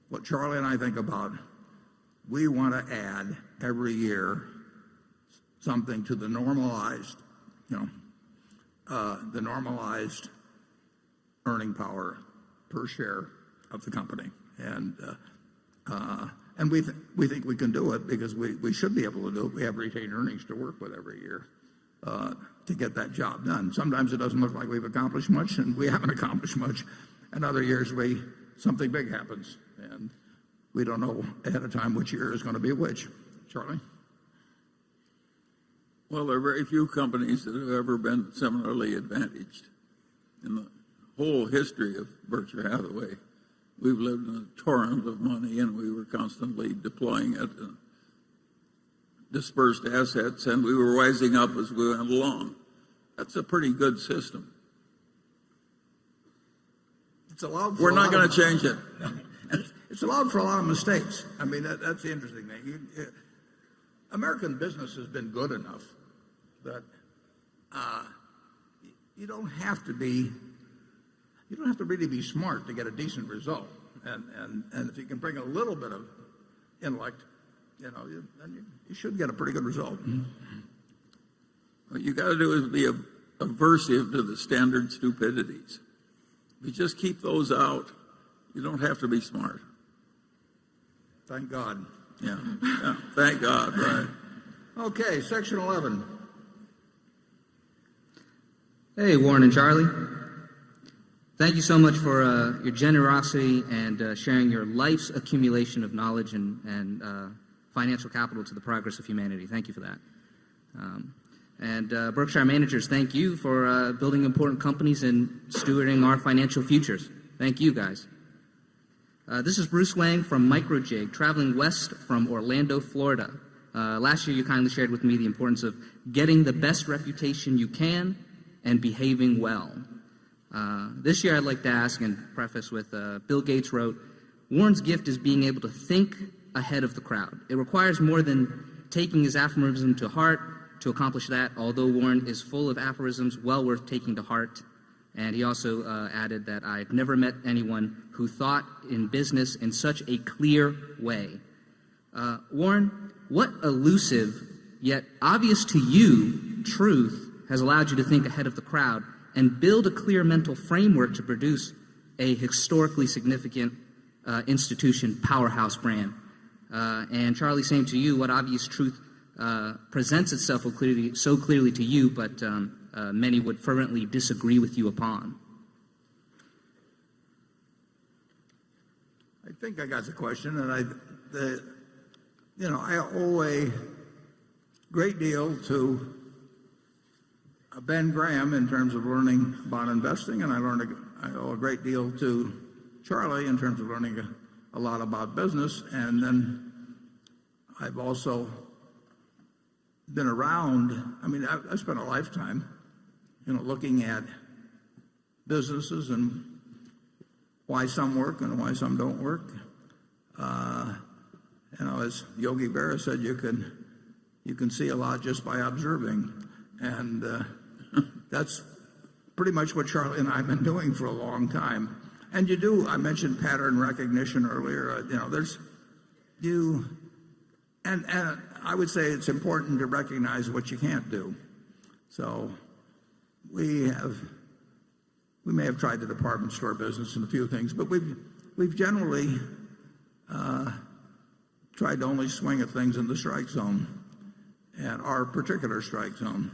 what Charlie and I think about, we want to add every year something to the normalized, the normalized earning power per share of the company, and we think we can do it because we should be able to do it. We have retained earnings to work with every year to get that job done. Sometimes it doesn't look like we've accomplished much, and we haven't accomplished much. And other years something big happens, and we don't know ahead of time which year is going to be which. Charlie? Well, there are very few companies that have ever been similarly advantaged. In the whole history of Berkshire Hathaway, we've lived in a torrent of money, and we were constantly deploying it in dispersed assets, and we were wising up as we went along. That's a pretty good system. It's allowed for We're not going to change it. It's allowed for a lot of mistakes. I mean, that's the interesting thing. American business has been good enough that you don't have to really be smart to get a decent result. And if you can bring a little bit of intellect, then you should get a pretty good result. What you got to do is be aversive to the standard stupidities. If you just keep those out, you don't have to be smart. Thank God. Yeah, thank God, right. Okay, section 11. Hey, Warren and Charlie. Thank you so much for your generosity and sharing your life's accumulation of knowledge and financial capital to the progress of humanity. Thank you for that. And Berkshire managers, thank you for building important companies and stewarding our financial futures. Thank you, guys. This is Bruce Wang from Microjig, traveling west from Orlando, Florida. Last year, you kindly shared with me the importance of getting the best reputation you can and behaving well. This year, I'd like to ask and preface with Bill Gates wrote, Warren's gift is being able to think ahead of the crowd. It requires more than taking his aphorism to heart to accomplish that, although Warren is full of aphorisms well worth taking to heart. And he also added that I've never met anyone who thought in business in such a clear way. Warren, what elusive yet obvious to you truth has allowed you to think ahead of the crowd and build a clear mental framework to produce a historically significant institution, powerhouse brand? And Charlie, same to you, what obvious truth presents itself so clearly to you, but many would fervently disagree with you upon? I think I got the question, and I owe a great deal to Ben Graham in terms of learning about investing, and I owe a great deal to Charlie in terms of learning a lot about business, and then I've also been around. I mean, I spent a lifetime, looking at businesses and why some work and why some don't work. As Yogi Berra said, you can see a lot just by observing, and that's pretty much what Charlie and I have been doing for a long time. And you do. I mentioned pattern recognition earlier. And I would say it's important to recognize what you can't do. So we may have tried the department store business and a few things, but we've generally tried to only swing at things in the strike zone, and our particular strike zone.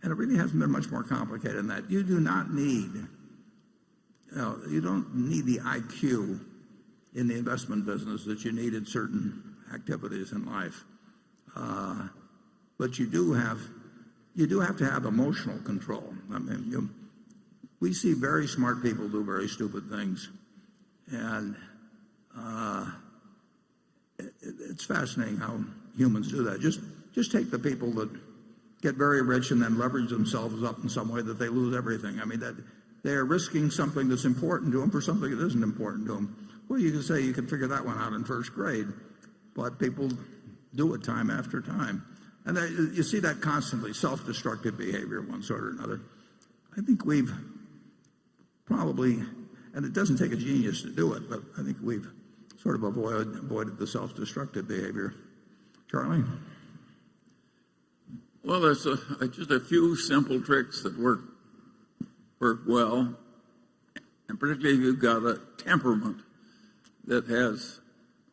And it really hasn't been much more complicated than that. You do not need, you don't need the IQ in the investment business that you need in certain activities in life. But you do have to have emotional control. I mean, we see very smart people do very stupid things, and it's fascinating how humans do that. Just take the people that get very rich and then leverage themselves up in some way that they lose everything. I mean, that they are risking something that's important to them for something that isn't important to them. Well, you can say you can figure that one out in first grade, but people do it time after time. And you see that constantly, self-destructive behavior of one sort or another. I think we've probably, and it doesn't take a genius to do it, but I think we've sort of avoided the self-destructive behavior. Charlie? Well, there's just a few simple tricks that work well, and particularly if you've got a temperament that has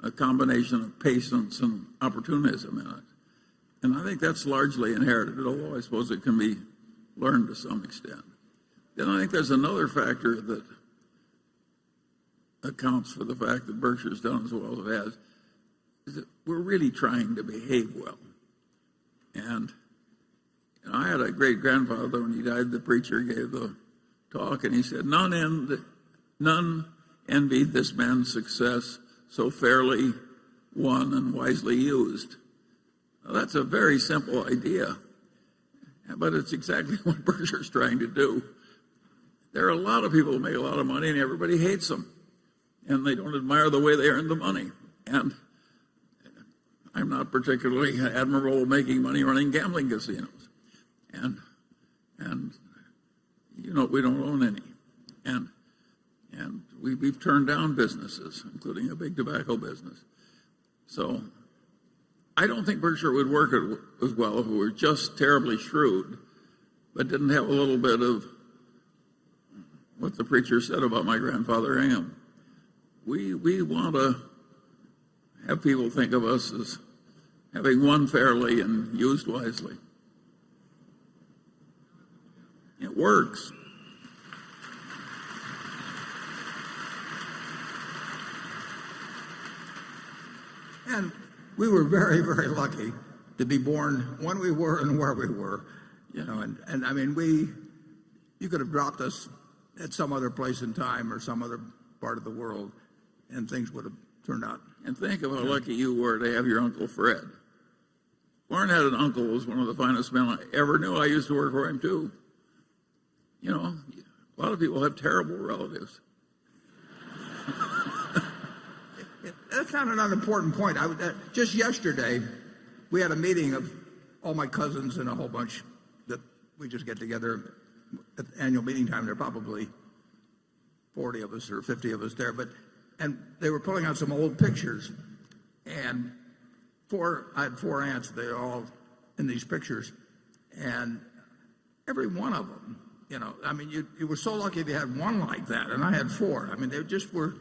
a combination of patience and opportunism in it. And I think that's largely inherited, although I suppose it can be learned to some extent. Then I think there's another factor that accounts for the fact that Berkshire's done as well as it has, is that we're really trying to behave well. And I had a great-grandfather, when he died, the preacher gave the talk, and he said, none envied this man's success so fairly won and wisely used. Now, that's a very simple idea, but it's exactly what Berkshire's trying to do. There are a lot of people who make a lot of money, and everybody hates them, and they don't admire the way they earn the money. And I'm not particularly admirable at making money running gambling casinos. And you know, we don't own any. And we've turned down businesses, including a big tobacco business. So I don't think Berkshire would work as well if we were just terribly shrewd, but didn't have a little bit of what the preacher said about my grandfather Ingham. We want to have people think of us as having won fairly and used wisely. It works. And we were very, very lucky to be born when we were and where we were. You know, and I mean, you could have dropped us at some other place in time or some other part of the world, and things would have turned out. And think of how lucky you were to have your Uncle Fred. Warren had an uncle who was one of the finest men I ever knew. I used to work for him, too. You know, a lot of people have terrible relatives. That's not an unimportant point. Just yesterday, we had a meeting of all my cousins and a whole bunch that we just get together at annual meeting time. There are probably 40 of us or 50 of us there. And they were pulling out some old pictures. And I had 4 aunts. They're all in these pictures. And every one of them, you know, I mean, you were so lucky if you had one like that. And I had 4. I mean, they just were,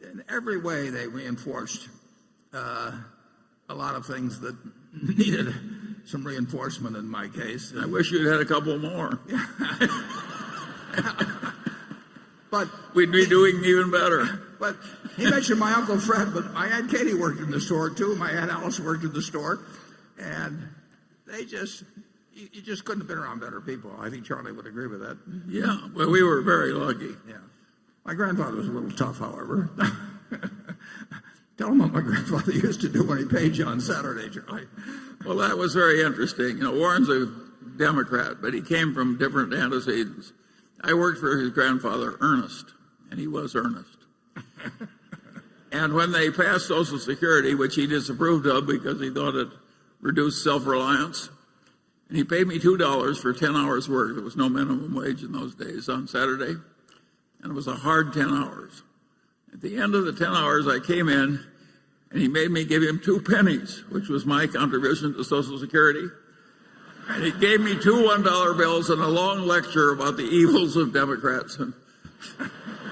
in every way, they reinforced a lot of things that needed some reinforcement in my case. I wish you'd had a couple more. But we'd be doing even better. But he mentioned my Uncle Fred, but my Aunt Katie worked in the store too. My Aunt Alice worked in the store. And they just, you just couldn't have been around better people. I think Charlie would agree with that. Yeah, well, we were very lucky. Yeah. My grandfather was a little tough, however. Tell him what my grandfather used to do when he paid you on Saturday, Charlie. Well, that was very interesting. You know, Warren's a Democrat, but he came from different antecedents. I worked for his grandfather, Ernest, and he was earnest. And when they passed Social Security, which he disapproved of because he thought it reduced self-reliance, and he paid me $2 for 10 hours work. There was no minimum wage in those days on Saturday, and it was a hard 10 hours. At the end of the 10 hours, I came in, and he made me give him 2 pennies, which was my contribution to Social Security. And he gave me 2 $1 bills and a long lecture about the evils of Democrats and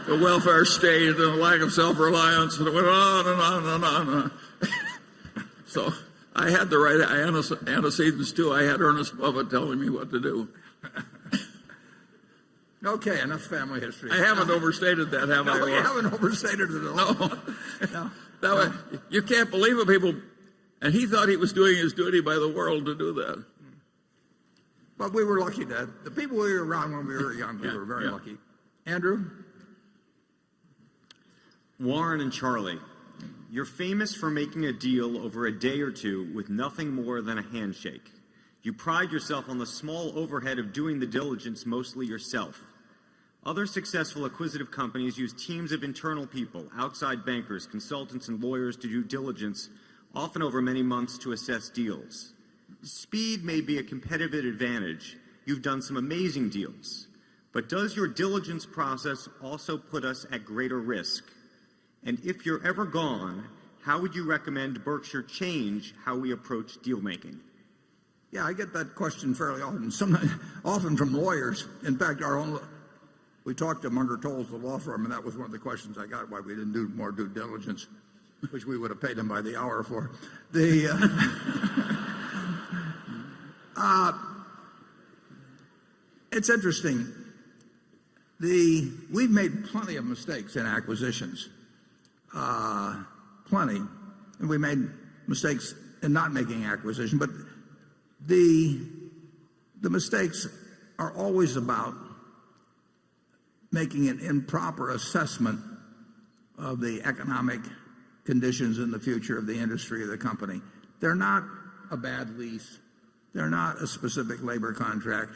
the welfare state and the lack of self-reliance, and it went on and on and on and on. So I had the right antecedents, too. I had Ernest Buffett telling me what to do. Okay, enough family history. I haven't overstated that, have I? No, you haven't overstated it at all. No. No. You can't believe it, people. And he thought he was doing his duty by the world to do that. But we were lucky, Dad. The people we were around when we were young, we were very lucky. Andrew? Warren and Charlie, you're famous for making a deal over a day or two with nothing more than a handshake. You pride yourself on the small overhead of doing the diligence mostly yourself. Other successful acquisitive companies use teams of internal people, outside bankers, consultants, and lawyers to do diligence, often over many months, to assess deals. Speed may be a competitive advantage. You've done some amazing deals. But does your diligence process also put us at greater risk? And if you're ever gone, how would you recommend Berkshire change how we approach deal making? Yeah, I get that question fairly often, often from lawyers. In fact, we talked to Munger Tolles, the law firm, and that was one of the questions I got, why we didn't do more due diligence, which we would have paid them by the hour for. It's interesting. We've made plenty of mistakes in acquisitions, plenty, and we made mistakes in not making acquisition. But the mistakes are always about making an improper assessment of the economic conditions in the future of the industry or the company. They're not a bad lease. They're not a specific labor contract.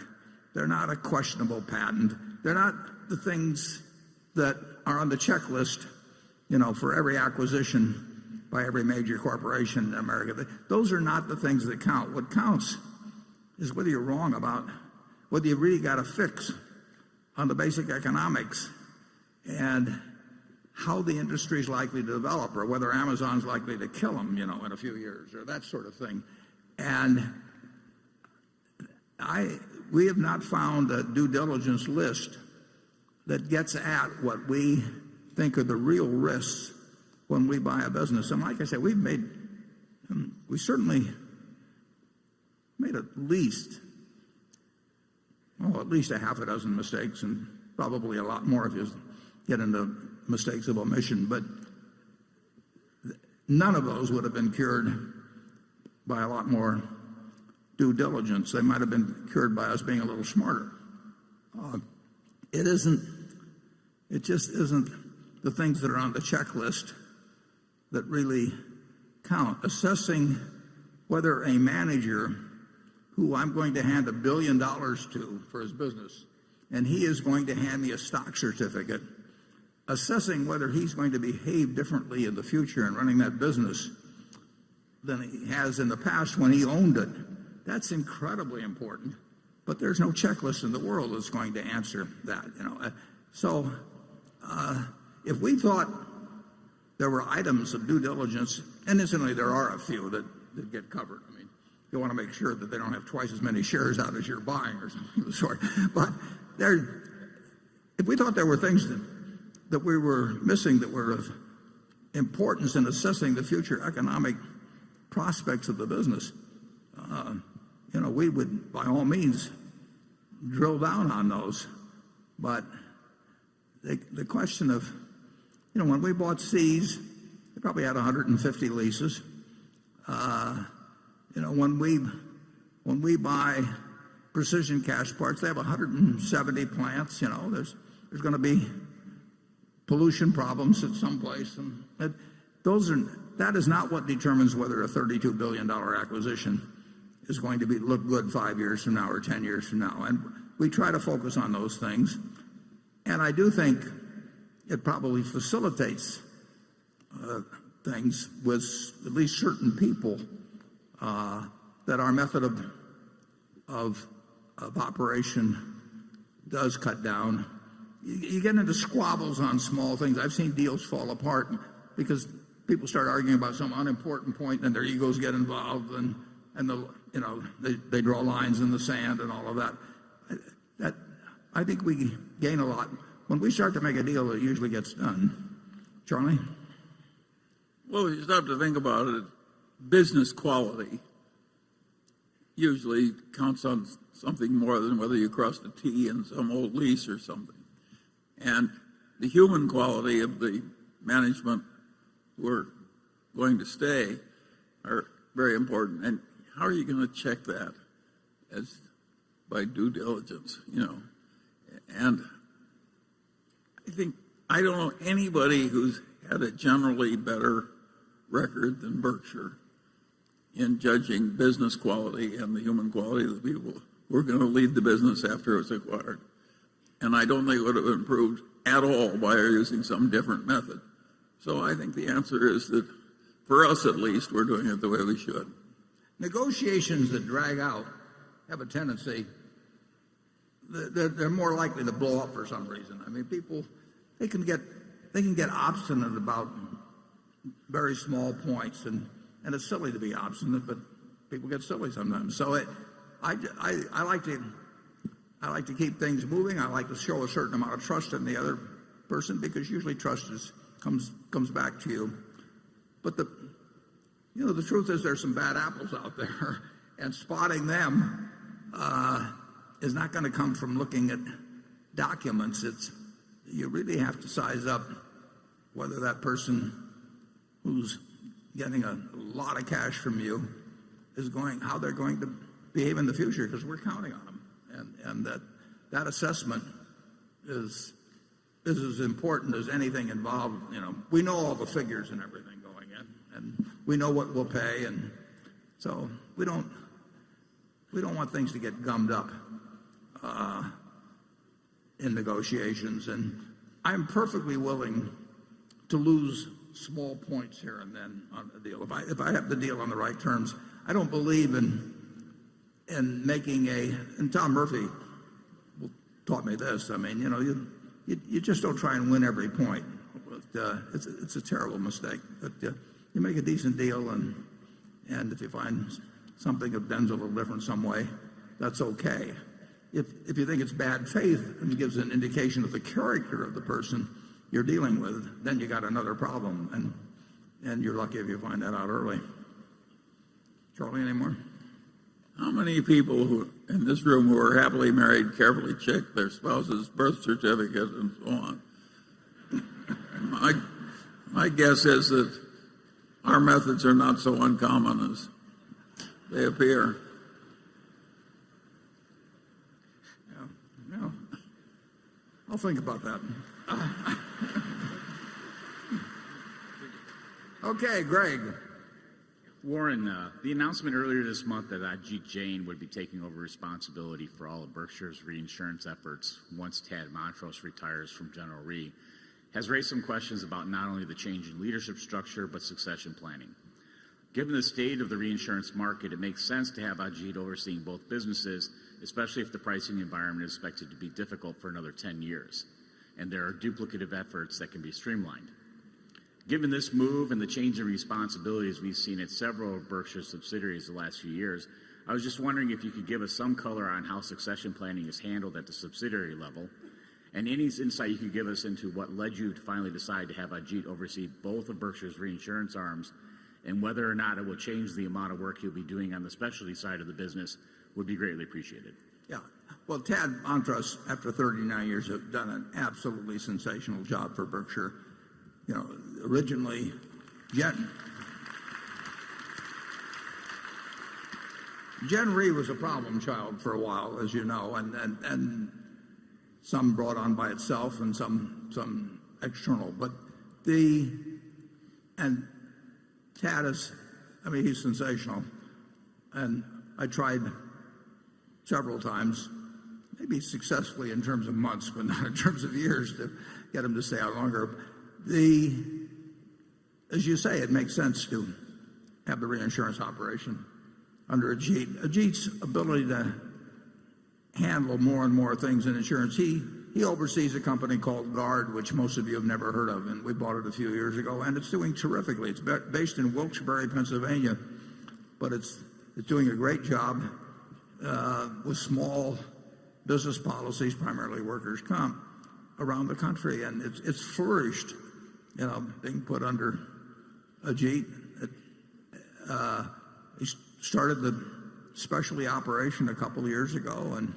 They're not a questionable patent. They're not the things that are on the checklist, for every acquisition by every major corporation in America. Those are not the things that count. What counts is whether you're wrong about whether you really got a fix on the basic economics and how the industry is likely to develop, or whether Amazon's likely to kill them, in a few years, or that sort of thing. And we have not found a due diligence list that gets at what we think are the real risks when we buy a business. And like I said, we certainly made at least a half a dozen mistakes, and probably a lot more if you get into mistakes of omission. But none of those would have been cured by a lot more due diligence. They might have been cured by us being a little smarter. It just isn't the things that are on the checklist that really count. Assessing whether a manager who I'm going to hand $1 billion to for his business, and he is going to hand me a stock certificate, assessing whether he's going to behave differently in the future in running that business than he has in the past when he owned it. That's incredibly important, but there's no checklist in the world that's going to answer that. So if we thought there were items of due diligence, and incidentally there are a few that get covered. I mean, you want to make sure that they don't have twice as many shares out as you're buying or something of the sort. But if we thought there were things that we were missing that were of importance in assessing the future economic prospects of the business, we would, by all means, drill down on those. But the question of, when we bought Seas, they probably had 150 leases. When we buy Precision Cash Parts, they have 170 plants. There's going to be pollution problems at some place, and that is not what determines whether a $32 billion acquisition is going to look good 5 years from now or 10 years from now. And we try to focus on those things. And I do think it probably facilitates things with at least certain people that our method of operation does cut down. You get into squabbles on small things. I've seen deals fall apart because people start arguing about some unimportant point, and their egos get involved, and they draw lines in the sand and all of that. I think we gain a lot when we start to make a deal. It usually gets done. Charlie? Well, you start to think about it. Business quality usually counts on something more than whether you cross the T in some old lease or something. And the human quality of the management who are going to stay are very important. And how are you going to check that as by due diligence, And I don't know anybody who's had a generally better record than Berkshire in judging business quality and the human quality of the people who are going to lead the business after it's acquired. And I don't think it would have improved at all by using some different method. So I think the answer is that, for us at least, we're doing it the way we should. negotiations that drag out have a tendency, they're more likely to blow up for some reason. I mean, people, they can get obstinate about very small points, and it's silly to be obstinate, but people get silly sometimes. So I like to keep things moving. I like to show a certain amount of trust in the other person, because usually trust comes back to you. But the truth is, there's some bad apples out there, and spotting them is not going to come from looking at documents. You really have to size up whether that person who's getting a lot of cash from you how they're going to behave in the future, because we're counting on them, and that assessment is as important as anything involved. We know all the figures and everything going in, and we know what we'll pay, and so we don't want things to get gummed up in negotiations. And I'm perfectly willing to lose small points here and then on the deal if I have the deal on the right terms. I don't believe in making and Tom Murphy taught me this. I mean, you just don't try and win every point. It's a terrible mistake. But you make a decent deal, and if you find something that bends a little different some way, that's okay. If you think it's bad faith and gives an indication of the character of the person you're dealing with, then you got another problem, and you're lucky if you find that out early. Charlie, any more? How many people who in this room who are happily married carefully check their spouse's birth certificate and so on? My guess is that our methods are not so uncommon as they appear. Yeah. I'll think about that. Okay, Greg. Warren, the announcement earlier this month that Ajit Jain would be taking over responsibility for all of Berkshire's reinsurance efforts once Tad Montross retires from General Re has raised some questions about not only the change in leadership structure, but succession planning. Given the state of the reinsurance market, it makes sense to have Ajit overseeing both businesses, especially if the pricing environment is expected to be difficult for another 10 years, and there are duplicative efforts that can be streamlined. Given this move and the change in responsibilities we've seen at several of Berkshire's subsidiaries the last few years, I was just wondering if you could give us some color on how succession planning is handled at the subsidiary level, and any insight you could give us into what led you to finally decide to have Ajit oversee both of Berkshire's reinsurance arms, and whether or not it will change the amount of work he'll be doing on the specialty side of the business would be greatly appreciated. Yeah. Well, Tad Montross, after 39 years, has done an absolutely sensational job for Berkshire. Originally, Gen Re was a problem child for a while, as you know, and some brought on by itself and some external. But Tad he's sensational. And I tried several times, maybe successfully in terms of months, but not in terms of years, to get him to stay out longer. As you say, it makes sense to have the reinsurance operation under Ajit. Ajit's ability to handle more and more things in insurance. He oversees a company called Guard, which most of you have never heard of, and we bought it a few years ago, and it's doing terrifically. It's based in Wilkes-Barre, Pennsylvania, but it's doing a great job with small business policies, primarily workers' comp, around the country, and it's flourished, being put under Ajit. He started the specialty operation a couple of years ago, and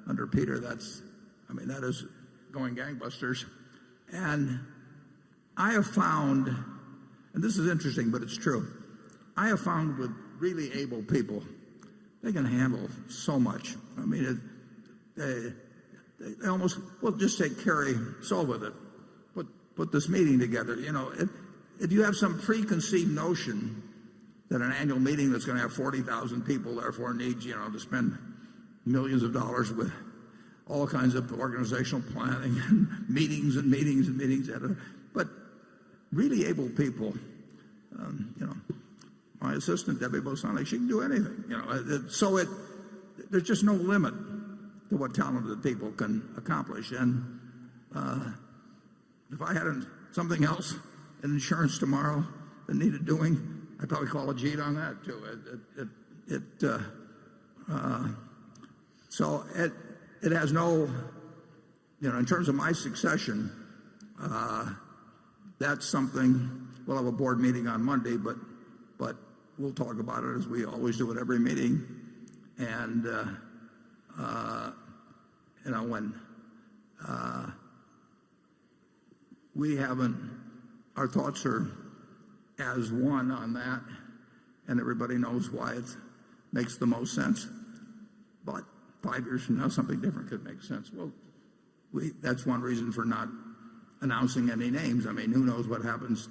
under Peter, that is going gangbusters. And I have found, and this is interesting, but it's true, I have found with really able people, they can handle so much. They almost, just take Kerry Solvit, put this meeting together. If you have some preconceived notion that an annual meeting that's going to have 40,000 people therefore needs, to spend millions of dollars with all kinds of organizational planning and meetings, but really able people, my assistant, Debbie Bosonic, she can do anything. There's just no limit to what talented people can accomplish. And if I had something else in insurance tomorrow that needed doing, I'd probably call Ajit on that too. So it has no, in terms of my succession, that's something. We'll have a board meeting on Monday, but we'll talk about it as we always do at every meeting. And when we haven't, our thoughts are as one on that, and everybody knows why it makes the most sense. But 5 years from now, something different could make sense. Well, that's one reason for not announcing any names. I mean, who knows what happens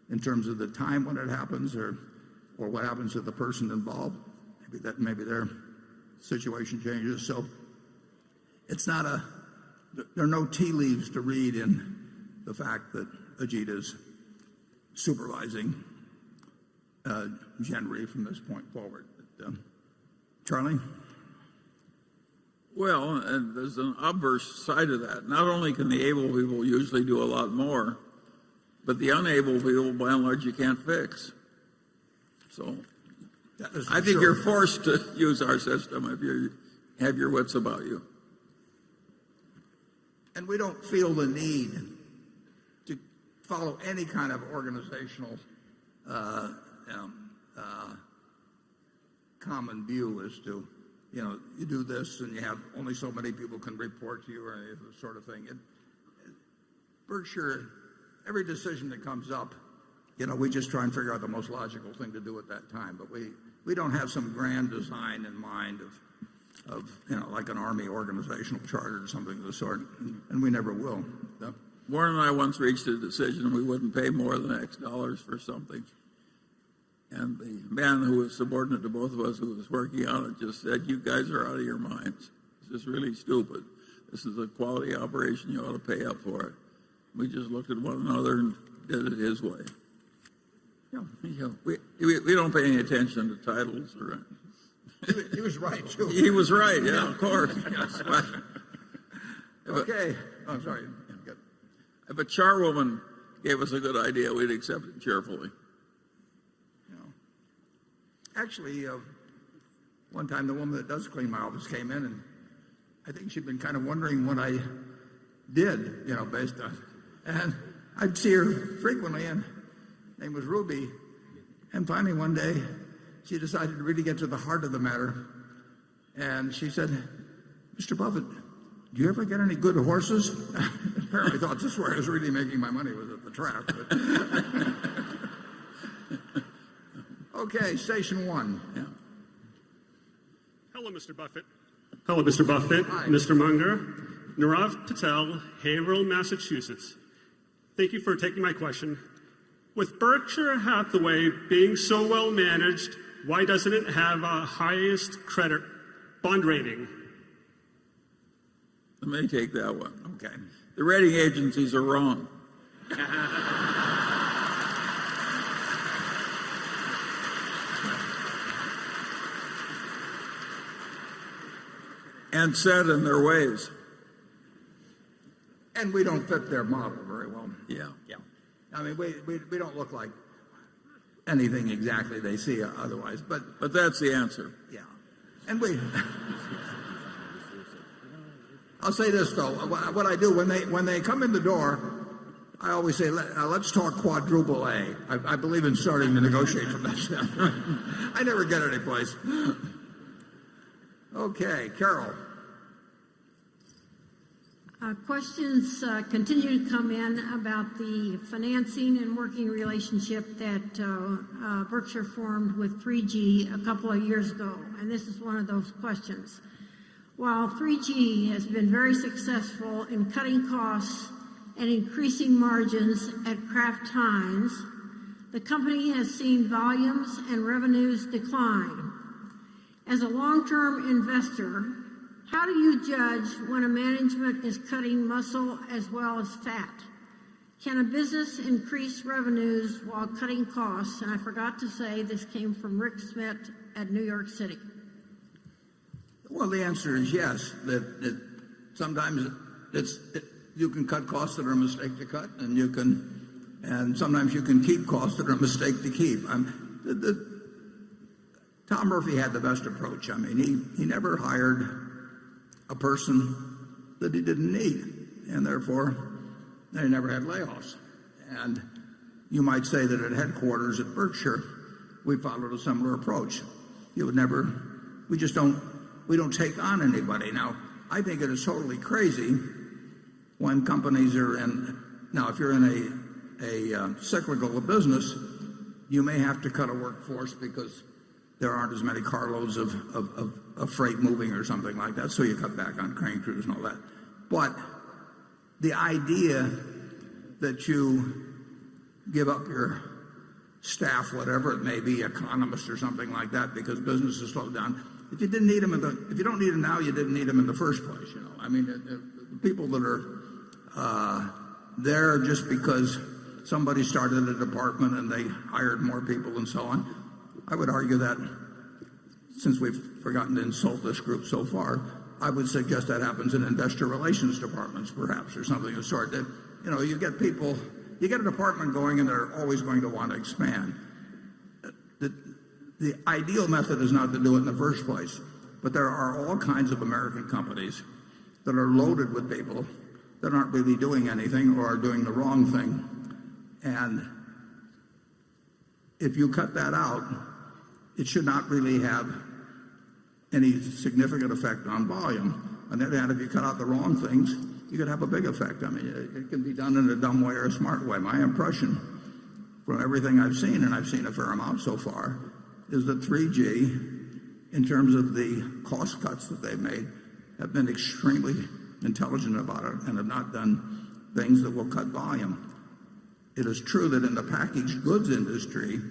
in terms of the time when it happens, or what happens to the person involved. Maybe their situation changes. So it's not there are no tea leaves to read in the fact that Ajit is supervising Gen from this point forward. Charlie? Well, and there's an obverse side of that. Not only can the able people usually do a lot more, but the unable people, by and large, you can't fix. So I think you're forced to use our system if you have your wits about you. And we don't feel the need to follow any kind of organizational common view as to, you do this and you have only so many people can report to you or any of the sort of thing. Berkshire, every decision that comes up, we just try and figure out the most logical thing to do at that time. But we don't have some grand design in mind of like an army organizational charter or something of the sort, and we never will. Warren and I once reached a decision we wouldn't pay more than X dollars for something. And the man who was subordinate to both of us who was working on it just said, "You guys are out of your minds. This is really stupid. This is a quality operation. You ought to pay up for it." We just looked at one another and did it his way. We don't pay any attention to titles or He was right, too. He was right, yeah, of course. Okay. I'm sorry. If a charwoman gave us a good idea, we'd accept it cheerfully. Actually, one time the woman that does clean my office came in, and I think she'd been kind of wondering what I did, based on. And I'd see her frequently, and her name was Ruby. And finally one day, she decided to really get to the heart of the matter. And she said, "Mr. Buffett, do you ever get any good horses?" Apparently thought this is where I was really making my money, was at the track. Okay, station one. Yeah. Hello, Mr. Buffett. Hello, Mr. Buffett, Hi. Mr. Munger, Nirav Patel, Haverhill, Massachusetts. Thank you for taking my question. With Berkshire Hathaway being so well managed, why doesn't it have a highest credit bond rating? Let me take that one. Okay. The rating agencies are wrong. And set in their ways. And we don't fit their model very well. Yeah. I mean, we don't look like anything exactly they see otherwise. But that's the answer. Yeah. And I'll say this, though. What I do, when they come in the door, I always say, let's talk quadruple A. I believe in starting to negotiate from that standpoint. I never get any place. Okay, Carol. Questions continue to come in about the financing and working relationship that Berkshire formed with 3G a couple of years ago, and this is one of those questions. While 3G has been very successful in cutting costs and increasing margins at Kraft Heinz, the company has seen volumes and revenues decline. As a long-term investor, how do you judge when a management is cutting muscle as well as fat? Can a business increase revenues while cutting costs? And I forgot to say this came from Rick Smith at New York City. Well, the answer is yes. That sometimes you can cut costs that are a mistake to cut, and sometimes you can keep costs that are a mistake to keep. Tom Murphy had the best approach. I mean, he never hired a person that he didn't need, and therefore they never had layoffs. And you might say that at headquarters at Berkshire, we followed a similar approach. We don't take on anybody. Now, I think it is totally crazy when companies are now if you're in a cyclical business, you may have to cut a workforce because there aren't as many carloads of freight moving or something like that, so you cut back on crane crews and all that. But the idea that you give up your staff, whatever it may be, economists or something like that, because business has slowed down. If you didn't need them if you don't need them now, you didn't need them in the first place. I mean, the people that are there just because somebody started a department and they hired more people and so on. I would argue that, since we've forgotten to insult this group so far, I would suggest that happens in investor relations departments, perhaps, or something of the sort. That, you get people, you get a department going, and they're always going to want to expand. The ideal method is not to do it in the first place, but there are all kinds of American companies that are loaded with people that aren't really doing anything or are doing the wrong thing. And if you cut that out, it should not really have any significant effect on volume. On the other hand, if you cut out the wrong things, you could have a big effect. I mean, it can be done in a dumb way or a smart way. My impression from everything I've seen, and I've seen a fair amount so far, is that 3G, in terms of the cost cuts that they've made, have been extremely intelligent about it and have not done things that will cut volume. It is true that in the packaged goods industry,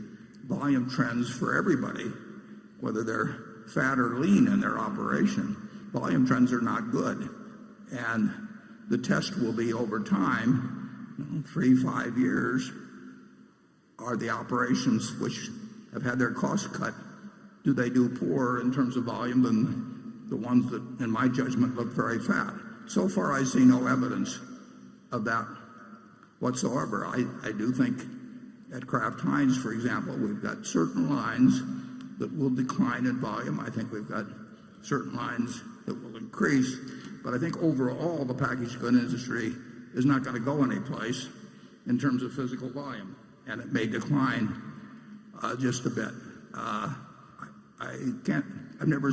volume trends for everybody, whether they're fat or lean in their operation, volume trends are not good. And the test will be over time, 3-5 years, are the operations which have had their costs cut, do they do poorer in terms of volume than the ones that, in my judgment, look very fat? So far, I see no evidence of that whatsoever. I do think at Kraft Heinz, for example, we've got certain lines that will decline in volume. I think we've got certain lines that will increase. But I think overall, the packaged goods industry is not going to go anyplace in terms of physical volume, and it may decline just a bit. I've never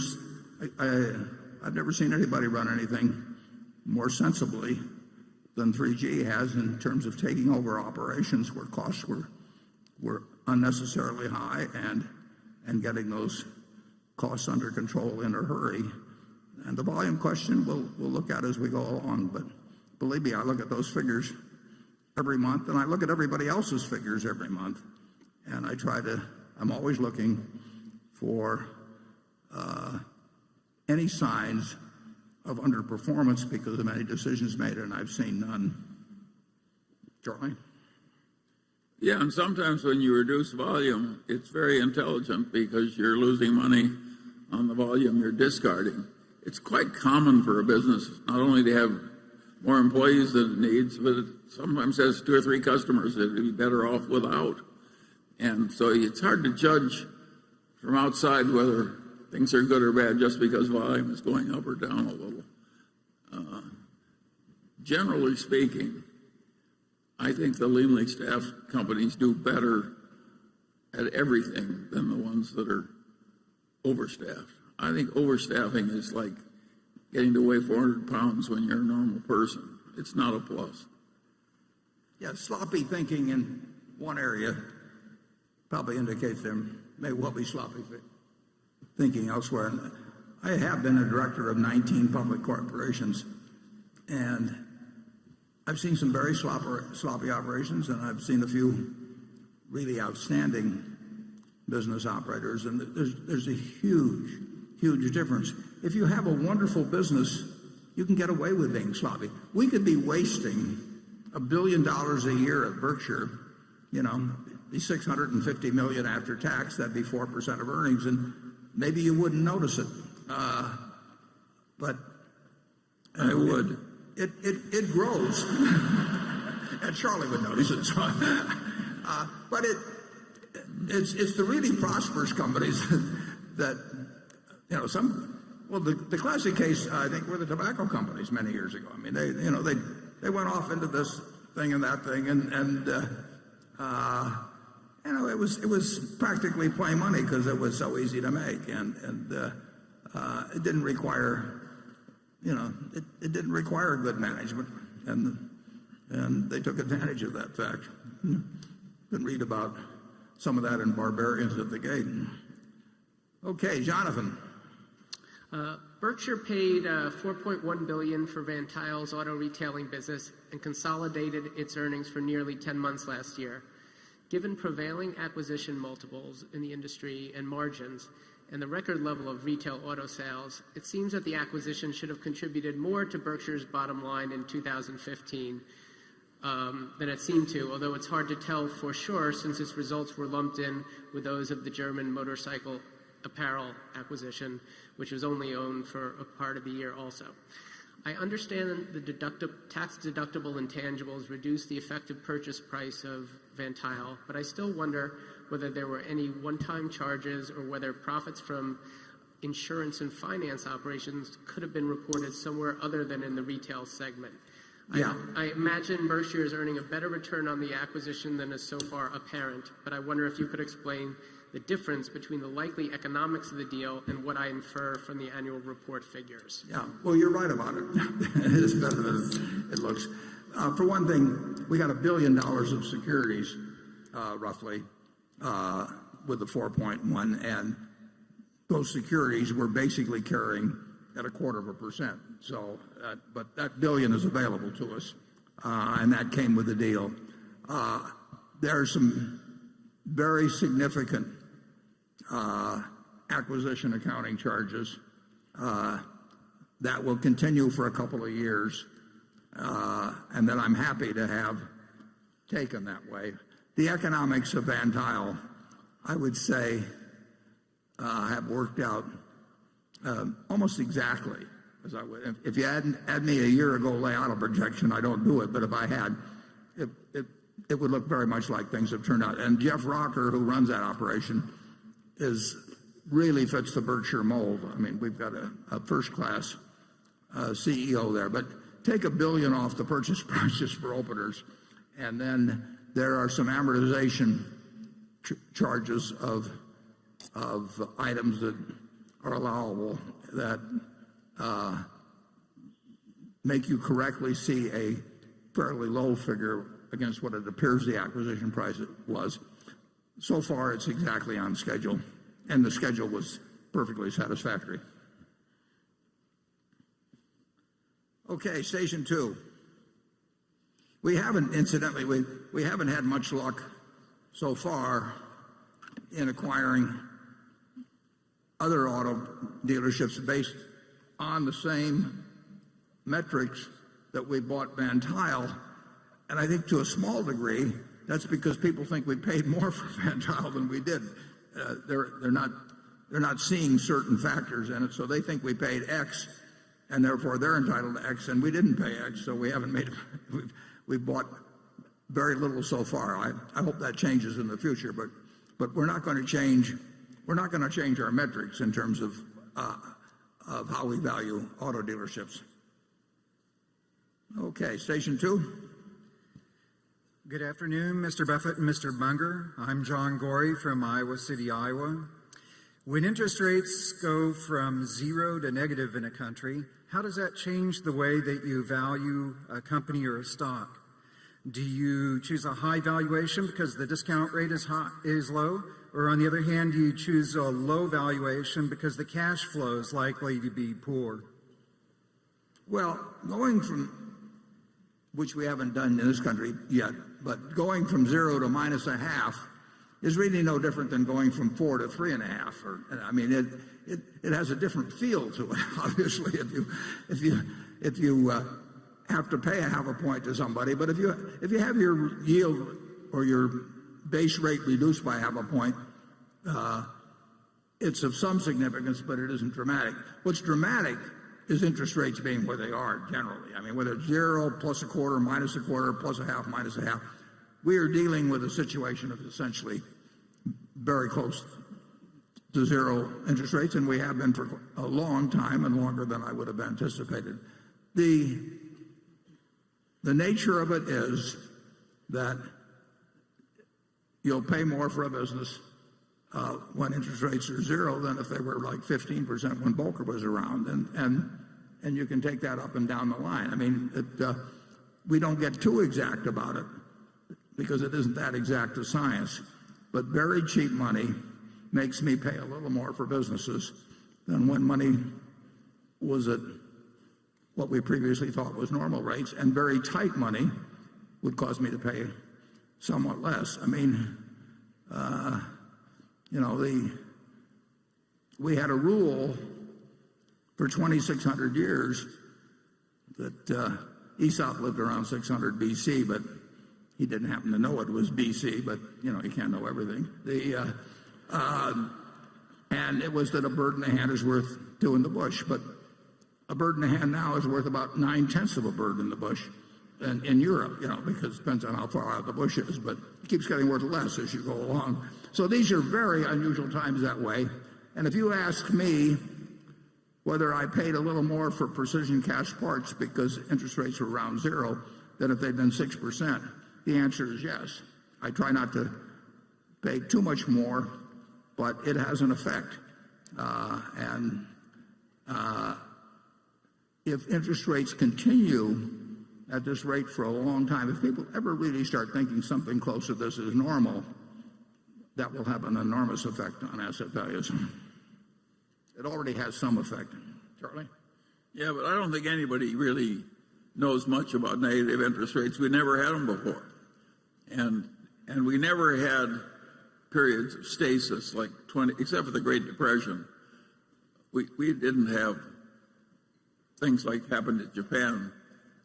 seen anybody run anything more sensibly than 3G has in terms of taking over operations where costs were unnecessarily high and getting those costs under control in a hurry. And the volume question we'll look at as we go along. But believe me, I look at those figures every month, and I look at everybody else's figures every month. And I'm always looking for any signs of underperformance because of any decisions made, and I've seen none. Charlie? Yeah, and sometimes when you reduce volume, it's very intelligent because you're losing money on the volume you're discarding. It's quite common for a business not only to have more employees than it needs, but it sometimes has 2 or 3 customers that it'd be better off without. And so it's hard to judge from outside whether things are good or bad just because volume is going up or down a little. Generally speaking, I think the leanly staffed companies do better at everything than the ones that are overstaffed. I think overstaffing is like getting to weigh 400 pounds when you're a normal person. It's not a plus. Yeah, sloppy thinking in one area probably indicates there may well be sloppy thinking elsewhere. And I have been a director of 19 public corporations, and I've seen some very sloppy operations, and I've seen a few really outstanding business operators, and there's a huge difference. If you have a wonderful business, you can get away with being sloppy. We could be wasting $1 billion a year at Berkshire, you know, be $650 million after tax. That'd be 4% of earnings, and maybe you wouldn't notice it, but I would. It grows, and Charlie would notice it. So, but it's the really prosperous companies that, you know, the classic case, I think, were the tobacco companies many years ago. I mean, they went off into this thing and that thing, and you know, it was practically play money because it was so easy to make, and it didn't require, you know, it didn't require good management, and they took advantage of that fact. You can read about some of that in Barbarians at the Gate. Okay, Jonathan. Berkshire paid $4.1 billion for Van Tile's auto retailing business and consolidated its earnings for nearly 10 months last year. Given prevailing acquisition multiples in the industry and margins, and the record level of retail auto sales, it seems that the acquisition should have contributed more to Berkshire's bottom line in 2015 than it seemed to, although it's hard to tell for sure since its results were lumped in with those of the German motorcycle apparel acquisition, which was only owned for a part of the year also. I understand the tax-deductible intangibles reduce the effective purchase price of Van Tile, but I still wonder whether there were any one-time charges or whether profits from insurance and finance operations could have been reported somewhere other than in the retail segment. Yeah. I imagine Berkshire is earning a better return on the acquisition than is so far apparent, but I wonder if you could explain the difference between the likely economics of the deal and what I infer from the annual report figures. Yeah, well, you're right about it. It is better than it looks. For one thing, we got $1 billion of securities, roughly, with the 4.1, and those securities were basically carrying at 0.25%. So, but that billion is available to us, and that came with the deal. There are some very significant acquisition accounting charges that will continue for a couple of years, and that I'm happy to have taken that way. The economics of Van Tile, I would say, have worked out almost exactly as I would. If you had me a year ago lay out a projection, I don't do it, but if I had, it would look very much like things have turned out. And Jeff Rocker, who runs that operation, really fits the Berkshire mold. I mean, we've got a first-class CEO there. But take $1 billion off the purchase prices for openers, and then there are some amortization charges of items that are allowable that make you correctly see a fairly low figure against what it appears the acquisition price was. So far, it's exactly on schedule, and the schedule was perfectly satisfactory. Okay, station 2. We haven't, incidentally, we haven't had much luck so far in acquiring other auto dealerships based on the same metrics that we bought Van Tile. And I think to a small degree, that's because people think we paid more for Van Tile than we did. They're not seeing certain factors in it, so they think we paid X, and therefore they're entitled to X, and we didn't pay X, so we haven't made. We've bought very little so far. I hope that changes in the future, but we're not going to change. We're not going to change our metrics in terms of how we value auto dealerships. Okay, station 2. Good afternoon, Mr. Buffett and Mr. Munger. I'm John Gorey from Iowa City, Iowa. When interest rates go from zero to negative in a country, how does that change the way that you value a company or a stock? Do you choose a high valuation because the discount rate is low? Or on the other hand, do you choose a low valuation because the cash flow is likely to be poor? Well, going from, which we haven't done in this country yet, but going from 0 to -0.5 is really no different than going from 4 to 3.5. I mean, it has a different feel to it. Obviously, if you have to pay a half a point to somebody. But if you have your yield or your base rate reduced by half a point, it's of some significance, but it isn't dramatic. What's dramatic is interest rates being where they are generally. I mean, whether it's 0, plus a quarter, minus a quarter, plus a half, minus a half, we are dealing with a situation of essentially very close to 0 interest rates, and we have been for a long time and longer than I would have anticipated. The nature of it is that you'll pay more for a business when interest rates are 0 than if they were like 15% when Volcker was around, and you can take that up and down the line. I mean, we don't get too exact about it because it isn't that exact a science, but very cheap money makes me pay a little more for businesses than when money was at what we previously thought was normal rates, and very tight money would cause me to pay somewhat less. I mean, we had a rule for 2,600 years that Aesop lived around 600 BC, but he didn't happen to know it was BC, but you can't know everything. And it was that a bird in the hand is worth 2 in the bush, but a bird in the hand now is worth about 9/10 of a bird in the bush in Europe, because it depends on how far out the bush is, but it keeps getting worth less as you go along. So these are very unusual times that way. And if you ask me whether I paid a little more for precision cast parts because interest rates were around 0 than if they'd been 6%, the answer is yes. I try not to pay too much more, but it has an effect. If interest rates continue at this rate for a long time, if people ever really start thinking something close to this is normal, that will have an enormous effect on asset values. It already has some effect. Charlie? Yeah, but I don't think anybody really knows much about negative interest rates. We never had them before. And we never had periods of stasis like except for the Great Depression. We didn't have things like happened in Japan.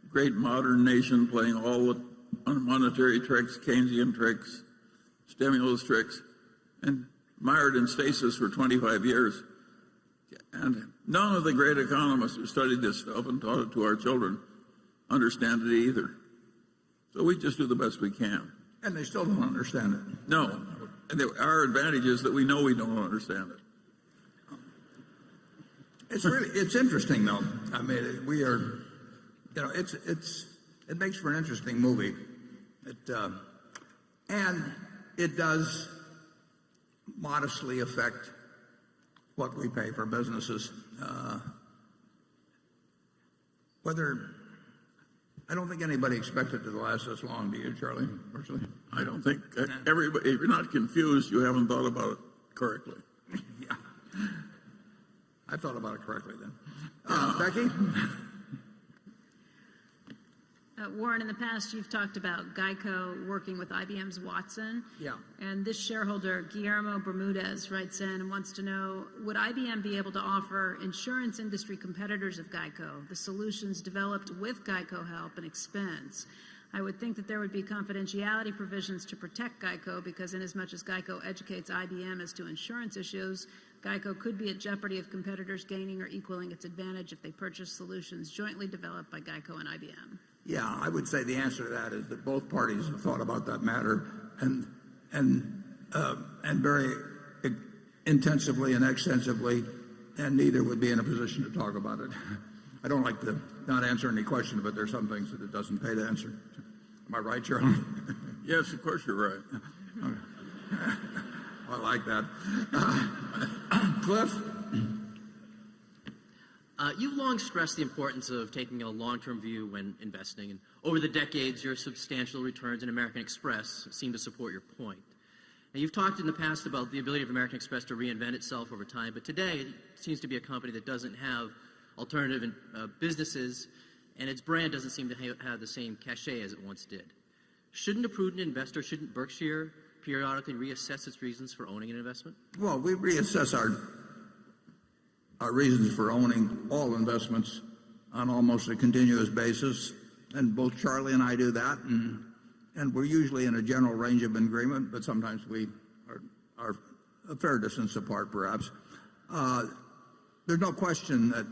Great modern nation playing all the monetary tricks, Keynesian tricks, stimulus tricks, and mired in stasis for 25 years. And none of the great economists who studied this stuff and taught it to our children understand it either. So we just do the best we can. And they still don't understand it. No. And our advantage is that we know we don't understand it. It's interesting though. I mean, we are, it makes for an interesting movie. And it does modestly affect what we pay for businesses. I don't think anybody expected it to last this long, do you, Charlie? Personally? I don't think everybody. If you're not confused, you haven't thought about it correctly. Yeah, I thought about it correctly then. Becky? Warren, in the past, you've talked about Geico working with IBM's Watson. Yeah. And this shareholder, Guillermo Bermudez, writes in and wants to know, would IBM be able to offer insurance industry competitors of Geico the solutions developed with Geico help and expense? I would think that there would be confidentiality provisions to protect Geico because inasmuch as Geico educates IBM as to insurance issues, Geico could be at jeopardy of competitors gaining or equaling its advantage if they purchase solutions jointly developed by Geico and IBM. Yeah, I would say the answer to that is that both parties have thought about that matter and very intensively and extensively, and neither would be in a position to talk about it. I don't like to not answer any question, but there's some things that it doesn't pay to answer. Am I right, Charlie? Yes, of course you're right. I like that. Cliff? You've long stressed the importance of taking a long-term view when investing, and over the decades, your substantial returns in American Express seem to support your point. Now, you've talked in the past about the ability of American Express to reinvent itself over time, but today it seems to be a company that doesn't have alternative businesses, and its brand doesn't seem to have the same cachet as it once did. Shouldn't a prudent investor, shouldn't Berkshire periodically reassess its reasons for owning an investment? Well, we reassess our reasons for owning all investments on almost a continuous basis. and both Charlie and I do that, and we're usually in a general range of agreement, but sometimes we are a fair distance apart, perhaps. There's no question that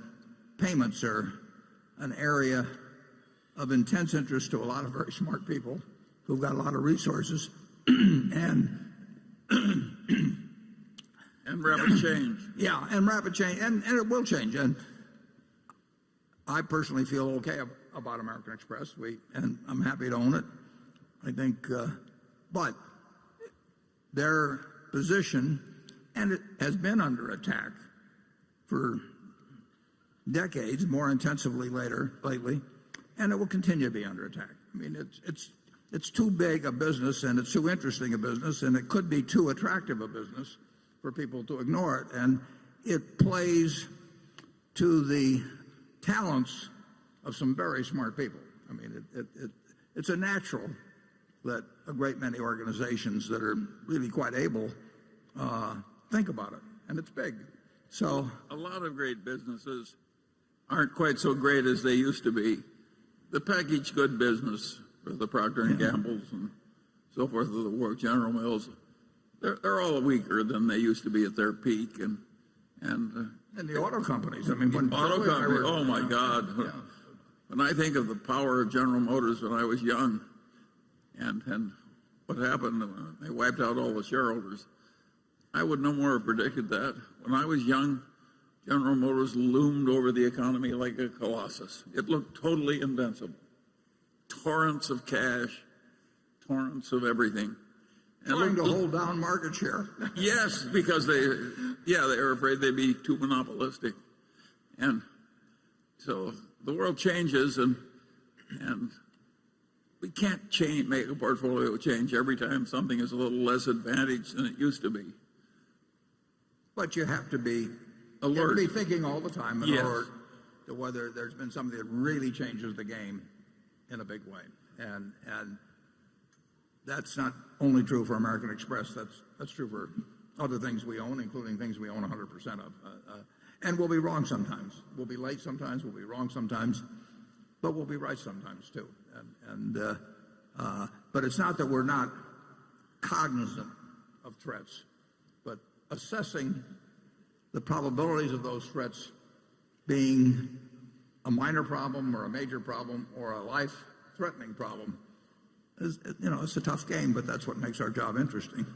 payments are an area of intense interest to a lot of very smart people who've got a lot of resources and rapid change. Yeah, and rapid change, and it will change. And I personally feel okay about American Express. And I'm happy to own it. I think, but their position, and it has been under attack for decades, more intensively lately, and it will continue to be under attack. I mean, it's too big a business, and it's too interesting a business, and it could be too attractive a business for people to ignore it. And it plays to the talents of some very smart people. I mean, it's a natural that a great many organizations that are really quite able think about it, and it's big. So a lot of great businesses aren't quite so great as they used to be. The packaged good business, for the Procter and Gamble's and so forth of the world, General Mills, they're all weaker than they used to be at their peak, and the auto companies. I mean, when auto companies. Oh my God! Yeah. When I think of the power of General Motors when I was young, and what happened, they wiped out all the shareholders. I would no more have predicted that. When I was young, General Motors loomed over the economy like a colossus. It looked totally invincible. Torrents of cash, torrents of everything. And trying to hold down market share. Yes, because they were afraid they'd be too monopolistic. And so the world changes, and we can't make a portfolio change every time something is a little less advantaged than it used to be. But you have to be alert. You have to be thinking all the time and yes. alert to whether there's been something that really changes the game in a big way. And that's not only true for American Express. That's true for other things we own, including things we own 100% of. And we'll be wrong sometimes. We'll be late sometimes. We'll be wrong sometimes. But we'll be right sometimes too. But it's not that we're not cognizant of threats, but assessing the probabilities of those threats being a minor problem or a major problem or a life-threatening problem is, it's a tough game, but that's what makes our job interesting.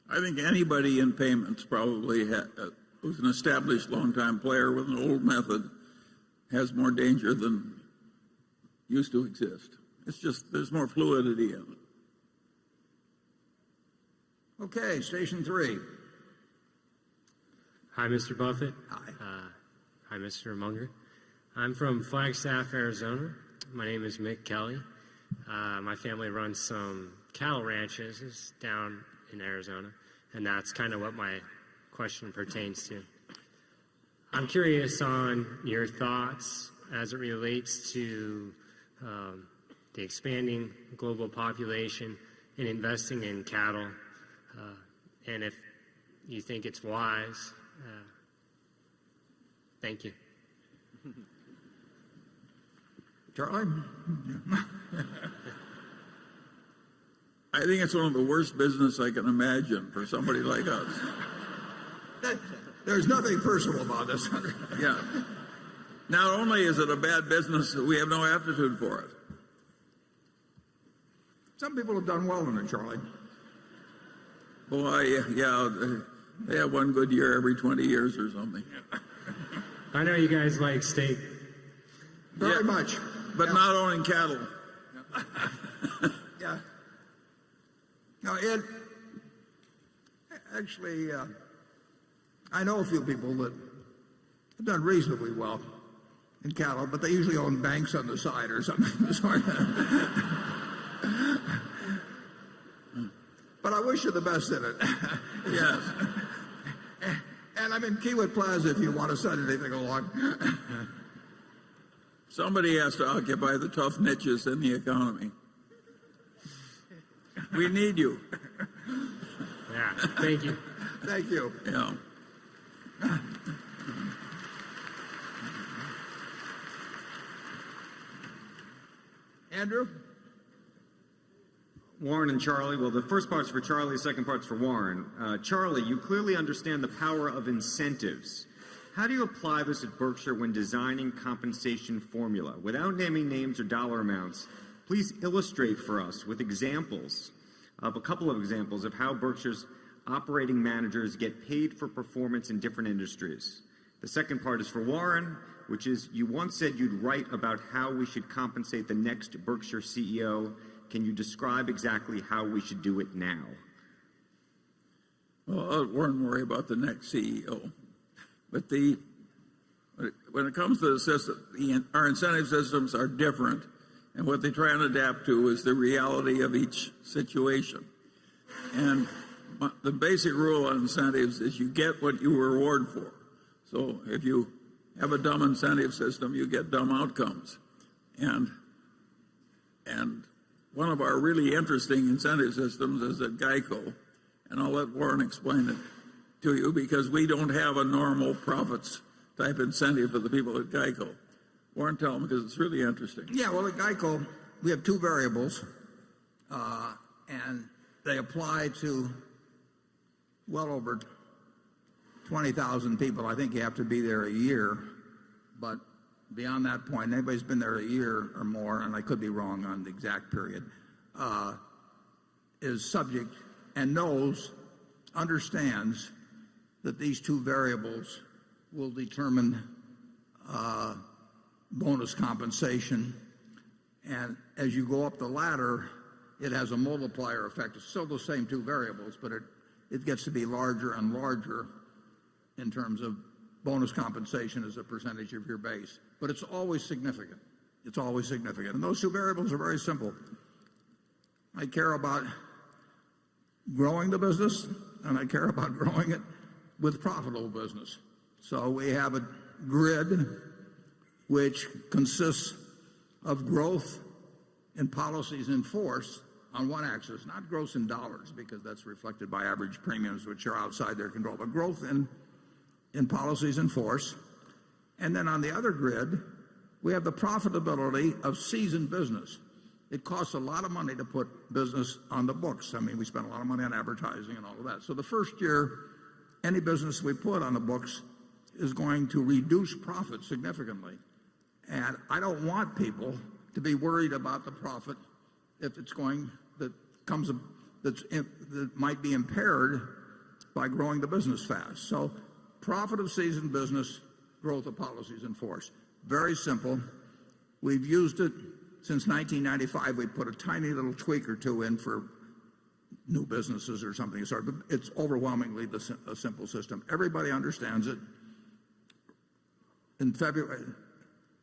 I think anybody in payments probably who's an established long-time player with an old method has more danger than used to exist. It's just there's more fluidity in it. Okay, station 3. Hi, Mr. Buffett. Hi. Hi, Mr. Munger. I'm from Flagstaff, Arizona. My name is Mick Kelly. My family runs some cattle ranches down in Arizona, and that's kind of what my question pertains to. I'm curious on your thoughts as it relates to the expanding global population and investing in cattle, and if you think it's wise. Thank you. Charlie? I think it's one of the worst business I can imagine for somebody like us. There's nothing personal about this. Yeah. Not only is it a bad business, we have no aptitude for it. Some people have done well in it, Charlie. Boy, yeah, they have one good year every 20 years or something. I know you guys like steak. Very much. But not owning cattle. Yeah. No, it actually, I know a few people that have done reasonably well in cattle, but they usually own banks on the side or something. But I wish you the best in it. Yes. And I'm in Kiewit Plaza if you want to send anything along. Somebody has to occupy the tough niches in the economy. We need you. Yeah, thank you. Thank you. Yeah. Andrew? Warren and Charlie. Well, the first part's for Charlie, the second part's for Warren. Charlie, you clearly understand the power of incentives. How do you apply this at Berkshire when designing compensation formula? Without naming names or dollar amounts, please illustrate for us with examples of a couple of examples of how Berkshire's operating managers get paid for performance in different industries. The second part is for Warren, which is you once said you'd write about how we should compensate the next Berkshire CEO. Can you describe exactly how we should do it now? Well, I'll let Warren worry about the next CEO. But when it comes to the system, our incentive systems are different. And what they try and adapt to is the reality of each situation. And the basic rule on incentives is you get what you reward for. So if you have a dumb incentive system, you get dumb outcomes. And one of our really interesting incentive systems is at GEICO. And I'll let Warren explain it to you because we don't have a normal profits type incentive for the people at GEICO. Warren, tell them because it's really interesting. Yeah, well, at GEICO, we have two variables, and they apply to well over 20,000 people. I think you have to be there a year, but beyond that point, anybody's been there a year or more, and I could be wrong on the exact period, is subject and understands that these two variables will determine bonus compensation. And as you go up the ladder, it has a multiplier effect. It's still the same two variables, but it gets to be larger and larger in terms of bonus compensation as a percentage of your base. But it's always significant. It's always significant. And those two variables are very simple. I care about growing the business, and I care about growing it with profitable business. So we have a grid which consists of growth in policies in force on one axis, not growth in dollars, because that's reflected by average premiums, which are outside their control, but growth in policies in force. And then on the other grid, we have the profitability of seasoned business. It costs a lot of money to put business on the books. I mean, we spend a lot of money on advertising and all of that. So the first year, any business we put on the books is going to reduce profit significantly. And I don't want people to be worried about the profit if it's going that might be impaired by growing the business fast. So profit of seasoned business, growth of policies in force. Very simple. We've used it since 1995. We put a tiny little tweak or two in for new businesses or something. But it's overwhelmingly a simple system. Everybody understands it. In February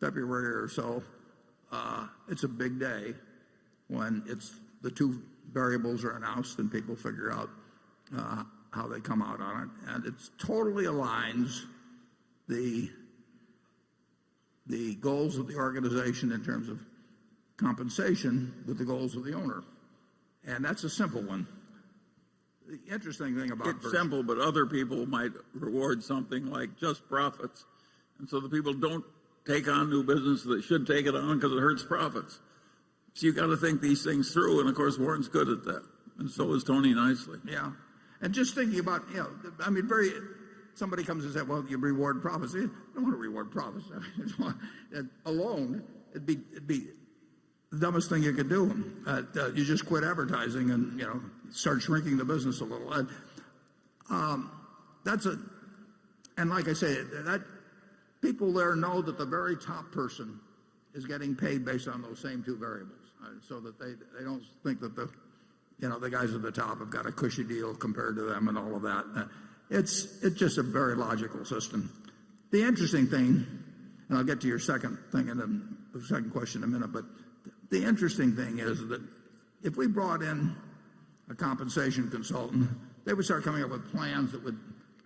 or so, it's a big day when the two variables are announced and people figure out how they come out on it. And it totally aligns the goals of the organization in terms of compensation with the goals of the owner. And that's a simple one. The interesting thing about it's simple, but other people might reward something like just profits. And so the people don't take on new business that should take it on because it hurts profits. So you got to think these things through, and of course Warren's good at that, and so is Tony Nicely. Yeah, and just thinking about, somebody comes and says, well, you reward profits. You don't want to reward profits. Alone, it'd be the dumbest thing you could do. You just quit advertising and start shrinking the business a little. And like I say, that people there know that the very top person is getting paid based on those same two variables, so that they don't think that the guys at the top have got a cushy deal compared to them and all of that. It's just a very logical system. The interesting thing, and I'll get to your second thing and then the second question in a minute, but the interesting thing is that if we brought in a compensation consultant, they would start coming up with plans that would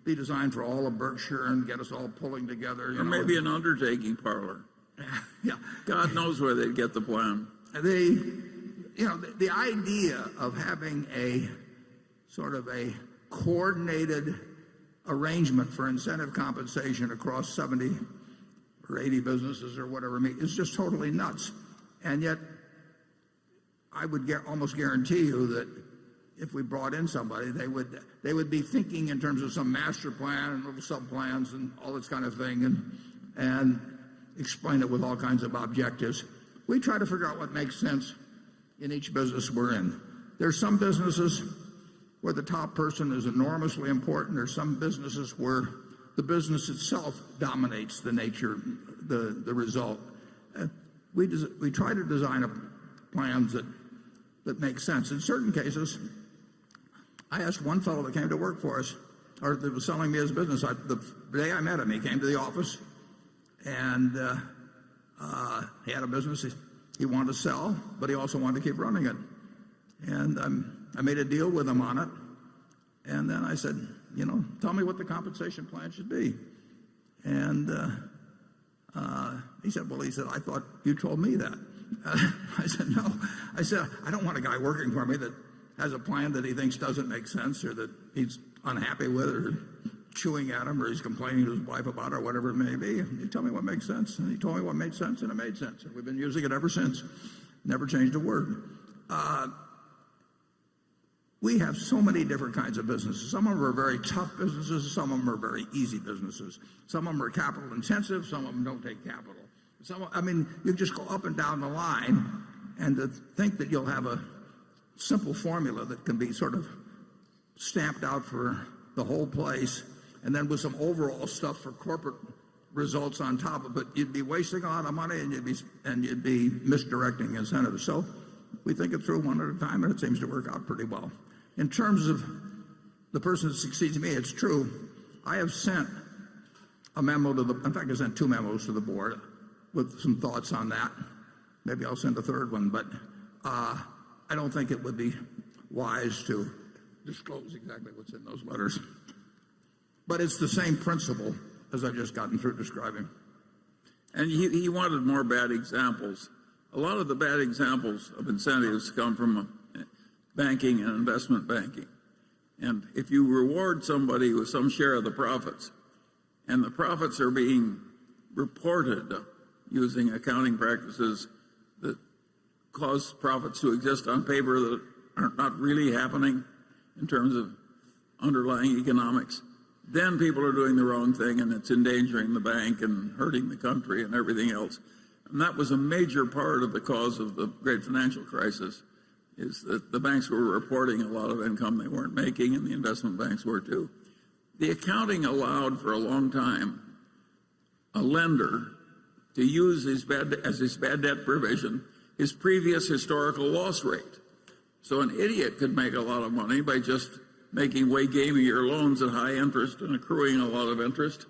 be designed for all of Berkshire and get us all pulling together. Or maybe an undertaking parlor. Yeah. God knows where they'd get the plan. The idea of having a sort of a coordinated arrangement for incentive compensation across 70 or 80 businesses or whatever is just totally nuts. And yet I would almost guarantee you that if we brought in somebody, they would be thinking in terms of some master plan and little sub-plans and all this kind of thing, and explain it with all kinds of objectives. We try to figure out what makes sense in each business we're in. There's some businesses where the top person is enormously important. There's some businesses where the business itself dominates the nature, the result. We try to design plans that make sense. In certain cases, I asked one fellow that came to work for us, or that was selling me his business. The day I met him, he came to the office, and he had a business he wanted to sell, but he also wanted to keep running it. And I made a deal with him on it, and then I said, tell me what the compensation plan should be. And he said, I thought you told me that. I said, no. I said, I don't want a guy working for me that has a plan that he thinks doesn't make sense, or that he's unhappy with, or chewing at him, or he's complaining to his wife about it, or whatever it may be. You tell me what makes sense. And he told me what made sense, and it made sense. And we've been using it ever since. Never changed a word. We have so many different kinds of businesses. Some of them are very tough businesses. Some of them are very easy businesses. Some of them are capital intensive. Some of them don't take capital. You just go up and down the line, and to think that you'll have a simple formula that can be sort of stamped out for the whole place, and then with some overall stuff for corporate results on top of it, you'd be wasting a lot of money, and you'd be misdirecting incentives. So we think it through one at a time, and it seems to work out pretty well. In terms of the person that succeeds me, it's true. I have sent a memo in fact, I sent 2 memos to the board with some thoughts on that. Maybe I'll send a third one, but I don't think it would be wise to disclose exactly what's in those letters. But it's the same principle as I've just gotten through describing. And he wanted more bad examples. A lot of the bad examples of incentives come from banking and investment banking. And if you reward somebody with some share of the profits, and the profits are being reported using accounting practices that cause profits to exist on paper that are not really happening in terms of underlying economics, then people are doing the wrong thing, and it's endangering the bank and hurting the country and everything else. And that was a major part of the cause of the great financial crisis, is that the banks were reporting a lot of income they weren't making, and the investment banks were too. The accounting allowed for a long time a lender to use his bad debt provision his previous historical loss rate. So an idiot could make a lot of money by just making way gamier loans at high interest and accruing a lot of interest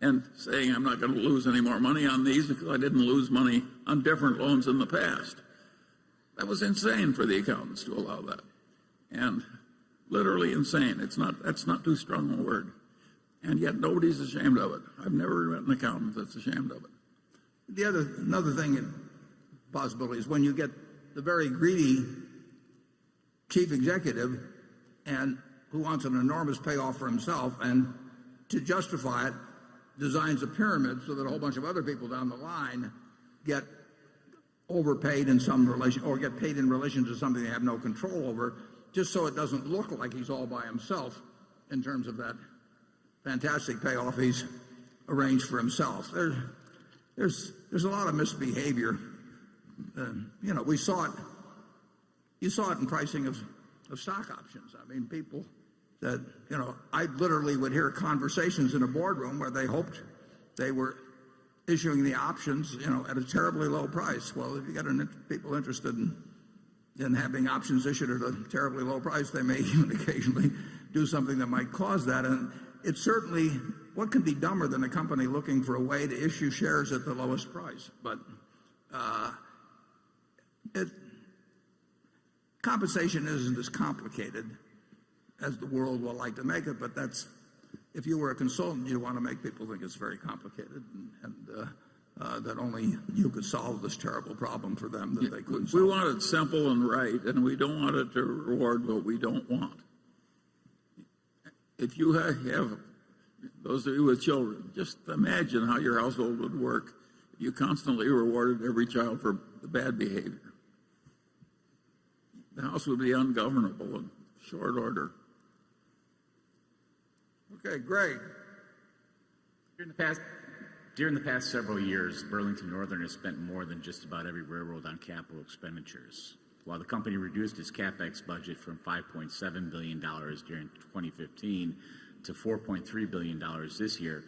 and saying, I'm not going to lose any more money on these because I didn't lose money on different loans in the past. That was insane for the accountants to allow that. And literally insane. That's not too strong a word. And yet nobody's ashamed of it. I've never met an accountant that's ashamed of it. Another thing, possibility, is when you get the very greedy chief executive and who wants an enormous payoff for himself, and to justify it, designs a pyramid so that a whole bunch of other people down the line get overpaid in some relation, or get paid in relation to something they have no control over, just so it doesn't look like he's all by himself in terms of that fantastic payoff he's arranged for himself. There's a lot of misbehavior. We saw it. You saw it in pricing of stock options. I mean, people that, I literally would hear conversations in a boardroom where they hoped they were issuing the options, at a terribly low price. Well, if you got people interested in having options issued at a terribly low price, they may even occasionally do something that might cause that. And it's certainly, what can be dumber than a company looking for a way to issue shares at the lowest price? But compensation isn't as complicated as the world will like to make it, but if you were a consultant, you'd want to make people think it's very complicated, and that only you could solve this terrible problem for them that they couldn't solve. We want it simple and right, and we don't want it to reward what we don't want. If you have those of you with children, just imagine how your household would work if you constantly rewarded every child for the bad behavior. the House would be ungovernable in short order. Okay, Greg. During the past several years, Burlington Northern has spent more than just about every railroad on capital expenditures. While the company reduced its CapEx budget from $5.7 billion during 2015 to $4.3 billion this year,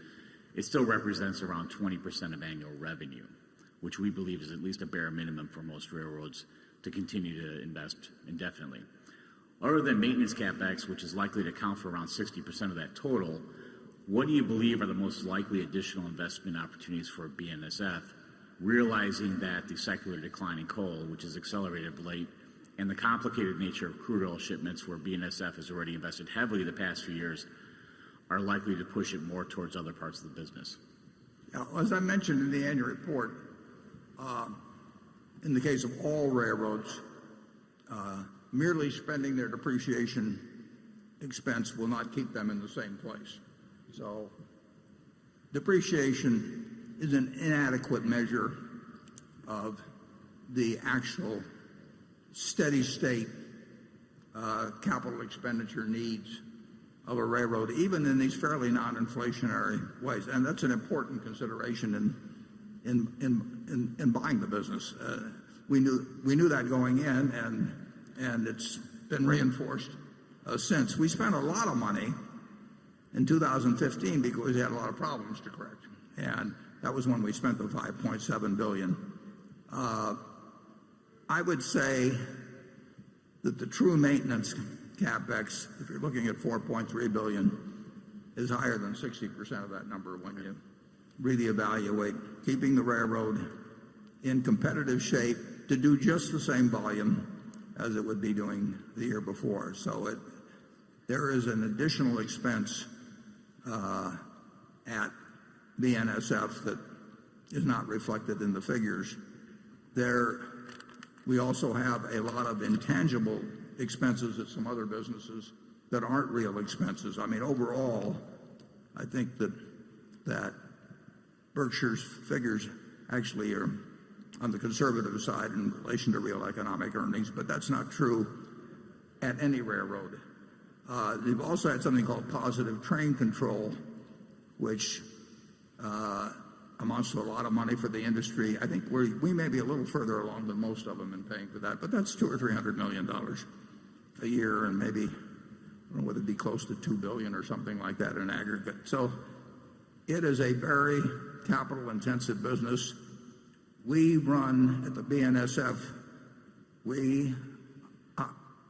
it still represents around 20% of annual revenue, which we believe is at least a bare minimum for most railroads to continue to invest indefinitely. Other than maintenance CapEx, which is likely to account for around 60% of that total, what do you believe are the most likely additional investment opportunities for BNSF, realizing that the secular decline in coal, which has accelerated of late, and the complicated nature of crude oil shipments, where BNSF has already invested heavily the past few years, are likely to push it more towards other parts of the business? Yeah, as I mentioned in the annual report, in the case of all railroads, merely spending their depreciation expense will not keep them in the same place. So depreciation is an inadequate measure of the actual steady state capital expenditure needs of a railroad, even in these fairly non-inflationary ways. And that's an important consideration in buying the business. We knew that going in, and it's been reinforced since. We spent a lot of money in 2015 because we had a lot of problems to correct, and that was when we spent the $5.7 billion. I would say that the true maintenance CapEx, if you're looking at $4.3 billion, is higher than 60% of that number when you really evaluate keeping the railroad in competitive shape to do just the same volume as it would be doing the year before. So there is an additional expense at BNSF that is not reflected in the figures. We also have a lot of intangible expenses at some other businesses that aren't real expenses. I mean, overall, I think that Berkshire's figures actually are on the conservative side in relation to real economic earnings, but that's not true at any railroad. They've also had something called positive train control, which amounts to a lot of money for the industry. I think we may be a little further along than most of them in paying for that, but that's $200 or $300 million a year, and maybe, I don't know whether it'd be close to $2 billion or something like that in aggregate. So it is a very capital-intensive business. We run at the BNSF, we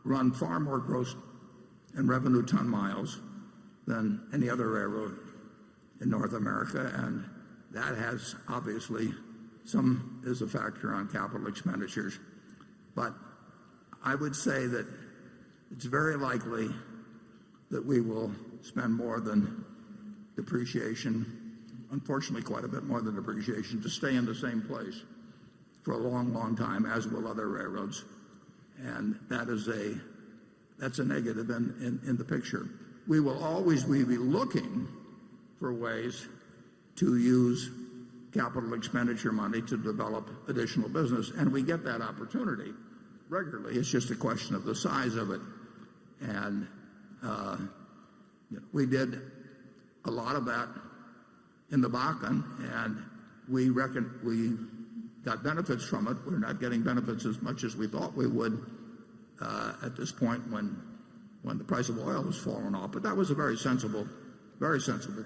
run far more gross and revenue ton miles than any other railroad in North America, and that has obviously is a factor on capital expenditures. But I would say that it's very likely that we will spend more than depreciation, unfortunately quite a bit more than depreciation, to stay in the same place for a long, long time, as will other railroads. And that's a negative in the picture. We will always be looking for ways to use capital expenditure money to develop additional business, and we get that opportunity regularly. It's just a question of the size of it. And we did a lot of that in the Bakken, and we reckon we got benefits from it. We're not getting benefits as much as we thought we would at this point when the price of oil has fallen off. But that was a very sensible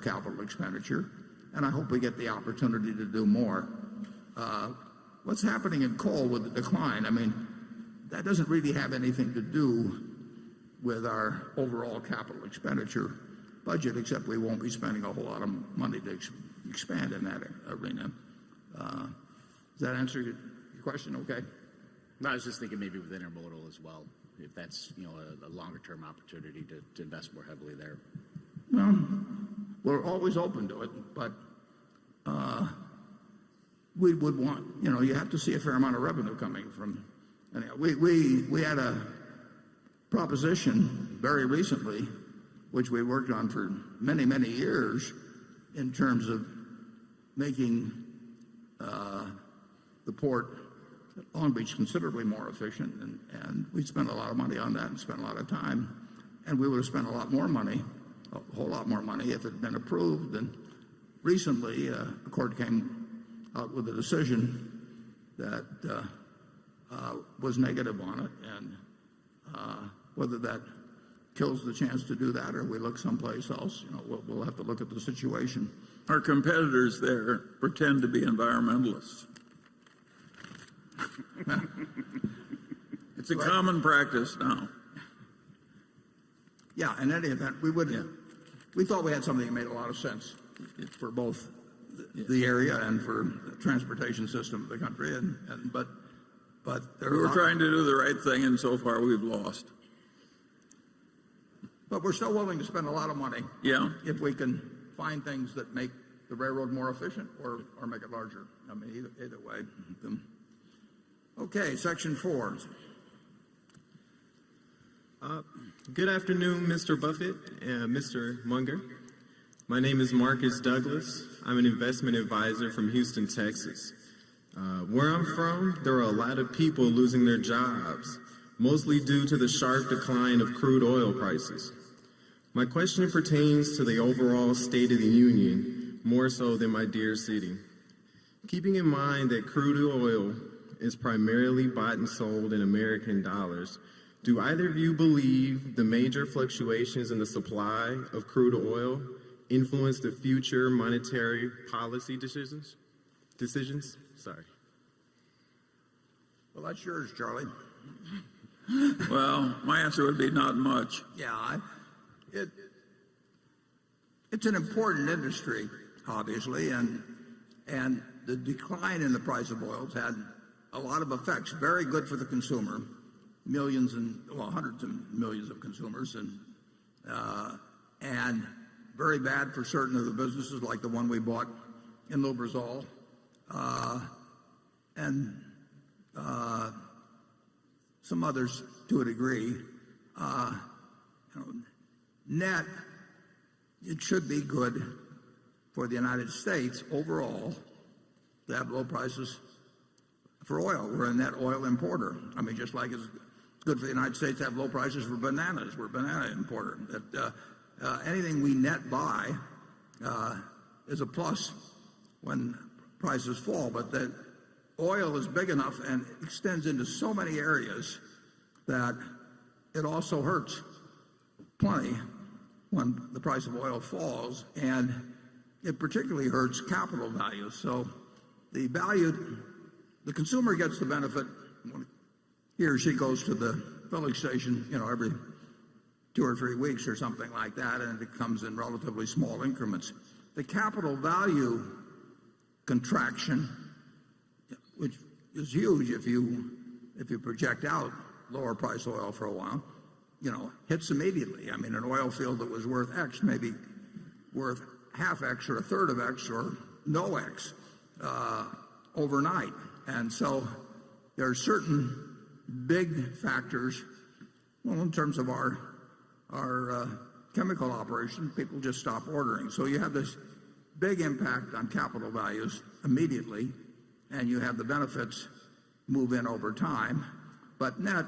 capital expenditure, and I hope we get the opportunity to do more. What's happening in coal with the decline, I mean, that doesn't really have anything to do with our overall capital expenditure budget, except we won't be spending a whole lot of money to expand in that arena. Does that answer your question okay? No, I was just thinking maybe with intermodal as well, if that's a longer-term opportunity to invest more heavily there. Well, we're always open to it, but we would want, you have to see a fair amount of revenue coming from. We had a proposition very recently, which we worked on for many, many years, in terms of making the port Long Beach considerably more efficient, and we spent a lot of money on that and spent a lot of time. And we would have spent a lot more money, a whole lot more money, if it had been approved. And recently, a court came out with a decision that was negative on it, and whether that kills the chance to do that or we look someplace else, we'll have to look at the situation. Our competitors there pretend to be environmentalists. It's a common practice now. Yeah, in any event, we thought we had something that made a lot of sense for both the area and for the transportation system of the country. But we were trying to do the right thing, and so far we've lost. But we're still willing to spend a lot of money. Yeah. If we can find things that make the railroad more efficient or make it larger. I mean, either way. Okay, section 4. Good afternoon, Mr. Buffett and Mr. Munger. My name is Marcus Douglas. I'm an investment advisor from Houston, Texas. Where I'm from, there are a lot of people losing their jobs, mostly due to the sharp decline of crude oil prices. My question pertains to the overall state of the union, more so than my dear city. Keeping in mind that crude oil is primarily bought and sold in American dollars, do either of you believe the major fluctuations in the supply of crude oil influence the future monetary policy decisions? Sorry. Well, that's yours, Charlie. Well, my answer would be not much. Yeah, it's an important industry, obviously, and the decline in the price of oil has had a lot of effects. Very good for the consumer, millions and hundreds of millions of consumers, and very bad for certain of the businesses, like the one we bought in Lubrizol, and some others to a degree. Net, it should be good for the United States overall to have low prices for oil. We're a net oil importer. I mean, just like it's good for the United States to have low prices for bananas. We're a banana importer. Anything we net buy is a plus when prices fall. But that oil is big enough and extends into so many areas that it also hurts plenty when the price of oil falls, and it particularly hurts capital values. So the consumer gets the benefit when he or she goes to the filling station, every 2 or 3 weeks or something like that, and it comes in relatively small increments. The capital value contraction, which is huge if you project out lower price oil for a while, hits immediately. I mean, an oil field that was worth X may be worth half X or a third of X or no X overnight. And so there are certain big factors. Well, in terms of our chemical operation, people just stop ordering. So you have this big impact on capital values immediately, and you have the benefits move in over time. But net,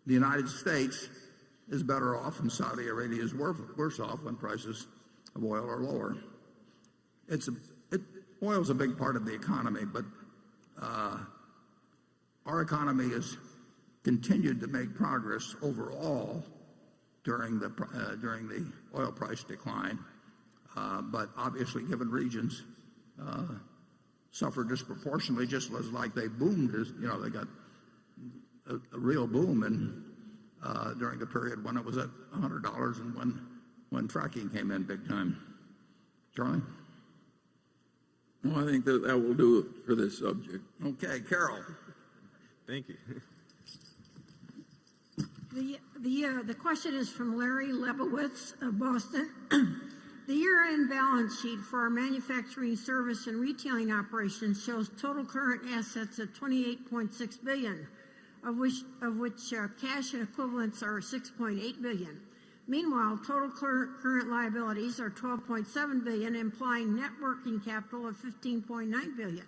the United States is better off, and Saudi Arabia is worse off when prices of oil are lower. Oil is a big part of the economy, but our economy has continued to make progress overall during the oil price decline. But obviously, given regions suffer disproportionately, just as like they boomed, they got a real boom during the period when it was at $100 and when fracking came in big time. Charlie? Well, I think that will do it for this subject. Okay, Carol. Thank you. The question is from Larry Lebowitz of Boston. The year-end balance sheet for our manufacturing, service, and retailing operations shows total current assets of $28.6 billion, of which cash and equivalents are $6.8 billion. Meanwhile, total current liabilities are $12.7 billion, implying net working capital of $15.9 billion.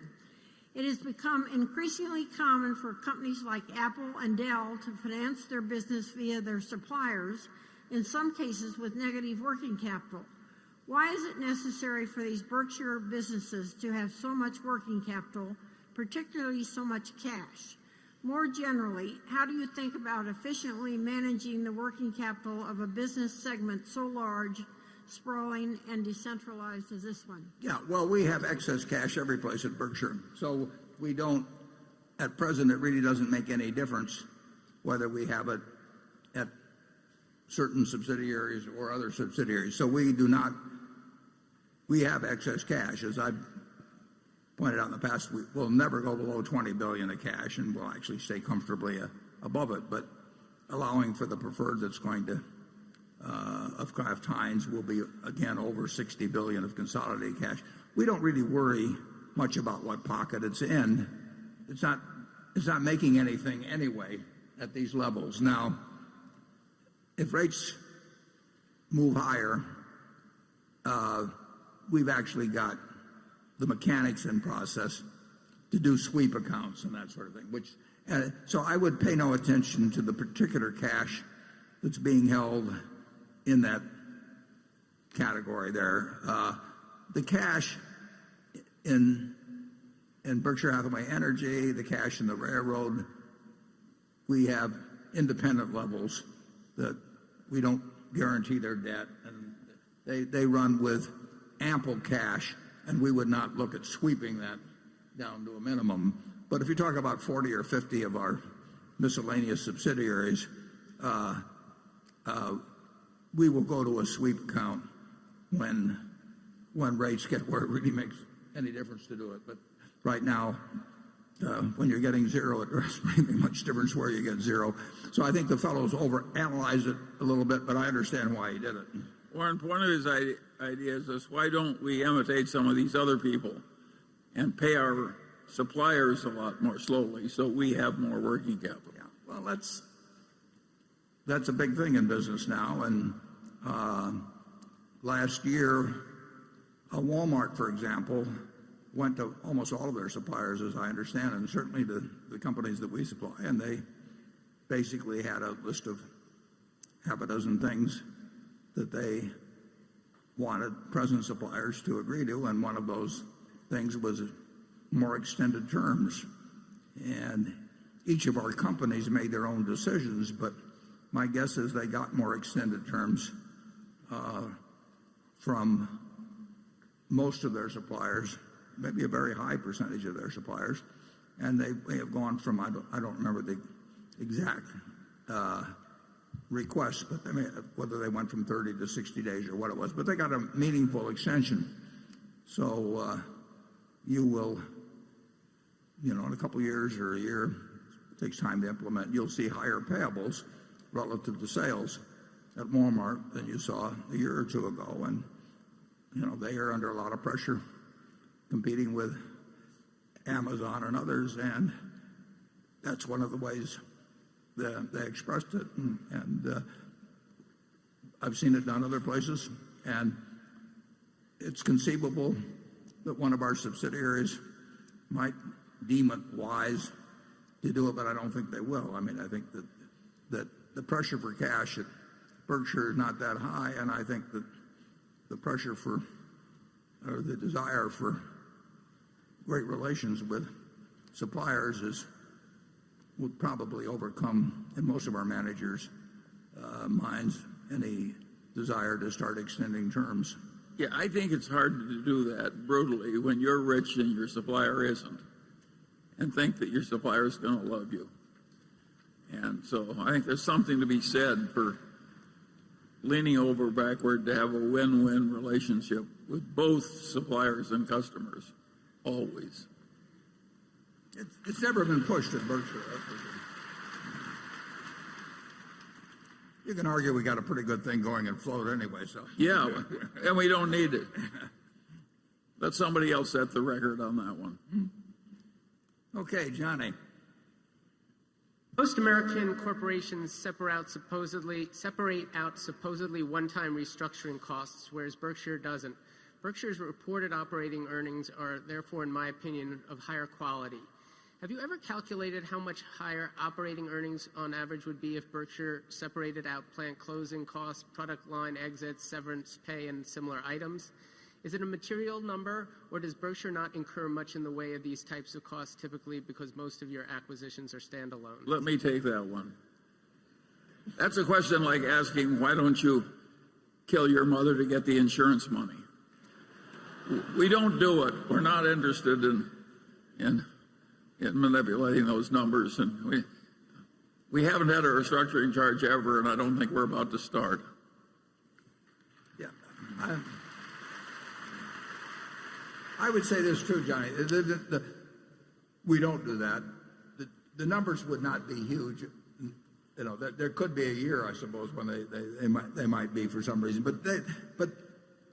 It has become increasingly common for companies like Apple and Dell to finance their business via their suppliers, in some cases with negative working capital. Why is it necessary for these Berkshire businesses to have so much working capital, particularly so much cash? More generally, how do you think about efficiently managing the working capital of a business segment so large, sprawling, and decentralized as this one? Yeah, well, we have excess cash every place at Berkshire. So we don't, at present, it really doesn't make any difference whether we have it at certain subsidiaries or other subsidiaries. So we have excess cash. As I've pointed out in the past, we'll never go below $20 billion of cash, and we'll actually stay comfortably above it. But allowing for the preferred that's going to, of Kraft Heinz, will be, again, over $60 billion of consolidated cash. We don't really worry much about what pocket it's in. It's not making anything anyway at these levels. Now, if rates move higher, we've actually got the mechanics in process to do sweep accounts and that sort of thing. So I would pay no attention to the particular cash that's being held in that category there. The cash in Berkshire Hathaway Energy, the cash in the railroad, we have independent levels that we don't guarantee their debt, and they run with ample cash, and we would not look at sweeping that down to a minimum. But if you talk about 40 or 50 of our miscellaneous subsidiaries, we will go to a sweep account when rates get where it really makes any difference to do it. But right now, when you're getting zero, it doesn't really make much difference where you get zero. So I think the fellow's overanalyzed it a little bit, but I understand why he did it. Warren, one of his ideas is, why don't we imitate some of these other people and pay our suppliers a lot more slowly so we have more working capital? Yeah. Well, that's a big thing in business now. And last year, Walmart, for example, went to almost all of their suppliers, as I understand, and certainly the companies that we supply, and they basically had a list of half a dozen things that they wanted present suppliers to agree to, and one of those things was more extended terms. And each of our companies made their own decisions, but my guess is they got more extended terms from most of their suppliers, maybe a very high percentage of their suppliers, and they may have gone from, I don't remember the exact request, but whether they went from 30 to 60 days or what it was, but they got a meaningful extension. So you will, in a couple of years or a year, it takes time to implement, you'll see higher payables relative to sales at Walmart than you saw a year or two ago. And, they are under a lot of pressure competing with Amazon and others, and that's one of the ways they expressed it. And I've seen it done other places, and it's conceivable that one of our subsidiaries might deem it wise to do it, but I don't think they will. I mean, I think that the pressure for cash at Berkshire is not that high, and I think that the pressure or the desire for great relations with suppliers would probably overcome, in most of our managers' minds, any desire to start extending terms. Yeah, I think it's hard to do that brutally when you're rich and your supplier isn't, and think that your supplier is going to love you. And so I think there's something to be said for leaning over backward to have a win-win relationship with both suppliers and customers, always. It's never been pushed at Berkshire. You can argue we got a pretty good thing going in float anyway, so. Yeah, and we don't need it. Let somebody else set the record on that one. Okay, Johnny. Most American corporations separate out supposedly one-time restructuring costs, whereas Berkshire doesn't. Berkshire's reported operating earnings are therefore, in my opinion, of higher quality. Have you ever calculated how much higher operating earnings on average would be if Berkshire separated out plant closing costs, product line exits, severance pay, and similar items? Is it a material number, or does Berkshire not incur much in the way of these types of costs typically because most of your acquisitions are standalone? Let me take that one. That's a question like asking, why don't you kill your mother to get the insurance money? We don't do it. We're not interested in manipulating those numbers, and we haven't had a restructuring charge ever, and I don't think we're about to start. Yeah, I would say this too, Johnny. We don't do that. The numbers would not be huge. You know, there could be a year, I suppose, when they might be for some reason, but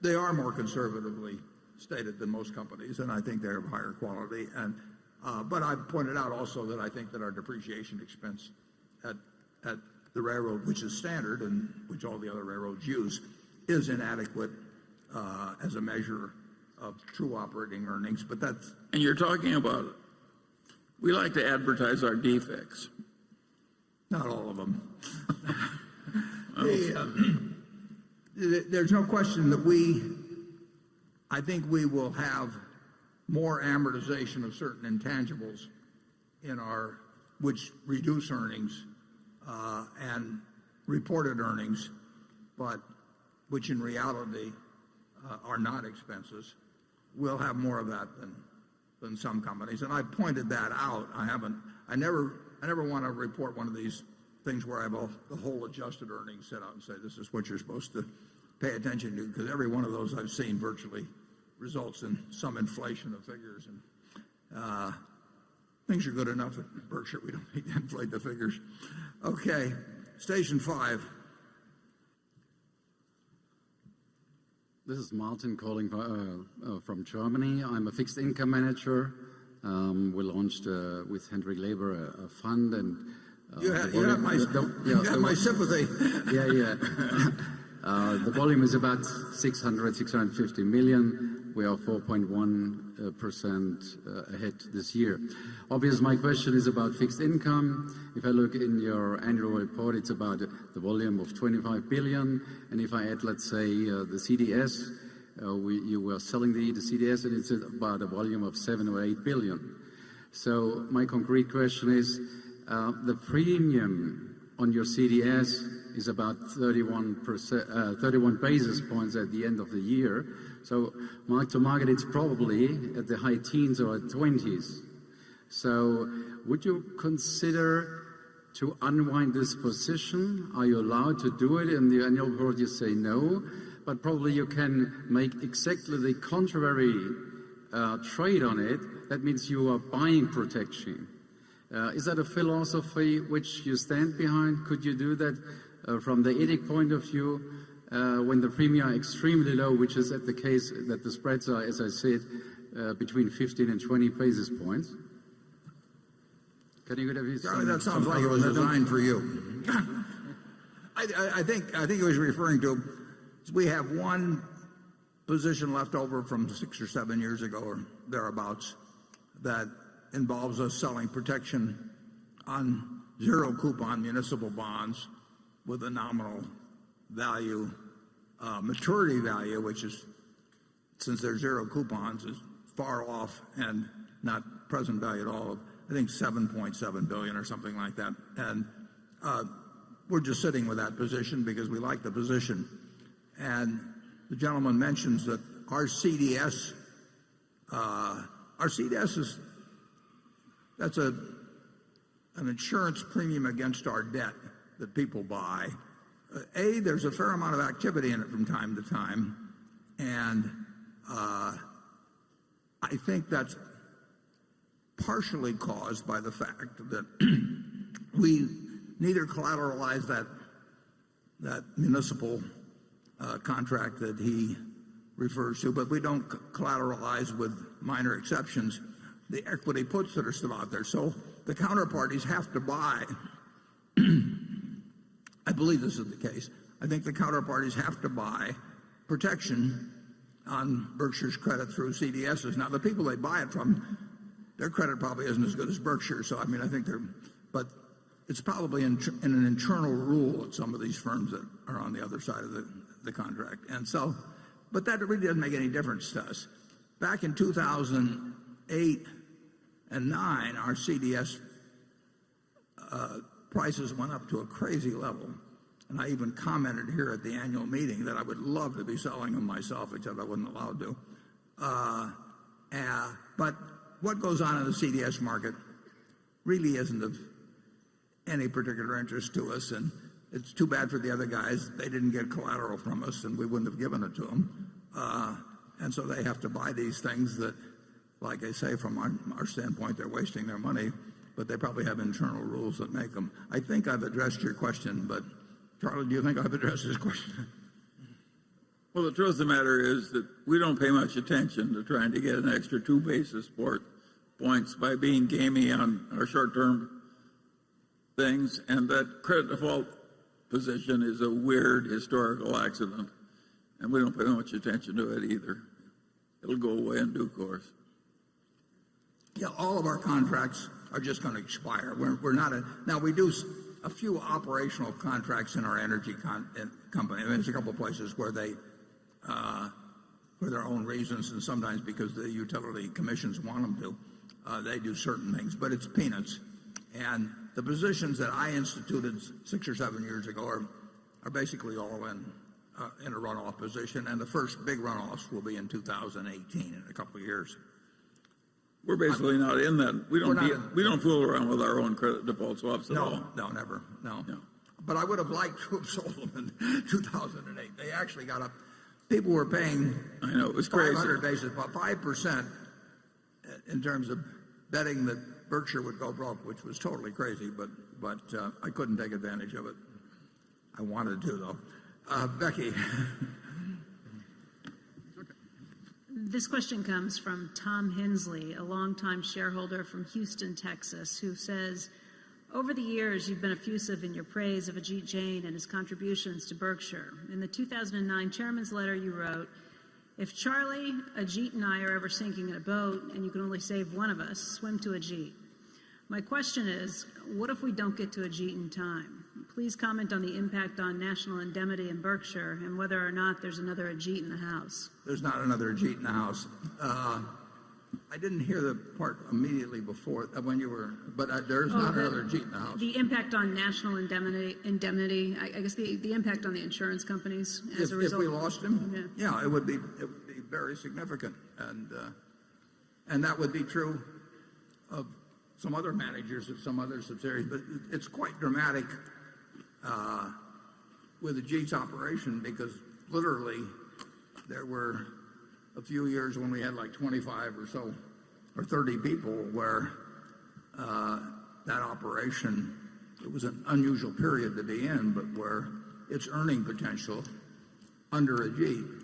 they are more conservatively stated than most companies, and I think they're of higher quality. And but I pointed out also that I think that our depreciation expense at the railroad, which is standard and which all the other railroads use, is inadequate as a measure of true operating earnings. But that's... And you're talking about, we like to advertise our defects. Not all of them. There's no question that I think we will have more amortization of certain intangibles which reduce earnings and reported earnings, but which in reality are not expenses. We'll have more of that than some companies, and I pointed that out. I never want to report one of these things where I have the whole adjusted earnings set out and say this is what you're supposed to pay attention to, because every one of those I've seen virtually results in some inflation of figures, and things are good enough at Berkshire. We don't need to inflate the figures. Okay, station 5. This is Martin calling from Germany. I'm a fixed income manager. We launched with Hendrik Leber a fund, and you have my sympathy. Yeah. The volume is about 650 million. We are 4.1% ahead this year. Obviously, my question is about fixed income. If I look in your annual report, it's about the volume of 25 billion. And if I add, let's say, the CDS, you were selling the CDS, and it's about a volume of 7 or 8 billion. So my concrete question is, the premium on your CDS is about 31 basis points at the end of the year. So mark to market, it's probably at the high teens or 20s. So would you consider to unwind this position? Are you allowed to do it? In the annual report, you say no, but probably you can make exactly the contrary trade on it. That means you are buying protection. Is that a philosophy which you stand behind? Could you do that from the ethic point of view when the premium are extremely low, which is at the case that the spreads are, as I said, between 15 and 20 basis points? Can you give me Charlie, that sounds like it was designed for you. I think he was referring to, we have one position left over from 6 or 7 years ago or thereabouts that involves us selling protection on zero coupon municipal bonds with a nominal value, maturity value, which is, since they're zero coupons, is far off and not present value at all. I think 7.7 billion or something like that. And we're just sitting with that position because we like the position. And the gentleman mentions that our CDS is, that's an insurance premium against our debt that people buy. There's a fair amount of activity in it from time to time, and I think that's partially caused by the fact that we neither collateralize that municipal contract that he refers to, but we don't collateralize, with minor exceptions, the equity puts that are still out there. So the counterparties have to buy. I believe this is the case. I think the counterparties have to buy protection on Berkshire's credit through CDSs. Now, the people they buy it from, their credit probably isn't as good as Berkshire. So, I mean, I think but it's probably in an internal rule at some of these firms that are on the other side of the contract. And so, but that really doesn't make any difference to us. Back in 2008 and 9, our CDS prices went up to a crazy level. And I even commented here at the annual meeting that I would love to be selling them myself, except I wasn't allowed to. But what goes on in the CDS market really isn't of any particular interest to us, and it's too bad for the other guys. They didn't get collateral from us, and we wouldn't have given it to them. And so they have to buy these things that, like I say, from our standpoint, they're wasting their money, but they probably have internal rules that make them. I think I've addressed your question, but Charlie, do you think I've addressed this question? Well, the truth of the matter is that we don't pay much attention to trying to get an extra 2 basis points by being gamey on our short-term things, and that credit default position is a weird historical accident, and we don't pay much attention to it either. It'll go away in due course. Yeah, all of our contracts are just going to expire. We're not now we do a few operational contracts in our energy company. I mean, there's a couple of places where they, for their own reasons, and sometimes because the utility commissions want them to, they do certain things, but it's peanuts. And the positions that I instituted 6 or 7 years ago are basically all in a runoff position, and the first big runoffs will be in 2018, in a couple of years. We're basically not in that. We don't fool around with our own credit default swaps at all. No, never. No. But I would have liked to have sold them in 2008. They actually got up. People were paying. I know, it was crazy. 500 basis, about 5% in terms of betting that Berkshire would go broke, which was totally crazy. But I couldn't take advantage of it. I wanted to, though. Becky. This question comes from Tom Hensley, a longtime shareholder from Houston, Texas, who says, over the years, you've been effusive in your praise of Ajit Jain and his contributions to Berkshire. In the 2009 chairman's letter, you wrote, if Charlie, Ajit, and I are ever sinking in a boat and you can only save one of us, swim to Ajit. My question is, what if we don't get to Ajit in time? Please comment on the impact on national indemnity in Berkshire and whether or not there's another Ajit in the house. There's not another Ajit in the house. I didn't hear the part immediately before when you were, but there's not another Ajit in the house. The impact on national indemnity, I guess the impact on the insurance companies as a result. If we lost him, yeah, it would be very significant, and that would be true of some other managers of some other subsidiaries. But it's quite dramatic with Ajit's operation, because literally there were a few years when we had like 25 or so, or 30 people where that operation, it was an unusual period to be in, but where its earning potential under Ajit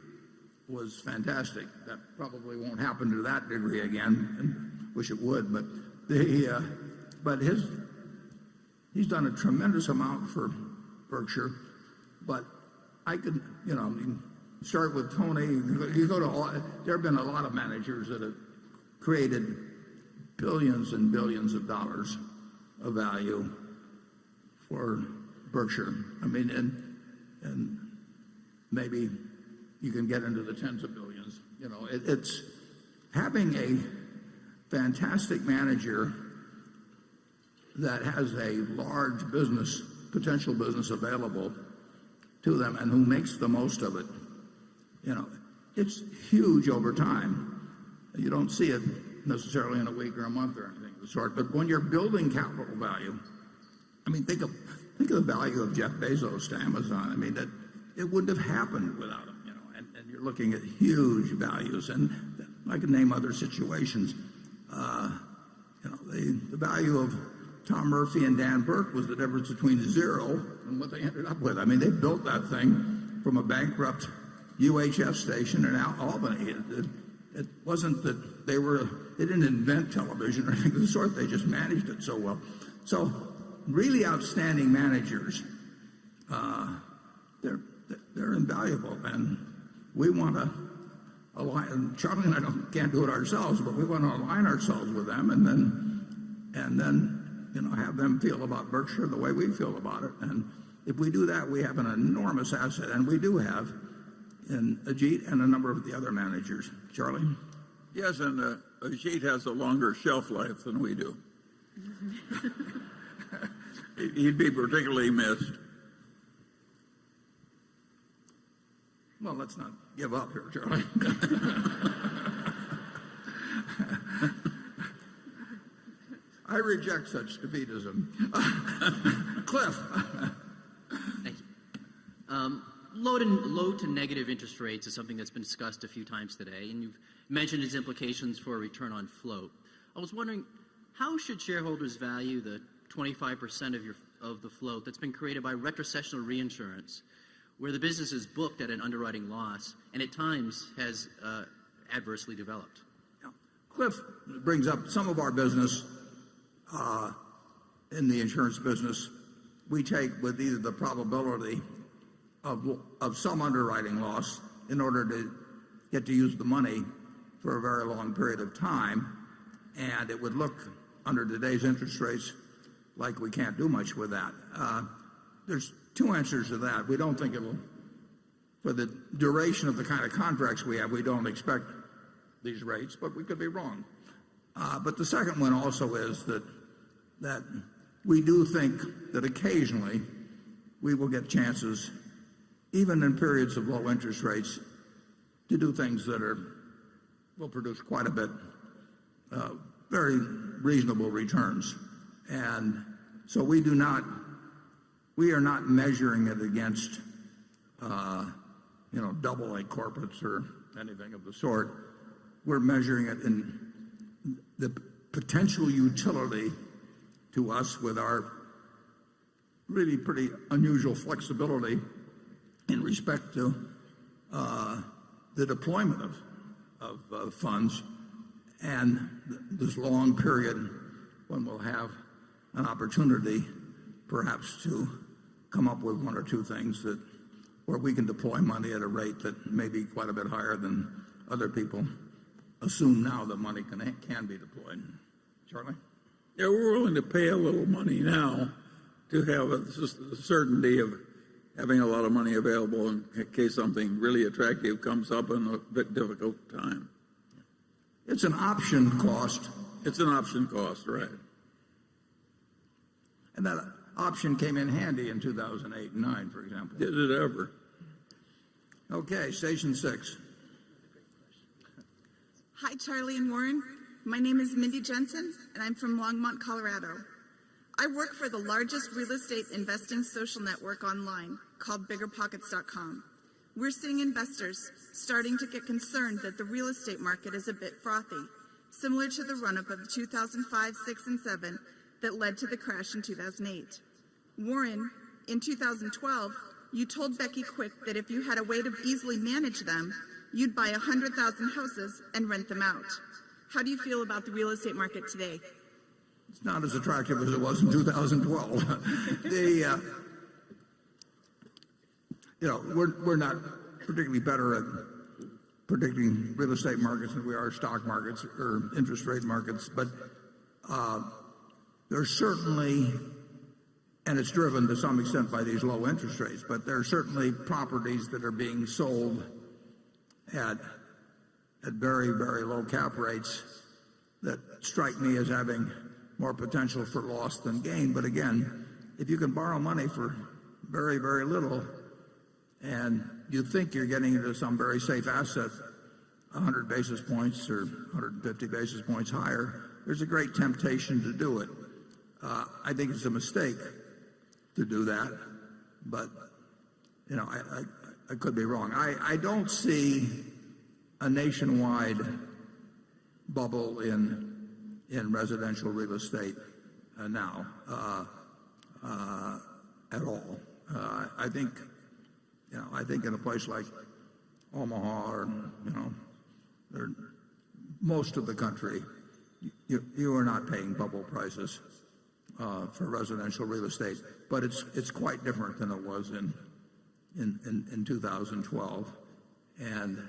was fantastic. That probably won't happen to that degree again, and wish it would, but he's done a tremendous amount for Berkshire. But I could, start with Tony. You go to there have been a lot of managers that have created billions and billions of dollars of value for Berkshire. I mean, and maybe you can get into the tens of billions. It's having a fantastic manager that has a large potential business available to them, and who makes the most of it. It's huge over time. You don't see it necessarily in a week or a month or anything of the sort. But when you're building capital value, I mean, think of the value of Jeff Bezos to Amazon. I mean, that it wouldn't have happened without him. And you're looking at huge values, and I could name other situations. The value of Tom Murphy and Dan Burke was the difference between zero and what they ended up with. I mean, they built that thing from a bankrupt UHF station in Albany. It wasn't that they didn't invent television or anything of the sort. They just managed it so well. So really outstanding managers, they're invaluable, and we want to align. Charlie and I can't do it ourselves, but we want to align ourselves with them, and then have them feel about Berkshire the way we feel about it. And if we do that, we have an enormous asset, and we do have in Ajit and a number of the other managers. Charlie? Yes, and Ajit has a longer shelf life than we do. He'd be particularly missed. Well, let's not give up here, Charlie. I reject such defeatism. Cliff. Thank you. Low to negative interest rates is something that's been discussed a few times today, and you've mentioned its implications for a return on float. I was wondering, how should shareholders value the 25% of the float that's been created by retrocessional reinsurance, where the business is booked at an underwriting loss and at times has adversely developed? Cliff brings up some of our business in the insurance business. We take with either the probability of some underwriting loss in order to get to use the money for a very long period of time, and it would look under today's interest rates like we can't do much with that. There's two answers to that. We don't think it'll, for the duration of the kind of contracts we have, we don't expect these rates, but we could be wrong. But the second one also is that we do think that occasionally we will get chances, even in periods of low interest rates, to do things that will produce quite a bit, very reasonable returns. And so we are not measuring it against, double A corporates or anything of the sort. We're measuring it in the potential utility to us with our really pretty unusual flexibility in respect to the deployment of funds and this long period when we'll have an opportunity perhaps to come up with one or two things where we can deploy money at a rate that may be quite a bit higher than other people assume now that money can be deployed. Charlie? Yeah, we're willing to pay a little money now to have the certainty of having a lot of money available in case something really attractive comes up in a bit difficult time. It's an option cost. It's an option cost, right. And that option came in handy in 2008 and 9, for example. Did it ever? Okay, station 6. Hi, Charlie and Warren. My name is Mindy Jensen, and I'm from Longmont, Colorado. I work for the largest real estate investing social network online called BiggerPockets.com. We're seeing investors starting to get concerned that the real estate market is a bit frothy, similar to the run-up of 2005, 6, and 7 that led to the crash in 2008. Warren, in 2012, you told Becky Quick that if you had a way to easily manage them, you'd buy 100,000 houses and rent them out. How do you feel about the real estate market today? It's not as attractive as it was in 2012. We're not particularly better at predicting real estate markets than we are stock markets or interest rate markets, but there's certainly, and it's driven to some extent by these low interest rates, but there are certainly properties that are being sold at very, very low cap rates that strike me as having more potential for loss than gain. But again, if you can borrow money for very, very little and you think you're getting into some very safe asset, 100 basis points or 150 basis points higher, there's a great temptation to do it. I think it's a mistake to do that, but I could be wrong. I don't see a nationwide bubble in residential real estate now at all. I think in a place like Omaha or most of the country, you are not paying bubble prices for residential real estate, but it's quite different than it was in 2012, and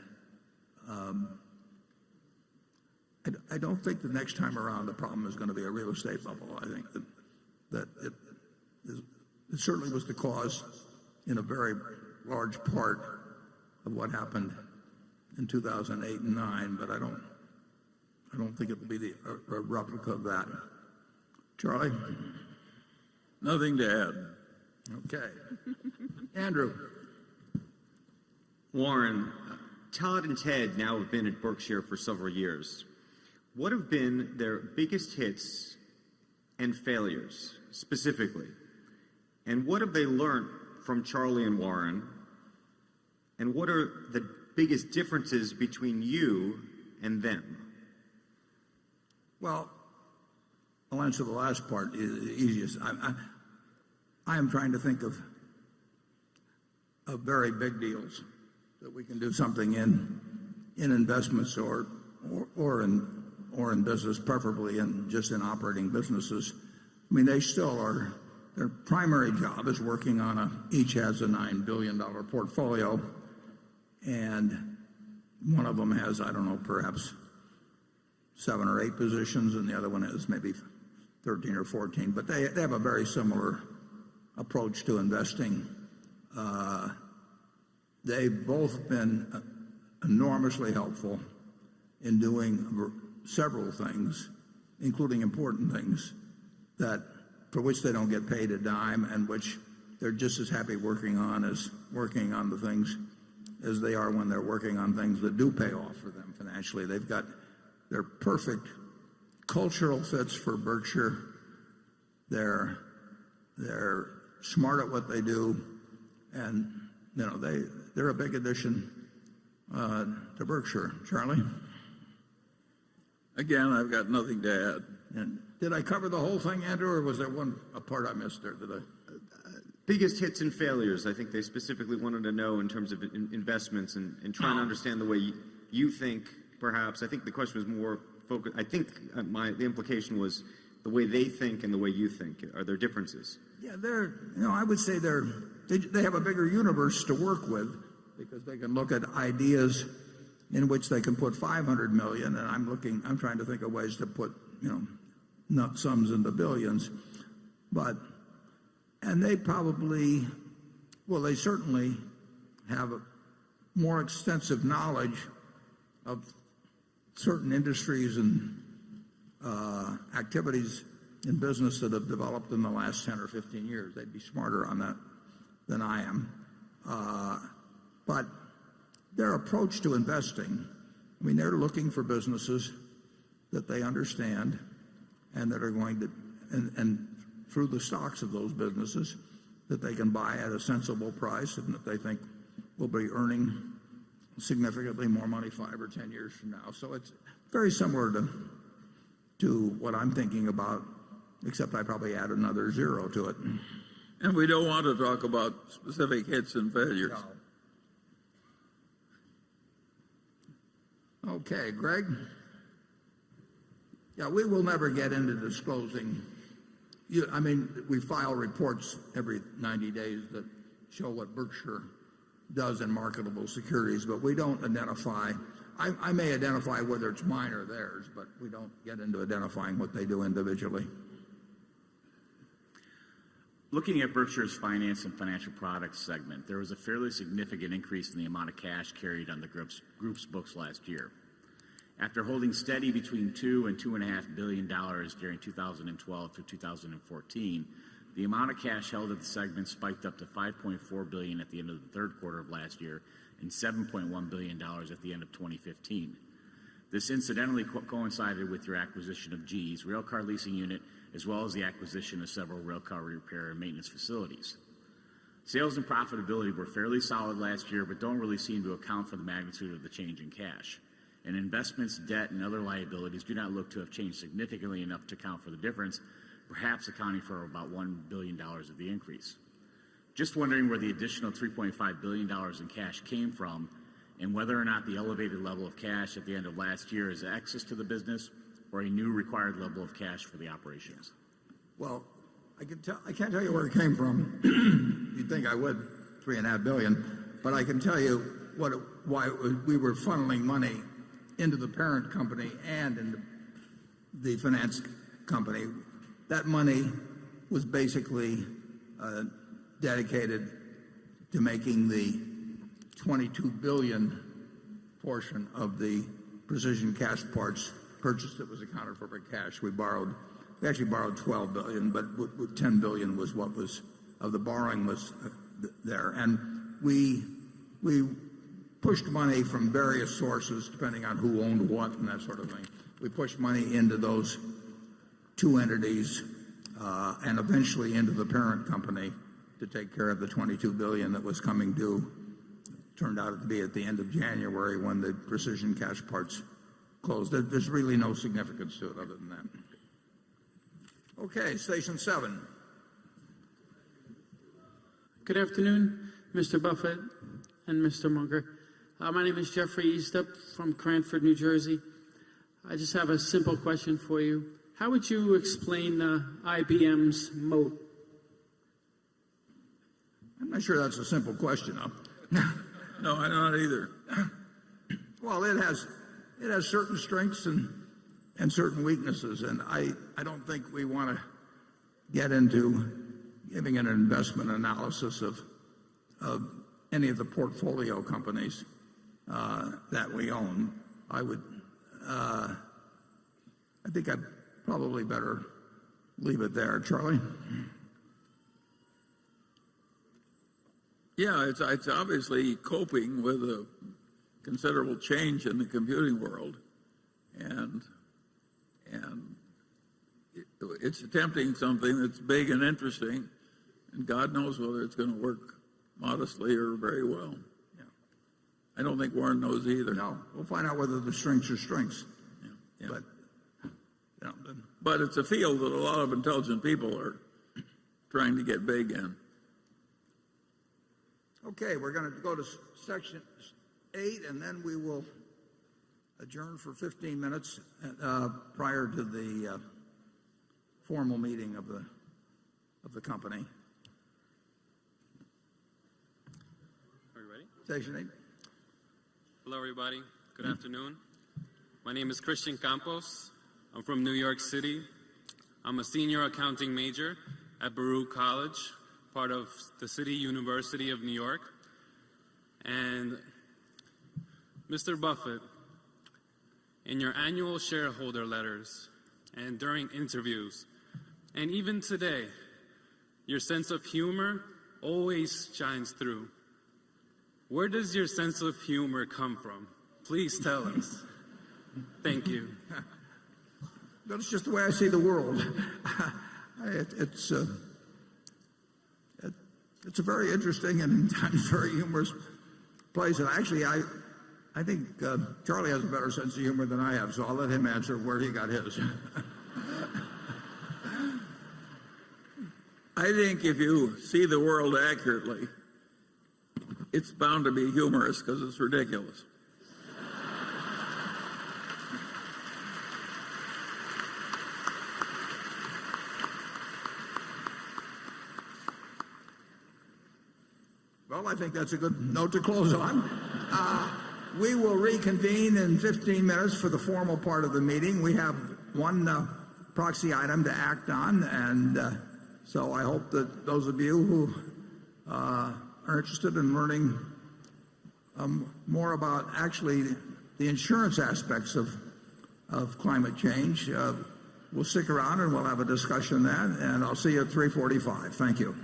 I don't think the next time around the problem is going to be a real estate bubble. I think that it certainly was the cause in a very large part of what happened in 2008 and 9, but I don't think it will be a replica of that. Charlie? Nothing to add. Okay. Andrew? Warren, Todd and Ted now have been at Berkshire for several years. What have been their biggest hits and failures, specifically? And what have they learned from Charlie and Warren? And what are the biggest differences between you and them? Well, I'll answer the last part, the easiest. I am trying to think of very big deals that we can do something in investments or in business, preferably just in operating businesses. I mean, they still are. Their primary job is working on each has a $9 billion portfolio, and one of them has, I don't know, perhaps 7 or 8 positions, and the other one has maybe 13 or 14. But they have a very similar approach to investing. They've both been enormously helpful in doing several things, including important things for which they don't get paid a dime, and which they're just as happy working on the things as they are when they're working on things that do pay off for them financially. They're perfect cultural fits for Berkshire. They're smart at what they do, and they're a big addition to Berkshire. Charlie? Again, I've got nothing to add. And did I cover the whole thing, Andrew, or was there a part I missed there? Biggest hits and failures. I think they specifically wanted to know in terms of investments and trying to understand the way you think, perhaps. I think the question was more focused. I think the implication was the way they think and the way you think. Are there differences? Yeah, I would say they have a bigger universe to work with, because they can look at ideas in which they can put 500 million, and I'm trying to think of ways to put, not sums into billions. And they certainly have a more extensive knowledge of certain industries and activities in business that have developed in the last 10 or 15 years. They'd be smarter on that than I am. But their approach to investing, they're looking for businesses that they understand and that are going to, and through the stocks of those businesses, that they can buy at a sensible price and that they think will be earning significantly more money 5 or 10 years from now. So it's very similar to what I'm thinking about, except I probably add another 0 to it. And we don't want to talk about specific hits and failures. No. Okay, Greg? Yeah, we will never get into disclosing. We file reports every 90 days that show what Berkshire does in marketable securities, but we don't identify. I may identify whether it's mine or theirs, but we don't get into identifying what they do individually. Looking at Berkshire's finance and financial products segment, there was a fairly significant increase in the amount of cash carried on the group's books last year. After holding steady between $2 and $2.5 billion during 2012 through 2014, the amount of cash held at the segment spiked up to $5.4 billion at the end of the third quarter of last year and $7.1 billion at the end of 2015. This incidentally coincided with your acquisition of GE's railcar leasing unit, as well as the acquisition of several railcar repair and maintenance facilities. Sales and profitability were fairly solid last year, but don't really seem to account for the magnitude of the change in cash. And investments, debt, and other liabilities do not look to have changed significantly enough to account for the difference, perhaps accounting for about $1 billion of the increase. Just wondering where the additional $3.5 billion in cash came from, and whether or not the elevated level of cash at the end of last year is excess to the business or a new required level of cash for the operations. Well, I can't tell you where it came from. You'd think I would, $3.5 billion, but I can tell you why we were funneling money into the parent company and into the finance company. That money was basically dedicated to making the $22 billion portion of the precision cast parts purchase that was accounted for by cash. We actually borrowed $12 billion, but $10 billion was what was of the borrowing was there, and we pushed money from various sources depending on who owned what and that sort of thing. We pushed money into those two entities and eventually into the parent company to take care of the $22 billion that was coming due. Turned out to be at the end of January when the precision cash parts closed. There's really no significance to it other than that. Okay, station 7. Good afternoon, Mr. Buffett and Mr. Munger. My name is Jeffrey Eastup from Cranford, New Jersey. I just have a simple question for you. How would you explain IBM's moat? I'm not sure that's a simple question. No, I'm not either. Well, it has certain strengths and certain weaknesses, and I don't think we want to get into giving an investment analysis of any of the portfolio companies that we own. I think I'd probably better leave it there. Charlie? Yeah, it's obviously coping with a considerable change in the computing world, and it's attempting something that's big and interesting, and God knows whether it's going to work modestly or very well. Yeah. I don't think Warren knows either. No, we'll find out whether the strengths are strengths. Yeah. But but it's a field that a lot of intelligent people are trying to get big in. Okay, we're going to go to section 8, and then we will adjourn for 15 minutes prior to the formal meeting of the company. Are you ready? Station 8. Hello, everybody. Good afternoon. My name is Christian Campos. I'm from New York City. I'm a senior accounting major at Baruch College, part of the City University of New York. And Mr. Buffett, in your annual shareholder letters and during interviews, and even today, your sense of humor always shines through. Where does your sense of humor come from? Please tell us. Thank you. That's just the way I see the world. It's a very interesting and very humorous place. And actually, I think Charlie has a better sense of humor than I have, so I'll let him answer where he got his. I think if you see the world accurately, it's bound to be humorous because it's ridiculous. Well, I think that's a good note to close on. We will reconvene in 15 minutes for the formal part of the meeting. We have one proxy item to act on, and so I hope that those of you who are interested in learning more about actually the insurance aspects of climate change will stick around and we'll have a discussion then, and I'll see you at 3:45. Thank you.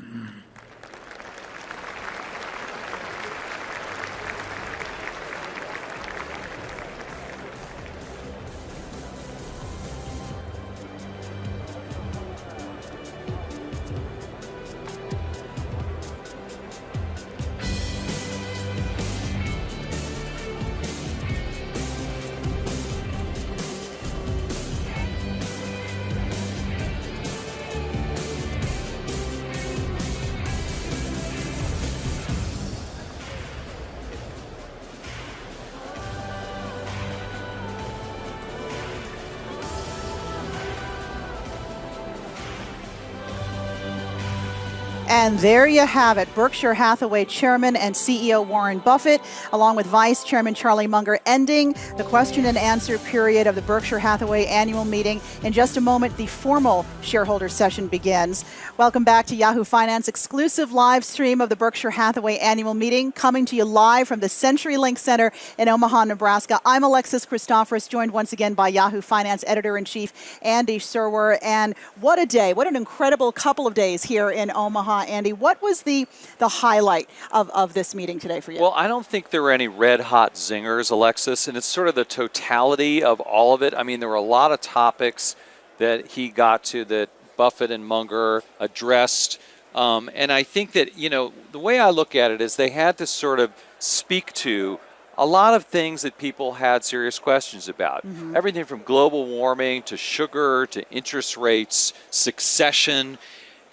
And there you have it, Berkshire Hathaway Chairman and CEO Warren Buffett, along with Vice Chairman Charlie Munger, ending the question and answer period of the Berkshire Hathaway annual meeting. In just a moment, the formal shareholder session begins. Welcome back to Yahoo Finance, exclusive live stream of the Berkshire Hathaway annual meeting, coming to you live from the CenturyLink Center in Omaha, Nebraska. I'm Alexis Christoforous, joined once again by Yahoo Finance Editor-in-Chief Andy Serwer. And what a day, what an incredible couple of days here in Omaha. Andy, what was the highlight of this meeting today for you? Well, I don't think there were any red-hot zingers, Alexis, and it's sort of the totality of all of it. I mean, there were a lot of topics that he got to that Buffett and Munger addressed. And I think that, you know, the way I look at it is they had to sort of speak to a lot of things that people had serious questions about. Mhm. Everything from global warming to sugar to interest rates, succession.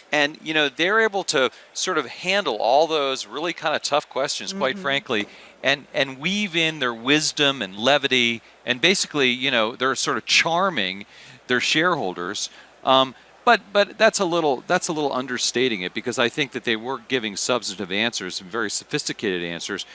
And, you know, they're able to sort of handle all those really kind of tough questions, quite frankly, and weave in their wisdom and levity. And basically, you know, they're sort of charming their shareholders. But that's a little understating it, because I think that they were giving substantive answers and very sophisticated answers.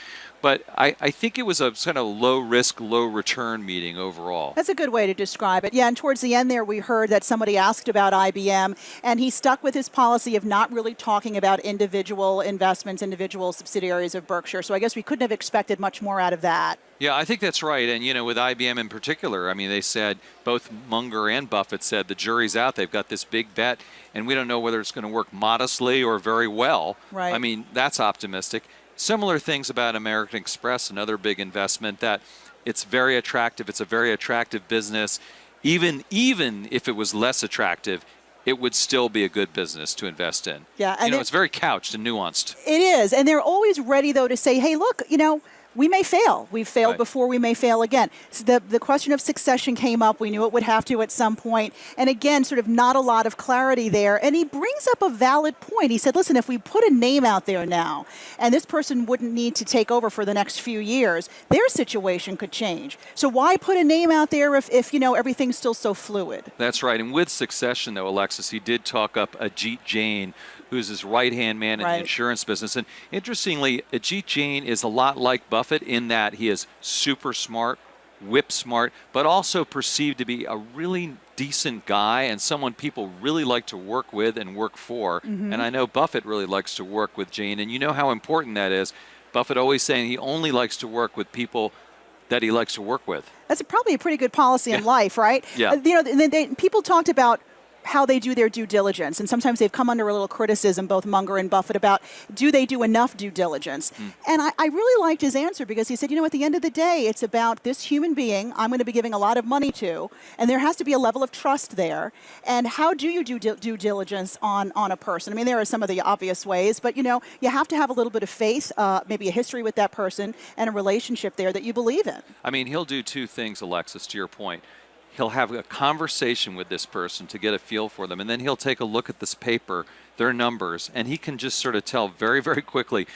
But I think it was a kind of low-risk, low-return meeting overall. That's a good way to describe it. Yeah, and towards the end there, we heard that somebody asked about IBM, and he stuck with his policy of not really talking about individual investments, individual subsidiaries of Berkshire. So I guess we couldn't have expected much more out of that. Yeah, I think that's right. And, you know, with IBM in particular, I mean, they said, both Munger and Buffett said, the jury's out. They've got this big bet, and we don't know whether it's going to work modestly or very well. Right. I mean, that's optimistic. Similar things about American Express, another big investment, that it's very attractive. It's a very attractive business. Even if it was less attractive, it would still be a good business to invest in. Yeah, and it's very couched and nuanced. It is, and they're always ready, though, to say, hey, look, you know, we may fail. We've failed before, we may fail again. So the question of succession came up. We knew it would have to at some point. And again, sort of not a lot of clarity there. And he brings up a valid point. He said, listen, if we put a name out there now, and this person wouldn't need to take over for the next few years, their situation could change. So why put a name out there if you know, everything's still so fluid? That's right. And with succession, though, Alexis, he did talk up Ajit Jain, who's his right-hand man in the insurance business. And interestingly, Ajit Jain is a lot like Buffett in that he is super smart, whip smart, but also perceived to be a really decent guy and someone people really like to work with and work for. Mhm. And I know Buffett really likes to work with Jain, and you know how important that is. Buffett always saying he only likes to work with people that he likes to work with. That's probably a pretty good policy in life, right? Yeah. You know, people talked about how they do their due diligence, and sometimes they've come under a little criticism, both Munger and Buffett, about do they do enough due diligence? And I really liked his answer, because he said, you know, at the end of the day, it's about this human being I'm going to be giving a lot of money to, and there has to be a level of trust there. And how do you do due diligence on a person? I mean, there are some of the obvious ways, but, you know, you have to have a little bit of faith, maybe a history with that person, and a relationship there that you believe in. I mean, he'll do two things, Alexis, to your point. He'll have a conversation with this person to get a feel for them, and then he'll take a look at this paper, their numbers, and he can just sort of tell very, very quickly,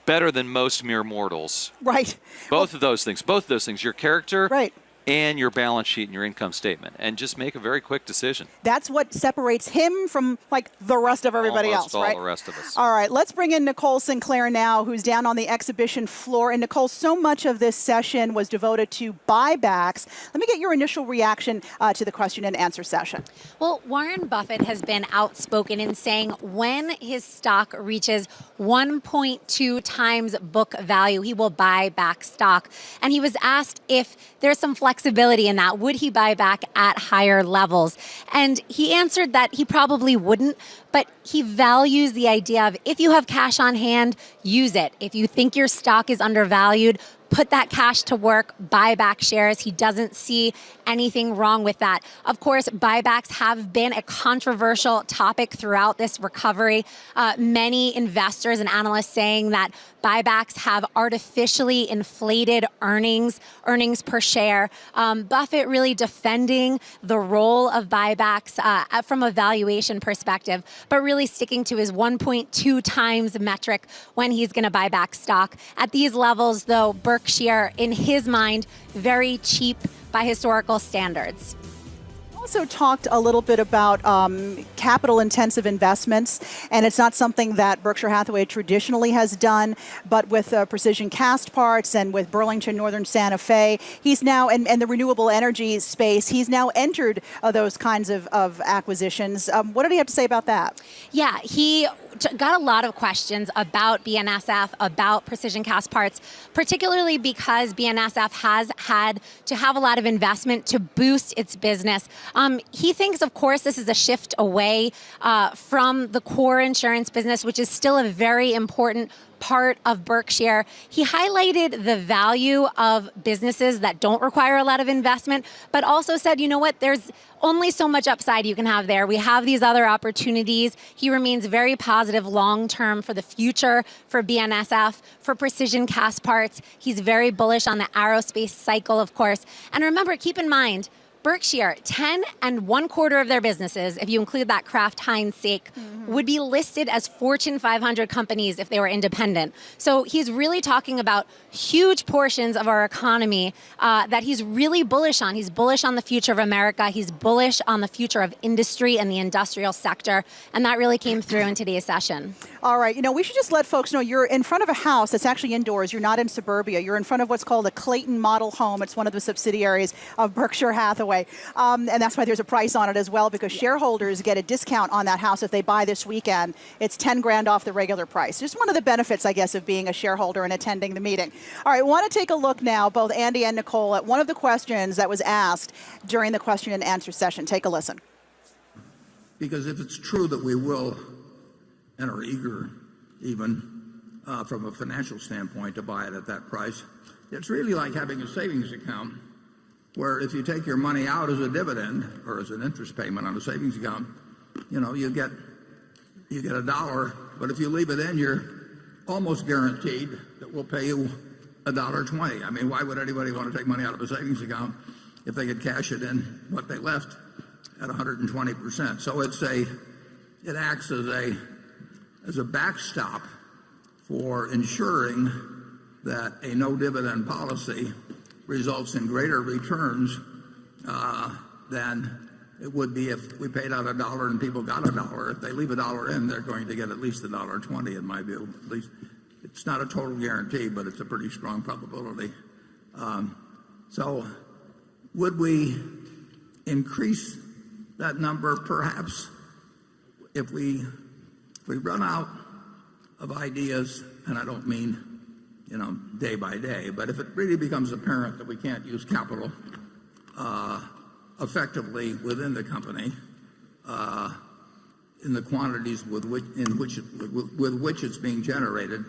better than most mere mortals. Right. Both of those things, your character right. and your balance sheet and your income statement, and just make a very quick decision. That's what separates him from, like, the rest of everybody Almost else, right? all the rest of us. All right, let's bring in Nicole Sinclair now, who's down on the exhibition floor. And Nicole, so much of this session was devoted to buybacks. Let me get your initial reaction to the question and answer session. Well, Warren Buffett has been outspoken in saying when his stock reaches 1.2 times book value, he will buy back stock. And he was asked if there's some flexibility in that. Would he buy back at higher levels? And he answered that he probably wouldn't, but he values the idea of if you have cash on hand, use it. If you think your stock is undervalued, put that cash to work, buy back shares. He doesn't see anything wrong with that. Of course, buybacks have been a controversial topic throughout this recovery. Many investors and analysts saying that buybacks have artificially inflated earnings per share. Buffett really defending the role of buybacks from a valuation perspective, but really sticking to his 1.2 times metric when he's going to buy back stock. At these levels, though, Berkshire, in his mind, very cheap by historical standards. also talked a little bit about capital-intensive investments, and it's not something that Berkshire Hathaway traditionally has done, but with Precision Cast Parts and with Burlington Northern Santa Fe, he's now, and the renewable energy space, he's now entered those kinds of acquisitions. What did he have to say about that? Yeah, he got a lot of questions about BNSF, about Precision Cast Parts, particularly because BNSF has had to have a lot of investment to boost its business. He thinks, of course, this is a shift away from the core insurance business, which is still a very important part of Berkshire. He highlighted the value of businesses that don't require a lot of investment, but also said, you know what, there's only so much upside you can have there. We have these other opportunities. He remains very positive long-term for the future for BNSF, for Precision Cast Parts. He's very bullish on the aerospace cycle, of course. And remember, keep in mind, Berkshire, 10 1/4 of their businesses, if you include that Kraft Heinz steak, would be listed as Fortune 500 companies if they were independent. So he's really talking about huge portions of our economy that he's really bullish on. He's bullish on the future of America. He's bullish on the future of industry and the industrial sector. And that really came through in today's session. All right. You know, we should just let folks know you're in front of a house that's actually indoors. You're not in suburbia. You're in front of what's called a Clayton Model Home. It's one of the subsidiaries of Berkshire Hathaway. And that's why there's a price on it as well, because shareholders get a discount on that house if they buy this weekend. It's $10,000 off the regular price. Just one of the benefits, I guess, of being a shareholder and attending the meeting. All right, I want to take a look now, both Andy and Nicole, at one of the questions that was asked during the question and answer session. Take a listen. Because if it's true that we will, and are eager even from a financial standpoint to buy it at that price, it's really like having a savings account where if you take your money out as a dividend or as an interest payment on a savings account, you know, you get $1, but if you leave it in, you're almost guaranteed that we'll pay you $1.20. I mean, why would anybody want to take money out of a savings account if they could cash it in what they left at 120%? So it acts as a backstop for ensuring that a no dividend policy results in greater returns than it would be if we paid out $1 and people got $1. If they leave $1 in, they're going to get at least $1.20 in my view. At least it's not a total guarantee, but it's a pretty strong probability. So would we increase that number? Perhaps if we run out of ideas, and I don't mean day by day, but if it really becomes apparent that we can't use capital effectively within the company in the quantities with which it's being generated,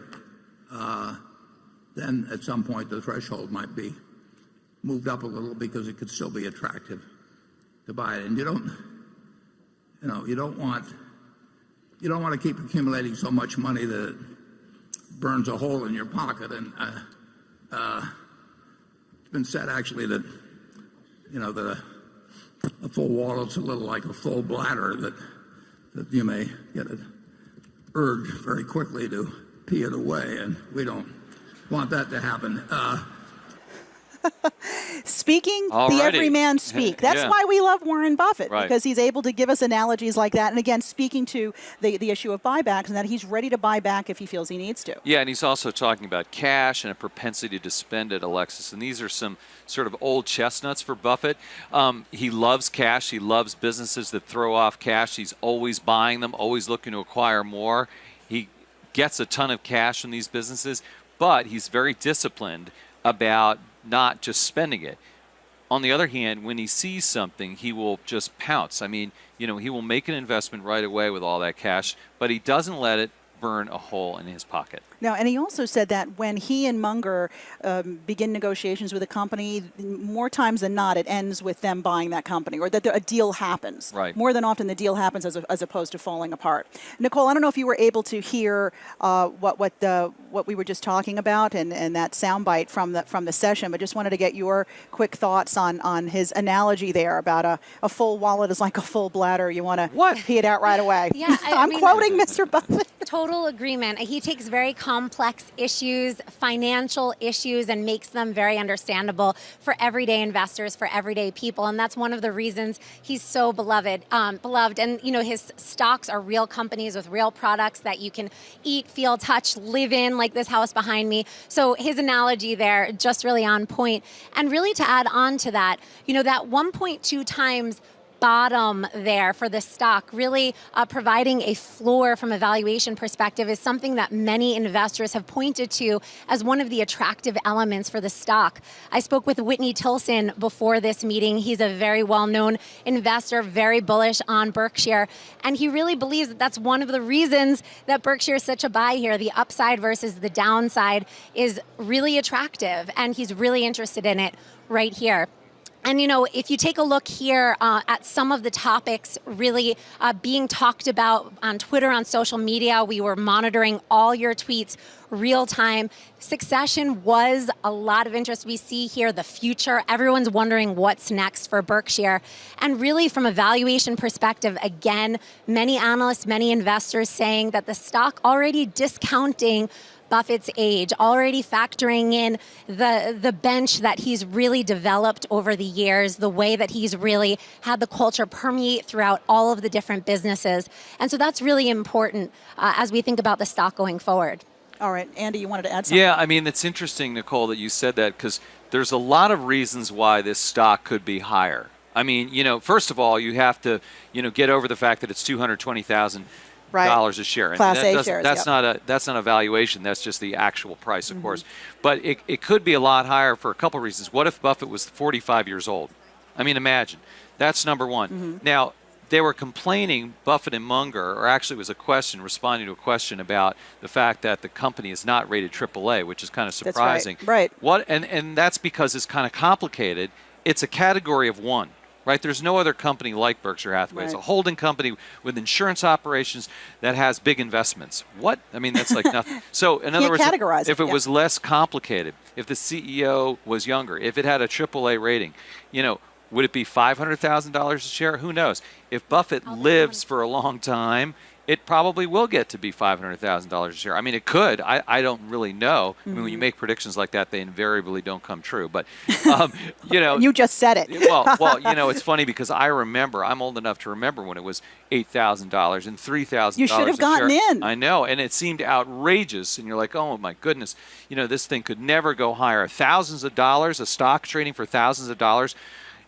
then at some point the threshold might be moved up a little because it could still be attractive to buy it. And you don't want to keep accumulating so much money that it burns a hole in your pocket. And it's been said actually that that a full wallet's a little like a full bladder, that you may get an urge very quickly to pee it away, and we don't want that to happen. Speaking, Alrighty. the everyman speak. That's why we love Warren Buffett, Right. because he's able to give us analogies like that. And again, speaking to the issue of buybacks, and that he's ready to buy back if he feels he needs to. Yeah, and he's also talking about cash and a propensity to spend it, Alexis. And these are some sort of old chestnuts for Buffett. He loves cash. He loves businesses that throw off cash. He's always buying them, always looking to acquire more. He gets a ton of cash from these businesses, but he's very disciplined about not just spending it. On the other hand, when he sees something, he will just pounce. I mean, he will make an investment right away with all that cash, but he doesn't let it burn a hole in his pocket. Now, and he also said that when he and Munger begin negotiations with a company, more times than not, it ends with them buying that company, or that a deal happens. Right. More than often, the deal happens as opposed to falling apart. Nicole, I don't know if you were able to hear what we were just talking about and that soundbite from the session, but just wanted to get your quick thoughts on his analogy there about a full wallet is like a full bladder. You want to pee it out right away. Yeah, I'm quoting Mr. Buffett. Totally. Total agreement. He takes very complex issues, financial issues, and makes them very understandable for everyday investors, for everyday people. And that's one of the reasons he's so beloved. And, you know, his stocks are real companies with real products that you can eat, feel, touch, live in, like this house behind me. So his analogy there, just really on point. And really to add on to that, you know, that 1.2 times bottom there for the stock, really providing a floor from a valuation perspective, is something that many investors have pointed to as one of the attractive elements for the stock. I spoke with Whitney Tilson before this meeting. He's a very well-known investor, very bullish on Berkshire, and he really believes that that's one of the reasons that Berkshire is such a buy here. The upside versus the downside is really attractive, and he's really interested in it right here. And, you know, if you take a look here at some of the topics really being talked about on Twitter, on social media, we were monitoring all your tweets real time. Succession was a lot of interest. We see here the future. Everyone's wondering what's next for Berkshire. And really from a valuation perspective, again, many analysts, many investors saying that the stock already discounting Buffett's age, already factoring in the bench that he's really developed over the years, the way that he's really had the culture permeate throughout all of the different businesses. And so that's really important as we think about the stock going forward. All right, Andy, you wanted to add something? Yeah, I mean, it's interesting, Nicole, that you said that, because there's a lot of reasons why this stock could be higher. I mean, you know, first of all, you have to, you know, get over the fact that it's $220,000 a share. And Class A shares. That's not a valuation. That's just the actual price, of course. But it could be a lot higher for a couple of reasons. What if Buffett was 45 years old? I mean, imagine. That's number one. Now, they were complaining, Buffett and Munger, or actually it was a question, responding to a question about the fact that the company is not rated AAA, which is kind of surprising. That's right. What? And that's because it's kind of complicated. It's a category of one. Right? There's no other company like Berkshire Hathaway. It's a holding company with insurance operations that has big investments. What? I mean, that's like nothing. So, in other words, if it was less complicated, if the CEO was younger, if it had a AAA rating, you know, would it be $500,000 a share? Who knows? If Buffett lives for a long time, it probably will get to be $500,000 a share. I mean, it could. I don't really know. I mean, when you make predictions like that, they invariably don't come true. But, you know. You just said it. well, you know, it's funny because I remember, I'm old enough to remember when it was $8,000 and $3,000 You should have gotten in. I know, and it seemed outrageous. And you're like, oh, my goodness. You know, this thing could never go higher. Thousands of dollars, a stock trading for thousands of dollars.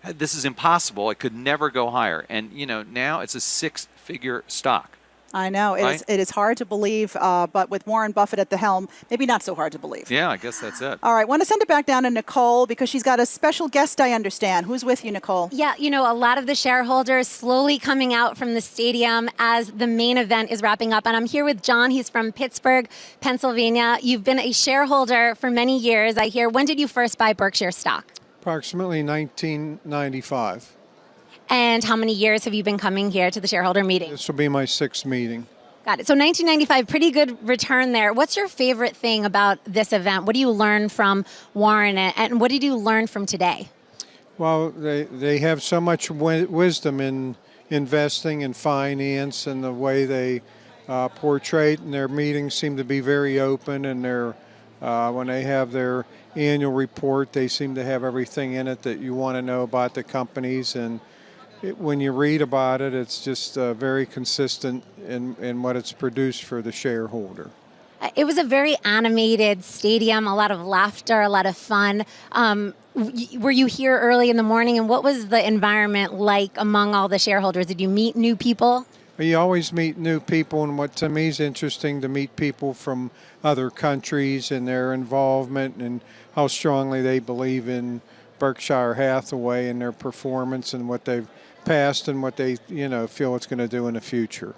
This is impossible. It could never go higher. And, you know, now it's a six-figure stock. I know. It is hard to believe, but with Warren Buffett at the helm, maybe not so hard to believe. Yeah, I guess that's it. All right, want to send it back down to Nicole because she's got a special guest, I understand. Who's with you, Nicole? Yeah, you know, a lot of the shareholders slowly coming out from the stadium as the main event is wrapping up. And I'm here with John. He's from Pittsburgh, Pennsylvania. You've been a shareholder for many years, I hear. When did you first buy Berkshire stock? Approximately 1995. And how many years have you been coming here to the shareholder meeting? This will be my 6th meeting. Got it. So 1995, pretty good return there. What's your favorite thing about this event? What do you learn from Warren, and what did you learn from today? Well, they have so much wisdom in investing and finance, and the way they portray it, and their meetings seem to be very open, and when they have their annual report, they seem to have everything in it that you want to know about the companies, and when you read about it, it's just very consistent in what it's produced for the shareholder. It was a very animated stadium, a lot of laughter, a lot of fun. Were you here early in the morning, and what was the environment like among all the shareholders? Did you meet new people? You always meet new people, and what to me is interesting to meet people from other countries and their involvement and how strongly they believe in Berkshire Hathaway and their performance and what they've passed and what they, you know, feel it's going to do in the future.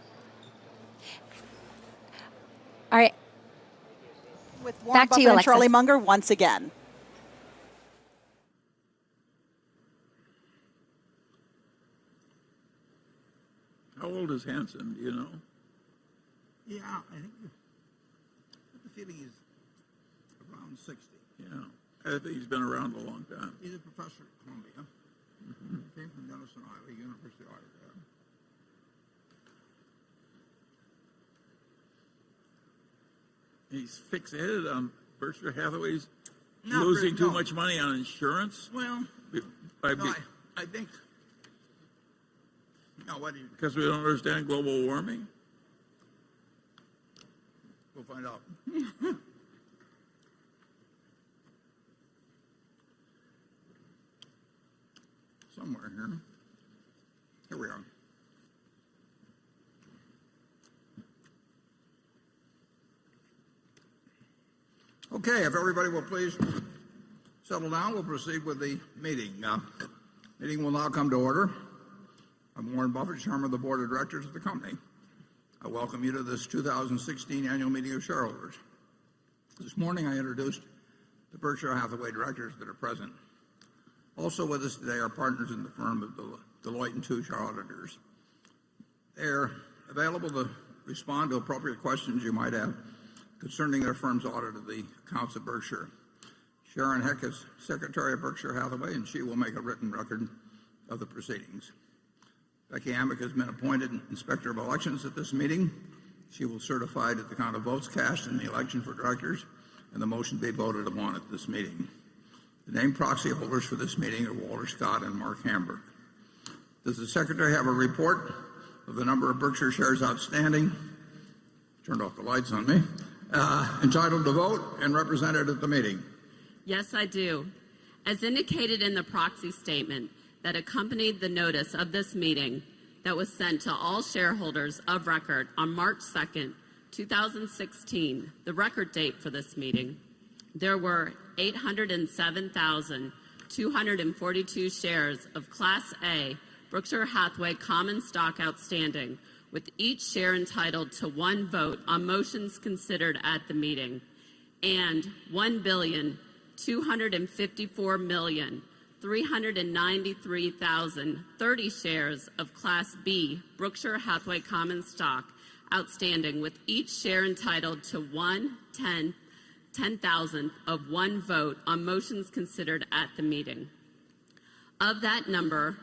All right. With Warren Buffett and Charlie Munger once again. How old is Hansen, do you know? Yeah, I think the feeling is around 60. Yeah, I think he's been around a long time. He's a professor at Columbia. Came from Denison, Iowa, University of Iowa. he's fixated on Berkshire Hathaway's losing too much money on insurance? Well, I think. No, what do you? Because we don't understand global warming? We'll find out. Somewhere here. Here we are. Okay, if everybody will please settle down, we'll proceed with the meeting. Meeting will now come to order. I'm Warren Buffett, Chairman of the Board of Directors of the company. I welcome you to this 2016 Annual Meeting of Shareholders. This morning I introduced the Berkshire Hathaway directors that are present. Also with us today are partners in the firm of Deloitte & Touche, our auditors. They're available to respond to appropriate questions you might have concerning their firm's audit of the accounts of Berkshire. Sharon Heck is Secretary of Berkshire Hathaway, and she will make a written record of the proceedings. Becky Amick has been appointed Inspector of Elections at this meeting. She will certify to the count of votes cast in the election for directors and the motion to be voted upon at this meeting. The named proxy holders for this meeting are Walter Scott and Mark Hamburg. Does the Secretary have a report of the number of Berkshire shares outstanding? Turned off the lights on me. Entitled to vote and represented at the meeting? Yes, I do. As indicated in the proxy statement that accompanied the notice of this meeting that was sent to all shareholders of record on March 2nd, 2016, the record date for this meeting, there were 807,242 shares of Class A Berkshire Hathaway common stock outstanding, with each share entitled to one vote on motions considered at the meeting, and 1,254,393,030 shares of Class B Berkshire Hathaway common stock outstanding, with each share entitled to 1/10,000th of one vote on motions considered at the meeting. Of that number,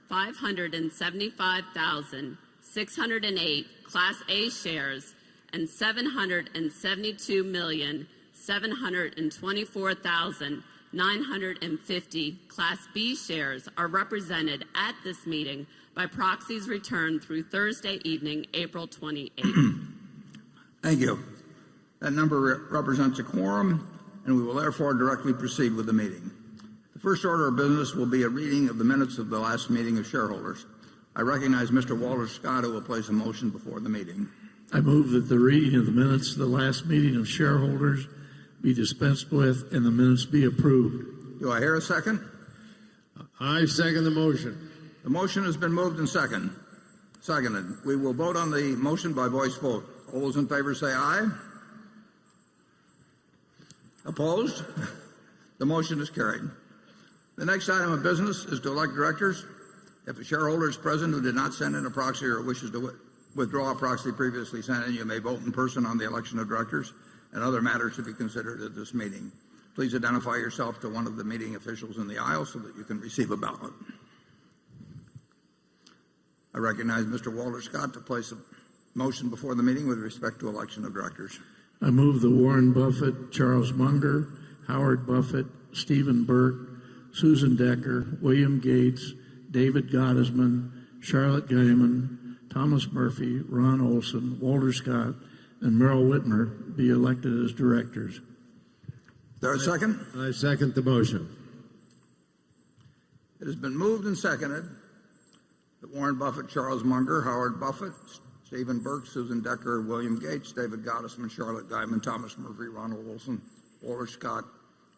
575,608 Class A shares and 772,724,950 Class B shares are represented at this meeting by proxies returned through Thursday evening, April 28th. Thank you. That number represents a quorum, and we will therefore directly proceed with the meeting. The first order of business will be a reading of the minutes of the last meeting of shareholders. I recognize Mr. Walter Scott, who will place a motion before the meeting. I move that the reading of the minutes of the last meeting of shareholders be dispensed with and the minutes be approved. Do I hear a second? I second the motion. The motion has been moved and seconded. We will vote on the motion by voice vote. All those in favor say aye. Opposed? The motion is carried. The next item of business is to elect directors. If a shareholder is present who did not send in a proxy or wishes to withdraw a proxy previously sent in, you may vote in person on the election of directors and other matters to be considered at this meeting. Please identify yourself to one of the meeting officials in the aisle so that you can receive a ballot. I recognize Mr. Walter Scott to place a motion before the meeting with respect to election of directors. I move that Warren Buffett, Charles Munger, Howard Buffett, Stephen Burke, Susan Decker, William Gates, David Gottesman, Charlotte Guyman, Thomas Murphy, Ron Olson, Walter Scott, and Merrill Whitmer be elected as directors. Is there a second? I second the motion. It has been moved and seconded that Warren Buffett, Charles Munger, Howard Buffett, Stephen Burke, Susan Decker, William Gates, David Gottesman, Charlotte Guyman, Thomas Murphy, Ronald Wilson, Walter Scott,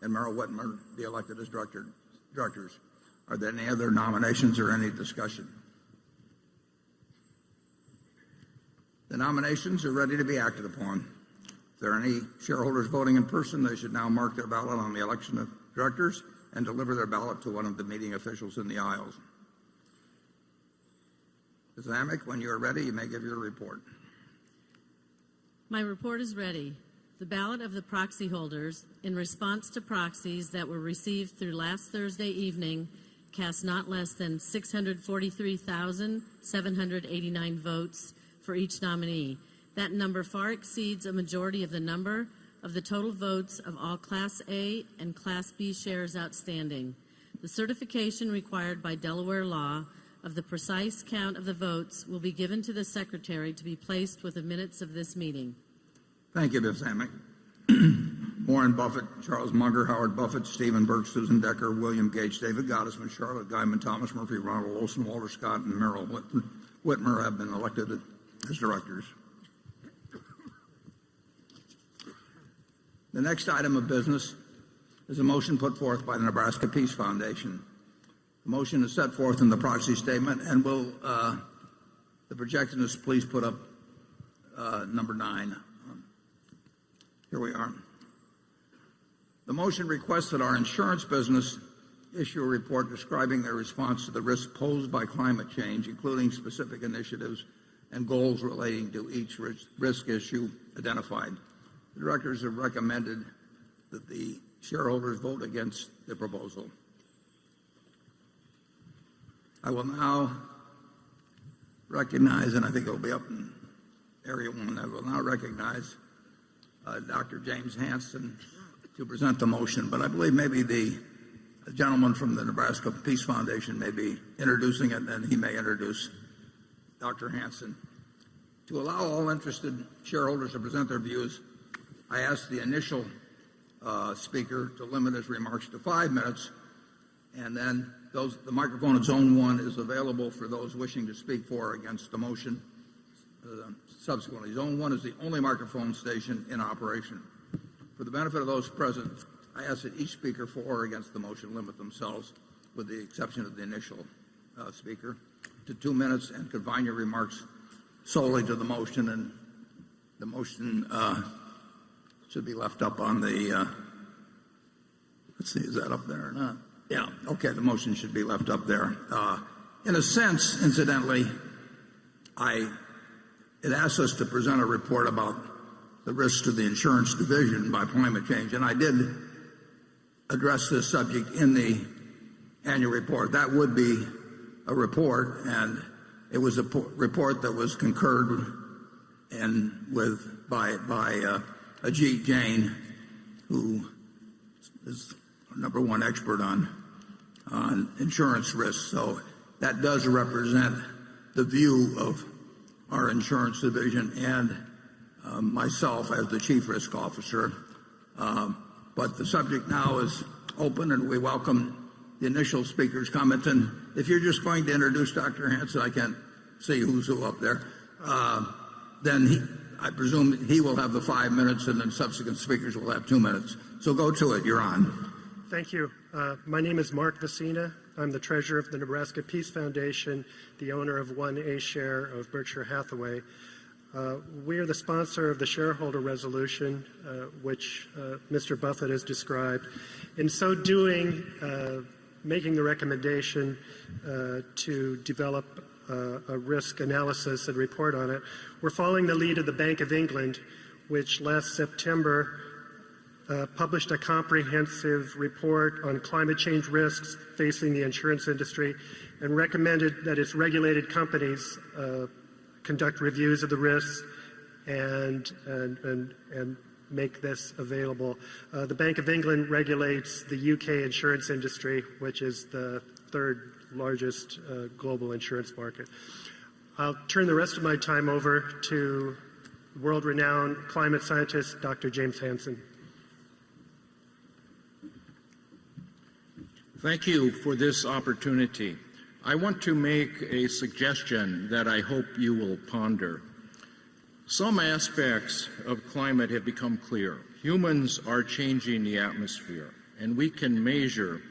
and Merrill Whitmer be elected as directors. Are there any other nominations or any discussion? The nominations are ready to be acted upon. If there are any shareholders voting in person, they should now mark their ballot on the election of directors and deliver their ballot to one of the meeting officials in the aisles. Ms. Amick, when you are ready, you may give your report. My report is ready. The ballot of the proxy holders in response to proxies that were received through last Thursday evening cast not less than 643,789 votes for each nominee. That number far exceeds a majority of the number of the total votes of all Class A and Class B shares outstanding. The certification required by Delaware law of the precise count of the votes will be given to the Secretary to be placed with the minutes of this meeting. Thank you, Ms. Amick. Warren Buffett, Charles Munger, Howard Buffett, Stephen Burke, Susan Decker, William Gates, David Gottesman, Charlotte Guyman, Thomas Murphy, Ronald Olson, Walter Scott, and Merrill Whitmer have been elected as directors. The next item of business is a motion put forth by the Nebraska Peace Foundation. The motion is set forth in the proxy statement, and will the projectionist please put up number 9. Here we are. The motion requests that our insurance business issue a report describing their response to the risks posed by climate change, including specific initiatives and goals relating to each risk issue identified. The directors have recommended that the shareholders vote against the proposal. I will now recognize, and I think it will be up in Area 1, I will now recognize Dr. James Hansen to present the motion, but I believe maybe the gentleman from the Nebraska Peace Foundation may be introducing it, and he may introduce Dr. Hansen. To allow all interested shareholders to present their views, I ask the initial speaker to limit his remarks to 5 minutes, and then the microphone at Zone 1 is available for those wishing to speak for or against the motion. Subsequently, Zone 1 is the only microphone station in operation. For the benefit of those present, I ask that each speaker for or against the motion limit themselves, with the exception of the initial speaker, to 2 minutes, and confine your remarks solely to the motion. And the motion should be left up on the, let's see, is that up there or not? Yeah, okay, the motion should be left up there. In a sense, incidentally, it asks us to present a report about the risks to the insurance division by climate change, and I did address this subject in the annual report. That would be a report, and it was a report that was concurred by Ajit Jain, who is number one expert on insurance risks. So that does represent the view of our insurance division and myself as the chief risk officer. But the subject now is open, and we welcome the initial speaker's comments. And if you're just going to introduce Dr. Hansen, I can't see who's who up there, then I presume he will have the 5 minutes, and then subsequent speakers will have 2 minutes. So go to it. You're on. Thank you. My name is Mark Vecina. I'm the treasurer of the Nebraska Peace Foundation, the owner of 1A share of Berkshire Hathaway. We are the sponsor of the shareholder resolution, which Mr. Buffett has described. In so doing, making the recommendation to develop a risk analysis and report on it, we're following the lead of the Bank of England, which last September published a comprehensive report on climate change risks facing the insurance industry, and recommended that its regulated companies conduct reviews of the risks and make this available. The Bank of England regulates the UK insurance industry, which is the third largest global insurance market. I'll turn the rest of my time over to world-renowned climate scientist, Dr. James Hansen. Thank you for this opportunity. I want to make a suggestion that I hope you will ponder. Some aspects of climate have become clear. Humans are changing the atmosphere, and we can measure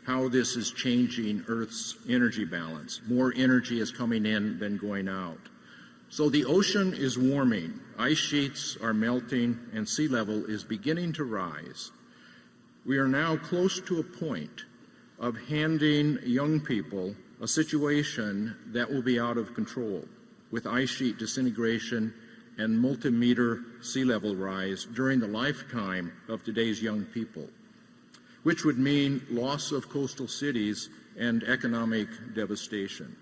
how this is changing Earth's energy balance. More energy is coming in than going out. So the ocean is warming, ice sheets are melting, and sea level is beginning to rise. We are now close to a point of handing young people a situation that will be out of control, with ice sheet disintegration and multi-meter sea level rise during the lifetime of today's young people, which would mean loss of coastal cities and economic devastation.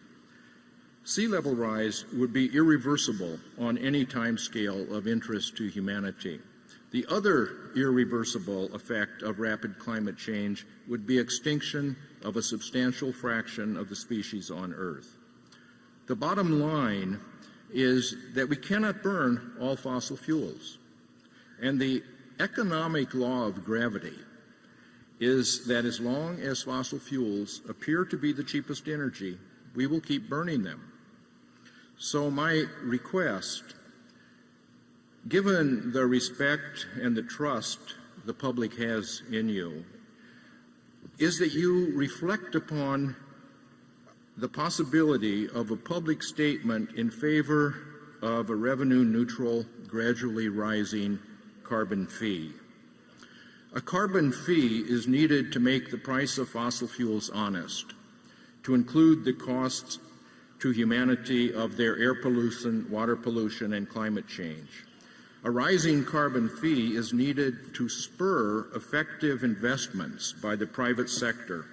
Sea level rise would be irreversible on any time scale of interest to humanity. The other irreversible effect of rapid climate change would be extinction of a substantial fraction of the species on Earth. The bottom line is that we cannot burn all fossil fuels. And the economic law of gravity is that as long as fossil fuels appear to be the cheapest energy, we will keep burning them. So my request, given the respect and the trust the public has in you, is that you reflect upon the possibility of a public statement in favor of a revenue-neutral, gradually rising carbon fee. A carbon fee is needed to make the price of fossil fuels honest, to include the costs to humanity of their air pollution, water pollution, and climate change. A rising carbon fee is needed to spur effective investments by the private sector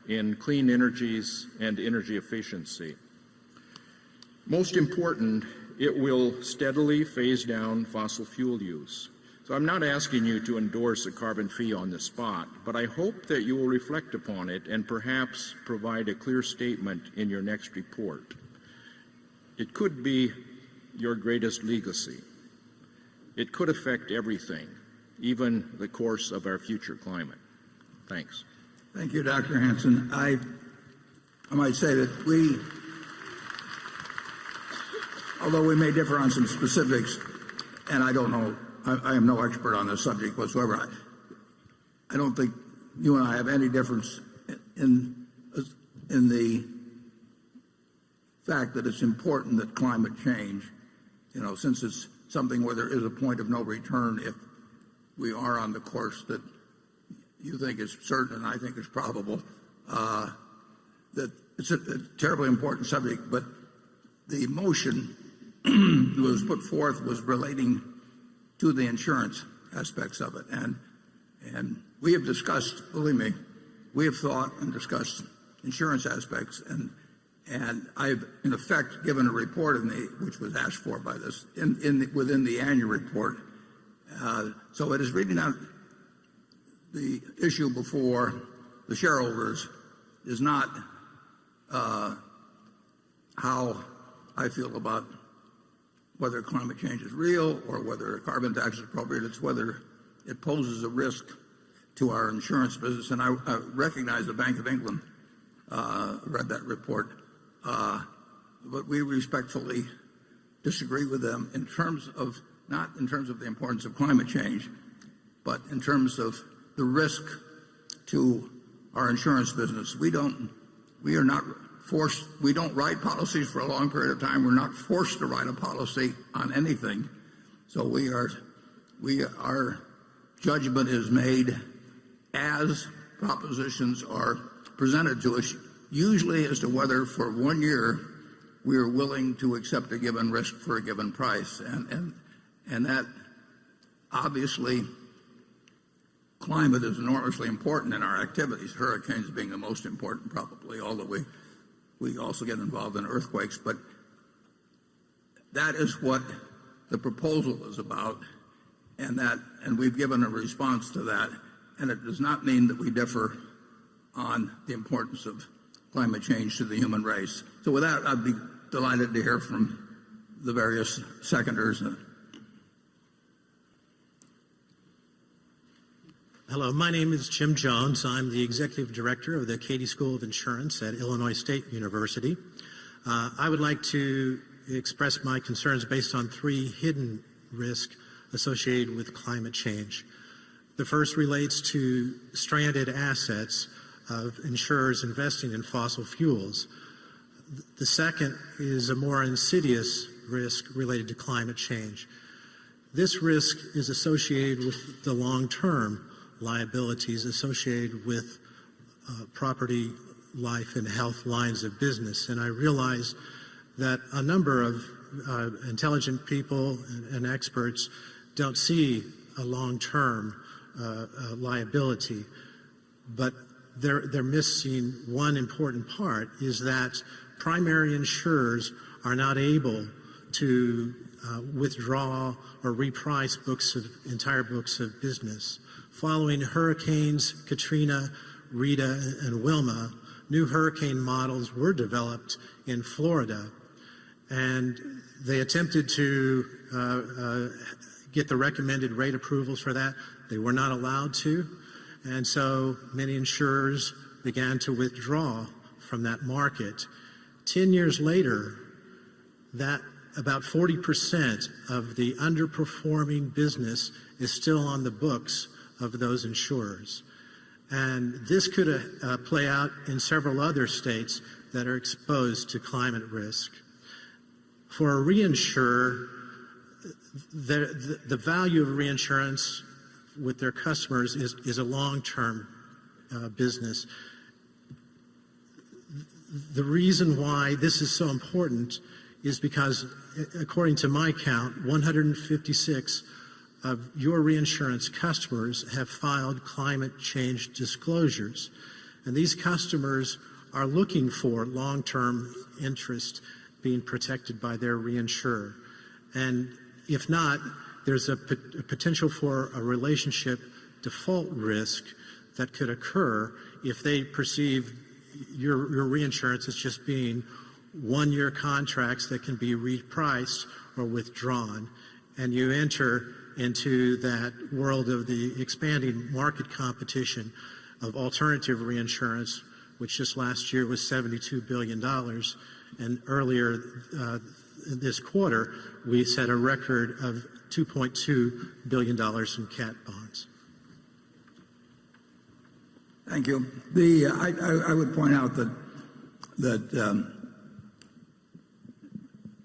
in clean energies and energy efficiency. Most important, it will steadily phase down fossil fuel use. So I'm not asking you to endorse a carbon fee on the spot, but I hope that you will reflect upon it and perhaps provide a clear statement in your next report. It could be your greatest legacy. It could affect everything, even the course of our future climate. Thanks. Thank you, Dr. Hansen. I might say that although we may differ on some specifics, and I don't know, I am no expert on this subject whatsoever. I don't think you and I have any difference in the fact that it's important that climate change, since it's something where there is a point of no return if we are on the course that you think is certain and I think is probable, that it's a terribly important subject. But the motion that was put forth was relating to the insurance aspects of it. And we have discussed, believe me, we have thought and discussed insurance aspects, and I've in effect given a report which was asked for by this within the annual report. So it is really not the issue before the shareholders is not how I feel about whether climate change is real or whether a carbon tax is appropriate. It's whether it poses a risk to our insurance business. And I recognize the Bank of England read that report, but we respectfully disagree with them in terms of, not in terms of the importance of climate change, but in terms of the risk to our insurance business. We don't write policies for a long period of time. We're not forced to write a policy on anything. So our judgment is made as propositions are presented to us, usually as to whether for 1 year we are willing to accept a given risk for a given price. And that obviously, climate is enormously important in our activities, hurricanes being the most important probably, although we also get involved in earthquakes. But that is what the proposal is about, and we've given a response to that. And it does not mean that we differ on the importance of climate change to the human race. So with that, I'd be delighted to hear from the various seconders. Hello, my name is Jim Jones. I'm the Executive Director of the Cady School of Insurance at Illinois State University. I would like to express my concerns based on 3 hidden risks associated with climate change. The first relates to stranded assets of insurers investing in fossil fuels. The second is a more insidious risk related to climate change. This risk is associated with the long-term liabilities associated with property, life, and health lines of business. And I realize that a number of intelligent people and experts don't see a long-term liability, but they're missing one important part, is that primary insurers are not able to withdraw or reprice entire books of business. Following Hurricanes Katrina, Rita, and Wilma, new hurricane models were developed in Florida, and they attempted to get the recommended rate approvals for that. They were not allowed to, and so many insurers began to withdraw from that market. 10 years later, that about 40% of the underperforming business is still on the books of those insurers. And this could play out in several other states that are exposed to climate risk. For a reinsurer, the value of reinsurance with their customers is a long-term business. The reason why this is so important is because, according to my count, 156 of your reinsurance customers have filed climate change disclosures. And these customers are looking for long-term interest being protected by their reinsurer. And if not, there's a potential for a relationship default risk that could occur if they perceive your reinsurance as just being one-year contracts that can be repriced or withdrawn. And you enter into that world of the expanding market competition of alternative reinsurance, which just last year was $72 billion. And earlier this quarter, we set a record of $2.2 billion in cat bonds. Thank you. I would point out that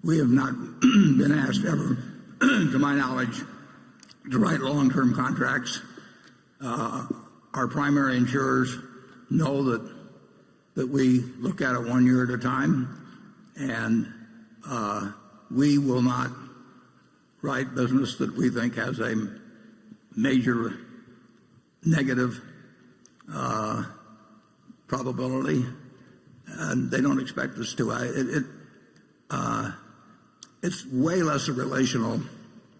we have not been asked ever, to my knowledge, to write long-term contracts. Our primary insurers know that we look at it 1 year at a time, and we will not write business that we think has a major negative probability, and they don't expect us to. It's way less a relational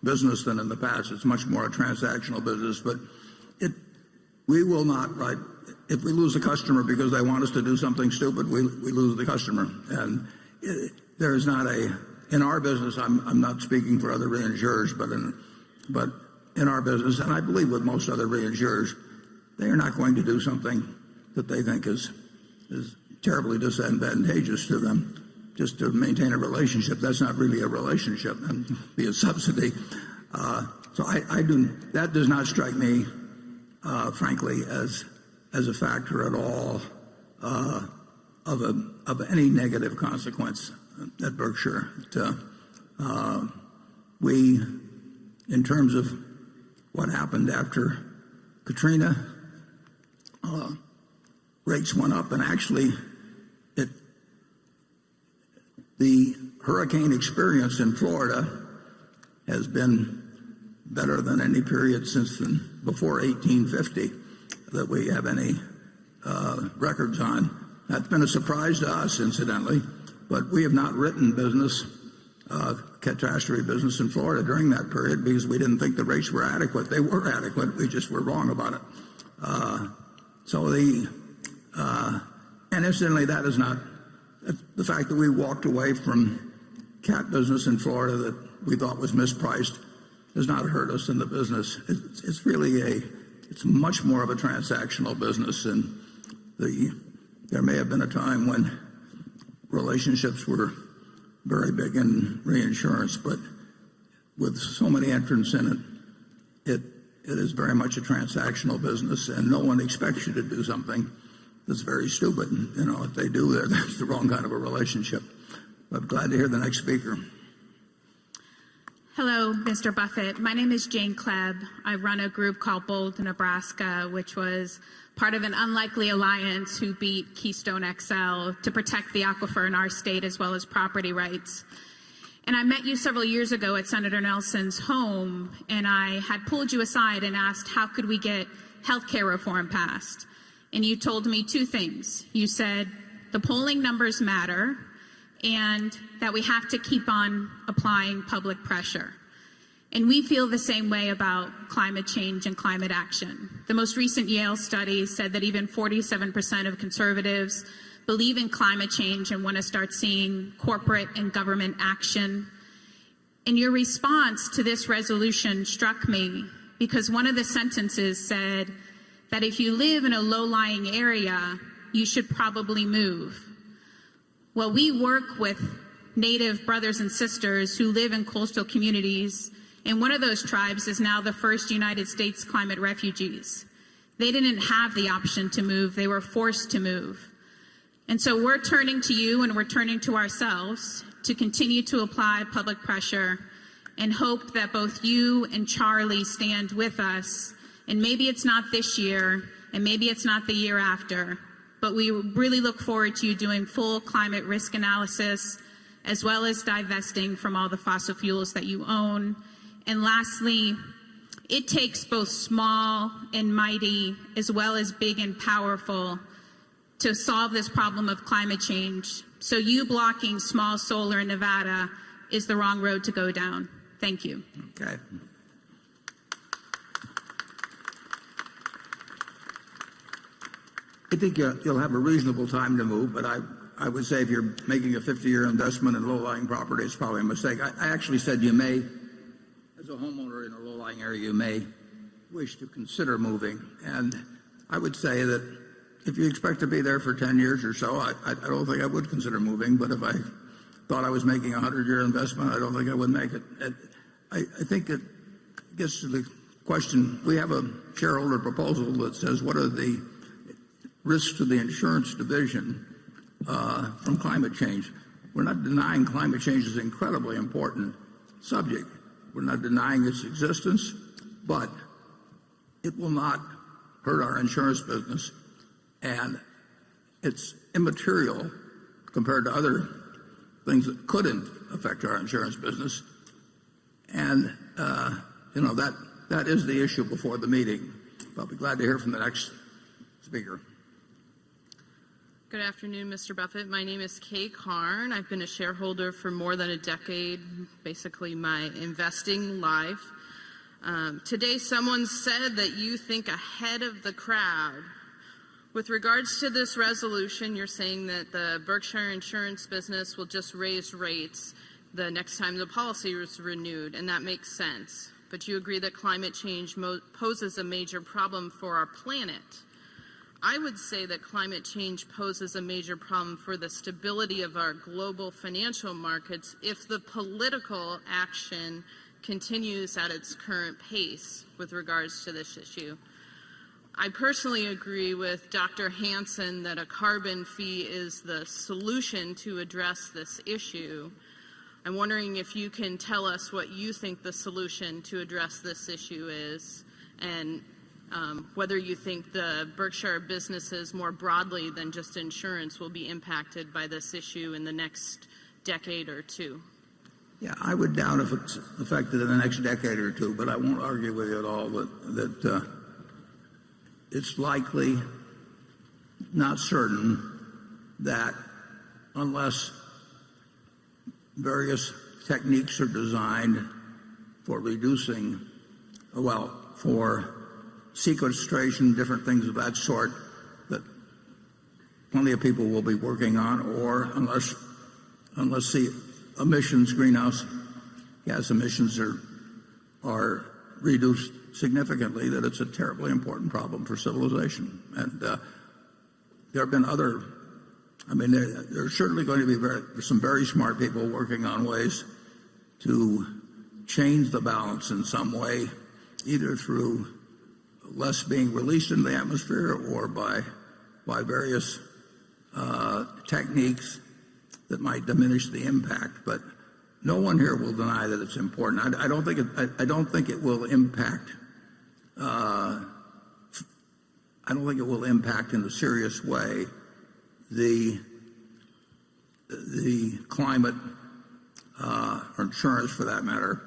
business than in the past. It's much more a transactional business, but we will not write. If we lose a customer because they want us to do something stupid, we lose the customer. And there is not in our business, I'm not speaking for other reinsurers, but in our business, and I believe with most other reinsurers, they are not going to do something that they think is terribly disadvantageous to them just to maintain a relationship. That's not really a relationship, and be a subsidy. So that does not strike me, frankly, as a factor at all of any negative consequence at Berkshire. We, in terms of what happened after Katrina, rates went up, and actually the hurricane experience in Florida has been better than any period since before 1850 that we have any records on. That's been a surprise to us, incidentally, but we have not written business, catastrophe business in Florida during that period because we didn't think the rates were adequate. They were adequate. We just were wrong about it. And incidentally, that is not the fact that we walked away from cat business in Florida that we thought was mispriced does not hurt us in the business. It's really it's much more of a transactional business, and there may have been a time when relationships were very big in reinsurance, but with so many entrants in it is very much a transactional business, and no one expects you to do something that's very stupid. If they do, that's the wrong kind of a relationship. But glad to hear the next speaker. Hello, Mr. Buffett. My name is Jane Klebb. I run a group called Bold, Nebraska, which was part of an unlikely alliance who beat Keystone XL to protect the aquifer in our state as well as property rights. And I met you several years ago at Senator Nelson's home, and I had pulled you aside and asked how could we get health care reform passed. And you told me two things. You said the polling numbers matter, and that we have to keep on applying public pressure. And we feel the same way about climate change and climate action. The most recent Yale study said that even 47% of conservatives believe in climate change and want to start seeing corporate and government action. And your response to this resolution struck me because one of the sentences said that if you live in a low-lying area, you should probably move. Well, we work with Native brothers and sisters who live in coastal communities, and one of those tribes is now the first United States climate refugees. They didn't have the option to move. They were forced to move. And so we're turning to you and we're turning to ourselves to continue to apply public pressure and hope that both you and Charlie stand with us. And maybe it's not this year, and maybe it's not the year after, but we really look forward to you doing full climate risk analysis, as well as divesting from all the fossil fuels that you own. And lastly, it takes both small and mighty, as well as big and powerful, to solve this problem of climate change. So you blocking small solar in Nevada is the wrong road to go down. Thank you. Okay. I think you'll have a reasonable time to move, but I would say if you're making a 50-year investment in low-lying property, it's probably a mistake. I actually said you may, as a homeowner in a low-lying area, you may wish to consider moving. And I would say that if you expect to be there for 10 years or so, I don't think I would consider moving. But if I thought I was making a 100-year investment, I don't think I would make it. I think it gets to the question, we have a shareholder proposal that says what are the risks to the insurance division from climate change. We're not denying climate change is an incredibly important subject. We're not denying its existence, but it will not hurt our insurance business, and it's immaterial compared to other things that couldn't affect our insurance business. And that is the issue before the meeting. I'll be glad to hear from the next speaker. Good afternoon, Mr. Buffett. My name is Kay Karn. I've been a shareholder for more than a decade, basically my investing life. Today, someone said that you think ahead of the crowd. With regards to this resolution, you're saying that the Berkshire insurance business will just raise rates the next time the policy is renewed, and that makes sense. But you agree that climate change poses a major problem for our planet. I would say that climate change poses a major problem for the stability of our global financial markets if the political action continues at its current pace with regards to this issue. I personally agree with Dr. Hansen that a carbon fee is the solution to address this issue. I'm wondering if you can tell us what you think the solution to address this issue is, and whether you think the Berkshire businesses more broadly than just insurance will be impacted by this issue in the next decade or two. Yeah, I would doubt if it's affected in the next decade or two, but I won't argue with you at all that it's likely, not certain, that unless various techniques are designed for reducing, for sequestration, different things of that sort, that plenty of people will be working on, or unless the emissions, greenhouse gas emissions are reduced significantly, that it's a terribly important problem for civilization. And there have been other, there's certainly going to be some very smart people working on ways to change the balance in some way, either through less being released into the atmosphere or by various techniques that might diminish the impact. But no one here will deny that it's important. I don't think it will impact. I don't think it will impact in a serious way the climate or insurance, for that matter,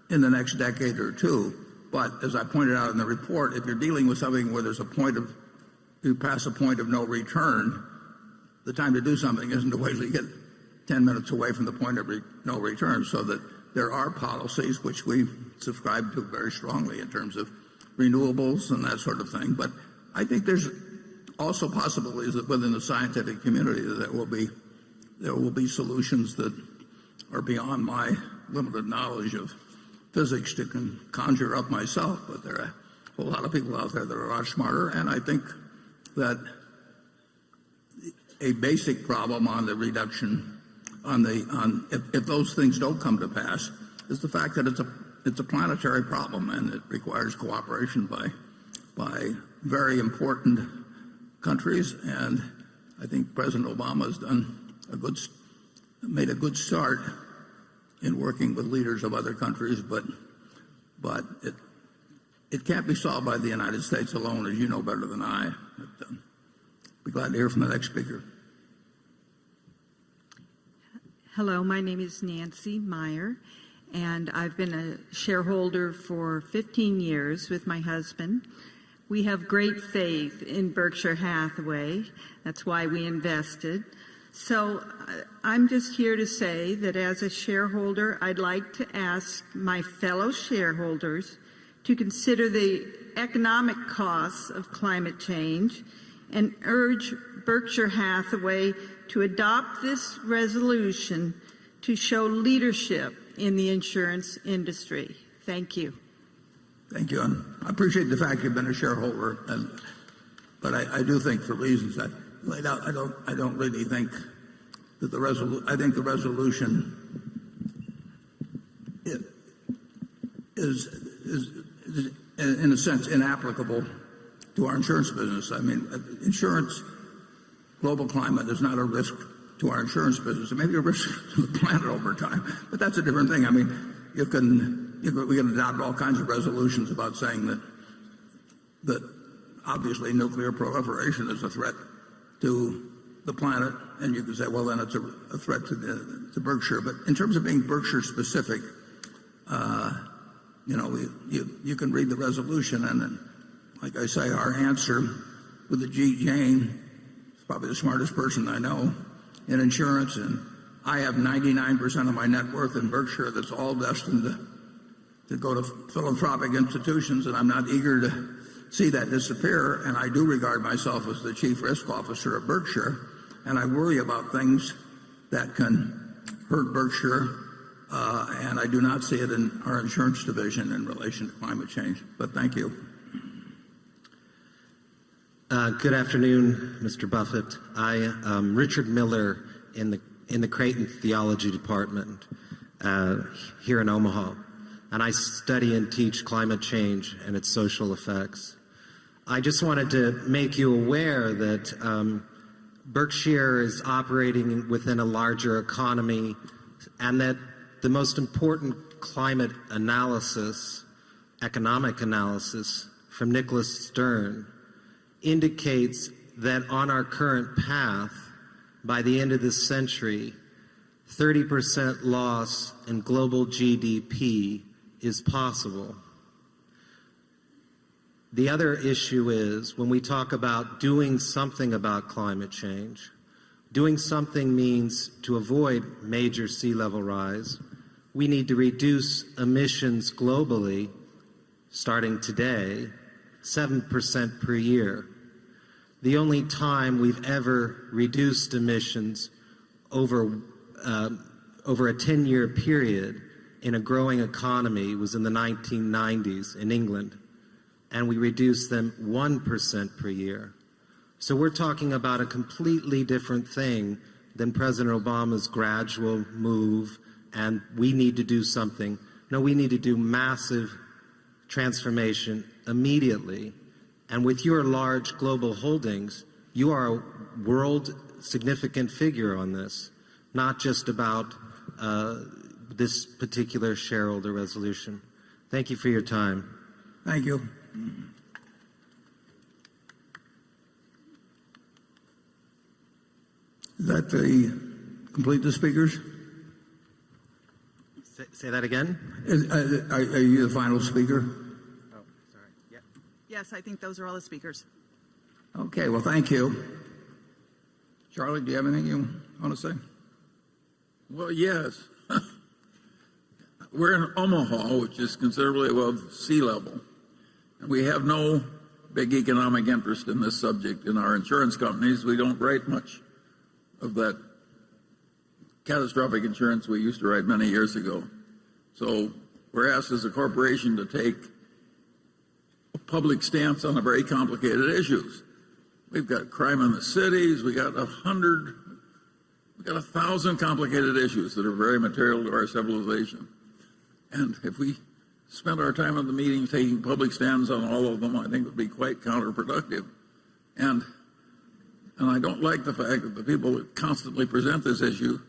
in the next decade or two. But as I pointed out in the report, if you're dealing with something where you pass a point of no return, the time to do something isn't to wait till you get 10 minutes away from the point of no return, so that there are policies which we subscribe to very strongly in terms of renewables and that sort of thing. But I think there's also possibilities that within the scientific community that there will be solutions that are beyond my limited knowledge of physics to conjure up myself. But there are a whole lot of people out there that are a lot smarter, and I think that a basic problem on the reduction if those things don't come to pass is the fact that it's a planetary problem, and it requires cooperation by very important countries. And I think President Obama has made a good start in working with leaders of other countries, but it can't be solved by the United States alone, as you know better than I. But, be glad to hear from the next speaker. Hello, my name is Nancy Meyer, and I've been a shareholder for 15 years with my husband. We have great faith in Berkshire Hathaway. That's why we invested. So I'm just here to say that as a shareholder, I'd like to ask my fellow shareholders to consider the economic costs of climate change and urge Berkshire Hathaway to adopt this resolution to show leadership in the insurance industry. Thank you. Thank you. And I appreciate the fact you've been a shareholder, but I do think for reasons I laid out, I don't really think that I think the resolution is in a sense inapplicable to our insurance business. I mean, insurance, global climate is not a risk to our insurance business. It may be a risk to the planet over time, but that's a different thing. I mean, we can adopt all kinds of resolutions about saying that obviously nuclear proliferation is a threat to the planet, and you can say, well, then it's a threat to Berkshire. But in terms of being Berkshire specific, you can read the resolution, and then, like I say, our answer with the Jane is probably the smartest person I know in insurance, and I have 99% of my net worth in Berkshire that's all destined to go to philanthropic institutions, and I'm not eager to see that disappear. And I do regard myself as the chief risk officer of Berkshire, and I worry about things that can hurt Berkshire, and I do not see it in our insurance division in relation to climate change. But thank you. Good afternoon, Mr. Buffett. I am Richard Miller in the Creighton Theology Department here in Omaha, and I study and teach climate change and its social effects. I just wanted to make you aware that Berkshire is operating within a larger economy, and that the most important climate analysis, economic analysis from Nicholas Stern indicates that on our current path, by the end of this century, 30% loss in global GDP is possible. The other issue is, when we talk about doing something about climate change, doing something means to avoid major sea level rise, we need to reduce emissions globally, starting today, 7% per year. The only time we've ever reduced emissions over a 10-year period in a growing economy was in the 1990s in England, and we reduced them 1% per year. So we're talking about a completely different thing than President Obama's gradual move, and we need to do something. No, we need to do massive transformation immediately. And with your large global holdings, you are a world significant figure on this, not just about this particular shareholder resolution. Thank you for your time. Thank you. Is that complete the speakers? Say that again? Are you the final speaker? Yes, I think those are all the speakers. Okay, well, thank you. Charlie, do you have anything you want to say? Well, yes. We're in Omaha, which is considerably above sea level, and we have no big economic interest in this subject. In our insurance companies, we don't write much of that catastrophic insurance we used to write many years ago. So we're asked as a corporation to take a public stance on a very complicated issues. We've got crime in the cities. We got 1,000 complicated issues that are very material to our civilization. And if we spent our time at the meeting taking public stands on all of them, I think it would be quite counterproductive. And I don't like the fact that the people that constantly present this issue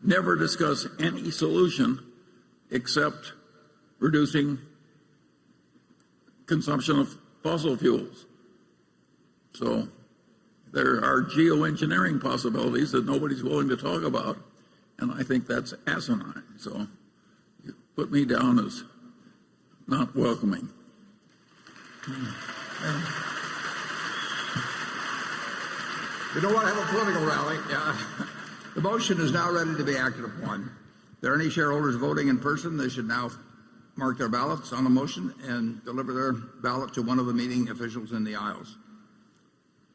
never discuss any solution except reducing consumption of fossil fuels. So there are geoengineering possibilities that nobody's willing to talk about, and I think that's asinine. So you put me down as not welcoming. You know what? I have a political rally. The motion is now ready to be acted upon. If there are any shareholders voting in person, they should now mark their ballots on the motion and deliver their ballot to one of the meeting officials in the aisles.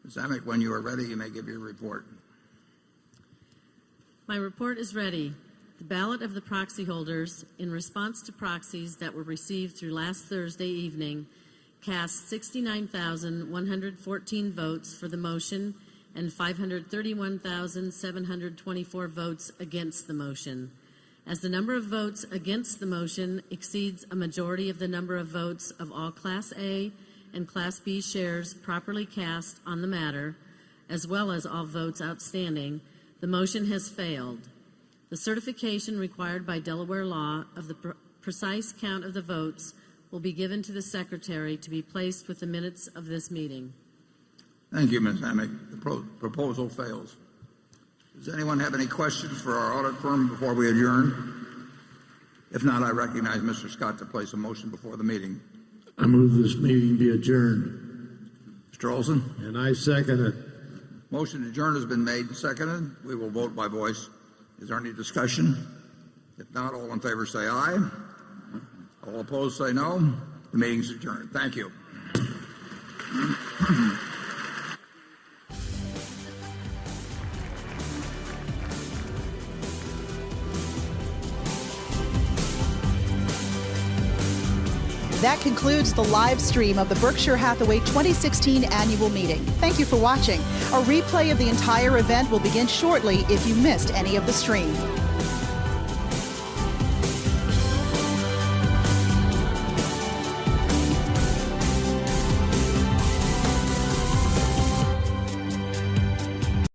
Ms. Amick, when you are ready, you may give your report. My report is ready. The ballot of the proxy holders, in response to proxies that were received through last Thursday evening, cast 69,114 votes for the motion and 531,724 votes against the motion. As the number of votes against the motion exceeds a majority of the number of votes of all Class A and Class B shares properly cast on the matter, as well as all votes outstanding, the motion has failed. The certification required by Delaware law of the precise count of the votes will be given to the Secretary to be placed with the minutes of this meeting. Thank you, Ms. Amick. The proposal fails. Does anyone have any questions for our audit firm before we adjourn? If not, I recognize Mr. Scott to place a motion before the meeting. I move this meeting be adjourned. Mr. Olson? And I second it. Motion to adjourn has been made and seconded. We will vote by voice. Is there any discussion? If not, all in favor say aye. All opposed say no. The meeting is adjourned. Thank you. That concludes the live stream of the Berkshire Hathaway 2016 annual meeting. Thank you for watching. A replay of the entire event will begin shortly if you missed any of the stream.